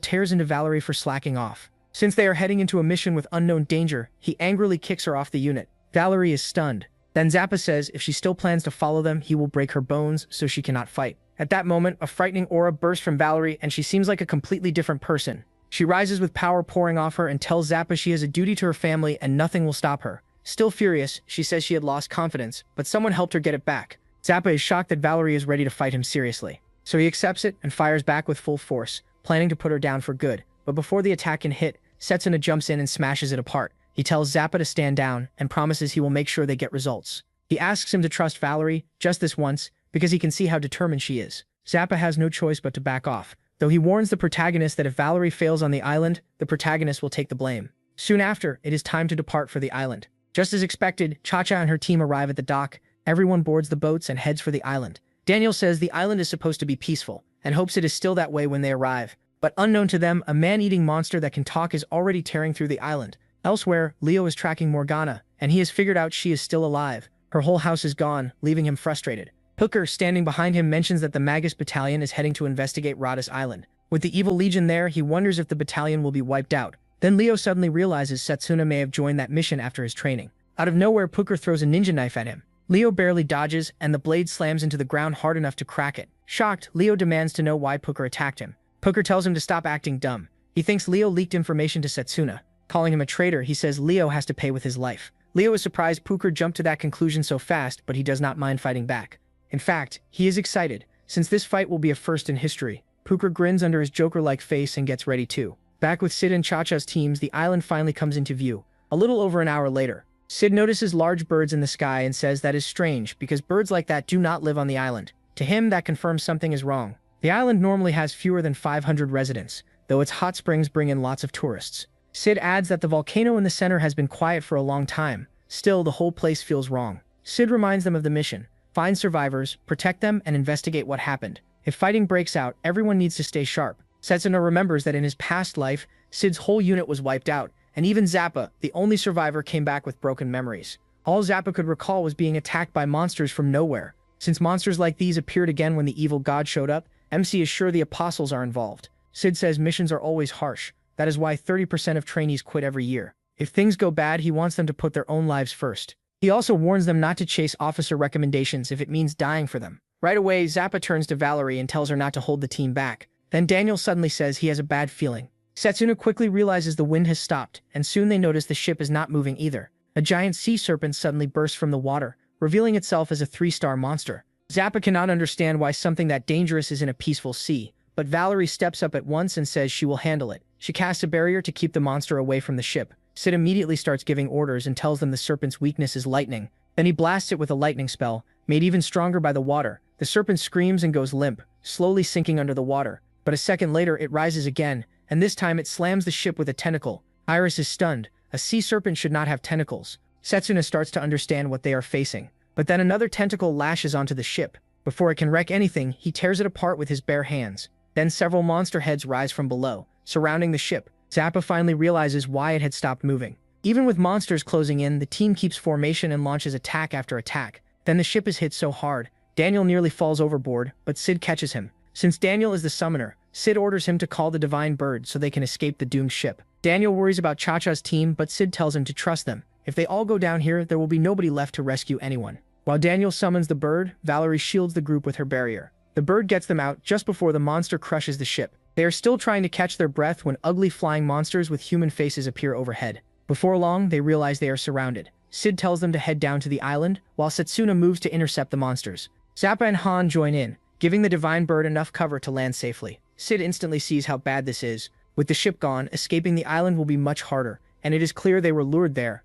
tears into Valerie for slacking off. Since they are heading into a mission with unknown danger, he angrily kicks her off the unit. Valerie is stunned. Then Zappa says if she still plans to follow them, he will break her bones so she cannot fight. At that moment, a frightening aura bursts from Valerie and she seems like a completely different person. She rises with power pouring off her and tells Zappa she has a duty to her family and nothing will stop her. Still furious, she says she had lost confidence, but someone helped her get it back. Zappa is shocked that Valerie is ready to fight him seriously. So he accepts it and fires back with full force, planning to put her down for good. But before the attack can hit, Setsuna jumps in and smashes it apart. He tells Zappa to stand down and promises he will make sure they get results. He asks him to trust Valerie, just this once, because he can see how determined she is. Zappa has no choice but to back off, though he warns the protagonist that if Valerie fails on the island, the protagonist will take the blame. Soon after, it is time to depart for the island. Just as expected, Cha-Cha and her team arrive at the dock. Everyone boards the boats and heads for the island. Daniel says the island is supposed to be peaceful, and hopes it is still that way when they arrive. But unknown to them, a man-eating monster that can talk is already tearing through the island. Elsewhere, Leo is tracking Morgana, and he has figured out she is still alive. Her whole house is gone, leaving him frustrated. Hooker, standing behind him, mentions that the Magus battalion is heading to investigate Rhodes Island. With the evil legion there, he wonders if the battalion will be wiped out. Then Leo suddenly realizes Setsuna may have joined that mission after his training. Out of nowhere, Puker throws a ninja knife at him. Leo barely dodges, and the blade slams into the ground hard enough to crack it. Shocked, Leo demands to know why Puker attacked him. Puker tells him to stop acting dumb. He thinks Leo leaked information to Setsuna. Calling him a traitor, he says Leo has to pay with his life. Leo is surprised Puker jumped to that conclusion so fast, but he does not mind fighting back. In fact, he is excited, since this fight will be a first in history. Puker grins under his Joker-like face and gets ready too. Back with Sid and Cha-Cha's teams, the island finally comes into view. A little over an hour later, Sid notices large birds in the sky and says that is strange because birds like that do not live on the island. To him, that confirms something is wrong. The island normally has fewer than 500 residents, though its hot springs bring in lots of tourists. Sid adds that the volcano in the center has been quiet for a long time. Still, the whole place feels wrong. Sid reminds them of the mission. Find survivors, protect them, and investigate what happened. If fighting breaks out, everyone needs to stay sharp. Setsuna remembers that in his past life, Sid's whole unit was wiped out, and even Zappa, the only survivor, came back with broken memories. All Zappa could recall was being attacked by monsters from nowhere. Since monsters like these appeared again when the evil god showed up, MC is sure the apostles are involved. Sid says missions are always harsh. That is why 30% of trainees quit every year. If things go bad, he wants them to put their own lives first. He also warns them not to chase officer recommendations if it means dying for them. Right away, Zappa turns to Valerie and tells her not to hold the team back. Then Daniel suddenly says he has a bad feeling. Setsuna quickly realizes the wind has stopped, and soon they notice the ship is not moving either. A giant sea serpent suddenly bursts from the water, revealing itself as a 3-star monster. Zappa cannot understand why something that dangerous is in a peaceful sea, but Valerie steps up at once and says she will handle it. She casts a barrier to keep the monster away from the ship. Sid immediately starts giving orders and tells them the serpent's weakness is lightning. Then he blasts it with a lightning spell, made even stronger by the water. The serpent screams and goes limp, slowly sinking under the water. But a second later it rises again, and this time it slams the ship with a tentacle. Iris is stunned. A sea serpent should not have tentacles. Setsuna starts to understand what they are facing. But then another tentacle lashes onto the ship. Before it can wreck anything, he tears it apart with his bare hands. Then several monster heads rise from below, surrounding the ship. Zappa finally realizes why it had stopped moving. Even with monsters closing in, the team keeps formation and launches attack after attack. Then the ship is hit so hard, Daniel nearly falls overboard, but Sid catches him. Since Daniel is the summoner, Sid orders him to call the divine bird so they can escape the doomed ship. Daniel worries about Cha-Cha's team, but Sid tells him to trust them. If they all go down here, there will be nobody left to rescue anyone. While Daniel summons the bird, Valerie shields the group with her barrier. The bird gets them out just before the monster crushes the ship. They are still trying to catch their breath when ugly flying monsters with human faces appear overhead. Before long, they realize they are surrounded. Sid tells them to head down to the island, while Setsuna moves to intercept the monsters. Zappa and Han join in, giving the divine bird enough cover to land safely. Sid instantly sees how bad this is. With the ship gone, escaping the island will be much harder, and it is clear they were lured there.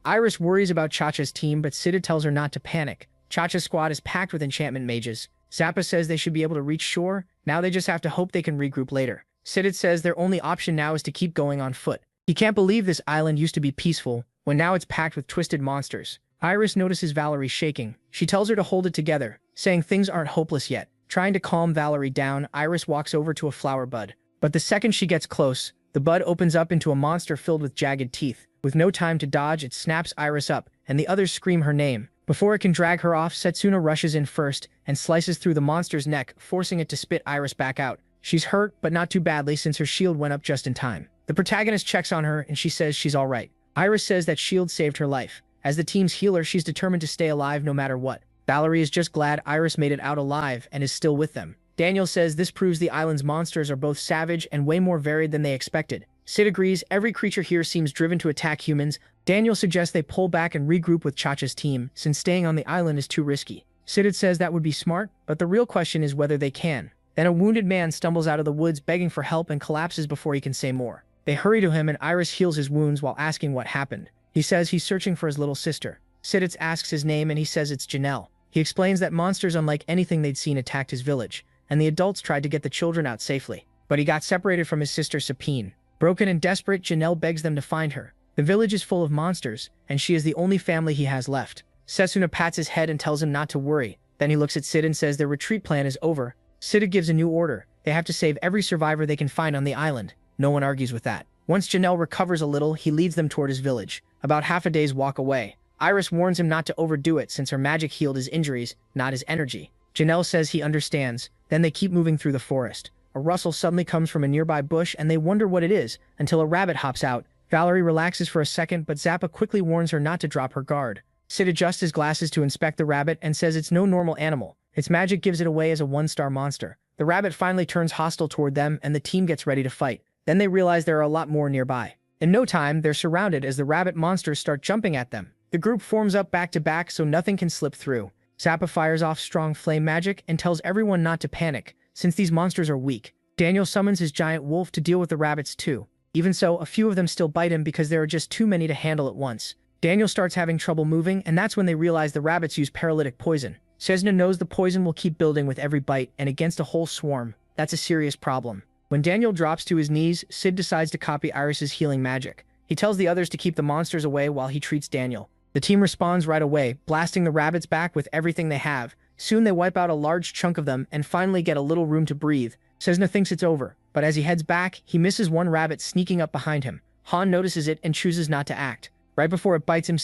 Iris worries about Cha-Cha's team, but Sid tells her not to panic. Cha-Cha's squad is packed with enchantment mages. Zappa says they should be able to reach shore. Now they just have to hope they can regroup later. Sid says their only option now is to keep going on foot. He can't believe this island used to be peaceful, when now it's packed with twisted monsters. Iris notices Valerie shaking. She tells her to hold it together, saying things aren't hopeless yet. Trying to calm Valerie down, Iris walks over to a flower bud. But the second she gets close, the bud opens up into a monster filled with jagged teeth. With no time to dodge, it snaps Iris up, and the others scream her name. Before it can drag her off, Setsuna rushes in first and slices through the monster's neck, forcing it to spit Iris back out. She's hurt, but not too badly since her shield went up just in time. The protagonist checks on her and she says she's alright. Iris says that shield saved her life. As the team's healer, she's determined to stay alive no matter what. Valerie is just glad Iris made it out alive and is still with them. Daniel says this proves the island's monsters are both savage and way more varied than they expected. Sid agrees every creature here seems driven to attack humans. Daniel suggests they pull back and regroup with Cha-Cha's team, since staying on the island is too risky. Sid says that would be smart, but the real question is whether they can. Then a wounded man stumbles out of the woods begging for help and collapses before he can say more. They hurry to him and Iris heals his wounds while asking what happened. He says he's searching for his little sister. Sid asks his name and he says it's Janelle. He explains that monsters unlike anything they'd seen attacked his village, and the adults tried to get the children out safely. But he got separated from his sister Sapine. Broken and desperate, Janelle begs them to find her. The village is full of monsters, and she is the only family he has left. Setsuna pats his head and tells him not to worry. Then he looks at Sid and says their retreat plan is over. Sid gives a new order. They have to save every survivor they can find on the island. No one argues with that. Once Janelle recovers a little, he leads them toward his village. About half a day's walk away. Iris warns him not to overdo it since her magic healed his injuries, not his energy. Janelle says he understands. Then they keep moving through the forest. A rustle suddenly comes from a nearby bush and they wonder what it is, until a rabbit hops out. Valerie relaxes for a second, but Zappa quickly warns her not to drop her guard. Sid adjusts his glasses to inspect the rabbit and says it's no normal animal. Its magic gives it away as a 1-star monster. The rabbit finally turns hostile toward them and the team gets ready to fight. Then they realize there are a lot more nearby. In no time, they're surrounded as the rabbit monsters start jumping at them. The group forms up back to back so nothing can slip through. Zappa fires off strong flame magic and tells everyone not to panic, since these monsters are weak. Daniel summons his giant wolf to deal with the rabbits too. Even so, a few of them still bite him because there are just too many to handle at once. Daniel starts having trouble moving, and that's when they realize the rabbits use paralytic poison. Setsuna knows the poison will keep building with every bite, and against a whole swarm, that's a serious problem. When Daniel drops to his knees, Sid decides to copy Iris's healing magic. He tells the others to keep the monsters away while he treats Daniel. The team responds right away, blasting the rabbits back with everything they have. Soon they wipe out a large chunk of them and finally get a little room to breathe. Setsuna thinks it's over, but as he heads back, he misses one rabbit sneaking up behind him. Han notices it and chooses not to act. Right before it bites him,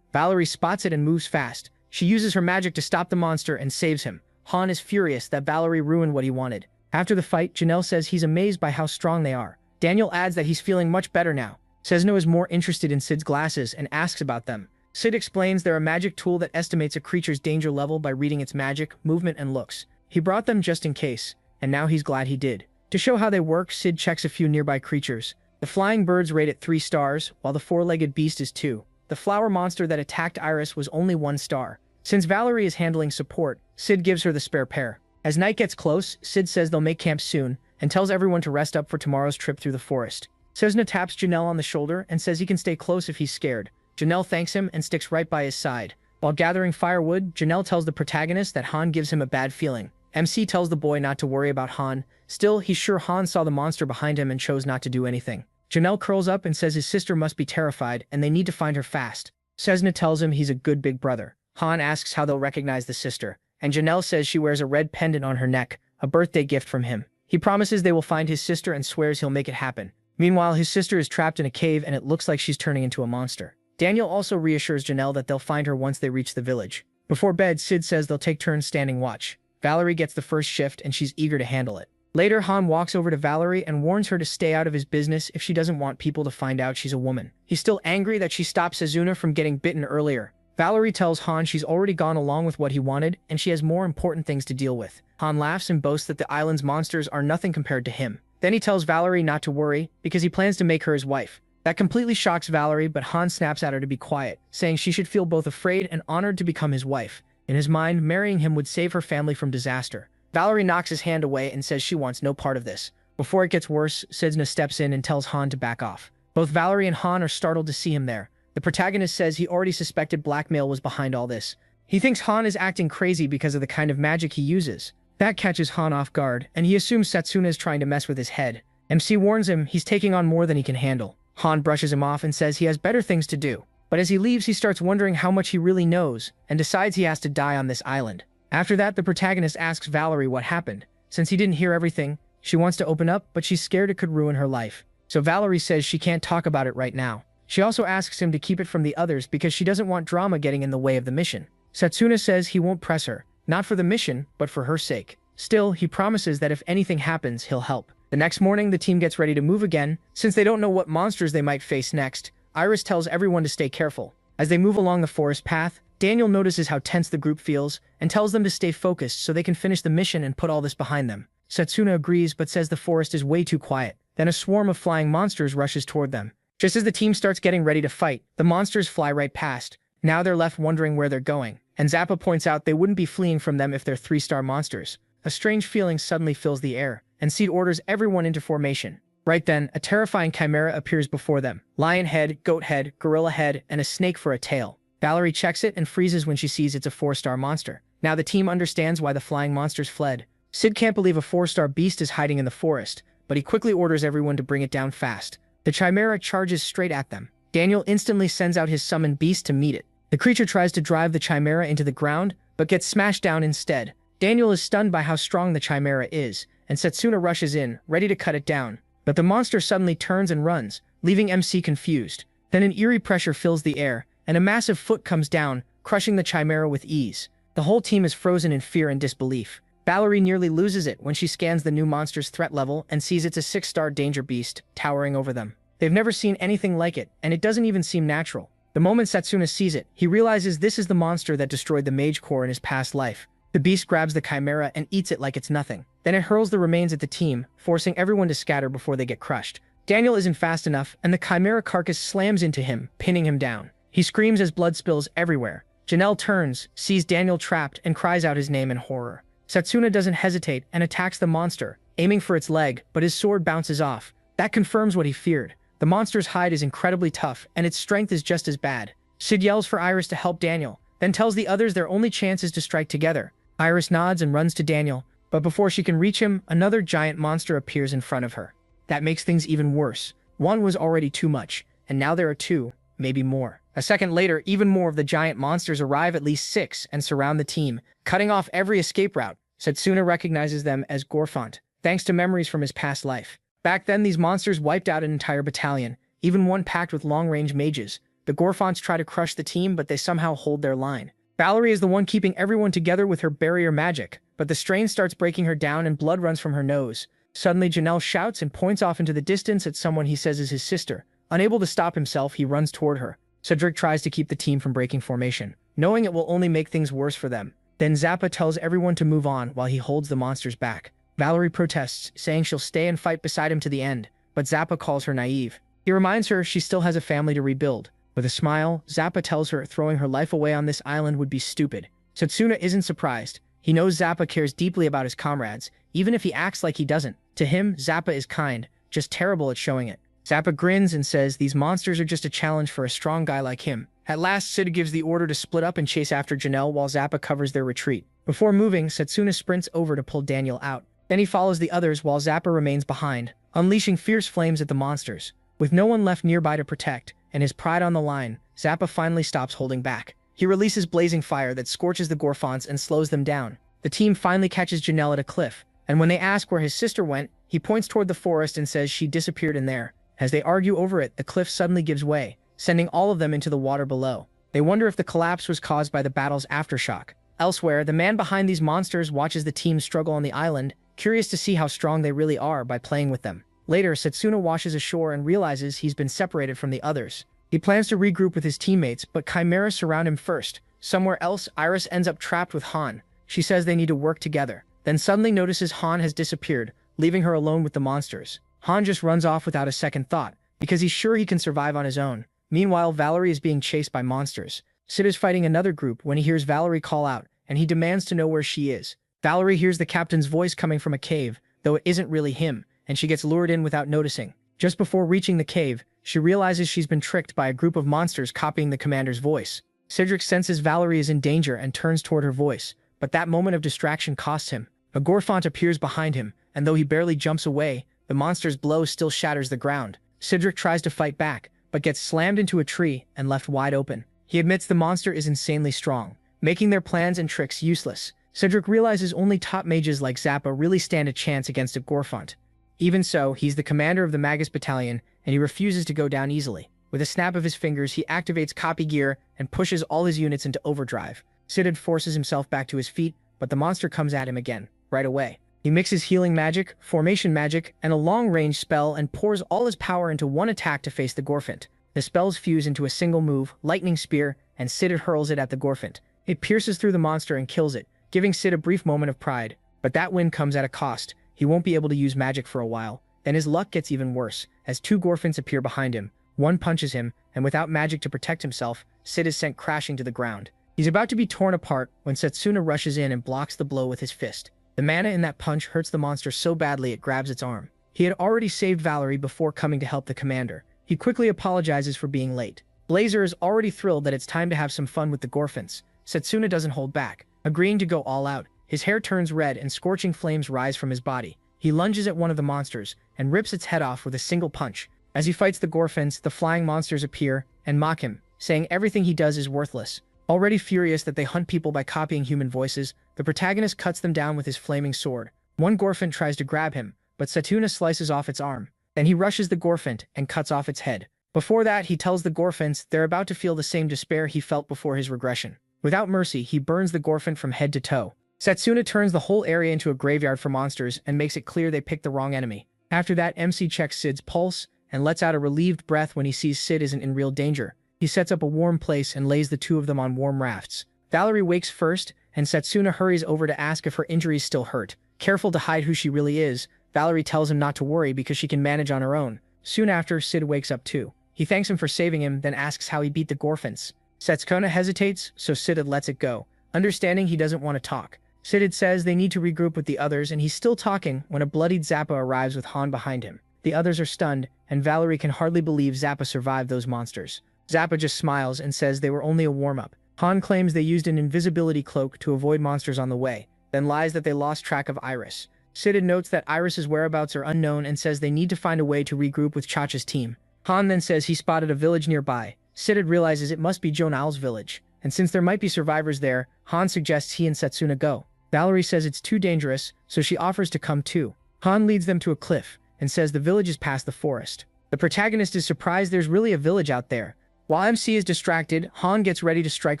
Valerie spots it and moves fast. She uses her magic to stop the monster and saves him. Han is furious that Valerie ruined what he wanted. After the fight, Janelle says he's amazed by how strong they are. Daniel adds that he's feeling much better now. Setsuna is more interested in Sid's glasses and asks about them. Sid explains they're a magic tool that estimates a creature's danger level by reading its magic, movement, and looks. He brought them just in case, and now he's glad he did. To show how they work, Sid checks a few nearby creatures. The flying birds rate at 3 stars, while the 4-legged beast is 2. The flower monster that attacked Iris was only 1 star. Since Valerie is handling support, Sid gives her the spare pair. As night gets close, Sid says they'll make camp soon, and tells everyone to rest up for tomorrow's trip through the forest. Sezna taps Janelle on the shoulder and says he can stay close if he's scared. Janelle thanks him and sticks right by his side. While gathering firewood, Janelle tells the protagonist that Han gives him a bad feeling. MC tells the boy not to worry about Han. Still, he's sure Han saw the monster behind him and chose not to do anything. Janelle curls up and says his sister must be terrified and they need to find her fast. Sezna tells him he's a good big brother. Han asks how they'll recognize the sister, and Janelle says she wears a red pendant on her neck, a birthday gift from him. He promises they will find his sister and swears he'll make it happen. Meanwhile, his sister is trapped in a cave and it looks like she's turning into a monster. Daniel also reassures Janelle that they'll find her once they reach the village. Before bed, Sid says they'll take turns standing watch. Valerie gets the first shift and she's eager to handle it. Later, Han walks over to Valerie and warns her to stay out of his business if she doesn't want people to find out she's a woman. He's still angry that she stopped Sezuna from getting bitten earlier. Valerie tells Han she's already gone along with what he wanted and she has more important things to deal with. Han laughs and boasts that the island's monsters are nothing compared to him. Then he tells Valerie not to worry because he plans to make her his wife. That completely shocks Valerie, but Han snaps at her to be quiet, saying she should feel both afraid and honored to become his wife. In his mind, marrying him would save her family from disaster. Valerie knocks his hand away and says she wants no part of this. Before it gets worse, Sezna steps in and tells Han to back off. Both Valerie and Han are startled to see him there. The protagonist says he already suspected blackmail was behind all this. He thinks Han is acting crazy because of the kind of magic he uses. That catches Han off guard, and he assumes Setsuna is trying to mess with his head. MC warns him he's taking on more than he can handle. Han brushes him off and says he has better things to do. But as he leaves, he starts wondering how much he really knows, and decides he has to die on this island. After that, the protagonist asks Valerie what happened. Since he didn't hear everything, she wants to open up, but she's scared it could ruin her life. So Valerie says she can't talk about it right now. She also asks him to keep it from the others because she doesn't want drama getting in the way of the mission. Setsuna says he won't press her, not for the mission, but for her sake. Still, he promises that if anything happens, he'll help. The next morning, the team gets ready to move again. Since they don't know what monsters they might face next, Iris tells everyone to stay careful. As they move along the forest path, Daniel notices how tense the group feels and tells them to stay focused so they can finish the mission and put all this behind them. Setsuna agrees but says the forest is way too quiet. Then a swarm of flying monsters rushes toward them. Just as the team starts getting ready to fight, the monsters fly right past. Now they're left wondering where they're going, and Zappa points out they wouldn't be fleeing from them if they're 3-star monsters. A strange feeling suddenly fills the air, and Seed orders everyone into formation. Right then, a terrifying chimera appears before them. Lion head, goat head, gorilla head, and a snake for a tail. Valerie checks it and freezes when she sees it's a 4-star monster. Now the team understands why the flying monsters fled. Sid can't believe a 4-star beast is hiding in the forest, but he quickly orders everyone to bring it down fast. The chimera charges straight at them. Daniel instantly sends out his summoned beast to meet it. The creature tries to drive the chimera into the ground, but gets smashed down instead. Daniel is stunned by how strong the chimera is, and Setsuna rushes in, ready to cut it down. But the monster suddenly turns and runs, leaving MC confused. Then an eerie pressure fills the air, and a massive foot comes down, crushing the chimera with ease. The whole team is frozen in fear and disbelief. Valerie nearly loses it when she scans the new monster's threat level and sees it's a 6-star danger beast, towering over them. They've never seen anything like it, and it doesn't even seem natural. The moment Setsuna sees it, he realizes this is the monster that destroyed the mage core in his past life. The beast grabs the chimera and eats it like it's nothing. Then it hurls the remains at the team, forcing everyone to scatter before they get crushed. Daniel isn't fast enough, and the chimera carcass slams into him, pinning him down. He screams as blood spills everywhere. Janelle turns, sees Daniel trapped, and cries out his name in horror. Setsuna doesn't hesitate and attacks the monster, aiming for its leg, but his sword bounces off. That confirms what he feared. The monster's hide is incredibly tough, and its strength is just as bad. Sid yells for Iris to help Daniel, then tells the others their only chance is to strike together. Iris nods and runs to Daniel, but before she can reach him, another giant monster appears in front of her. That makes things even worse. One was already too much, and now there are 2, maybe more. A second later, even more of the giant monsters arrive, at least 6, and surround the team, cutting off every escape route. Setsuna recognizes them as Gorfont, thanks to memories from his past life. Back then, these monsters wiped out an entire battalion, even one packed with long-range mages. The Gorfonts try to crush the team, but they somehow hold their line. Valerie is the one keeping everyone together with her barrier magic, but the strain starts breaking her down and blood runs from her nose. Suddenly, Janelle shouts and points off into the distance at someone he says is his sister. Unable to stop himself, he runs toward her. Cedric tries to keep the team from breaking formation, knowing it will only make things worse for them. Then Zappa tells everyone to move on while he holds the monsters back. Valerie protests, saying she'll stay and fight beside him to the end, but Zappa calls her naive. He reminds her she still has a family to rebuild. With a smile, Zappa tells her throwing her life away on this island would be stupid. Setsuna isn't surprised. He knows Zappa cares deeply about his comrades, even if he acts like he doesn't. To him, Zappa is kind, just terrible at showing it. Zappa grins and says these monsters are just a challenge for a strong guy like him. At last, Sid gives the order to split up and chase after Janelle while Zappa covers their retreat. Before moving, Setsuna sprints over to pull Daniel out. Then he follows the others while Zappa remains behind, unleashing fierce flames at the monsters. With no one left nearby to protect, and his pride on the line, Zappa finally stops holding back. He releases blazing fire that scorches the Gorfons and slows them down. The team finally catches Janelle at a cliff, and when they ask where his sister went, he points toward the forest and says she disappeared in there. As they argue over it, the cliff suddenly gives way, sending all of them into the water below. They wonder if the collapse was caused by the battle's aftershock. Elsewhere, the man behind these monsters watches the team struggle on the island, curious to see how strong they really are by playing with them. Later, Setsuna washes ashore and realizes he's been separated from the others. He plans to regroup with his teammates, but chimeras surround him first. Somewhere else, Iris ends up trapped with Han. She says they need to work together, then suddenly notices Han has disappeared, leaving her alone with the monsters. Han just runs off without a second thought, because he's sure he can survive on his own. Meanwhile, Valerie is being chased by monsters. Sid is fighting another group when he hears Valerie call out, and he demands to know where she is. Valerie hears the captain's voice coming from a cave, though it isn't really him, and she gets lured in without noticing. Just before reaching the cave, she realizes she's been tricked by a group of monsters copying the commander's voice. Cedric senses Valerie is in danger and turns toward her voice, but that moment of distraction costs him. A Gorfont appears behind him, and though he barely jumps away, the monster's blow still shatters the ground. Cedric tries to fight back, but gets slammed into a tree and left wide open. He admits the monster is insanely strong, making their plans and tricks useless. Cedric realizes only top mages like Zappa really stand a chance against a Gorfont. Even so, he's the commander of the Magus battalion, and he refuses to go down easily. With a snap of his fingers, he activates copy gear and pushes all his units into overdrive. Sid forces himself back to his feet, but the monster comes at him again, right away. He mixes healing magic, formation magic, and a long-range spell and pours all his power into one attack to face the Gorfont. The spells fuse into a single move, Lightning Spear, and Sid hurls it at the Gorfont. It pierces through the monster and kills it, giving Sid a brief moment of pride. But that win comes at a cost. He won't be able to use magic for a while. Then his luck gets even worse, as two Gorfonts appear behind him. One punches him, and without magic to protect himself, Sid is sent crashing to the ground. He's about to be torn apart when Setsuna rushes in and blocks the blow with his fist. The mana in that punch hurts the monster so badly it grabs its arm. He had already saved Valerie before coming to help the commander. He quickly apologizes for being late. Blazer is already thrilled that it's time to have some fun with the Gorfonts. Setsuna doesn't hold back, agreeing to go all out. His hair turns red and scorching flames rise from his body. He lunges at one of the monsters and rips its head off with a single punch. As he fights the Gorfonts, the flying monsters appear and mock him, saying everything he does is worthless. Already furious that they hunt people by copying human voices, the protagonist cuts them down with his flaming sword. One Gorfont tries to grab him, but Setsuna slices off its arm. Then he rushes the Gorfont and cuts off its head. Before that, he tells the Gorfonts they're about to feel the same despair he felt before his regression. Without mercy, he burns the Gorfont from head to toe. Setsuna turns the whole area into a graveyard for monsters and makes it clear they picked the wrong enemy. After that, MC checks Sid's pulse and lets out a relieved breath when he sees Sid isn't in real danger. He sets up a warm place and lays the two of them on warm rafts. Valerie wakes first, and Setsuna hurries over to ask if her injuries still hurt. Careful to hide who she really is, Valerie tells him not to worry because she can manage on her own. Soon after, Sid wakes up too. He thanks him for saving him, then asks how he beat the Gorfonts. Setsuna hesitates, so Sid lets it go, understanding he doesn't want to talk. Sid says they need to regroup with the others, and he's still talking when a bloodied Zappa arrives with Han behind him. The others are stunned, and Valerie can hardly believe Zappa survived those monsters. Zappa just smiles and says they were only a warm-up. Han claims they used an invisibility cloak to avoid monsters on the way, then lies that they lost track of Iris. Sid notes that Iris's whereabouts are unknown and says they need to find a way to regroup with Chacha's team. Han then says he spotted a village nearby. Sid realizes it must be Jonal's village, and since there might be survivors there, Han suggests he and Setsuna go. Valerie says it's too dangerous, so she offers to come too. Han leads them to a cliff, and says the village is past the forest. The protagonist is surprised there's really a village out there. While MC is distracted, Han gets ready to strike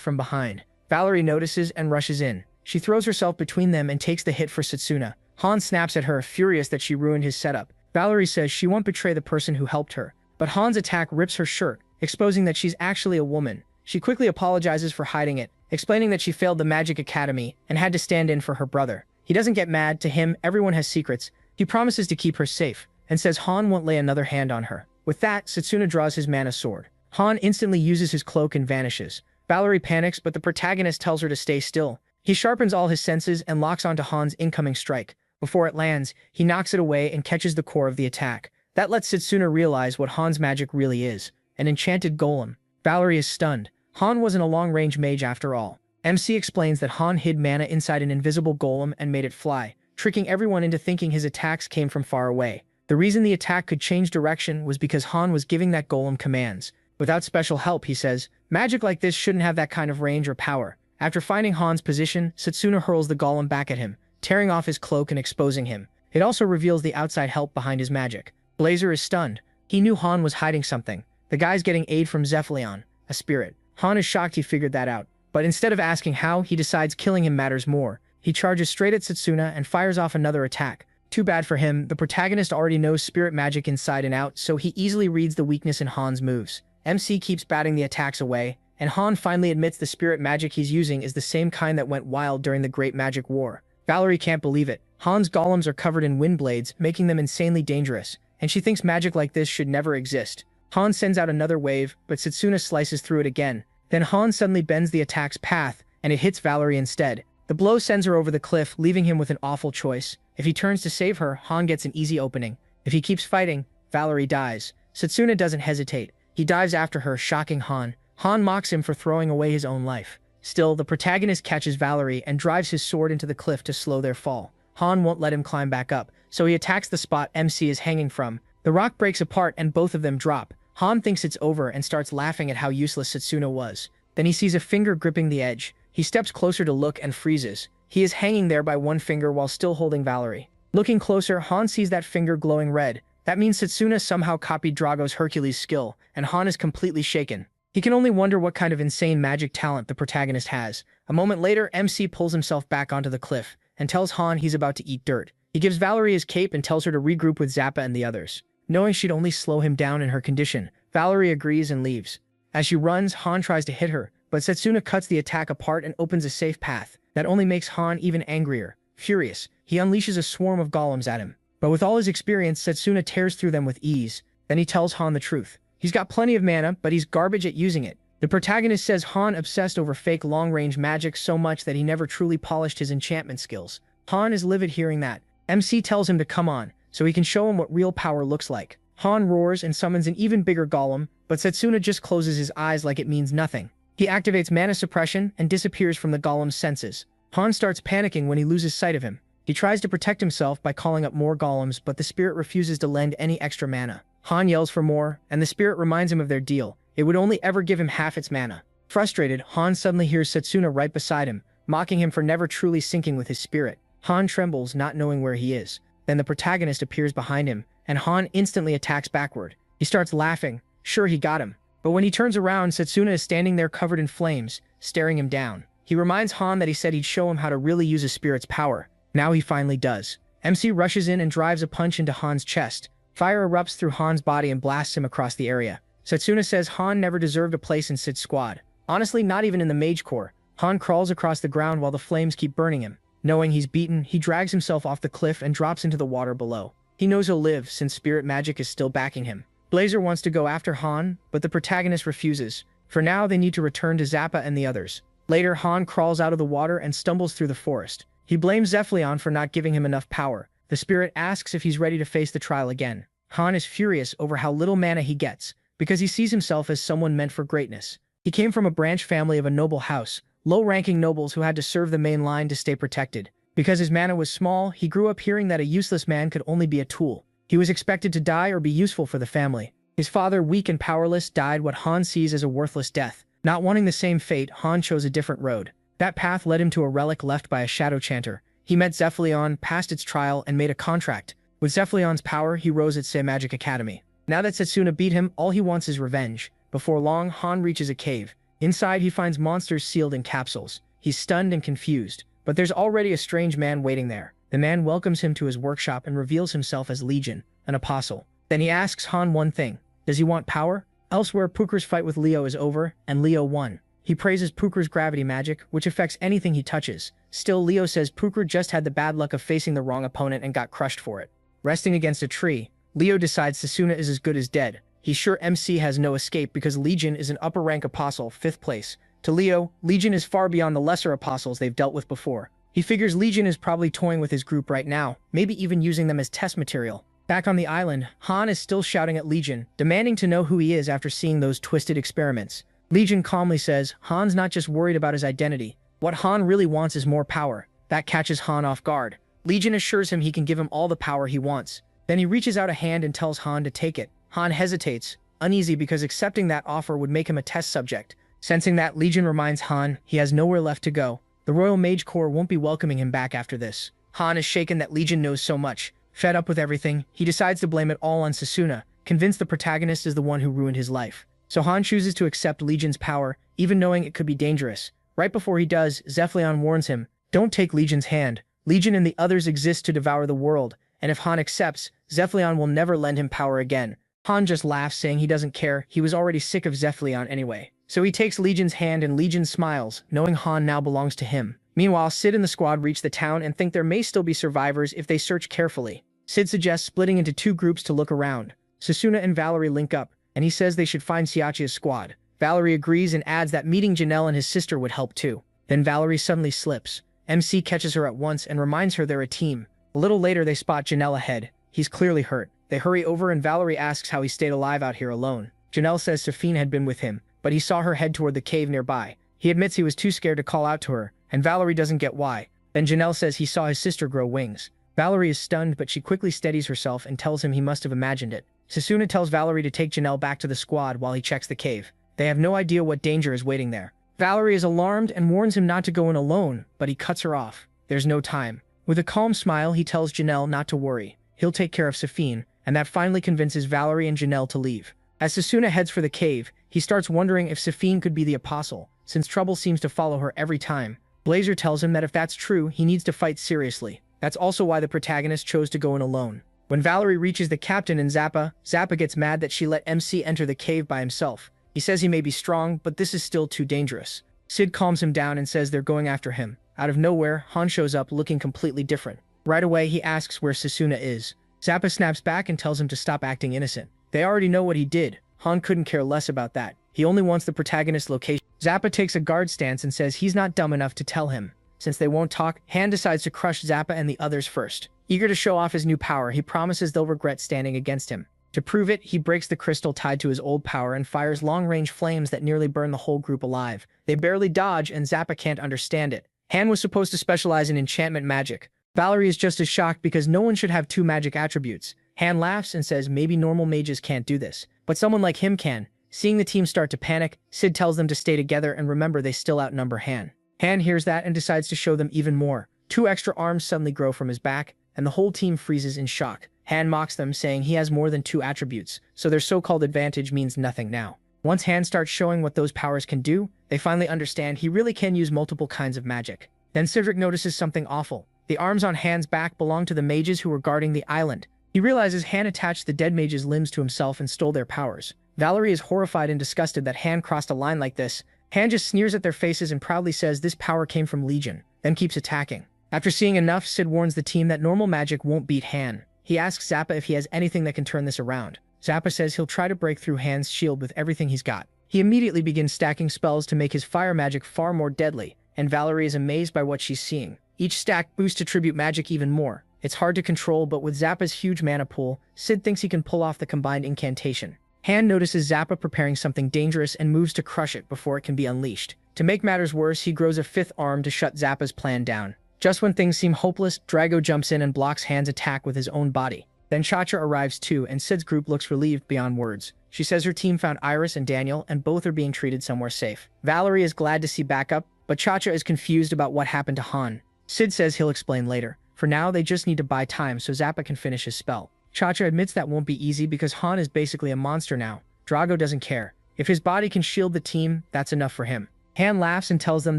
from behind. Valerie notices and rushes in. She throws herself between them and takes the hit for Setsuna. Han snaps at her, furious that she ruined his setup. Valerie says she won't betray the person who helped her, but Han's attack rips her shirt, exposing that she's actually a woman. She quickly apologizes for hiding it, explaining that she failed the Magic Academy and had to stand in for her brother. He doesn't get mad. To him, everyone has secrets. He promises to keep her safe and says Han won't lay another hand on her. With that, Setsuna draws his mana sword. Han instantly uses his cloak and vanishes. Valerie panics, but the protagonist tells her to stay still. He sharpens all his senses and locks onto Han's incoming strike. Before it lands, he knocks it away and catches the core of the attack. That lets Setsuna realize what Han's magic really is, an enchanted golem. Valerie is stunned. Han wasn't a long-range mage after all. MC explains that Han hid mana inside an invisible golem and made it fly, tricking everyone into thinking his attacks came from far away. The reason the attack could change direction was because Han was giving that golem commands. Without special help, he says, magic like this shouldn't have that kind of range or power. After finding Han's position, Setsuna hurls the golem back at him, tearing off his cloak and exposing him. It also reveals the outside help behind his magic. Blazer is stunned. He knew Han was hiding something. The guy's getting aid from Zephalion, a spirit. Han is shocked he figured that out. But instead of asking how, he decides killing him matters more. He charges straight at Setsuna and fires off another attack. Too bad for him, the protagonist already knows spirit magic inside and out, so he easily reads the weakness in Han's moves. MC keeps batting the attacks away, and Han finally admits the spirit magic he's using is the same kind that went wild during the Great Magic War. Valerie can't believe it. Han's golems are covered in wind blades, making them insanely dangerous, and she thinks magic like this should never exist. Han sends out another wave, but Setsuna slices through it again. Then Han suddenly bends the attack's path, and it hits Valerie instead. The blow sends her over the cliff, leaving him with an awful choice. If he turns to save her, Han gets an easy opening. If he keeps fighting, Valerie dies. Setsuna doesn't hesitate. He dives after her, shocking Han. Han mocks him for throwing away his own life. Still, the protagonist catches Valerie and drives his sword into the cliff to slow their fall. Han won't let him climb back up, so he attacks the spot MC is hanging from. The rock breaks apart and both of them drop. Han thinks it's over and starts laughing at how useless Setsuna was. Then he sees a finger gripping the edge. He steps closer to look and freezes. He is hanging there by one finger while still holding Valerie. Looking closer, Han sees that finger glowing red. That means Setsuna somehow copied Drago's Hercules skill, and Han is completely shaken. He can only wonder what kind of insane magic talent the protagonist has. A moment later, MC pulls himself back onto the cliff and tells Han he's about to eat dirt. He gives Valerie his cape and tells her to regroup with Zappa and the others. Knowing she'd only slow him down in her condition, Valerie agrees and leaves. As she runs, Han tries to hit her, but Setsuna cuts the attack apart and opens a safe path. That only makes Han even angrier. Furious, he unleashes a swarm of golems at him. But with all his experience, Setsuna tears through them with ease. Then he tells Han the truth. He's got plenty of mana, but he's garbage at using it. The protagonist says Han obsessed over fake long-range magic so much that he never truly polished his enchantment skills. Han is livid hearing that. MC tells him to come on, so he can show him what real power looks like. Han roars and summons an even bigger golem, but Setsuna just closes his eyes like it means nothing. He activates mana suppression and disappears from the golem's senses. Han starts panicking when he loses sight of him. He tries to protect himself by calling up more golems, but the spirit refuses to lend any extra mana. Han yells for more, and the spirit reminds him of their deal. It would only ever give him half its mana. Frustrated, Han suddenly hears Setsuna right beside him, mocking him for never truly syncing with his spirit. Han trembles, not knowing where he is. Then the protagonist appears behind him, and Han instantly attacks backward. He starts laughing. Sure, he got him. But when he turns around, Setsuna is standing there covered in flames, staring him down. He reminds Han that he said he'd show him how to really use his spirit's power. Now he finally does. MC rushes in and drives a punch into Han's chest. Fire erupts through Han's body and blasts him across the area. Setsuna says Han never deserved a place in Sid's squad. Honestly, not even in the Mage Corps. Han crawls across the ground while the flames keep burning him. Knowing he's beaten, he drags himself off the cliff and drops into the water below. He knows he'll live since spirit magic is still backing him. Blazer wants to go after Han, but the protagonist refuses. For now, they need to return to Zappa and the others. Later, Han crawls out of the water and stumbles through the forest. He blames Zephalion for not giving him enough power. The spirit asks if he's ready to face the trial again. Han is furious over how little mana he gets, because he sees himself as someone meant for greatness. He came from a branch family of a noble house, low-ranking nobles who had to serve the main line to stay protected. Because his mana was small, he grew up hearing that a useless man could only be a tool. He was expected to die or be useful for the family. His father, weak and powerless, died what Han sees as a worthless death. Not wanting the same fate, Han chose a different road. That path led him to a relic left by a shadow chanter. He met Zephalion, passed its trial, and made a contract. With Zephalion's power, he rose at Magic Academy. Now that Setsuna beat him, all he wants is revenge. Before long, Han reaches a cave. Inside, he finds monsters sealed in capsules. He's stunned and confused, but there's already a strange man waiting there. The man welcomes him to his workshop and reveals himself as Legion, an apostle. Then he asks Han one thing. Does he want power? Elsewhere, Puker's fight with Leo is over, and Leo won. He praises Puker's gravity magic, which affects anything he touches. Still, Leo says Puker just had the bad luck of facing the wrong opponent and got crushed for it. Resting against a tree, Leo decides Sasuna is as good as dead. He's sure MC has no escape because Legion is an upper rank apostle, 5th place. To Leo, Legion is far beyond the lesser apostles they've dealt with before. He figures Legion is probably toying with his group right now, maybe even using them as test material. Back on the island, Han is still shouting at Legion, demanding to know who he is after seeing those twisted experiments. Legion calmly says Han's not just worried about his identity. What Han really wants is more power. That catches Han off guard. Legion assures him he can give him all the power he wants. Then he reaches out a hand and tells Han to take it. Han hesitates, uneasy because accepting that offer would make him a test subject. Sensing that, Legion reminds Han he has nowhere left to go. The Royal Mage Corps won't be welcoming him back after this. Han is shaken that Legion knows so much. Fed up with everything, he decides to blame it all on Sasuna, convinced the protagonist is the one who ruined his life. So Han chooses to accept Legion's power, even knowing it could be dangerous. Right before he does, Zephylion warns him, don't take Legion's hand. Legion and the others exist to devour the world, and if Han accepts, Zephylion will never lend him power again. Han just laughs, saying he doesn't care, he was already sick of Zephylion anyway. So he takes Legion's hand and Legion smiles, knowing Han now belongs to him. Meanwhile, Sid and the squad reach the town and think there may still be survivors if they search carefully. Sid suggests splitting into 2 groups to look around. Sasuna and Valerie link up, and he says they should find Siachia's squad. Valerie agrees and adds that meeting Janelle and his sister would help too. Then Valerie suddenly slips. MC catches her at once and reminds her they're a team. A little later they spot Janelle ahead. He's clearly hurt. They hurry over and Valerie asks how he stayed alive out here alone. Janelle says Safine had been with him, but he saw her head toward the cave nearby. He admits he was too scared to call out to her, and Valerie doesn't get why. Then Janelle says he saw his sister grow wings. Valerie is stunned, but she quickly steadies herself and tells him he must have imagined it. Sasuna tells Valerie to take Janelle back to the squad while he checks the cave. They have no idea what danger is waiting there. Valerie is alarmed and warns him not to go in alone, but he cuts her off. There's no time. With a calm smile, he tells Janelle not to worry. He'll take care of Safine, and that finally convinces Valerie and Janelle to leave. As Sasuna heads for the cave, he starts wondering if Safine could be the apostle, since trouble seems to follow her every time. Blazer tells him that if that's true, he needs to fight seriously. That's also why the protagonist chose to go in alone. When Valerie reaches the captain and Zappa gets mad that she let MC enter the cave by himself. He says he may be strong, but this is still too dangerous. Sid calms him down and says they're going after him. Out of nowhere, Han shows up looking completely different. Right away, he asks where Sasuna is. Zappa snaps back and tells him to stop acting innocent. They already know what he did. Han couldn't care less about that. He only wants the protagonist's location. Zappa takes a guard stance and says he's not dumb enough to tell him. Since they won't talk, Han decides to crush Zappa and the others first. Eager to show off his new power, he promises they'll regret standing against him. To prove it, he breaks the crystal tied to his old power and fires long-range flames that nearly burn the whole group alive. They barely dodge, and Zappa can't understand it. Han was supposed to specialize in enchantment magic. Valerie is just as shocked because no one should have 2 magic attributes. Han laughs and says maybe normal mages can't do this, but someone like him can. Seeing the team start to panic, Sid tells them to stay together and remember they still outnumber Han. Han hears that and decides to show them even more. 2 extra arms suddenly grow from his back, and the whole team freezes in shock. Han mocks them, saying he has more than 2 attributes, so their so-called advantage means nothing now. Once Han starts showing what those powers can do, they finally understand he really can use multiple kinds of magic. Then Cedric notices something awful. The arms on Han's back belong to the mages who were guarding the island. He realizes Han attached the dead mages' limbs to himself and stole their powers. Valerie is horrified and disgusted that Han crossed a line like this. Han just sneers at their faces and proudly says this power came from Legion, then keeps attacking. After seeing enough, Sid warns the team that normal magic won't beat Han. He asks Zappa if he has anything that can turn this around. Zappa says he'll try to break through Han's shield with everything he's got. He immediately begins stacking spells to make his fire magic far more deadly, and Valerie is amazed by what she's seeing. Each stack boosts attribute magic even more. It's hard to control, but with Zappa's huge mana pool, Sid thinks he can pull off the combined incantation. Han notices Zappa preparing something dangerous and moves to crush it before it can be unleashed. To make matters worse, he grows a 5th arm to shut Zappa's plan down. Just when things seem hopeless, Drago jumps in and blocks Han's attack with his own body. Then Chacha arrives too, and Sid's group looks relieved beyond words. She says her team found Iris and Daniel, and both are being treated somewhere safe. Valerie is glad to see backup, but Chacha is confused about what happened to Han. Sid says he'll explain later. For now, they just need to buy time so Zappa can finish his spell. Chacha admits that won't be easy because Han is basically a monster now. Drago doesn't care. If his body can shield the team, that's enough for him. Han laughs and tells them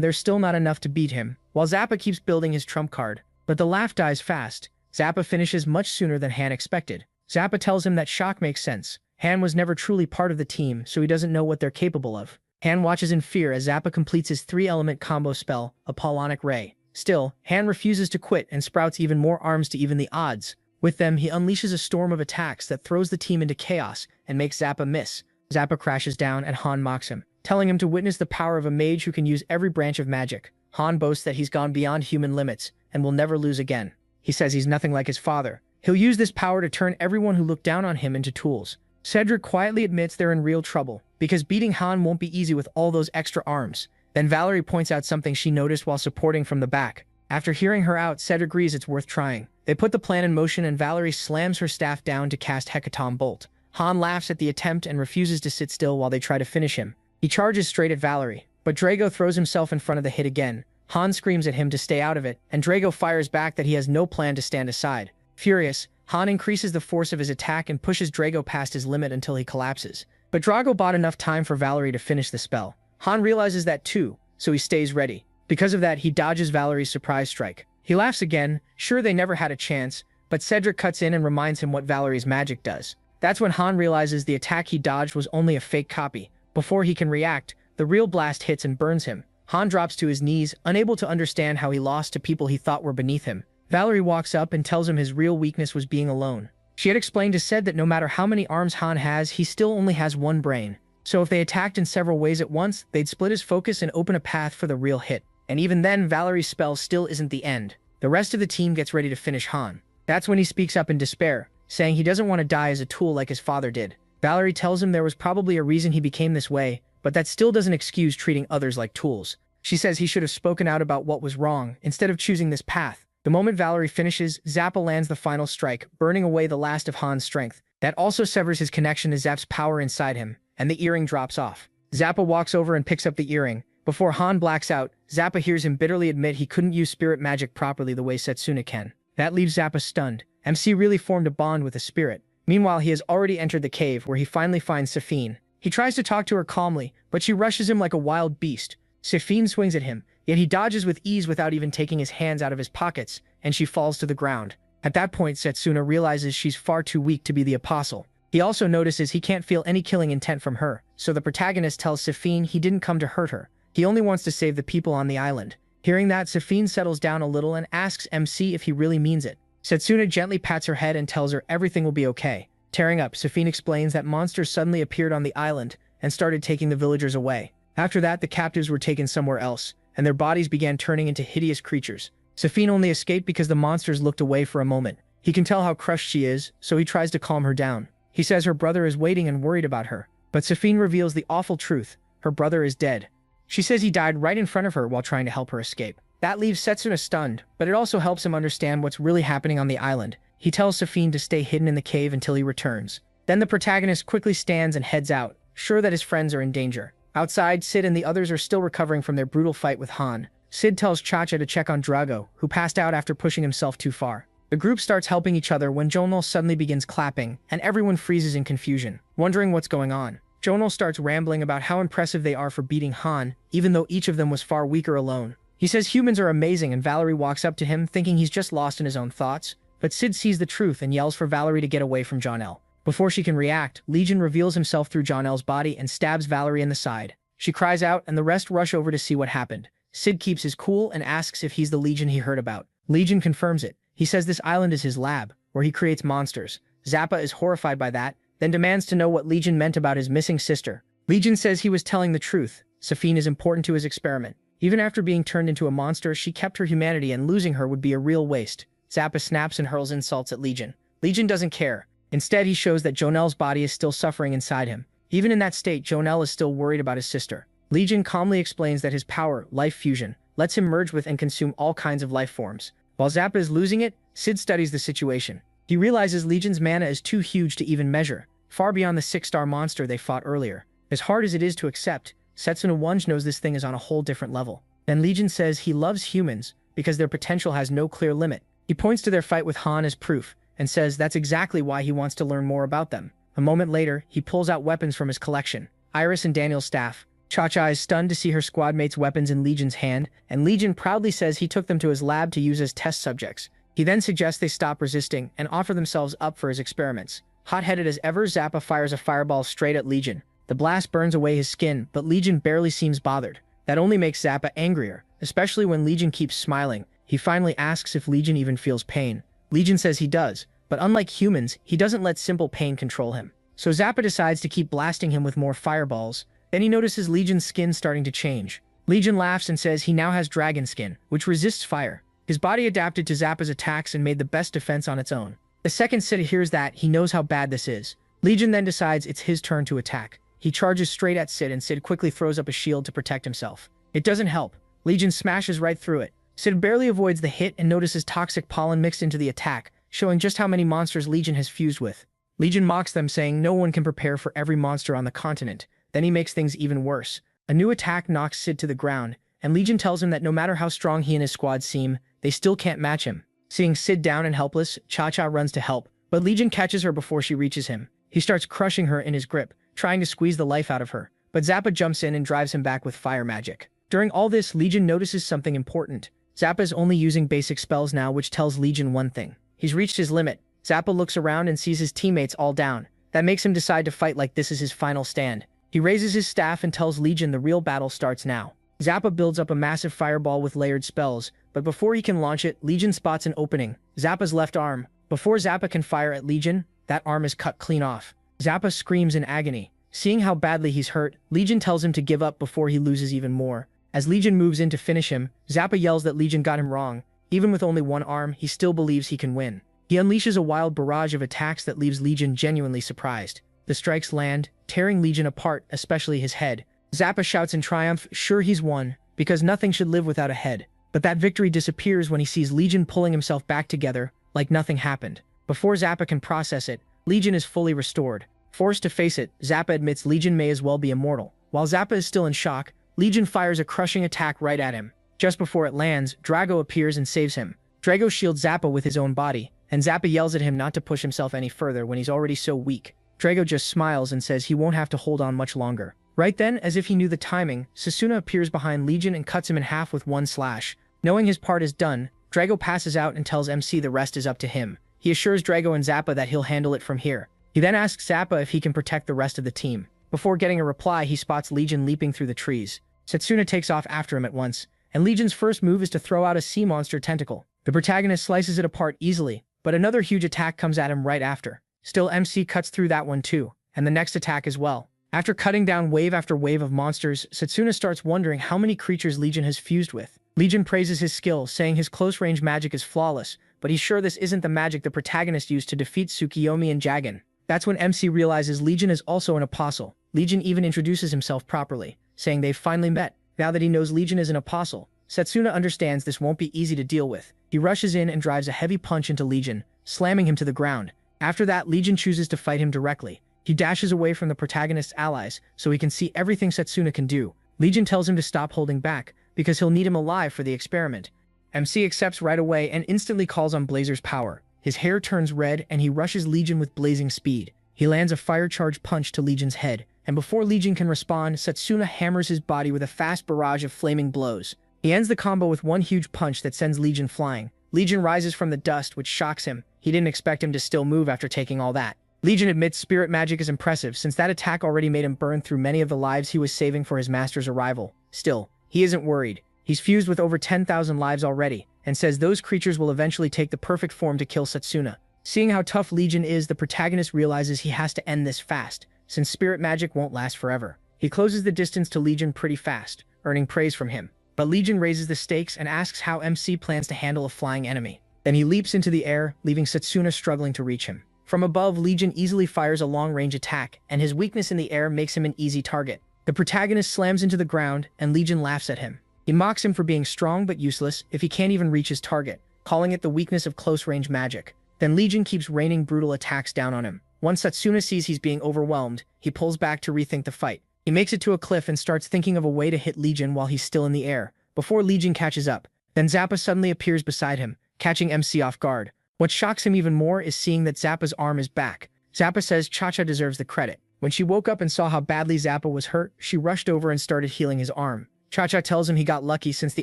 there's still not enough to beat him, while Zappa keeps building his trump card. But the laugh dies fast. Zappa finishes much sooner than Han expected. Zappa tells him that shock makes sense. Han was never truly part of the team, so he doesn't know what they're capable of. Han watches in fear as Zappa completes his 3-element combo spell, Apollonic Ray. Still, Han refuses to quit and sprouts even more arms to even the odds. With them, he unleashes a storm of attacks that throws the team into chaos and makes Zappa miss. Zappa crashes down and Han mocks him, telling him to witness the power of a mage who can use every branch of magic. Han boasts that he's gone beyond human limits and will never lose again. He says he's nothing like his father. He'll use this power to turn everyone who looked down on him into tools. Cedric quietly admits they're in real trouble, because beating Han won't be easy with all those extra arms. Then Valerie points out something she noticed while supporting from the back. After hearing her out, Cedric agrees it's worth trying. They put the plan in motion and Valerie slams her staff down to cast Hecatomb Bolt. Han laughs at the attempt and refuses to sit still while they try to finish him. He charges straight at Valerie, but Drago throws himself in front of the hit again. Han screams at him to stay out of it, and Drago fires back that he has no plan to stand aside. Furious, Han increases the force of his attack and pushes Drago past his limit until he collapses. But Drago bought enough time for Valerie to finish the spell. Han realizes that too, so he stays ready. Because of that, he dodges Valerie's surprise strike. He laughs again, sure they never had a chance, but Cedric cuts in and reminds him what Valerie's magic does. That's when Han realizes the attack he dodged was only a fake copy. Before he can react, the real blast hits and burns him. Han drops to his knees, unable to understand how he lost to people he thought were beneath him. Valerie walks up and tells him his real weakness was being alone. She had explained to Ced that no matter how many arms Han has, he still only has one brain. So if they attacked in several ways at once, they'd split his focus and open a path for the real hit. And even then, Valerie's spell still isn't the end. The rest of the team gets ready to finish Han. That's when he speaks up in despair, saying he doesn't want to die as a tool like his father did. Valerie tells him there was probably a reason he became this way, but that still doesn't excuse treating others like tools. She says he should have spoken out about what was wrong, instead of choosing this path. The moment Valerie finishes, Zappa lands the final strike, burning away the last of Han's strength. That also severs his connection to Zap's power inside him, and the earring drops off. Zappa walks over and picks up the earring. Before Han blacks out, Zappa hears him bitterly admit he couldn't use spirit magic properly the way Setsuna can. That leaves Zappa stunned. MC really formed a bond with a spirit. Meanwhile, he has already entered the cave, where he finally finds Safine. He tries to talk to her calmly, but she rushes him like a wild beast. Safine swings at him, yet he dodges with ease without even taking his hands out of his pockets, and she falls to the ground. At that point, Setsuna realizes she's far too weak to be the apostle. He also notices he can't feel any killing intent from her, so the protagonist tells Safine he didn't come to hurt her. He only wants to save the people on the island. Hearing that, Safine settles down a little and asks MC if he really means it. Setsuna gently pats her head and tells her everything will be okay. Tearing up, Safine explains that monsters suddenly appeared on the island and started taking the villagers away. After that, the captives were taken somewhere else, and their bodies began turning into hideous creatures. Safine only escaped because the monsters looked away for a moment. He can tell how crushed she is, so he tries to calm her down. He says her brother is waiting and worried about her. But Safine reveals the awful truth. Her brother is dead. She says he died right in front of her while trying to help her escape. That leaves Setsuna stunned, but it also helps him understand what's really happening on the island. He tells Safine to stay hidden in the cave until he returns. Then the protagonist quickly stands and heads out, sure that his friends are in danger. Outside, Sid and the others are still recovering from their brutal fight with Han. Sid tells Chacha to check on Drago, who passed out after pushing himself too far. The group starts helping each other when Jonal suddenly begins clapping, and everyone freezes in confusion, wondering what's going on. Jonal starts rambling about how impressive they are for beating Han, even though each of them was far weaker alone. He says humans are amazing, and Valerie walks up to him thinking he's just lost in his own thoughts, but Sid sees the truth and yells for Valerie to get away from Jonel. Before she can react, Legion reveals himself through Jonel's body and stabs Valerie in the side. She cries out, and the rest rush over to see what happened. Sid keeps his cool and asks if he's the Legion he heard about. Legion confirms it. He says this island is his lab, where he creates monsters. Zappa is horrified by that, then demands to know what Legion meant about his missing sister. Legion says he was telling the truth. Safine is important to his experiment. Even after being turned into a monster, she kept her humanity, and losing her would be a real waste. Zappa snaps and hurls insults at Legion. Legion doesn't care. Instead, he shows that Jonel's body is still suffering inside him. Even in that state, Jonel is still worried about his sister. Legion calmly explains that his power, life fusion, lets him merge with and consume all kinds of life forms. While Zappa is losing it, Sid studies the situation. He realizes Legion's mana is too huge to even measure, far beyond the 6-star monster they fought earlier. As hard as it is to accept, Setsuna Wunj knows this thing is on a whole different level. Then Legion says he loves humans because their potential has no clear limit. He points to their fight with Han as proof, and says that's exactly why he wants to learn more about them. A moment later, he pulls out weapons from his collection. Iris and Daniel's staff. Cha-Cha is stunned to see her squad mates' weapons in Legion's hand, and Legion proudly says he took them to his lab to use as test subjects. He then suggests they stop resisting and offer themselves up for his experiments. Hot-headed as ever, Zappa fires a fireball straight at Legion. The blast burns away his skin, but Legion barely seems bothered. That only makes Zappa angrier, especially when Legion keeps smiling. He finally asks if Legion even feels pain. Legion says he does, but unlike humans, he doesn't let simple pain control him. So Zappa decides to keep blasting him with more fireballs. Then he notices Legion's skin starting to change. Legion laughs and says he now has dragon skin, which resists fire. His body adapted to Zappa's attacks and made the best defense on its own. The second Sid hears that, he knows how bad this is. Legion then decides it's his turn to attack. He charges straight at Sid, and Sid quickly throws up a shield to protect himself. It doesn't help. Legion smashes right through it. Sid barely avoids the hit and notices toxic pollen mixed into the attack, showing just how many monsters Legion has fused with. Legion mocks them, saying no one can prepare for every monster on the continent. Then he makes things even worse. A new attack knocks Sid to the ground, and Legion tells him that no matter how strong he and his squad seem, they still can't match him. Seeing Sid down and helpless, Cha-Cha runs to help, but Legion catches her before she reaches him. He starts crushing her in his grip, trying to squeeze the life out of her, but Zappa jumps in and drives him back with fire magic. During all this, Legion notices something important. Zappa is only using basic spells now, which tells Legion one thing. He's reached his limit. Zappa looks around and sees his teammates all down. That makes him decide to fight like this is his final stand. He raises his staff and tells Legion the real battle starts now. Zappa builds up a massive fireball with layered spells, but before he can launch it, Legion spots an opening. Zappa's left arm. Before Zappa can fire at Legion, that arm is cut clean off. Zappa screams in agony. Seeing how badly he's hurt, Legion tells him to give up before he loses even more. As Legion moves in to finish him, Zappa yells that Legion got him wrong. Even with only one arm, he still believes he can win. He unleashes a wild barrage of attacks that leaves Legion genuinely surprised. The strikes land, tearing Legion apart, especially his head. Zappa shouts in triumph, sure he's won, because nothing should live without a head. But that victory disappears when he sees Legion pulling himself back together, like nothing happened. Before Zappa can process it, Legion is fully restored. Forced to face it, Zappa admits Legion may as well be immortal. While Zappa is still in shock, Legion fires a crushing attack right at him. Just before it lands, Drago appears and saves him. Drago shields Zappa with his own body, and Zappa yells at him not to push himself any further when he's already so weak. Drago just smiles and says he won't have to hold on much longer. Right then, as if he knew the timing, Sasuna appears behind Legion and cuts him in half with one slash. Knowing his part is done, Drago passes out and tells MC the rest is up to him. He assures Drago and Zappa that he'll handle it from here. He then asks Zappa if he can protect the rest of the team. Before getting a reply, he spots Legion leaping through the trees. Setsuna takes off after him at once, and Legion's first move is to throw out a sea monster tentacle. The protagonist slices it apart easily, but another huge attack comes at him right after. Still, MC cuts through that one too, and the next attack as well. After cutting down wave after wave of monsters, Setsuna starts wondering how many creatures Legion has fused with. Legion praises his skill, saying his close-range magic is flawless, but he's sure this isn't the magic the protagonist used to defeat Tsukiyomi and Jagan. That's when MC realizes Legion is also an apostle. Legion even introduces himself properly, saying they've finally met. Now that he knows Legion is an apostle, Setsuna understands this won't be easy to deal with. He rushes in and drives a heavy punch into Legion, slamming him to the ground. After that, Legion chooses to fight him directly. He dashes away from the protagonist's allies so he can see everything Setsuna can do. Legion tells him to stop holding back, because he'll need him alive for the experiment. MC accepts right away and instantly calls on Blazer's power. His hair turns red and he rushes Legion with blazing speed. He lands a fire charge punch to Legion's head, and before Legion can respond, Setsuna hammers his body with a fast barrage of flaming blows. He ends the combo with one huge punch that sends Legion flying. Legion rises from the dust, which shocks him. He didn't expect him to still move after taking all that. Legion admits spirit magic is impressive, since that attack already made him burn through many of the lives he was saving for his master's arrival. Still, he isn't worried. He's fused with over 10,000 lives already, and says those creatures will eventually take the perfect form to kill Setsuna. Seeing how tough Legion is, the protagonist realizes he has to end this fast, since spirit magic won't last forever. He closes the distance to Legion pretty fast, earning praise from him. But Legion raises the stakes and asks how MC plans to handle a flying enemy. Then he leaps into the air, leaving Setsuna struggling to reach him. From above, Legion easily fires a long-range attack, and his weakness in the air makes him an easy target. The protagonist slams into the ground, and Legion laughs at him. He mocks him for being strong but useless if he can't even reach his target, calling it the weakness of close-range magic. Then Legion keeps raining brutal attacks down on him. Once Setsuna sees he's being overwhelmed, he pulls back to rethink the fight. He makes it to a cliff and starts thinking of a way to hit Legion while he's still in the air, before Legion catches up. Then Zappa suddenly appears beside him, catching MC off guard. What shocks him even more is seeing that Zappa's arm is back. Zappa says Cha-Cha deserves the credit. When she woke up and saw how badly Zappa was hurt, she rushed over and started healing his arm. Cha-Cha tells him he got lucky since the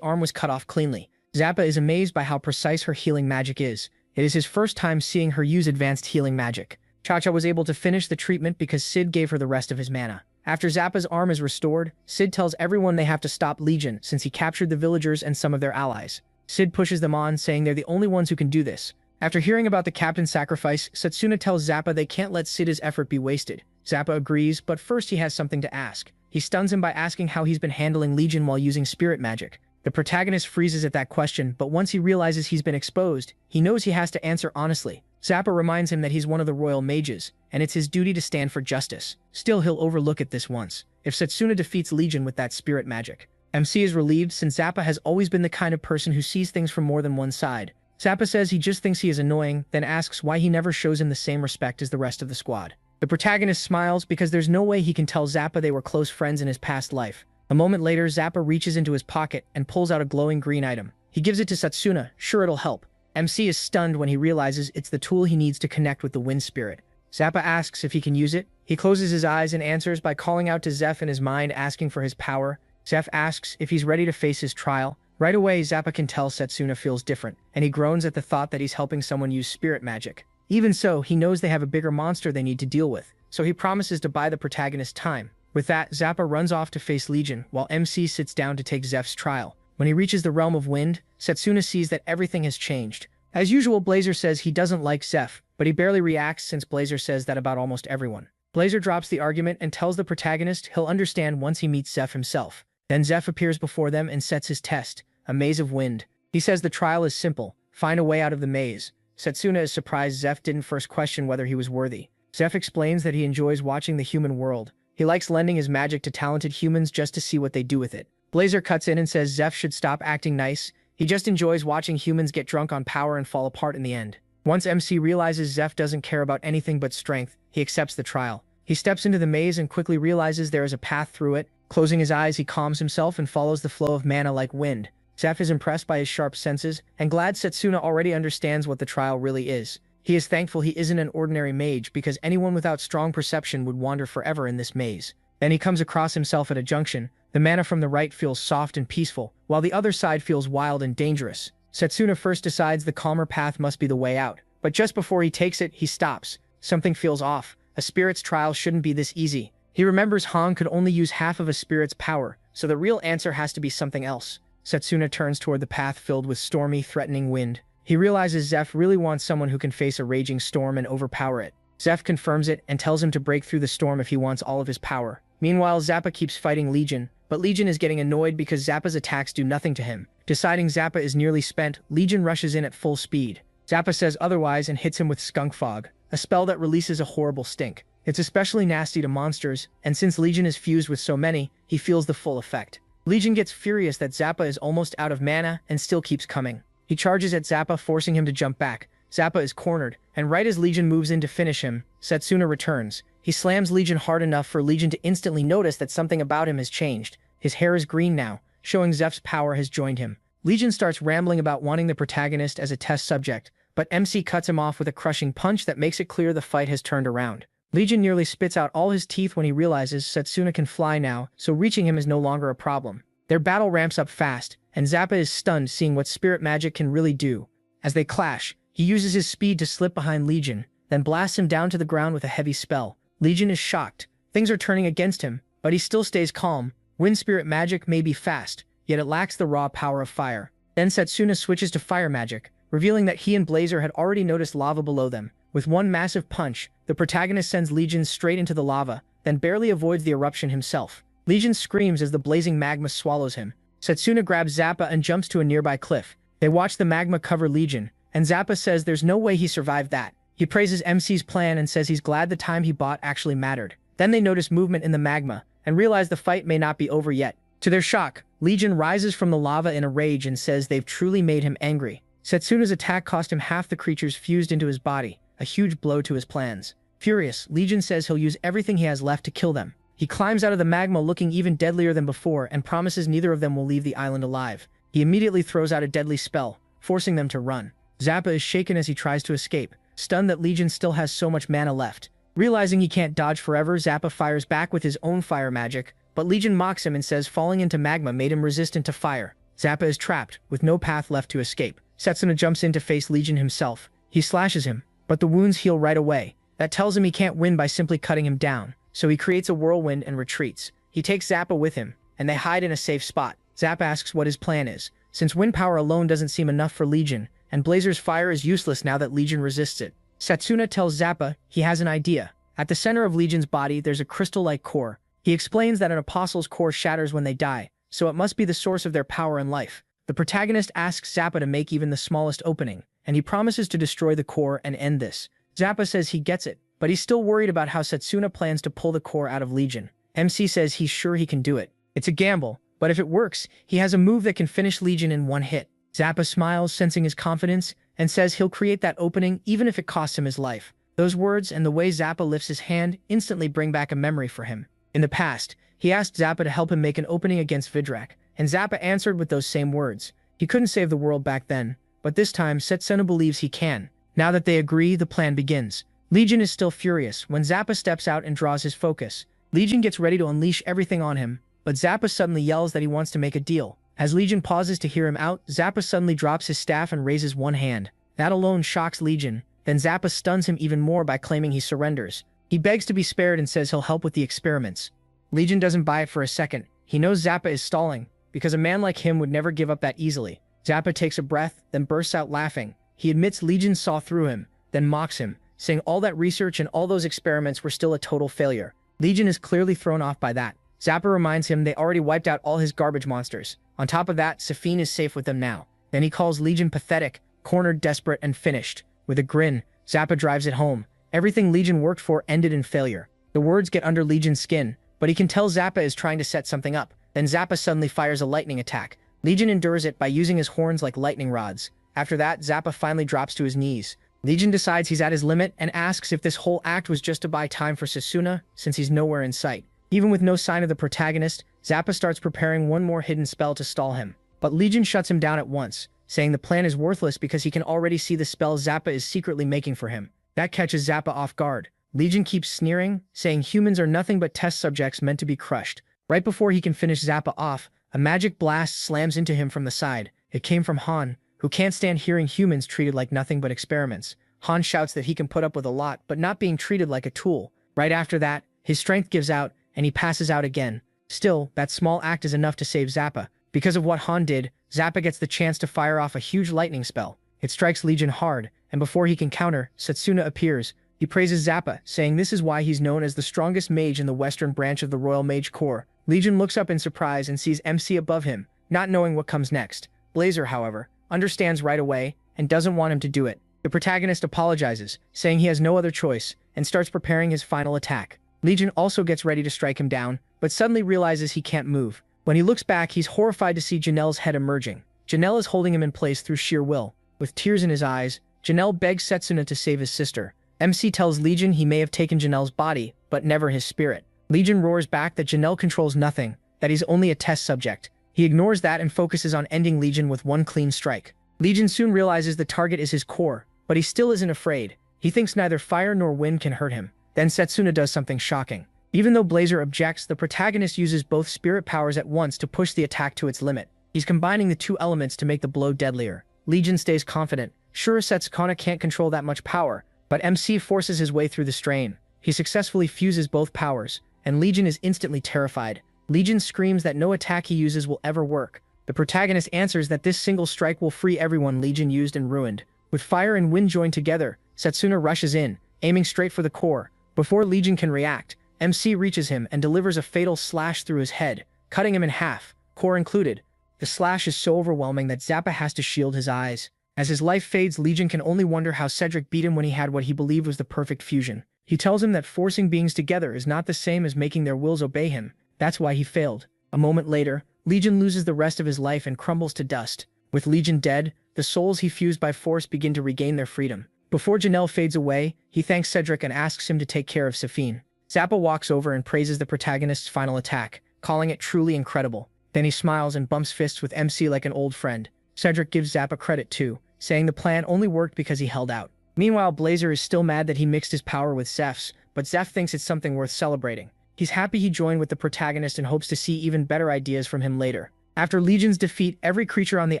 arm was cut off cleanly. Zappa is amazed by how precise her healing magic is. It is his first time seeing her use advanced healing magic. Cha-Cha was able to finish the treatment because Sid gave her the rest of his mana. After Zappa's arm is restored, Sid tells everyone they have to stop Legion since he captured the villagers and some of their allies. Sid pushes them on, saying they're the only ones who can do this. After hearing about the captain's sacrifice, Setsuna tells Zappa they can't let Sid's effort be wasted. Zappa agrees, but first he has something to ask. He stuns him by asking how he's been handling Legion while using spirit magic. The protagonist freezes at that question, but once he realizes he's been exposed, he knows he has to answer honestly. Zappa reminds him that he's one of the royal mages, and it's his duty to stand for justice. Still, he'll overlook it this once, if Setsuna defeats Legion with that spirit magic. MC is relieved since Zappa has always been the kind of person who sees things from more than one side. Zappa says he just thinks he is annoying, then asks why he never shows him the same respect as the rest of the squad. The protagonist smiles because there's no way he can tell Zappa they were close friends in his past life. A moment later, Zappa reaches into his pocket and pulls out a glowing green item. He gives it to Setsuna, sure it'll help. MC is stunned when he realizes it's the tool he needs to connect with the wind spirit. Zappa asks if he can use it. He closes his eyes and answers by calling out to Zeph in his mind, asking for his power. Zeph asks if he's ready to face his trial. Right away, Zappa can tell Setsuna feels different, and he groans at the thought that he's helping someone use spirit magic. Even so, he knows they have a bigger monster they need to deal with, so he promises to buy the protagonist time. With that, Zappa runs off to face Legion, while MC sits down to take Zeph's trial. When he reaches the realm of wind, Setsuna sees that everything has changed. As usual, Blazer says he doesn't like Zeph, but he barely reacts since Blazer says that about almost everyone. Blazer drops the argument and tells the protagonist he'll understand once he meets Zeph himself. Then Zeph appears before them and sets his test, a maze of wind. He says the trial is simple, find a way out of the maze. Setsuna is surprised Zeph didn't first question whether he was worthy. Zeph explains that he enjoys watching the human world. He likes lending his magic to talented humans just to see what they do with it. Blazer cuts in and says Zeph should stop acting nice. He just enjoys watching humans get drunk on power and fall apart in the end. Once MC realizes Zeph doesn't care about anything but strength, he accepts the trial. He steps into the maze and quickly realizes there is a path through it. Closing his eyes, he calms himself and follows the flow of mana like wind. Zeph is impressed by his sharp senses, and glad Setsuna already understands what the trial really is. He is thankful he isn't an ordinary mage because anyone without strong perception would wander forever in this maze. Then he comes across himself at a junction. The mana from the right feels soft and peaceful, while the other side feels wild and dangerous. Setsuna first decides the calmer path must be the way out, but just before he takes it, he stops. Something feels off. A spirit's trial shouldn't be this easy. He remembers Han could only use half of a spirit's power, so the real answer has to be something else. Setsuna turns toward the path filled with stormy, threatening wind. He realizes Zeph really wants someone who can face a raging storm and overpower it. Zeph confirms it and tells him to break through the storm if he wants all of his power. Meanwhile, Zappa keeps fighting Legion, but Legion is getting annoyed because Zappa's attacks do nothing to him. Deciding Zappa is nearly spent, Legion rushes in at full speed. Zappa says otherwise and hits him with Skunk Fog, a spell that releases a horrible stink. It's especially nasty to monsters, and since Legion is fused with so many, he feels the full effect. Legion gets furious that Zappa is almost out of mana and still keeps coming. He charges at Zappa, forcing him to jump back. Zappa is cornered, and right as Legion moves in to finish him, Setsuna returns. He slams Legion hard enough for Legion to instantly notice that something about him has changed. His hair is green now, showing Zeph's power has joined him. Legion starts rambling about wanting the protagonist as a test subject, but MC cuts him off with a crushing punch that makes it clear the fight has turned around. Legion nearly spits out all his teeth when he realizes Setsuna can fly now, so reaching him is no longer a problem. Their battle ramps up fast, and Zappa is stunned seeing what spirit magic can really do. As they clash, he uses his speed to slip behind Legion, then blasts him down to the ground with a heavy spell. Legion is shocked. Things are turning against him, but he still stays calm. Wind spirit magic may be fast, yet it lacks the raw power of fire. Then Setsuna switches to fire magic, revealing that he and Blazer had already noticed lava below them. With one massive punch, the protagonist sends Legion straight into the lava, then barely avoids the eruption himself. Legion screams as the blazing magma swallows him. Setsuna grabs Zappa and jumps to a nearby cliff. They watch the magma cover Legion, and Zappa says there's no way he survived that. He praises MC's plan and says he's glad the time he bought actually mattered. Then they notice movement in the magma, and realize the fight may not be over yet. To their shock, Legion rises from the lava in a rage and says they've truly made him angry. Setsuna's attack cost him half the creatures fused into his body, a huge blow to his plans. Furious, Legion says he'll use everything he has left to kill them. He climbs out of the magma looking even deadlier than before and promises neither of them will leave the island alive. He immediately throws out a deadly spell, forcing them to run. Zappa is shaken as he tries to escape, stunned that Legion still has so much mana left. Realizing he can't dodge forever, Zappa fires back with his own fire magic, but Legion mocks him and says falling into magma made him resistant to fire. Zappa is trapped, with no path left to escape. Setsuna jumps in to face Legion himself. He slashes him, but the wounds heal right away. That tells him he can't win by simply cutting him down, so he creates a whirlwind and retreats. He takes Zappa with him, and they hide in a safe spot. Zappa asks what his plan is, since wind power alone doesn't seem enough for Legion, and Blazer's fire is useless now that Legion resists it. Setsuna tells Zappa he has an idea. At the center of Legion's body, there's a crystal-like core. He explains that an apostle's core shatters when they die, so it must be the source of their power and life. The protagonist asks Zappa to make even the smallest opening, and he promises to destroy the core and end this. Zappa says he gets it, but he's still worried about how Setsuna plans to pull the core out of Legion. MC says he's sure he can do it. It's a gamble, but if it works, he has a move that can finish Legion in one hit. Zappa smiles, sensing his confidence, and says he'll create that opening even if it costs him his life. Those words and the way Zappa lifts his hand instantly bring back a memory for him. In the past, he asked Zappa to help him make an opening against Vidrak, and Zappa answered with those same words. He couldn't save the world back then, but this time Setsuna believes he can. Now that they agree, the plan begins. Legion is still furious when Zappa steps out and draws his focus. Legion gets ready to unleash everything on him, but Zappa suddenly yells that he wants to make a deal. As Legion pauses to hear him out, Zappa suddenly drops his staff and raises one hand. That alone shocks Legion. Then Zappa stuns him even more by claiming he surrenders. He begs to be spared and says he'll help with the experiments. Legion doesn't buy it for a second. He knows Zappa is stalling, because a man like him would never give up that easily. Zappa takes a breath, then bursts out laughing. He admits Legion saw through him, then mocks him, saying all that research and all those experiments were still a total failure. Legion is clearly thrown off by that. Zappa reminds him they already wiped out all his garbage monsters. On top of that, Safine is safe with them now. Then he calls Legion pathetic, cornered, desperate, and finished. With a grin, Zappa drives it home. Everything Legion worked for ended in failure. The words get under Legion's skin, but he can tell Zappa is trying to set something up. Then Zappa suddenly fires a lightning attack. Legion endures it by using his horns like lightning rods. After that, Zappa finally drops to his knees. Legion decides he's at his limit and asks if this whole act was just to buy time for Setsuna, since he's nowhere in sight. Even with no sign of the protagonist, Zappa starts preparing one more hidden spell to stall him. But Legion shuts him down at once, saying the plan is worthless because he can already see the spell Zappa is secretly making for him. That catches Zappa off guard. Legion keeps sneering, saying humans are nothing but test subjects meant to be crushed. Right before he can finish Zappa off, a magic blast slams into him from the side. It came from Han, who can't stand hearing humans treated like nothing but experiments. Han shouts that he can put up with a lot, but not being treated like a tool. Right after that, his strength gives out, and he passes out again. Still, that small act is enough to save Zappa. Because of what Han did, Zappa gets the chance to fire off a huge lightning spell. It strikes Legion hard, and before he can counter, Setsuna appears. He praises Zappa, saying this is why he's known as the strongest mage in the western branch of the Royal Mage Corps. Legion looks up in surprise and sees MC above him, not knowing what comes next. Blazer, however, understands right away and doesn't want him to do it. The protagonist apologizes, saying he has no other choice, and starts preparing his final attack. Legion also gets ready to strike him down, but suddenly realizes he can't move. When he looks back, he's horrified to see Janelle's head emerging. Janelle is holding him in place through sheer will. With tears in his eyes, Janelle begs Setsuna to save his sister. MC tells Legion he may have taken Janelle's body, but never his spirit. Legion roars back that Janelle controls nothing, that he's only a test subject. He ignores that and focuses on ending Legion with one clean strike. Legion soon realizes the target is his core, but he still isn't afraid. He thinks neither fire nor wind can hurt him. Then Setsuna does something shocking. Even though Blazer objects, the protagonist uses both spirit powers at once to push the attack to its limit. He's combining the two elements to make the blow deadlier. Legion stays confident. Sure, Setsuna can't control that much power, but MC forces his way through the strain. He successfully fuses both powers, and Legion is instantly terrified. Legion screams that no attack he uses will ever work. The protagonist answers that this single strike will free everyone Legion used and ruined. With fire and wind joined together, Setsuna rushes in, aiming straight for the core. Before Legion can react, MC reaches him and delivers a fatal slash through his head, cutting him in half, core included. The slash is so overwhelming that Zappa has to shield his eyes. As his life fades, Legion can only wonder how Cedric beat him when he had what he believed was the perfect fusion. He tells him that forcing beings together is not the same as making their wills obey him. That's why he failed. A moment later, Legion loses the rest of his life and crumbles to dust. With Legion dead, the souls he fused by force begin to regain their freedom. Before Janelle fades away, he thanks Cedric and asks him to take care of Safine. Zappa walks over and praises the protagonist's final attack, calling it truly incredible. Then he smiles and bumps fists with MC like an old friend. Cedric gives Zappa credit too, saying the plan only worked because he held out. Meanwhile, Blazer is still mad that he mixed his power with Zeph's, but Zeph thinks it's something worth celebrating. He's happy he joined with the protagonist and hopes to see even better ideas from him later. After Legion's defeat, every creature on the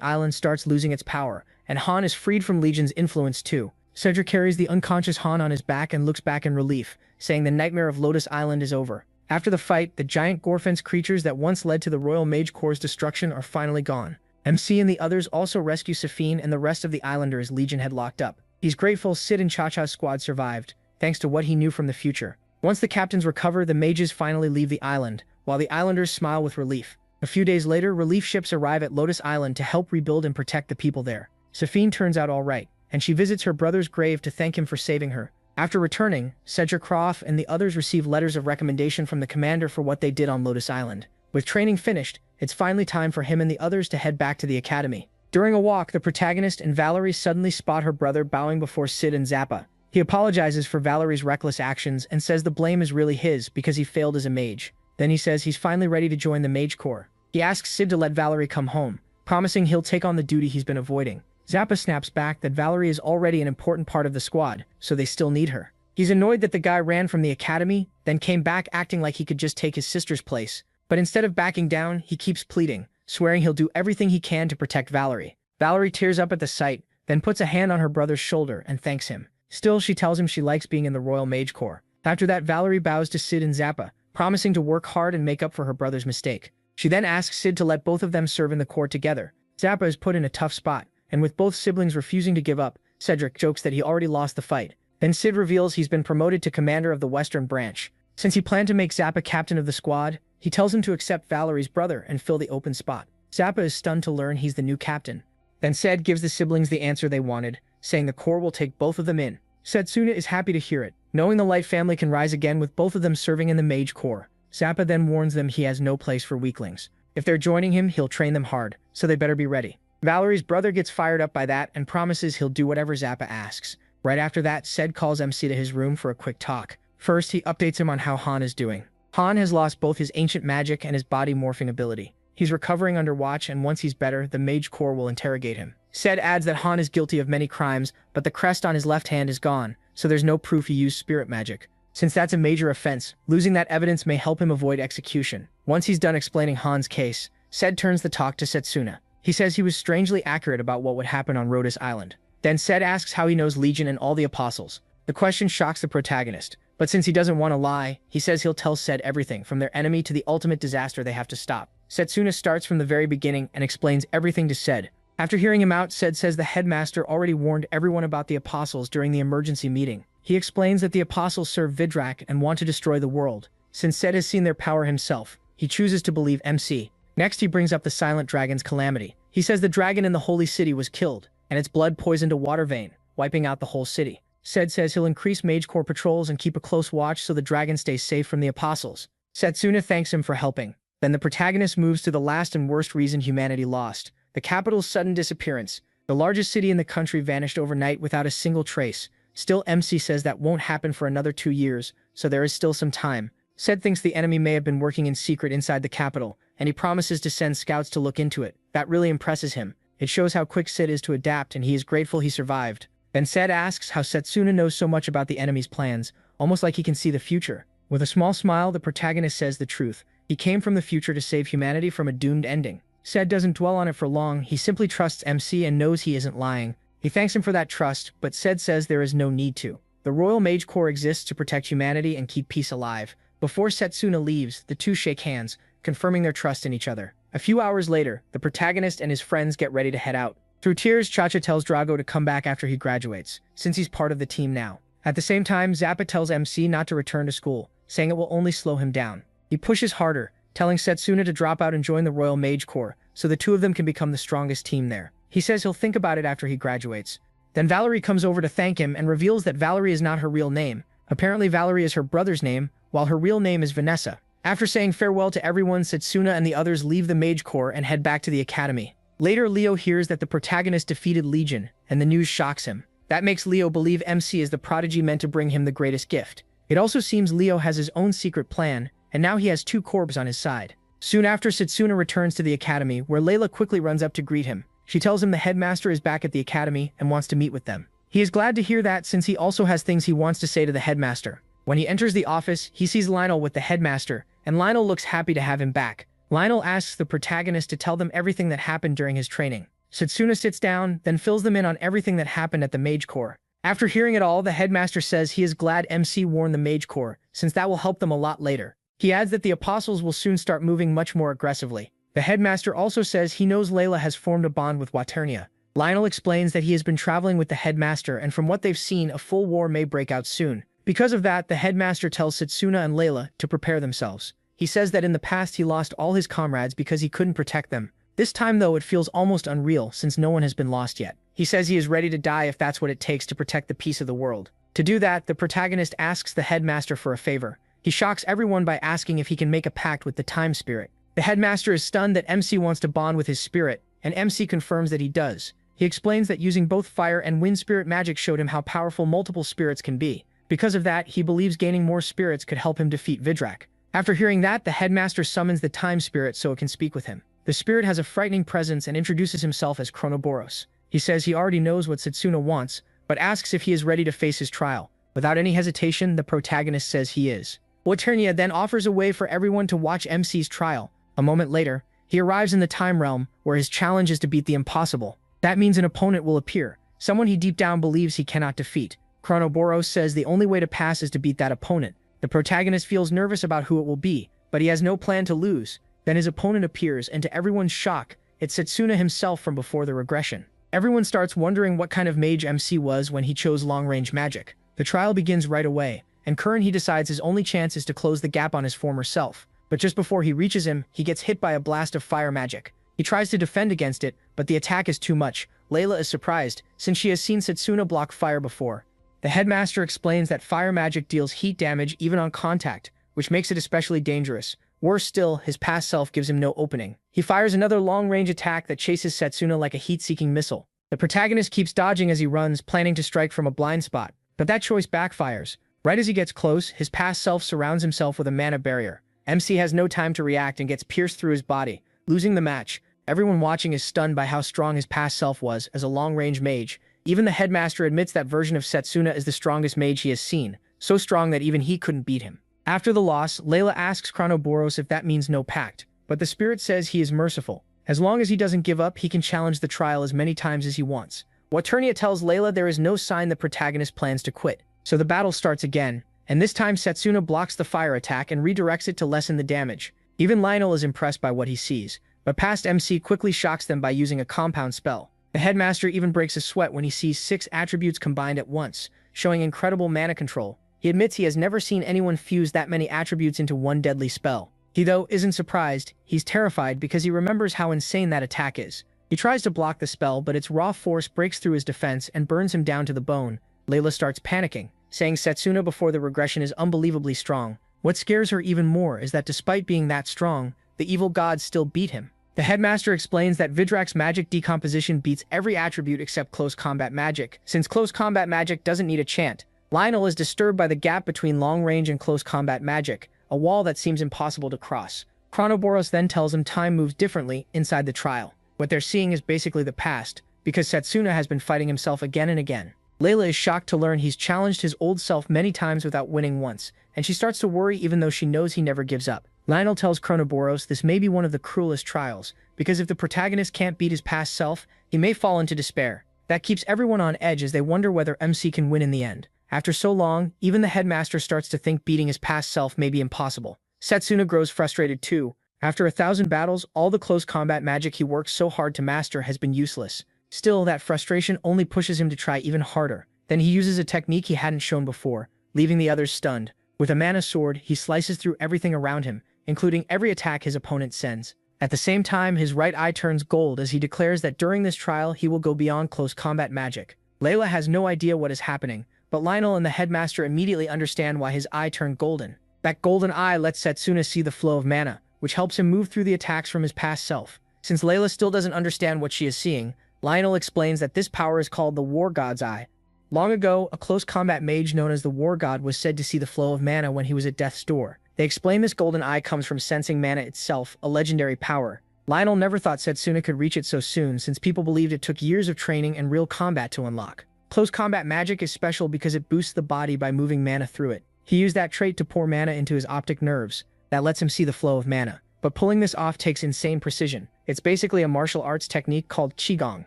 island starts losing its power, and Han is freed from Legion's influence too. Cedric carries the unconscious Han on his back and looks back in relief, saying the nightmare of Lotus Island is over. After the fight, the giant Gorfence creatures that once led to the Royal Mage Corps' destruction are finally gone. MC and the others also rescue Safine and the rest of the islanders Legion had locked up. He's grateful Sid and Cha-Cha's squad survived, thanks to what he knew from the future. Once the captains recover, the mages finally leave the island, while the islanders smile with relief. A few days later, relief ships arrive at Lotus Island to help rebuild and protect the people there. Safine turns out alright, and she visits her brother's grave to thank him for saving her. After returning, Cedric Croft and the others receive letters of recommendation from the commander for what they did on Lotus Island. With training finished, it's finally time for him and the others to head back to the academy. During a walk, the protagonist and Valerie suddenly spot her brother bowing before Sid and Zappa. He apologizes for Valerie's reckless actions and says the blame is really his because he failed as a mage. Then he says he's finally ready to join the Mage Corps. He asks Sid to let Valerie come home, promising he'll take on the duty he's been avoiding. Zappa snaps back that Valerie is already an important part of the squad, so they still need her. He's annoyed that the guy ran from the academy, then came back acting like he could just take his sister's place. But instead of backing down, he keeps pleading, swearing he'll do everything he can to protect Valerie. Valerie tears up at the sight, then puts a hand on her brother's shoulder and thanks him. Still, she tells him she likes being in the Royal Mage Corps. After that, Valerie bows to Sid and Zappa, promising to work hard and make up for her brother's mistake. She then asks Sid to let both of them serve in the Corps together. Zappa is put in a tough spot, and with both siblings refusing to give up, Cedric jokes that he already lost the fight. Then Sid reveals he's been promoted to commander of the Western Branch. Since he planned to make Zappa captain of the squad, he tells him to accept Valerie's brother and fill the open spot. Zappa is stunned to learn he's the new captain. Then Ced gives the siblings the answer they wanted, saying the Corps will take both of them in. Setsuna is happy to hear it, knowing the Light family can rise again with both of them serving in the Mage Corps. Zappa then warns them he has no place for weaklings. If they're joining him, he'll train them hard, so they better be ready. Valerie's brother gets fired up by that and promises he'll do whatever Zappa asks. Right after that, Ced calls MC to his room for a quick talk. First, he updates him on how Han is doing. Han has lost both his ancient magic and his body morphing ability. He's recovering under watch, and once he's better, the Mage Corps will interrogate him. Ced adds that Han is guilty of many crimes, but the crest on his left hand is gone, so there's no proof he used spirit magic. Since that's a major offense, losing that evidence may help him avoid execution. Once he's done explaining Han's case, Ced turns the talk to Setsuna. He says he was strangely accurate about what would happen on Lotus Island. Then Ced asks how he knows Legion and all the apostles. The question shocks the protagonist, but since he doesn't want to lie, he says he'll tell Ced everything from their enemy to the ultimate disaster they have to stop. Setsuna starts from the very beginning and explains everything to Ced. After hearing him out, Ced says the headmaster already warned everyone about the apostles during the emergency meeting. He explains that the apostles serve Vidrak and want to destroy the world. Since Ced has seen their power himself, he chooses to believe MC. Next, he brings up the Silent Dragon's calamity. He says the dragon in the Holy City was killed, and its blood poisoned a water vein, wiping out the whole city. Ced says he'll increase Mage Corps patrols and keep a close watch so the dragon stays safe from the apostles. Setsuna thanks him for helping. Then the protagonist moves to the last and worst reason humanity lost: the capital's sudden disappearance. The largest city in the country vanished overnight without a single trace. Still, MC says that won't happen for another 2 years, so there is still some time. Ced thinks the enemy may have been working in secret inside the capital, and he promises to send scouts to look into it. That really impresses him. It shows how quick Ced is to adapt, and he is grateful he survived. Then Ced asks how Setsuna knows so much about the enemy's plans, almost like he can see the future. With a small smile, the protagonist says the truth. He came from the future to save humanity from a doomed ending. Ced doesn't dwell on it for long. He simply trusts MC and knows he isn't lying. He thanks him for that trust, but Ced says there is no need to. The Royal Mage Corps exists to protect humanity and keep peace alive. Before Setsuna leaves, the two shake hands, confirming their trust in each other. A few hours later, the protagonist and his friends get ready to head out. Through tears, Chacha tells Drago to come back after he graduates, since he's part of the team now. At the same time, Zappa tells MC not to return to school, saying it will only slow him down. He pushes harder, telling Setsuna to drop out and join the Royal Mage Corps, so the two of them can become the strongest team there. He says he'll think about it after he graduates. Then Valerie comes over to thank him and reveals that Valerie is not her real name. Apparently Valerie is her brother's name, while her real name is Vanessa. After saying farewell to everyone, Setsuna and the others leave the Mage Corps and head back to the academy. Later, Leo hears that the protagonist defeated Legion, and the news shocks him. That makes Leo believe MC is the prodigy meant to bring him the greatest gift. It also seems Leo has his own secret plan, and now he has 2 corps on his side. Soon after, Setsuna returns to the academy, where Layla quickly runs up to greet him. She tells him the headmaster is back at the academy and wants to meet with them. He is glad to hear that, since he also has things he wants to say to the headmaster. When he enters the office, he sees Lionel with the headmaster, and Lionel looks happy to have him back. Lionel asks the protagonist to tell them everything that happened during his training. Setsuna sits down, then fills them in on everything that happened at the Mage Corps. After hearing it all, the headmaster says he is glad MC warned the Mage Corps, since that will help them a lot later. He adds that the apostles will soon start moving much more aggressively. The headmaster also says he knows Layla has formed a bond with Waternia. Lionel explains that he has been traveling with the headmaster, and from what they've seen, a full war may break out soon. Because of that, the headmaster tells Setsuna and Layla to prepare themselves. He says that in the past he lost all his comrades because he couldn't protect them. This time though, it feels almost unreal since no one has been lost yet. He says he is ready to die if that's what it takes to protect the peace of the world. To do that, the protagonist asks the headmaster for a favor. He shocks everyone by asking if he can make a pact with the time spirit. The headmaster is stunned that MC wants to bond with his spirit, and MC confirms that he does. He explains that using both fire and wind spirit magic showed him how powerful multiple spirits can be. Because of that, he believes gaining more spirits could help him defeat Vidrak. After hearing that, the headmaster summons the time spirit so it can speak with him. The spirit has a frightening presence and introduces himself as Chronoboros. He says he already knows what Setsuna wants, but asks if he is ready to face his trial. Without any hesitation, the protagonist says he is. Waternia then offers a way for everyone to watch MC's trial. A moment later, he arrives in the time realm, where his challenge is to beat the impossible. That means an opponent will appear, someone he deep down believes he cannot defeat. Chronoboros says the only way to pass is to beat that opponent. The protagonist feels nervous about who it will be, but he has no plan to lose. Then his opponent appears, and to everyone's shock, it's Setsuna himself from before the regression. Everyone starts wondering what kind of mage MC was when he chose long-range magic. The trial begins right away, and he decides his only chance is to close the gap on his former self. But just before he reaches him, he gets hit by a blast of fire magic. He tries to defend against it, but the attack is too much. Layla is surprised, since she has seen Setsuna block fire before. The headmaster explains that fire magic deals heat damage even on contact, which makes it especially dangerous. Worse still, his past self gives him no opening. He fires another long-range attack that chases Setsuna like a heat-seeking missile. The protagonist keeps dodging as he runs, planning to strike from a blind spot. But that choice backfires. Right as he gets close, his past self surrounds himself with a mana barrier. MC has no time to react and gets pierced through his body, losing the match. Everyone watching is stunned by how strong his past self was as a long-range mage. Even the headmaster admits that version of Setsuna is the strongest mage he has seen, so strong that even he couldn't beat him. After the loss, Layla asks Chronoboros if that means no pact, but the spirit says he is merciful. As long as he doesn't give up, he can challenge the trial as many times as he wants. Waternia tells Layla there is no sign the protagonist plans to quit, so the battle starts again, and this time Setsuna blocks the fire attack and redirects it to lessen the damage. Even Lionel is impressed by what he sees, but past MC quickly shocks them by using a compound spell. The headmaster even breaks a sweat when he sees 6 attributes combined at once, showing incredible mana control. He admits he has never seen anyone fuse that many attributes into one deadly spell. He, though, isn't surprised. He's terrified because he remembers how insane that attack is. He tries to block the spell, but its raw force breaks through his defense and burns him down to the bone. Layla starts panicking, saying Setsuna before the regression is unbelievably strong. What scares her even more is that despite being that strong, the evil gods still beat him. The headmaster explains that Vidrak's magic decomposition beats every attribute except close combat magic, since close combat magic doesn't need a chant. Lionel is disturbed by the gap between long-range and close combat magic, a wall that seems impossible to cross. Chronoboros then tells him time moves differently inside the trial. What they're seeing is basically the past, because Setsuna has been fighting himself again and again. Layla is shocked to learn he's challenged his old self many times without winning once, and she starts to worry even though she knows he never gives up. Lionel tells Chronoboros this may be one of the cruelest trials, because if the protagonist can't beat his past self, he may fall into despair. That keeps everyone on edge as they wonder whether MC can win in the end. After so long, even the headmaster starts to think beating his past self may be impossible. Setsuna grows frustrated too. After 1,000 battles, all the close combat magic he worked so hard to master has been useless. Still, that frustration only pushes him to try even harder. Then he uses a technique he hadn't shown before, leaving the others stunned. With a mana sword, he slices through everything around him, including every attack his opponent sends. At the same time, his right eye turns gold as he declares that during this trial he will go beyond close combat magic. Layla has no idea what is happening, but Lionel and the headmaster immediately understand why his eye turned golden. That golden eye lets Setsuna see the flow of mana, which helps him move through the attacks from his past self. Since Layla still doesn't understand what she is seeing, Lionel explains that this power is called the War God's Eye. Long ago, a close combat mage known as the War God was said to see the flow of mana when he was at death's door. They explain this golden eye comes from sensing mana itself, a legendary power. Lionel never thought Setsuna could reach it so soon since people believed it took years of training and real combat to unlock. Close combat magic is special because it boosts the body by moving mana through it. He used that trait to pour mana into his optic nerves. That lets him see the flow of mana. But pulling this off takes insane precision. It's basically a martial arts technique called Qigong.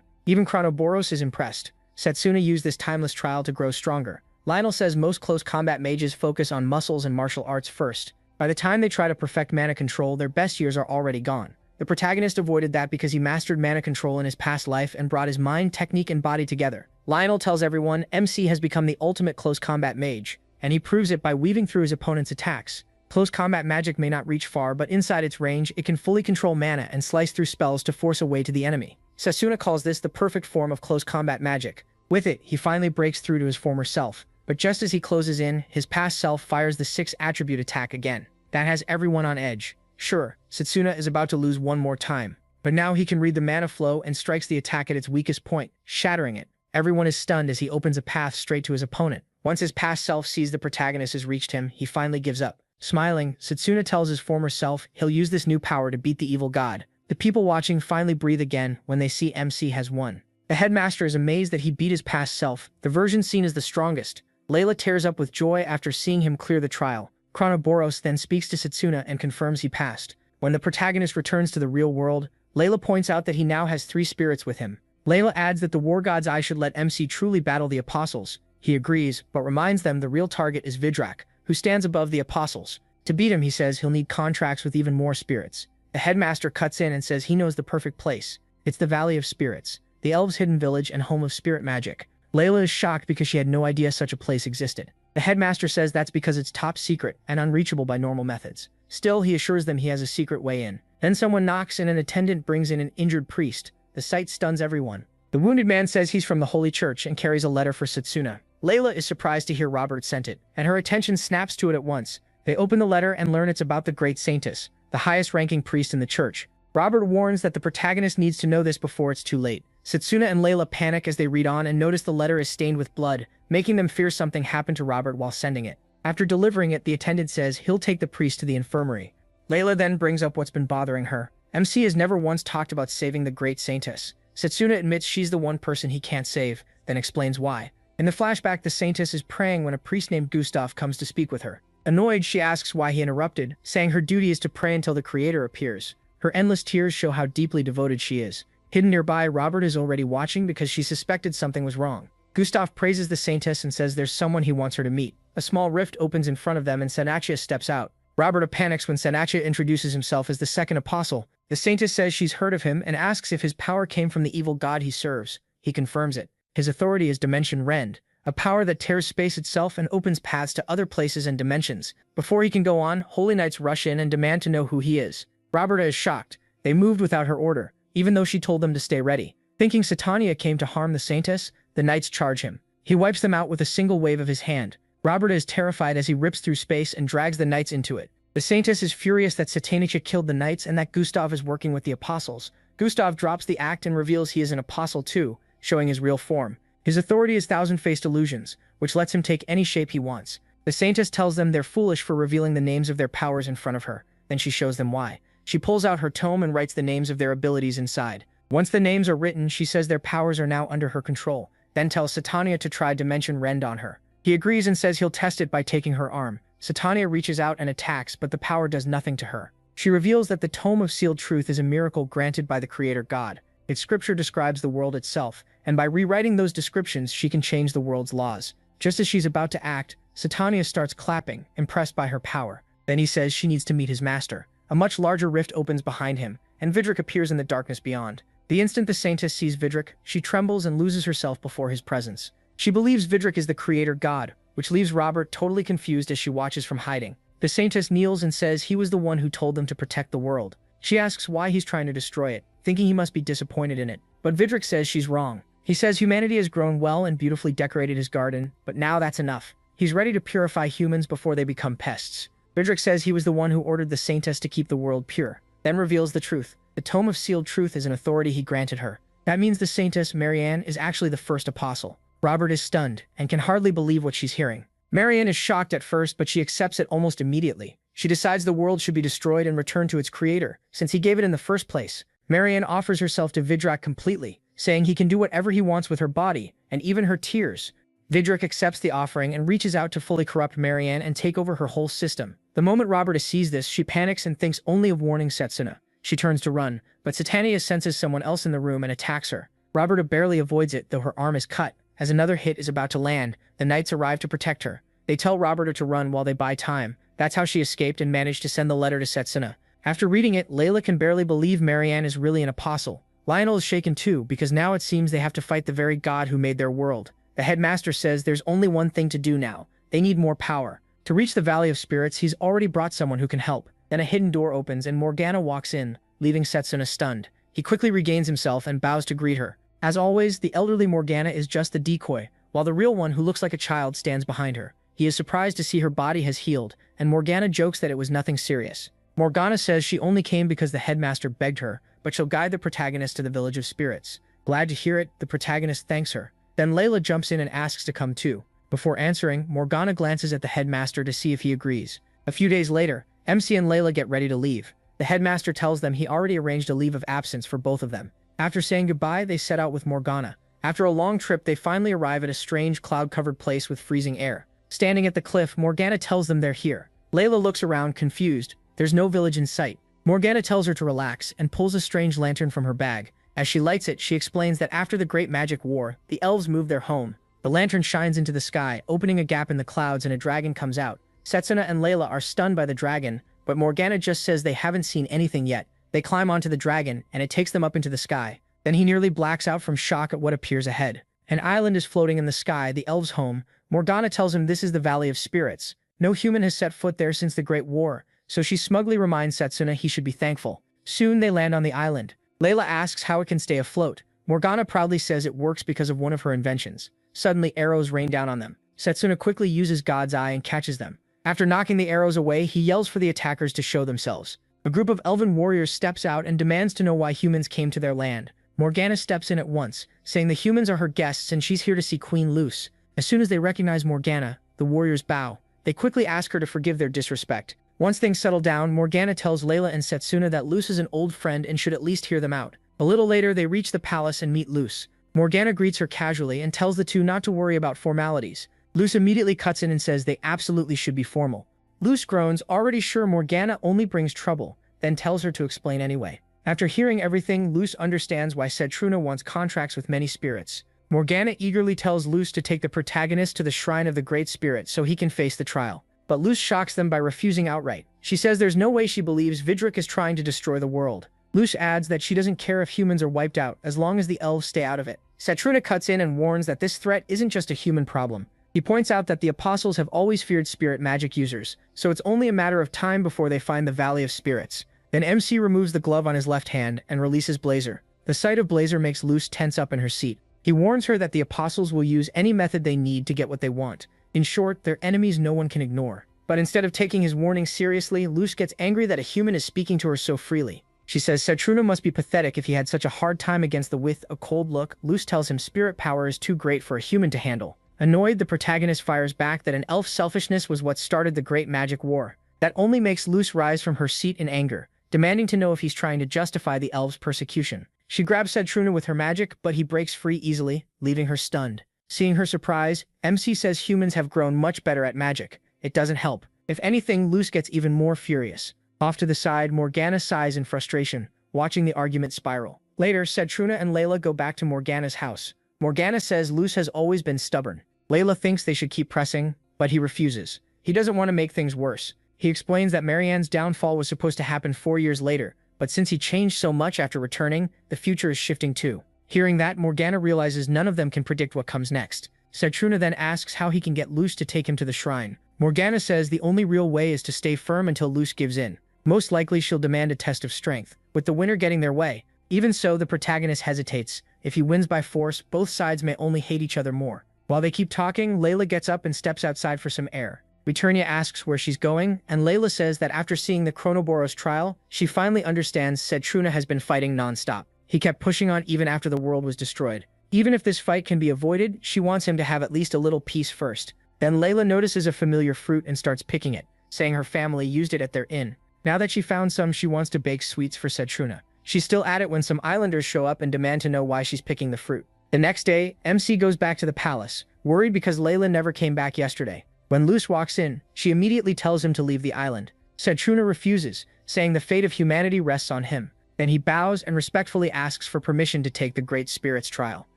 Even Chronoboros is impressed. Setsuna used this timeless trial to grow stronger. Lionel says most close combat mages focus on muscles and martial arts first. By the time they try to perfect mana control, their best years are already gone. The protagonist avoided that because he mastered mana control in his past life and brought his mind, technique, and body together. Lionel tells everyone MC has become the ultimate close combat mage, and he proves it by weaving through his opponent's attacks. Close combat magic may not reach far, but inside its range, it can fully control mana and slice through spells to force a way to the enemy. Setsuna calls this the perfect form of close combat magic. With it, he finally breaks through to his former self. But just as he closes in, his past self fires the 6 attribute attack again. That has everyone on edge. Sure, Setsuna is about to lose one more time, but now he can read the mana flow and strikes the attack at its weakest point, shattering it. Everyone is stunned as he opens a path straight to his opponent. Once his past self sees the protagonist has reached him, he finally gives up. Smiling, Setsuna tells his former self he'll use this new power to beat the evil god. The people watching finally breathe again when they see MC has won. The headmaster is amazed that he beat his past self, the version seen as the strongest. Layla tears up with joy after seeing him clear the trial. Chronoboros then speaks to Setsuna and confirms he passed. When the protagonist returns to the real world, Layla points out that he now has 3 spirits with him. Layla adds that the war god's eye should let MC truly battle the apostles. He agrees, but reminds them the real target is Vidrak, who stands above the apostles. To beat him, he says he'll need contracts with even more spirits. The headmaster cuts in and says he knows the perfect place. It's the Valley of Spirits, the elves' hidden village and home of spirit magic. Layla is shocked because she had no idea such a place existed. The headmaster says that's because it's top secret and unreachable by normal methods. Still, he assures them he has a secret way in. Then someone knocks and an attendant brings in an injured priest. The sight stuns everyone. The wounded man says he's from the Holy Church and carries a letter for Setsuna. Layla is surprised to hear Robert sent it, and her attention snaps to it at once. They open the letter and learn it's about the Great Saintess, the highest-ranking priest in the church. Robert warns that the protagonist needs to know this before it's too late. Setsuna and Layla panic as they read on and notice the letter is stained with blood, making them fear something happened to Robert while sending it. After delivering it, the attendant says he'll take the priest to the infirmary. Layla then brings up what's been bothering her. MC has never once talked about saving the Great Saintess. Setsuna admits she's the one person he can't save, then explains why. In the flashback, the Saintess is praying when a priest named Gustav comes to speak with her. Annoyed, she asks why he interrupted, saying her duty is to pray until the Creator appears. Her endless tears show how deeply devoted she is. Hidden nearby, Robert is already watching because she suspected something was wrong. Gustav praises the Saintess and says there's someone he wants her to meet. A small rift opens in front of them and Senachia steps out. Robert panics when Senachia introduces himself as the second apostle. The Saintess says she's heard of him and asks if his power came from the evil god he serves. He confirms it. His authority is Dimension Rend, a power that tears space itself and opens paths to other places and dimensions. Before he can go on, Holy Knights rush in and demand to know who he is. Roberta is shocked. They moved without her order, even though she told them to stay ready. Thinking Satania came to harm the Saintess, the Knights charge him. He wipes them out with a single wave of his hand. Roberta is terrified as he rips through space and drags the Knights into it. The Saintess is furious that Satanicia killed the Knights and that Gustav is working with the Apostles. Gustav drops the act and reveals he is an Apostle too, showing his real form. His authority is thousand-faced illusions, which lets him take any shape he wants. The Saintess tells them they're foolish for revealing the names of their powers in front of her. Then she shows them why. She pulls out her tome and writes the names of their abilities inside. Once the names are written, she says their powers are now under her control, then tells Satania to try Dimension Rend on her. He agrees and says he'll test it by taking her arm. Satania reaches out and attacks, but the power does nothing to her. She reveals that the Tome of Sealed Truth is a miracle granted by the Creator God. Its scripture describes the world itself, and by rewriting those descriptions, she can change the world's laws. Just as she's about to act, Satania starts clapping, impressed by her power. Then he says she needs to meet his master. A much larger rift opens behind him, and Vidrak appears in the darkness beyond. The instant the Saintess sees Vidrak, she trembles and loses herself before his presence. She believes Vidrak is the Creator God, which leaves Robert totally confused as she watches from hiding. The Saintess kneels and says he was the one who told them to protect the world. She asks why he's trying to destroy it, thinking he must be disappointed in it. But Vidrak says she's wrong. He says humanity has grown well and beautifully decorated his garden, but now that's enough. He's ready to purify humans before they become pests. Vidrak says he was the one who ordered the Saintess to keep the world pure, then reveals the truth. The Tome of Sealed Truth is an authority he granted her. That means the Saintess, Marianne, is actually the first apostle. Robert is stunned and can hardly believe what she's hearing. Marianne is shocked at first, but she accepts it almost immediately. She decides the world should be destroyed and returned to its creator, since he gave it in the first place. Marianne offers herself to Vidrak completely, saying he can do whatever he wants with her body, and even her tears. Vidrak accepts the offering and reaches out to fully corrupt Marianne and take over her whole system. The moment Roberta sees this, she panics and thinks only of warning Setsuna. She turns to run, but Satania senses someone else in the room and attacks her. Roberta barely avoids it, though her arm is cut. As another hit is about to land, the knights arrive to protect her. They tell Roberta to run while they buy time. That's how she escaped and managed to send the letter to Setsuna. After reading it, Layla can barely believe Marianne is really an apostle. Lionel is shaken too, because now it seems they have to fight the very god who made their world. The headmaster says there's only one thing to do now. They need more power. To reach the Valley of Spirits, he's already brought someone who can help. Then a hidden door opens and Morgana walks in, leaving Setsuna stunned. He quickly regains himself and bows to greet her. As always, the elderly Morgana is just the decoy, while the real one who looks like a child stands behind her. He is surprised to see her body has healed, and Morgana jokes that it was nothing serious. Morgana says she only came because the headmaster begged her, but she'll guide the protagonist to the Village of Spirits. Glad to hear it, the protagonist thanks her. Then Layla jumps in and asks to come too. Before answering, Morgana glances at the headmaster to see if he agrees. A few days later, MC and Layla get ready to leave. The headmaster tells them he already arranged a leave of absence for both of them. After saying goodbye, they set out with Morgana. After a long trip, they finally arrive at a strange cloud-covered place with freezing air. Standing at the cliff, Morgana tells them they're here. Layla looks around, confused. There's no village in sight. Morgana tells her to relax and pulls a strange lantern from her bag. As she lights it, she explains that after the Great Magic War, the elves moved their home. The lantern shines into the sky, opening a gap in the clouds, and a dragon comes out. Setsuna and Layla are stunned by the dragon, but Morgana just says they haven't seen anything yet. They climb onto the dragon, and it takes them up into the sky. Then he nearly blacks out from shock at what appears ahead. An island is floating in the sky, the elves' home. Morgana tells him this is the Valley of Spirits. No human has set foot there since the Great War, so she smugly reminds Setsuna he should be thankful. Soon they land on the island. Layla asks how it can stay afloat. Morgana proudly says it works because of one of her inventions. Suddenly, arrows rain down on them. Setsuna quickly uses God's Eye and catches them. After knocking the arrows away, he yells for the attackers to show themselves. A group of elven warriors steps out and demands to know why humans came to their land. Morgana steps in at once, saying the humans are her guests and she's here to see Queen Luce. As soon as they recognize Morgana, the warriors bow. They quickly ask her to forgive their disrespect. Once things settle down, Morgana tells Layla and Setsuna that Luce is an old friend and should at least hear them out. A little later, they reach the palace and meet Luce. Morgana greets her casually and tells the two not to worry about formalities. Luce immediately cuts in and says they absolutely should be formal. Luce groans, already sure Morgana only brings trouble, then tells her to explain anyway. After hearing everything, Luce understands why Setsuna wants contracts with many spirits. Morgana eagerly tells Luce to take the protagonist to the Shrine of the Great Spirit so he can face the trial. But Luce shocks them by refusing outright. She says there's no way she believes Vidric is trying to destroy the world. Luce adds that she doesn't care if humans are wiped out as long as the elves stay out of it. Setsuna cuts in and warns that this threat isn't just a human problem. He points out that the apostles have always feared spirit magic users, so it's only a matter of time before they find the Valley of Spirits. Then MC removes the glove on his left hand and releases Blazer. The sight of Blazer makes Luce tense up in her seat. He warns her that the apostles will use any method they need to get what they want. In short, they're enemies no one can ignore. But instead of taking his warning seriously, Luce gets angry that a human is speaking to her so freely. She says Setsuna must be pathetic if he had such a hard time against the with a cold look. Luce tells him spirit power is too great for a human to handle. Annoyed, the protagonist fires back that an elf's selfishness was what started the Great Magic War. That only makes Luce rise from her seat in anger, demanding to know if he's trying to justify the elves' persecution. She grabs Setsuna with her magic, but he breaks free easily, leaving her stunned. Seeing her surprise, MC says humans have grown much better at magic. It doesn't help. If anything, Luce gets even more furious. Off to the side, Morgana sighs in frustration, watching the argument spiral. Later, Setsuna and Layla go back to Morgana's house. Morgana says Luce has always been stubborn. Layla thinks they should keep pressing, but he refuses. He doesn't want to make things worse. He explains that Marianne's downfall was supposed to happen 4 years later, but since he changed so much after returning, the future is shifting too. Hearing that, Morgana realizes none of them can predict what comes next. Setsuna then asks how he can get Luce to take him to the shrine. Morgana says the only real way is to stay firm until Luce gives in. Most likely she'll demand a test of strength, with the winner getting their way. Even so, the protagonist hesitates. If he wins by force, both sides may only hate each other more. While they keep talking, Layla gets up and steps outside for some air. Returnia asks where she's going, and Layla says that after seeing the Chronoboros trial, she finally understands Setsuna has been fighting non-stop. He kept pushing on even after the world was destroyed. Even if this fight can be avoided, she wants him to have at least a little peace first. Then Layla notices a familiar fruit and starts picking it, saying her family used it at their inn. Now that she found some, she wants to bake sweets for Setsuna. She's still at it when some islanders show up and demand to know why she's picking the fruit. The next day, MC goes back to the palace, worried because Layla never came back yesterday. When Luce walks in, she immediately tells him to leave the island. Setsuna refuses, saying the fate of humanity rests on him. Then he bows and respectfully asks for permission to take the Great Spirit's trial.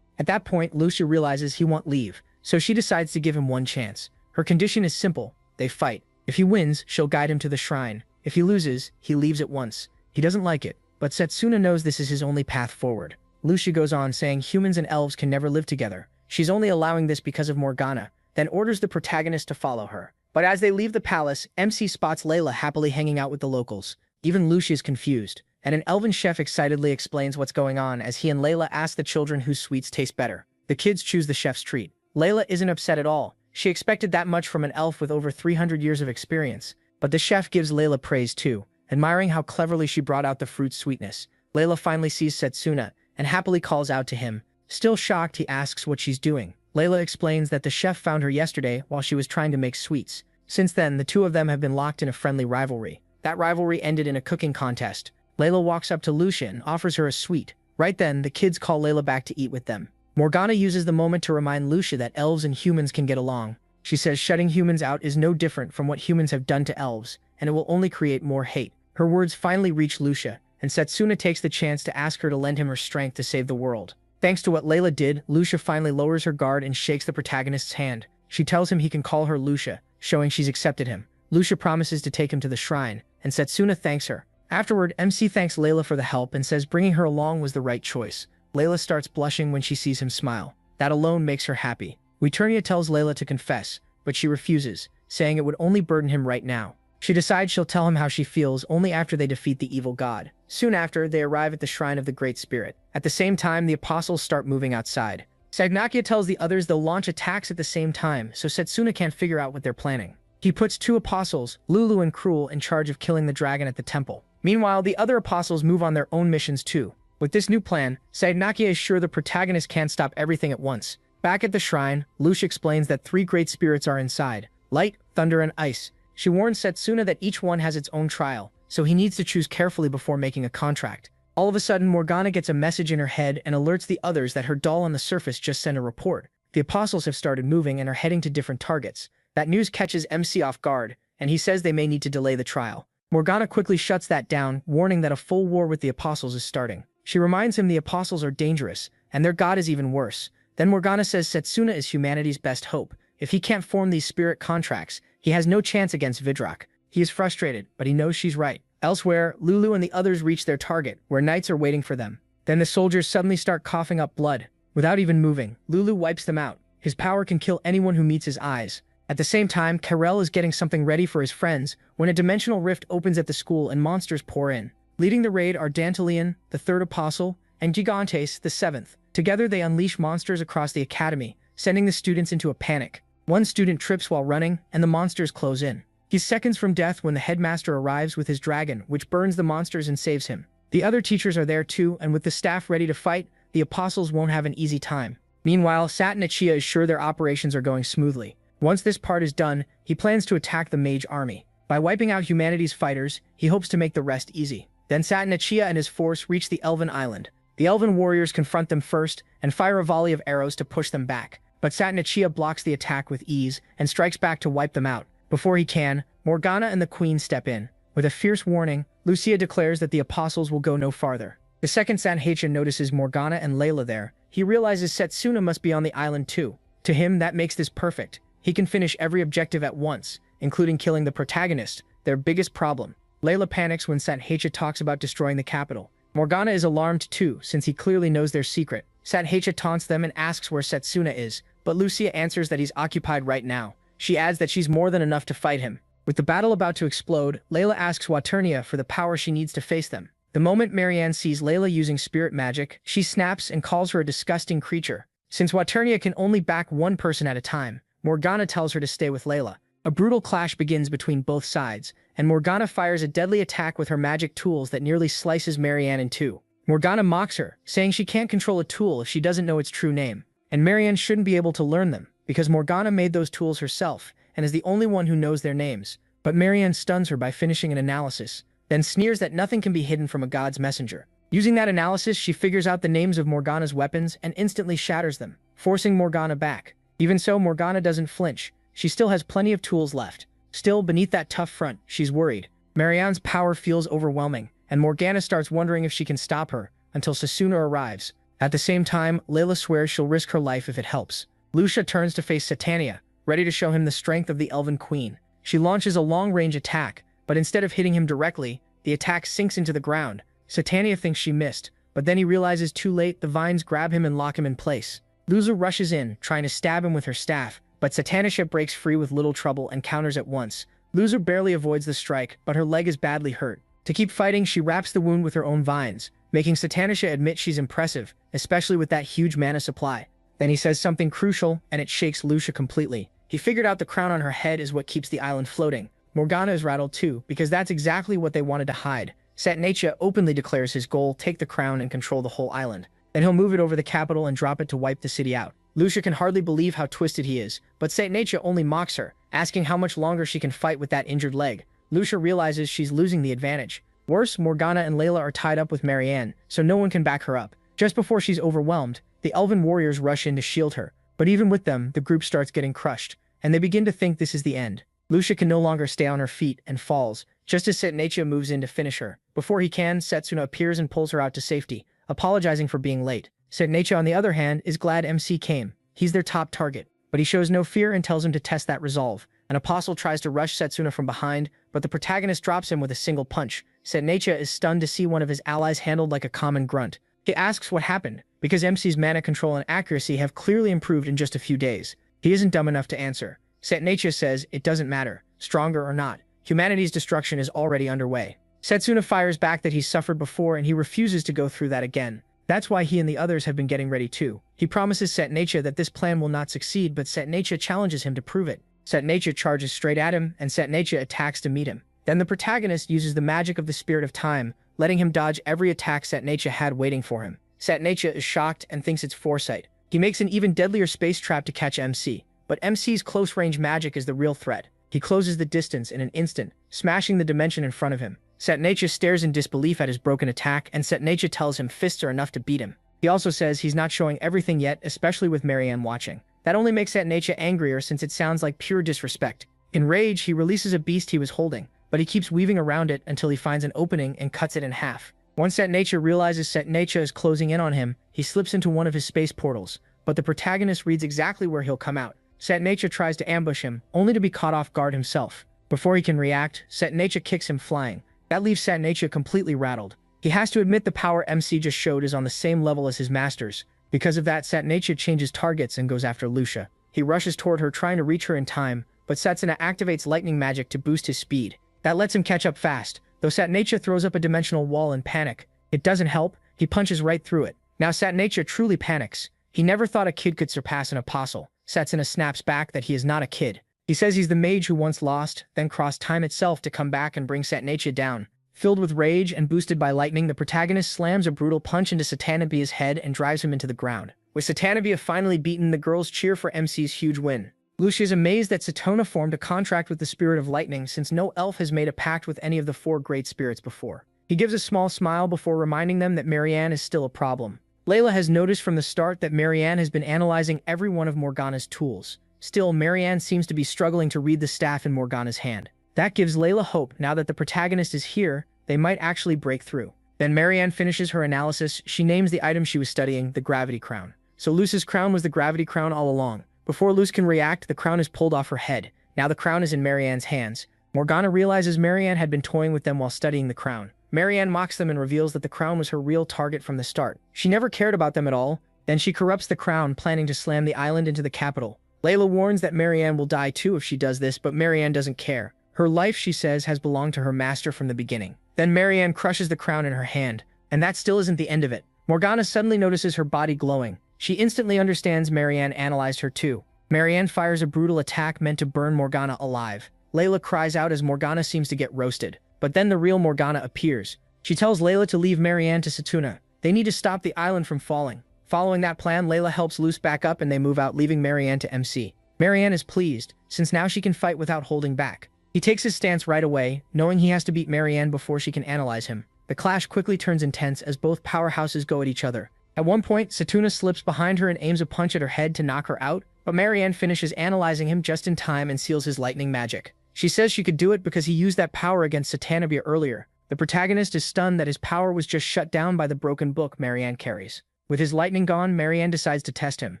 At that point, Lucia realizes he won't leave, so she decides to give him one chance. Her condition is simple: they fight. If he wins, she'll guide him to the shrine. If he loses, he leaves at once. He doesn't like it, but Setsuna knows this is his only path forward. Lucia goes on saying humans and elves can never live together. She's only allowing this because of Morgana, then orders the protagonist to follow her. But as they leave the palace, MC spots Layla happily hanging out with the locals. Even Lucia is confused, and an elven chef excitedly explains what's going on as he and Layla ask the children whose sweets taste better. The kids choose the chef's treat. Layla isn't upset at all. She expected that much from an elf with over 300 years of experience. But the chef gives Layla praise too, admiring how cleverly she brought out the fruit's sweetness. Layla finally sees Setsuna and happily calls out to him. Still shocked, he asks what she's doing. Layla explains that the chef found her yesterday while she was trying to make sweets. Since then, the two of them have been locked in a friendly rivalry. That rivalry ended in a cooking contest. Layla walks up to Lucia and offers her a sweet. Right then, the kids call Layla back to eat with them. Morgana uses the moment to remind Lucia that elves and humans can get along. She says shutting humans out is no different from what humans have done to elves, and it will only create more hate. Her words finally reach Lucia, and Setsuna takes the chance to ask her to lend him her strength to save the world. Thanks to what Layla did, Lucia finally lowers her guard and shakes the protagonist's hand. She tells him he can call her Lucia, showing she's accepted him. Lucia promises to take him to the shrine, and Setsuna thanks her. Afterward, MC thanks Layla for the help and says bringing her along was the right choice. Layla starts blushing when she sees him smile. That alone makes her happy. Weturnia tells Layla to confess, but she refuses, saying it would only burden him right now. She decides she'll tell him how she feels only after they defeat the evil god. Soon after, they arrive at the shrine of the Great Spirit. At the same time, the apostles start moving outside. Sagnakia tells the others they'll launch attacks at the same time, so Setsuna can't figure out what they're planning. He puts two apostles, Lulu and Cruel, in charge of killing the dragon at the temple. Meanwhile, the other apostles move on their own missions too. With this new plan, Sagnakia is sure the protagonist can't stop everything at once. Back at the shrine, Lucia explains that three great spirits are inside: light, thunder, and ice. She warns Setsuna that each one has its own trial, so he needs to choose carefully before making a contract. All of a sudden, Morgana gets a message in her head and alerts the others that her doll on the surface just sent a report. The apostles have started moving and are heading to different targets. That news catches MC off guard, and he says they may need to delay the trial. Morgana quickly shuts that down, warning that a full war with the apostles is starting. She reminds him the apostles are dangerous, and their god is even worse. Then Morgana says Setsuna is humanity's best hope. If he can't form these spirit contracts, he has no chance against Vidrock. He is frustrated, but he knows she's right. Elsewhere, Lulu and the others reach their target, where knights are waiting for them. Then the soldiers suddenly start coughing up blood. Without even moving, Lulu wipes them out. His power can kill anyone who meets his eyes. At the same time, Karel is getting something ready for his friends when a dimensional rift opens at the school and monsters pour in. Leading the raid are Dantalion, the third apostle, and Gigantes, the seventh. Together they unleash monsters across the academy, sending the students into a panic. One student trips while running, and the monsters close in. He's seconds from death when the headmaster arrives with his dragon, which burns the monsters and saves him. The other teachers are there too, and with the staff ready to fight, the apostles won't have an easy time. Meanwhile, Sat and Achia is sure their operations are going smoothly. Once this part is done, he plans to attack the mage army. By wiping out humanity's fighters, he hopes to make the rest easy. Then Sat and Achia and his force reach the Elven Island. The Elven warriors confront them first and fire a volley of arrows to push them back. But Sat and Achia blocks the attack with ease and strikes back to wipe them out. Before he can, Morgana and the Queen step in. With a fierce warning, Lucia declares that the apostles will go no farther. The second Sanheicha notices Morgana and Layla there. He realizes Setsuna must be on the island too. To him, that makes this perfect. He can finish every objective at once, including killing the protagonist, their biggest problem. Layla panics when Sanheicha talks about destroying the capital. Morgana is alarmed too, since he clearly knows their secret. Sanheicha taunts them and asks where Setsuna is, but Lucia answers that he's occupied right now. She adds that she's more than enough to fight him. With the battle about to explode, Layla asks Waternia for the power she needs to face them. The moment Marianne sees Layla using spirit magic, she snaps and calls her a disgusting creature. Since Waternia can only back one person at a time, Morgana tells her to stay with Layla. A brutal clash begins between both sides, and Morgana fires a deadly attack with her magic tools that nearly slices Marianne in two. Morgana mocks her, saying she can't control a tool if she doesn't know its true name, and Marianne shouldn't be able to learn them, because Morgana made those tools herself, and is the only one who knows their names. But Marianne stuns her by finishing an analysis, then sneers that nothing can be hidden from a god's messenger. Using that analysis, she figures out the names of Morgana's weapons and instantly shatters them, forcing Morgana back. Even so, Morgana doesn't flinch. She still has plenty of tools left. Still, beneath that tough front, she's worried. Marianne's power feels overwhelming, and Morgana starts wondering if she can stop her, until Sasuna arrives. At the same time, Layla swears she'll risk her life if it helps. Lucia turns to face Satania, ready to show him the strength of the Elven Queen. She launches a long-range attack, but instead of hitting him directly, the attack sinks into the ground. Satania thinks she missed, but then he realizes too late. The vines grab him and lock him in place. Lucia rushes in, trying to stab him with her staff, but Satania breaks free with little trouble and counters at once. Lucia barely avoids the strike, but her leg is badly hurt. To keep fighting, she wraps the wound with her own vines, making Satania admit she's impressive, especially with that huge mana supply. Then he says something crucial, and it shakes Lucia completely. He figured out the crown on her head is what keeps the island floating. Morgana is rattled too, because that's exactly what they wanted to hide. Satania openly declares his goal: take the crown and control the whole island. Then he'll move it over the capital and drop it to wipe the city out. Lucia can hardly believe how twisted he is, but Satania only mocks her, asking how much longer she can fight with that injured leg. Lucia realizes she's losing the advantage. Worse, Morgana and Layla are tied up with Marianne, so no one can back her up. Just before she's overwhelmed, the Elven warriors rush in to shield her. But even with them, the group starts getting crushed, and they begin to think this is the end. Lucia can no longer stay on her feet and falls, just as Satania moves in to finish her. Before he can, Setsuna appears and pulls her out to safety, apologizing for being late. Satania, on the other hand, is glad MC came. He's their top target, but he shows no fear and tells him to test that resolve. An apostle tries to rush Setsuna from behind, but the protagonist drops him with a single punch. Satania is stunned to see one of his allies handled like a common grunt. He asks what happened, because MC's mana control and accuracy have clearly improved in just a few days. He isn't dumb enough to answer. Satania says it doesn't matter, stronger or not. Humanity's destruction is already underway. Setsuna fires back that he's suffered before and he refuses to go through that again. That's why he and the others have been getting ready too. He promises Satania that this plan will not succeed, but Satania challenges him to prove it. Satania charges straight at him, and Satania attacks to meet him. Then the protagonist uses the magic of the Spirit of Time, letting him dodge every attack Satania had waiting for him. Satania is shocked and thinks it's foresight. He makes an even deadlier space trap to catch MC, but MC's close-range magic is the real threat. He closes the distance in an instant, smashing the dimension in front of him. Satania stares in disbelief at his broken attack, and Satania tells him fists are enough to beat him. He also says he's not showing everything yet, especially with Marianne watching. That only makes Satania angrier since it sounds like pure disrespect. In rage, he releases a beast he was holding, but he keeps weaving around it until he finds an opening and cuts it in half. Once Satania realizes Satania is closing in on him, he slips into one of his space portals, but the protagonist reads exactly where he'll come out. Satania tries to ambush him, only to be caught off guard himself. Before he can react, Satania kicks him flying. That leaves Satania completely rattled. He has to admit the power MC just showed is on the same level as his master's. Because of that, Satania changes targets and goes after Lucia. He rushes toward her, trying to reach her in time, but Setsuna activates lightning magic to boost his speed. That lets him catch up fast, though Satania throws up a dimensional wall in panic. It doesn't help, he punches right through it. Now Satania truly panics. He never thought a kid could surpass an apostle. Setsuna snaps back that he is not a kid. He says he's the mage who once lost, then crossed time itself to come back and bring Satania down. Filled with rage and boosted by lightning, the protagonist slams a brutal punch into Satanabia's head and drives him into the ground. With Satanabia finally beaten, the girls cheer for MC's huge win. Lucia is amazed that Satona formed a contract with the Spirit of Lightning, since no elf has made a pact with any of the four great spirits before. He gives a small smile before reminding them that Marianne is still a problem. Layla has noticed from the start that Marianne has been analyzing every one of Morgana's tools. Still, Marianne seems to be struggling to read the staff in Morgana's hand. That gives Layla hope. Now that the protagonist is here, they might actually break through. Then Marianne finishes her analysis. She names the item she was studying the Gravity Crown. So Luce's crown was the Gravity Crown all along. Before Luce can react, the crown is pulled off her head. Now the crown is in Marianne's hands. Morgana realizes Marianne had been toying with them while studying the crown. Marianne mocks them and reveals that the crown was her real target from the start. She never cared about them at all. Then she corrupts the crown, planning to slam the island into the capital. Layla warns that Marianne will die too if she does this, but Marianne doesn't care. Her life, she says, has belonged to her master from the beginning. Then Marianne crushes the crown in her hand, and that still isn't the end of it. Morgana suddenly notices her body glowing. She instantly understands Marianne analyzed her too. Marianne fires a brutal attack meant to burn Morgana alive. Layla cries out as Morgana seems to get roasted. But then the real Morgana appears. She tells Layla to leave Marianne to Setsuna. They need to stop the island from falling. Following that plan, Layla helps Luce back up and they move out, leaving Marianne to MC. Marianne is pleased, since now she can fight without holding back. He takes his stance right away, knowing he has to beat Marianne before she can analyze him. The clash quickly turns intense as both powerhouses go at each other. At one point, Setsuna slips behind her and aims a punch at her head to knock her out, but Marianne finishes analyzing him just in time and seals his lightning magic. She says she could do it because he used that power against Satanabia earlier. The protagonist is stunned that his power was just shut down by the broken book Marianne carries. With his lightning gone, Marianne decides to test him.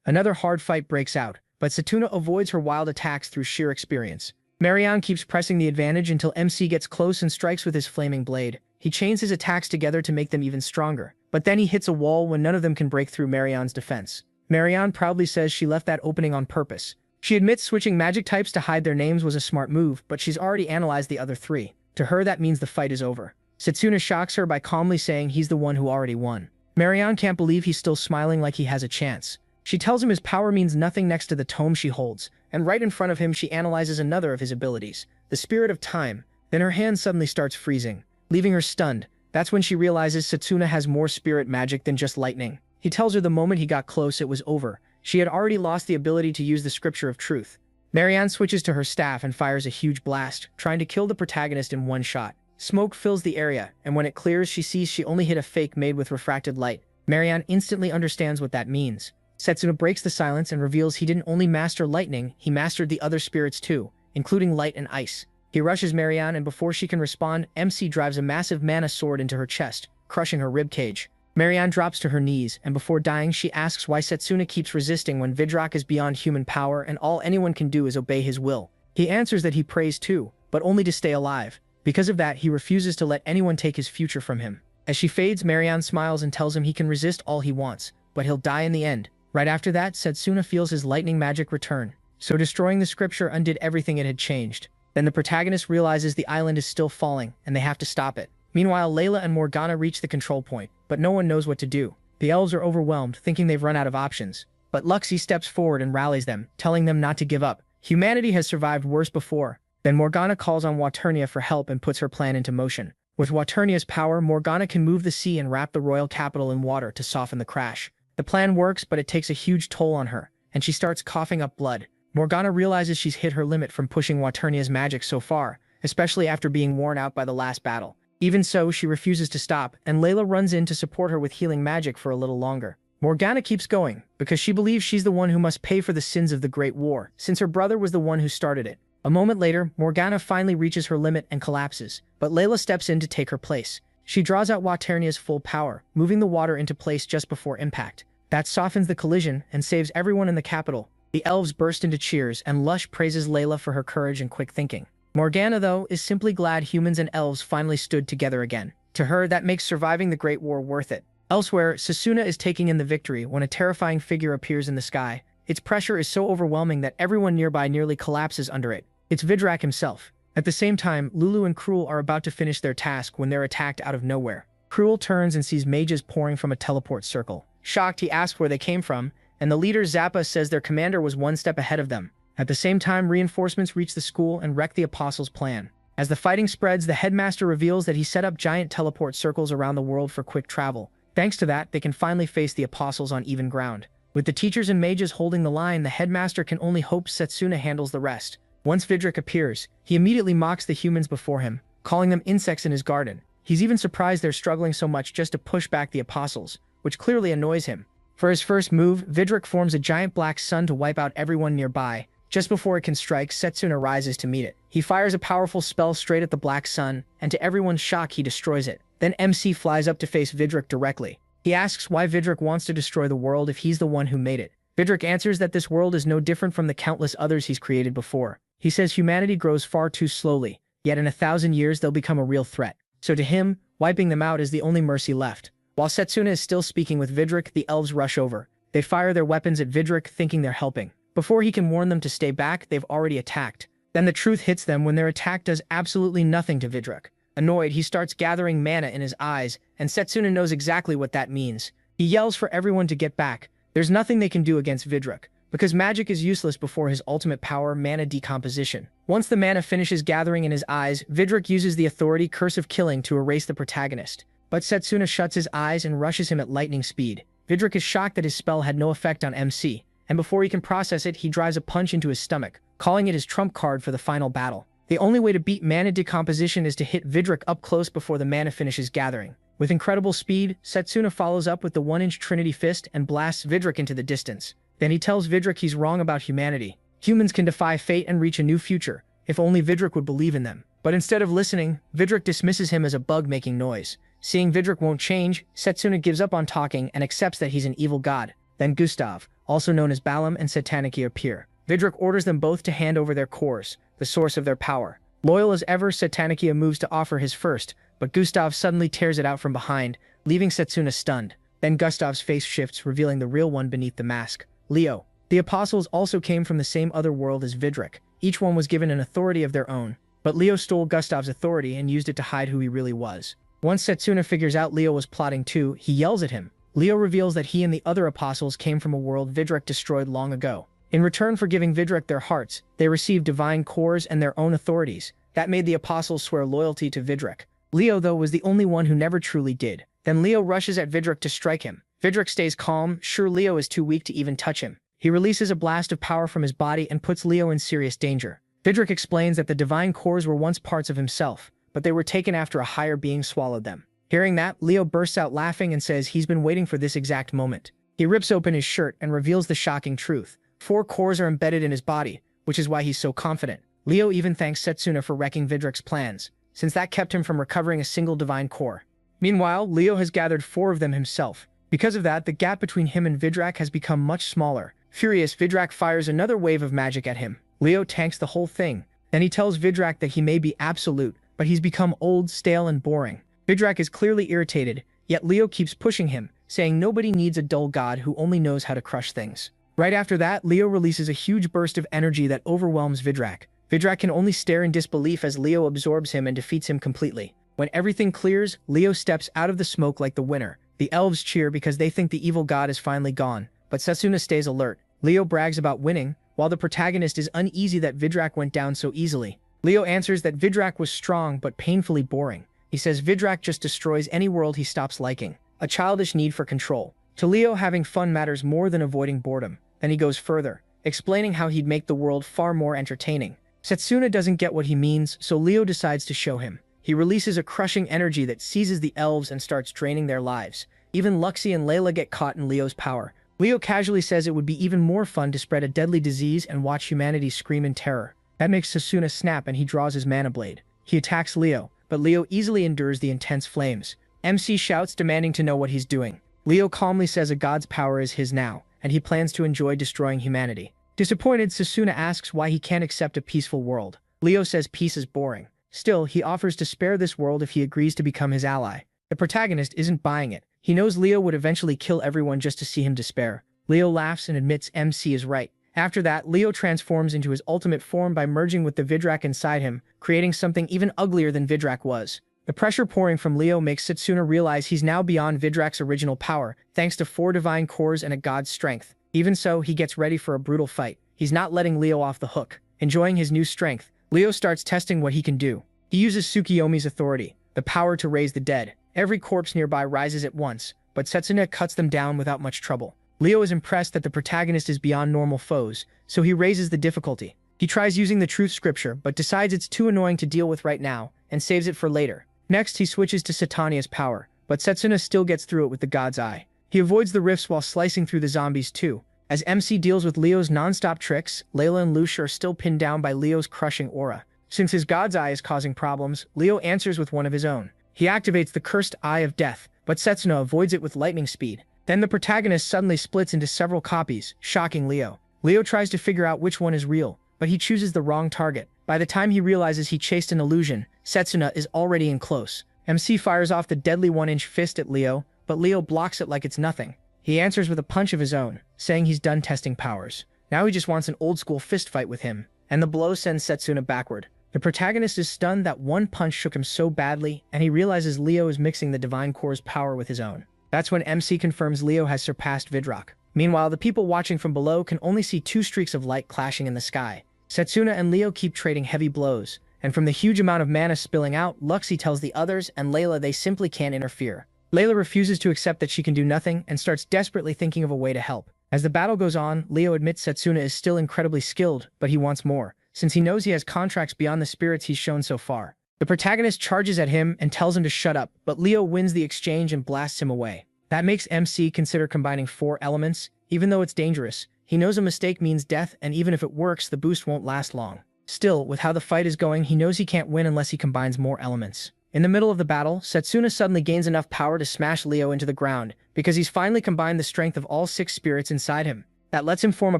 Another hard fight breaks out, but Setsuna avoids her wild attacks through sheer experience. Marianne keeps pressing the advantage until MC gets close and strikes with his flaming blade. He chains his attacks together to make them even stronger, but then he hits a wall when none of them can break through Marianne's defense. Marianne proudly says she left that opening on purpose. She admits switching magic types to hide their names was a smart move, but she's already analyzed the other three. To her, that means the fight is over. Setsuna shocks her by calmly saying he's the one who already won. Marianne can't believe he's still smiling like he has a chance. She tells him his power means nothing next to the tome she holds, and right in front of him she analyzes another of his abilities, the Spirit of Time. Then her hand suddenly starts freezing, leaving her stunned. That's when she realizes Setsuna has more spirit magic than just lightning. He tells her the moment he got close it was over. She had already lost the ability to use the Scripture of Truth. Marianne switches to her staff and fires a huge blast, trying to kill the protagonist in one shot. Smoke fills the area, and when it clears she sees she only hit a fake made with refracted light. Marianne instantly understands what that means. Setsuna breaks the silence and reveals he didn't only master lightning, he mastered the other spirits too, including light and ice. He rushes Marianne, and before she can respond, MC drives a massive mana sword into her chest, crushing her ribcage. Marianne drops to her knees, and before dying she asks why Setsuna keeps resisting when Vidrock is beyond human power and all anyone can do is obey his will. He answers that he prays too, but only to stay alive. Because of that, he refuses to let anyone take his future from him. As she fades, Marianne smiles and tells him he can resist all he wants, but he'll die in the end. Right after that, Setsuna feels his lightning magic return, so destroying the scripture undid everything it had changed. Then the protagonist realizes the island is still falling, and they have to stop it. Meanwhile, Layla and Morgana reach the control point, but no one knows what to do. The elves are overwhelmed, thinking they've run out of options. But Luxie steps forward and rallies them, telling them not to give up. Humanity has survived worse before. Then Morgana calls on Waternia for help and puts her plan into motion. With Waternia's power, Morgana can move the sea and wrap the royal capital in water to soften the crash. The plan works, but it takes a huge toll on her, and she starts coughing up blood. Morgana realizes she's hit her limit from pushing Waternia's magic so far, especially after being worn out by the last battle. Even so, she refuses to stop, and Layla runs in to support her with healing magic for a little longer. Morgana keeps going, because she believes she's the one who must pay for the sins of the Great War, since her brother was the one who started it. A moment later, Morgana finally reaches her limit and collapses, but Layla steps in to take her place. She draws out Waternia's full power, moving the water into place just before impact. That softens the collision and saves everyone in the capital. The elves burst into cheers, and Lush praises Layla for her courage and quick thinking. Morgana, though, is simply glad humans and elves finally stood together again. To her, that makes surviving the Great War worth it. Elsewhere, Setsuna is taking in the victory when a terrifying figure appears in the sky. Its pressure is so overwhelming that everyone nearby nearly collapses under it. It's Vidrock himself. At the same time, Lulu and Cruel are about to finish their task when they're attacked out of nowhere. Cruel turns and sees mages pouring from a teleport circle. Shocked, he asks where they came from, and the leader Zappa says their commander was one step ahead of them. At the same time, reinforcements reach the school and wreck the Apostles' plan. As the fighting spreads, the headmaster reveals that he set up giant teleport circles around the world for quick travel. Thanks to that, they can finally face the Apostles on even ground. With the teachers and mages holding the line, the headmaster can only hope Setsuna handles the rest. Once Vidrock appears, he immediately mocks the humans before him, calling them insects in his garden. He's even surprised they're struggling so much just to push back the Apostles, which clearly annoys him. For his first move, Vidrock forms a giant black sun to wipe out everyone nearby. Just before it can strike, Setsuna rises to meet it. He fires a powerful spell straight at the black sun, and to everyone's shock, he destroys it. Then MC flies up to face Vidrock directly. He asks why Vidrock wants to destroy the world if he's the one who made it. Vidrock answers that this world is no different from the countless others he's created before. He says humanity grows far too slowly, yet in 1,000 years they'll become a real threat. So to him, wiping them out is the only mercy left. While Setsuna is still speaking with Vidrock, the elves rush over. They fire their weapons at Vidrock, thinking they're helping. Before he can warn them to stay back, they've already attacked. Then the truth hits them when their attack does absolutely nothing to Vidrock. Annoyed, he starts gathering mana in his eyes, and Setsuna knows exactly what that means. He yells for everyone to get back. There's nothing they can do against Vidrock, because magic is useless before his ultimate power, mana decomposition. Once the mana finishes gathering in his eyes, Vidrock uses the authority Curse of Killing to erase the protagonist. But Setsuna shuts his eyes and rushes him at lightning speed. Vidrock is shocked that his spell had no effect on MC, and before he can process it, he drives a punch into his stomach, calling it his trump card for the final battle. The only way to beat mana decomposition is to hit Vidrock up close before the mana finishes gathering. With incredible speed, Setsuna follows up with the 1-inch Trinity Fist and blasts Vidrock into the distance. Then he tells Vidrock he's wrong about humanity. Humans can defy fate and reach a new future, if only Vidrock would believe in them. But instead of listening, Vidrock dismisses him as a bug making noise. Seeing Vidric won't change, Setsuna gives up on talking and accepts that he's an evil god. Then Gustav, also known as Balam and Sataniki, appear. Vidric orders them both to hand over their cores, the source of their power. Loyal as ever, Satanikia moves to offer his first, but Gustav suddenly tears it out from behind, leaving Setsuna stunned. Then Gustav's face shifts, revealing the real one beneath the mask, Leo. The apostles also came from the same other world as Vidric. Each one was given an authority of their own, but Leo stole Gustav's authority and used it to hide who he really was. Once Setsuna figures out Leo was plotting too, he yells at him. Leo reveals that he and the other apostles came from a world Vidric destroyed long ago. In return for giving Vidric their hearts, they received divine cores and their own authorities. That made the apostles swear loyalty to Vidric. Leo, though, was the only one who never truly did. Then Leo rushes at Vidric to strike him. Vidric stays calm, sure Leo is too weak to even touch him. He releases a blast of power from his body and puts Leo in serious danger. Vidric explains that the divine cores were once parts of himself, but they were taken after a higher being swallowed them. Hearing that, Leo bursts out laughing and says he's been waiting for this exact moment. He rips open his shirt and reveals the shocking truth. 4 cores are embedded in his body, which is why he's so confident. Leo even thanks Setsuna for wrecking Vidric's plans, since that kept him from recovering a single divine core. Meanwhile, Leo has gathered 4 of them himself. Because of that, the gap between him and Vidric has become much smaller. Furious, Vidric fires another wave of magic at him. Leo tanks the whole thing. Then he tells Vidric that he may be absolute, but he's become old, stale, and boring. Vidric is clearly irritated, yet Leo keeps pushing him, saying nobody needs a dull god who only knows how to crush things. Right after that, Leo releases a huge burst of energy that overwhelms Vidric. Vidric can only stare in disbelief as Leo absorbs him and defeats him completely. When everything clears, Leo steps out of the smoke like the winner. The elves cheer because they think the evil god is finally gone, but Setsuna stays alert. Leo brags about winning, while the protagonist is uneasy that Vidric went down so easily. Leo answers that Vidric was strong but painfully boring. He says Vidric just destroys any world he stops liking. A childish need for control. To Leo, having fun matters more than avoiding boredom. Then he goes further, explaining how he'd make the world far more entertaining. Setsuna doesn't get what he means, so Leo decides to show him. He releases a crushing energy that seizes the elves and starts draining their lives. Even Luxie and Layla get caught in Leo's power. Leo casually says it would be even more fun to spread a deadly disease and watch humanity scream in terror. That makes Setsuna snap and he draws his mana blade. He attacks Leo, but Leo easily endures the intense flames. MC shouts, demanding to know what he's doing. Leo calmly says a god's power is his now, and he plans to enjoy destroying humanity. Disappointed, Setsuna asks why he can't accept a peaceful world. Leo says peace is boring. Still, he offers to spare this world if he agrees to become his ally. The protagonist isn't buying it. He knows Leo would eventually kill everyone just to see him despair. Leo laughs and admits MC is right. After that, Leo transforms into his ultimate form by merging with the Vidric inside him, creating something even uglier than Vidric was. The pressure pouring from Leo makes Setsuna realize he's now beyond Vidric's original power, thanks to 4 divine cores and a god's strength. Even so, he gets ready for a brutal fight. He's not letting Leo off the hook. Enjoying his new strength, Leo starts testing what he can do. He uses Tsukiyomi's authority, the power to raise the dead. Every corpse nearby rises at once, but Setsuna cuts them down without much trouble. Leo is impressed that the protagonist is beyond normal foes, so he raises the difficulty. He tries using the truth scripture, but decides it's too annoying to deal with right now, and saves it for later. Next, he switches to Satania's power, but Setsuna still gets through it with the God's Eye. He avoids the rifts while slicing through the zombies too. As MC deals with Leo's non-stop tricks, Layla and Lucia are still pinned down by Leo's crushing aura. Since his God's Eye is causing problems, Leo answers with one of his own. He activates the cursed Eye of Death, but Setsuna avoids it with lightning speed. Then the protagonist suddenly splits into several copies, shocking Leo. Leo tries to figure out which one is real, but he chooses the wrong target. By the time he realizes he chased an illusion, Setsuna is already in close. MC fires off the deadly 1-inch fist at Leo, but Leo blocks it like it's nothing. He answers with a punch of his own, saying he's done testing powers. Now he just wants an old-school fist fight with him, and the blow sends Setsuna backward. The protagonist is stunned that one punch shook him so badly, and he realizes Leo is mixing the Divine Core's power with his own. That's when MC confirms Leo has surpassed Vidric. Meanwhile, the people watching from below can only see 2 streaks of light clashing in the sky. Setsuna and Leo keep trading heavy blows, and from the huge amount of mana spilling out, Luxie tells the others and Layla they simply can't interfere. Layla refuses to accept that she can do nothing and starts desperately thinking of a way to help. As the battle goes on, Leo admits Setsuna is still incredibly skilled, but he wants more, since he knows he has contracts beyond the spirits he's shown so far. The protagonist charges at him and tells him to shut up, but Leo wins the exchange and blasts him away. That makes MC consider combining 4 elements, even though it's dangerous. He knows a mistake means death, and even if it works, the boost won't last long. Still, with how the fight is going, he knows he can't win unless he combines more elements. In the middle of the battle, Setsuna suddenly gains enough power to smash Leo into the ground, because he's finally combined the strength of all 6 spirits inside him. That lets him form a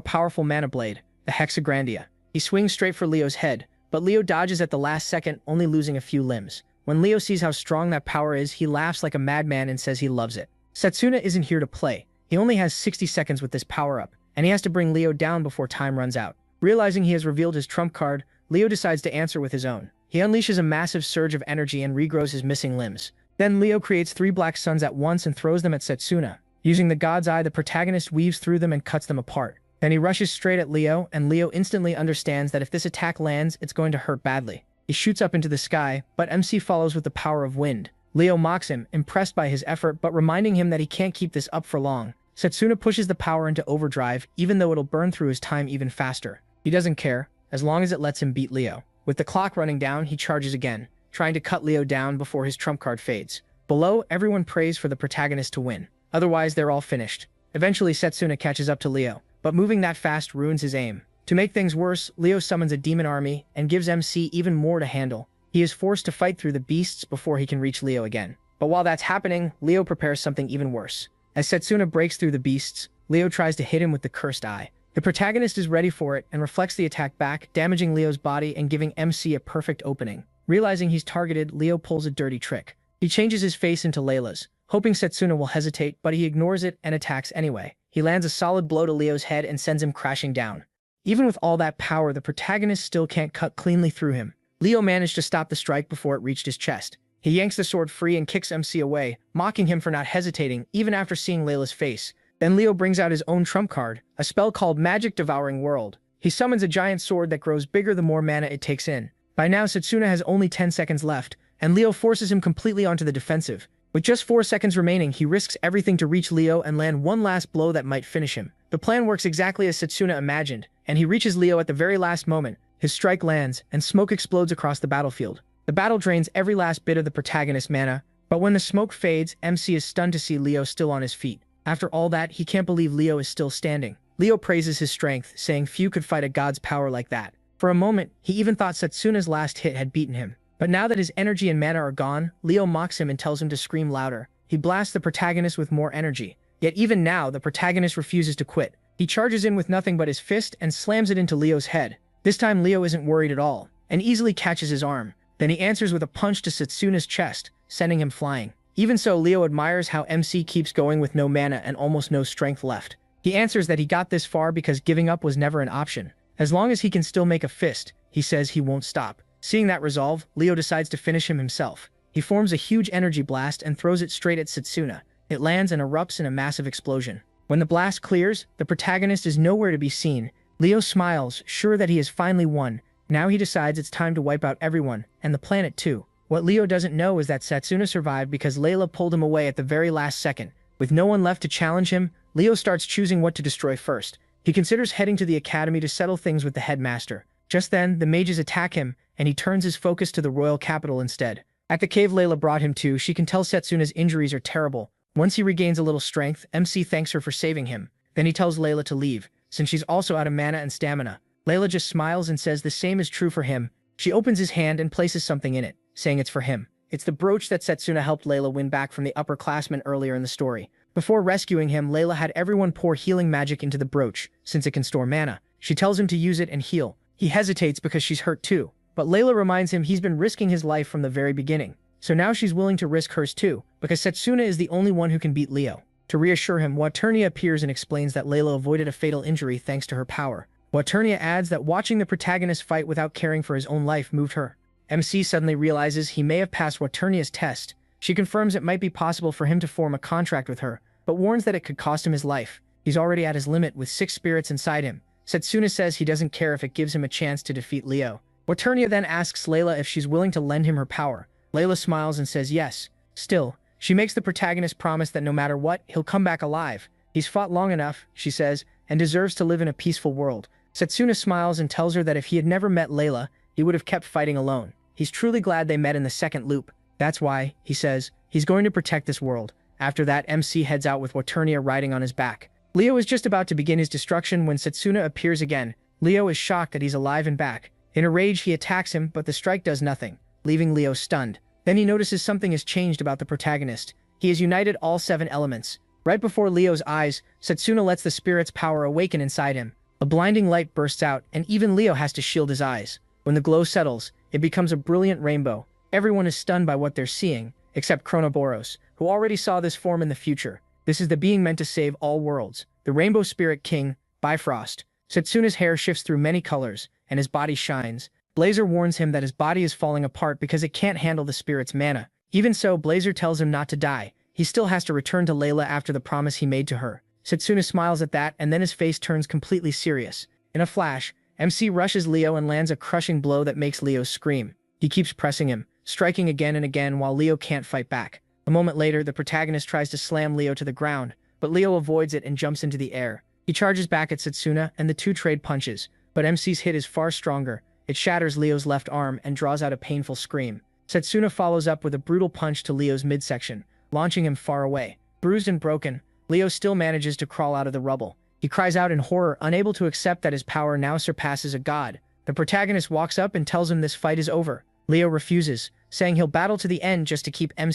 powerful mana blade, the Hexagrandia. He swings straight for Leo's head, but Leo dodges at the last second, only losing a few limbs. When Leo sees how strong that power is, he laughs like a madman and says he loves it. Setsuna isn't here to play. He only has 60 seconds with this power-up, and he has to bring Leo down before time runs out. Realizing he has revealed his trump card, Leo decides to answer with his own. He unleashes a massive surge of energy and regrows his missing limbs. Then Leo creates 3 black suns at once and throws them at Setsuna. Using the God's Eye, the protagonist weaves through them and cuts them apart. Then he rushes straight at Leo, and Leo instantly understands that if this attack lands, it's going to hurt badly. He shoots up into the sky, but MC follows with the power of wind. Leo mocks him, impressed by his effort but reminding him that he can't keep this up for long. Setsuna pushes the power into overdrive, even though it'll burn through his time even faster. He doesn't care, as long as it lets him beat Leo. With the clock running down, he charges again, trying to cut Leo down before his trump card fades. Below, everyone prays for the protagonist to win. Otherwise, they're all finished. Eventually, Setsuna catches up to Leo, but moving that fast ruins his aim. To make things worse, Leo summons a demon army and gives MC even more to handle. He is forced to fight through the beasts before he can reach Leo again. But while that's happening, Leo prepares something even worse. As Setsuna breaks through the beasts, Leo tries to hit him with the cursed eye. The protagonist is ready for it and reflects the attack back, damaging Leo's body and giving MC a perfect opening. Realizing he's targeted, Leo pulls a dirty trick. He changes his face into Layla's, hoping Setsuna will hesitate, but he ignores it and attacks anyway. He lands a solid blow to Leo's head and sends him crashing down. Even with all that power, the protagonist still can't cut cleanly through him. Leo managed to stop the strike before it reached his chest. He yanks the sword free and kicks MC away, mocking him for not hesitating even after seeing Layla's face. Then Leo brings out his own trump card, a spell called Magic Devouring World. He summons a giant sword that grows bigger the more mana it takes in. By now, Setsuna has only 10 seconds left, and Leo forces him completely onto the defensive. With just 4 seconds remaining, he risks everything to reach Leo and land one last blow that might finish him. The plan works exactly as Setsuna imagined, and he reaches Leo at the very last moment. His strike lands, and smoke explodes across the battlefield. The battle drains every last bit of the protagonist's mana, but when the smoke fades, MC is stunned to see Leo still on his feet. After all that, he can't believe Leo is still standing. Leo praises his strength, saying few could fight a god's power like that. For a moment, he even thought Setsuna's last hit had beaten him. But now that his energy and mana are gone, Leo mocks him and tells him to scream louder. He blasts the protagonist with more energy. Yet even now, the protagonist refuses to quit. He charges in with nothing but his fist and slams it into Leo's head. This time Leo isn't worried at all, and easily catches his arm. Then he answers with a punch to Setsuna's chest, sending him flying. Even so, Leo admires how MC keeps going with no mana and almost no strength left. He answers that he got this far because giving up was never an option. As long as he can still make a fist, he says he won't stop. Seeing that resolve, Leo decides to finish him himself. He forms a huge energy blast and throws it straight at Setsuna. It lands and erupts in a massive explosion. When the blast clears, the protagonist is nowhere to be seen. Leo smiles, sure that he has finally won. Now he decides it's time to wipe out everyone, and the planet too. What Leo doesn't know is that Setsuna survived because Layla pulled him away at the very last second. With no one left to challenge him, Leo starts choosing what to destroy first. He considers heading to the academy to settle things with the headmaster. Just then, the mages attack him, and he turns his focus to the royal capital instead. At the cave Layla brought him to, she can tell Setsuna's injuries are terrible. Once he regains a little strength, MC thanks her for saving him. Then he tells Layla to leave, since she's also out of mana and stamina. Layla just smiles and says the same is true for him. She opens his hand and places something in it, saying it's for him. It's the brooch that Setsuna helped Layla win back from the upperclassmen earlier in the story. Before rescuing him, Layla had everyone pour healing magic into the brooch, since it can store mana. She tells him to use it and heal. He hesitates because she's hurt too, but Layla reminds him he's been risking his life from the very beginning. So now she's willing to risk hers too, because Setsuna is the only one who can beat Leo. To reassure him, Waternia appears and explains that Layla avoided a fatal injury thanks to her power. Waternia adds that watching the protagonist fight without caring for his own life moved her. MC suddenly realizes he may have passed Waternia's test. She confirms it might be possible for him to form a contract with her, but warns that it could cost him his life. He's already at his limit with 6 spirits inside him. Setsuna says he doesn't care if it gives him a chance to defeat Leo. Waternia then asks Layla if she's willing to lend him her power. Layla smiles and says yes. Still, she makes the protagonist promise that no matter what, he'll come back alive. He's fought long enough, she says, and deserves to live in a peaceful world. Setsuna smiles and tells her that if he had never met Layla, he would have kept fighting alone. He's truly glad they met in the second loop. That's why, he says, he's going to protect this world. After that, MC heads out with Waternia riding on his back. Leo is just about to begin his destruction when Setsuna appears again. Leo is shocked that he's alive and back. In a rage, he attacks him, but the strike does nothing, leaving Leo stunned. Then he notices something has changed about the protagonist. He has united all 7 elements. Right before Leo's eyes, Setsuna lets the spirit's power awaken inside him. A blinding light bursts out, and even Leo has to shield his eyes. When the glow settles, it becomes a brilliant rainbow. Everyone is stunned by what they're seeing, except Chronoboros, who already saw this form in the future. This is the being meant to save all worlds, the Rainbow Spirit King, Bifrost. Setsuna's hair shifts through many colors, and his body shines. Blazer warns him that his body is falling apart because it can't handle the spirit's mana. Even so, Blazer tells him not to die. He still has to return to Layla after the promise he made to her. Setsuna smiles at that, and then his face turns completely serious. In a flash, MC rushes Leo and lands a crushing blow that makes Leo scream. He keeps pressing him, striking again and again while Leo can't fight back. A moment later, the protagonist tries to slam Leo to the ground, but Leo avoids it and jumps into the air. He charges back at Setsuna, and the two trade punches, but MC's hit is far stronger. It shatters Leo's left arm and draws out a painful scream. Setsuna follows up with a brutal punch to Leo's midsection, launching him far away. Bruised and broken, Leo still manages to crawl out of the rubble. He cries out in horror, unable to accept that his power now surpasses a god. The protagonist walks up and tells him this fight is over. Leo refuses, saying he'll battle to the end just to keep MC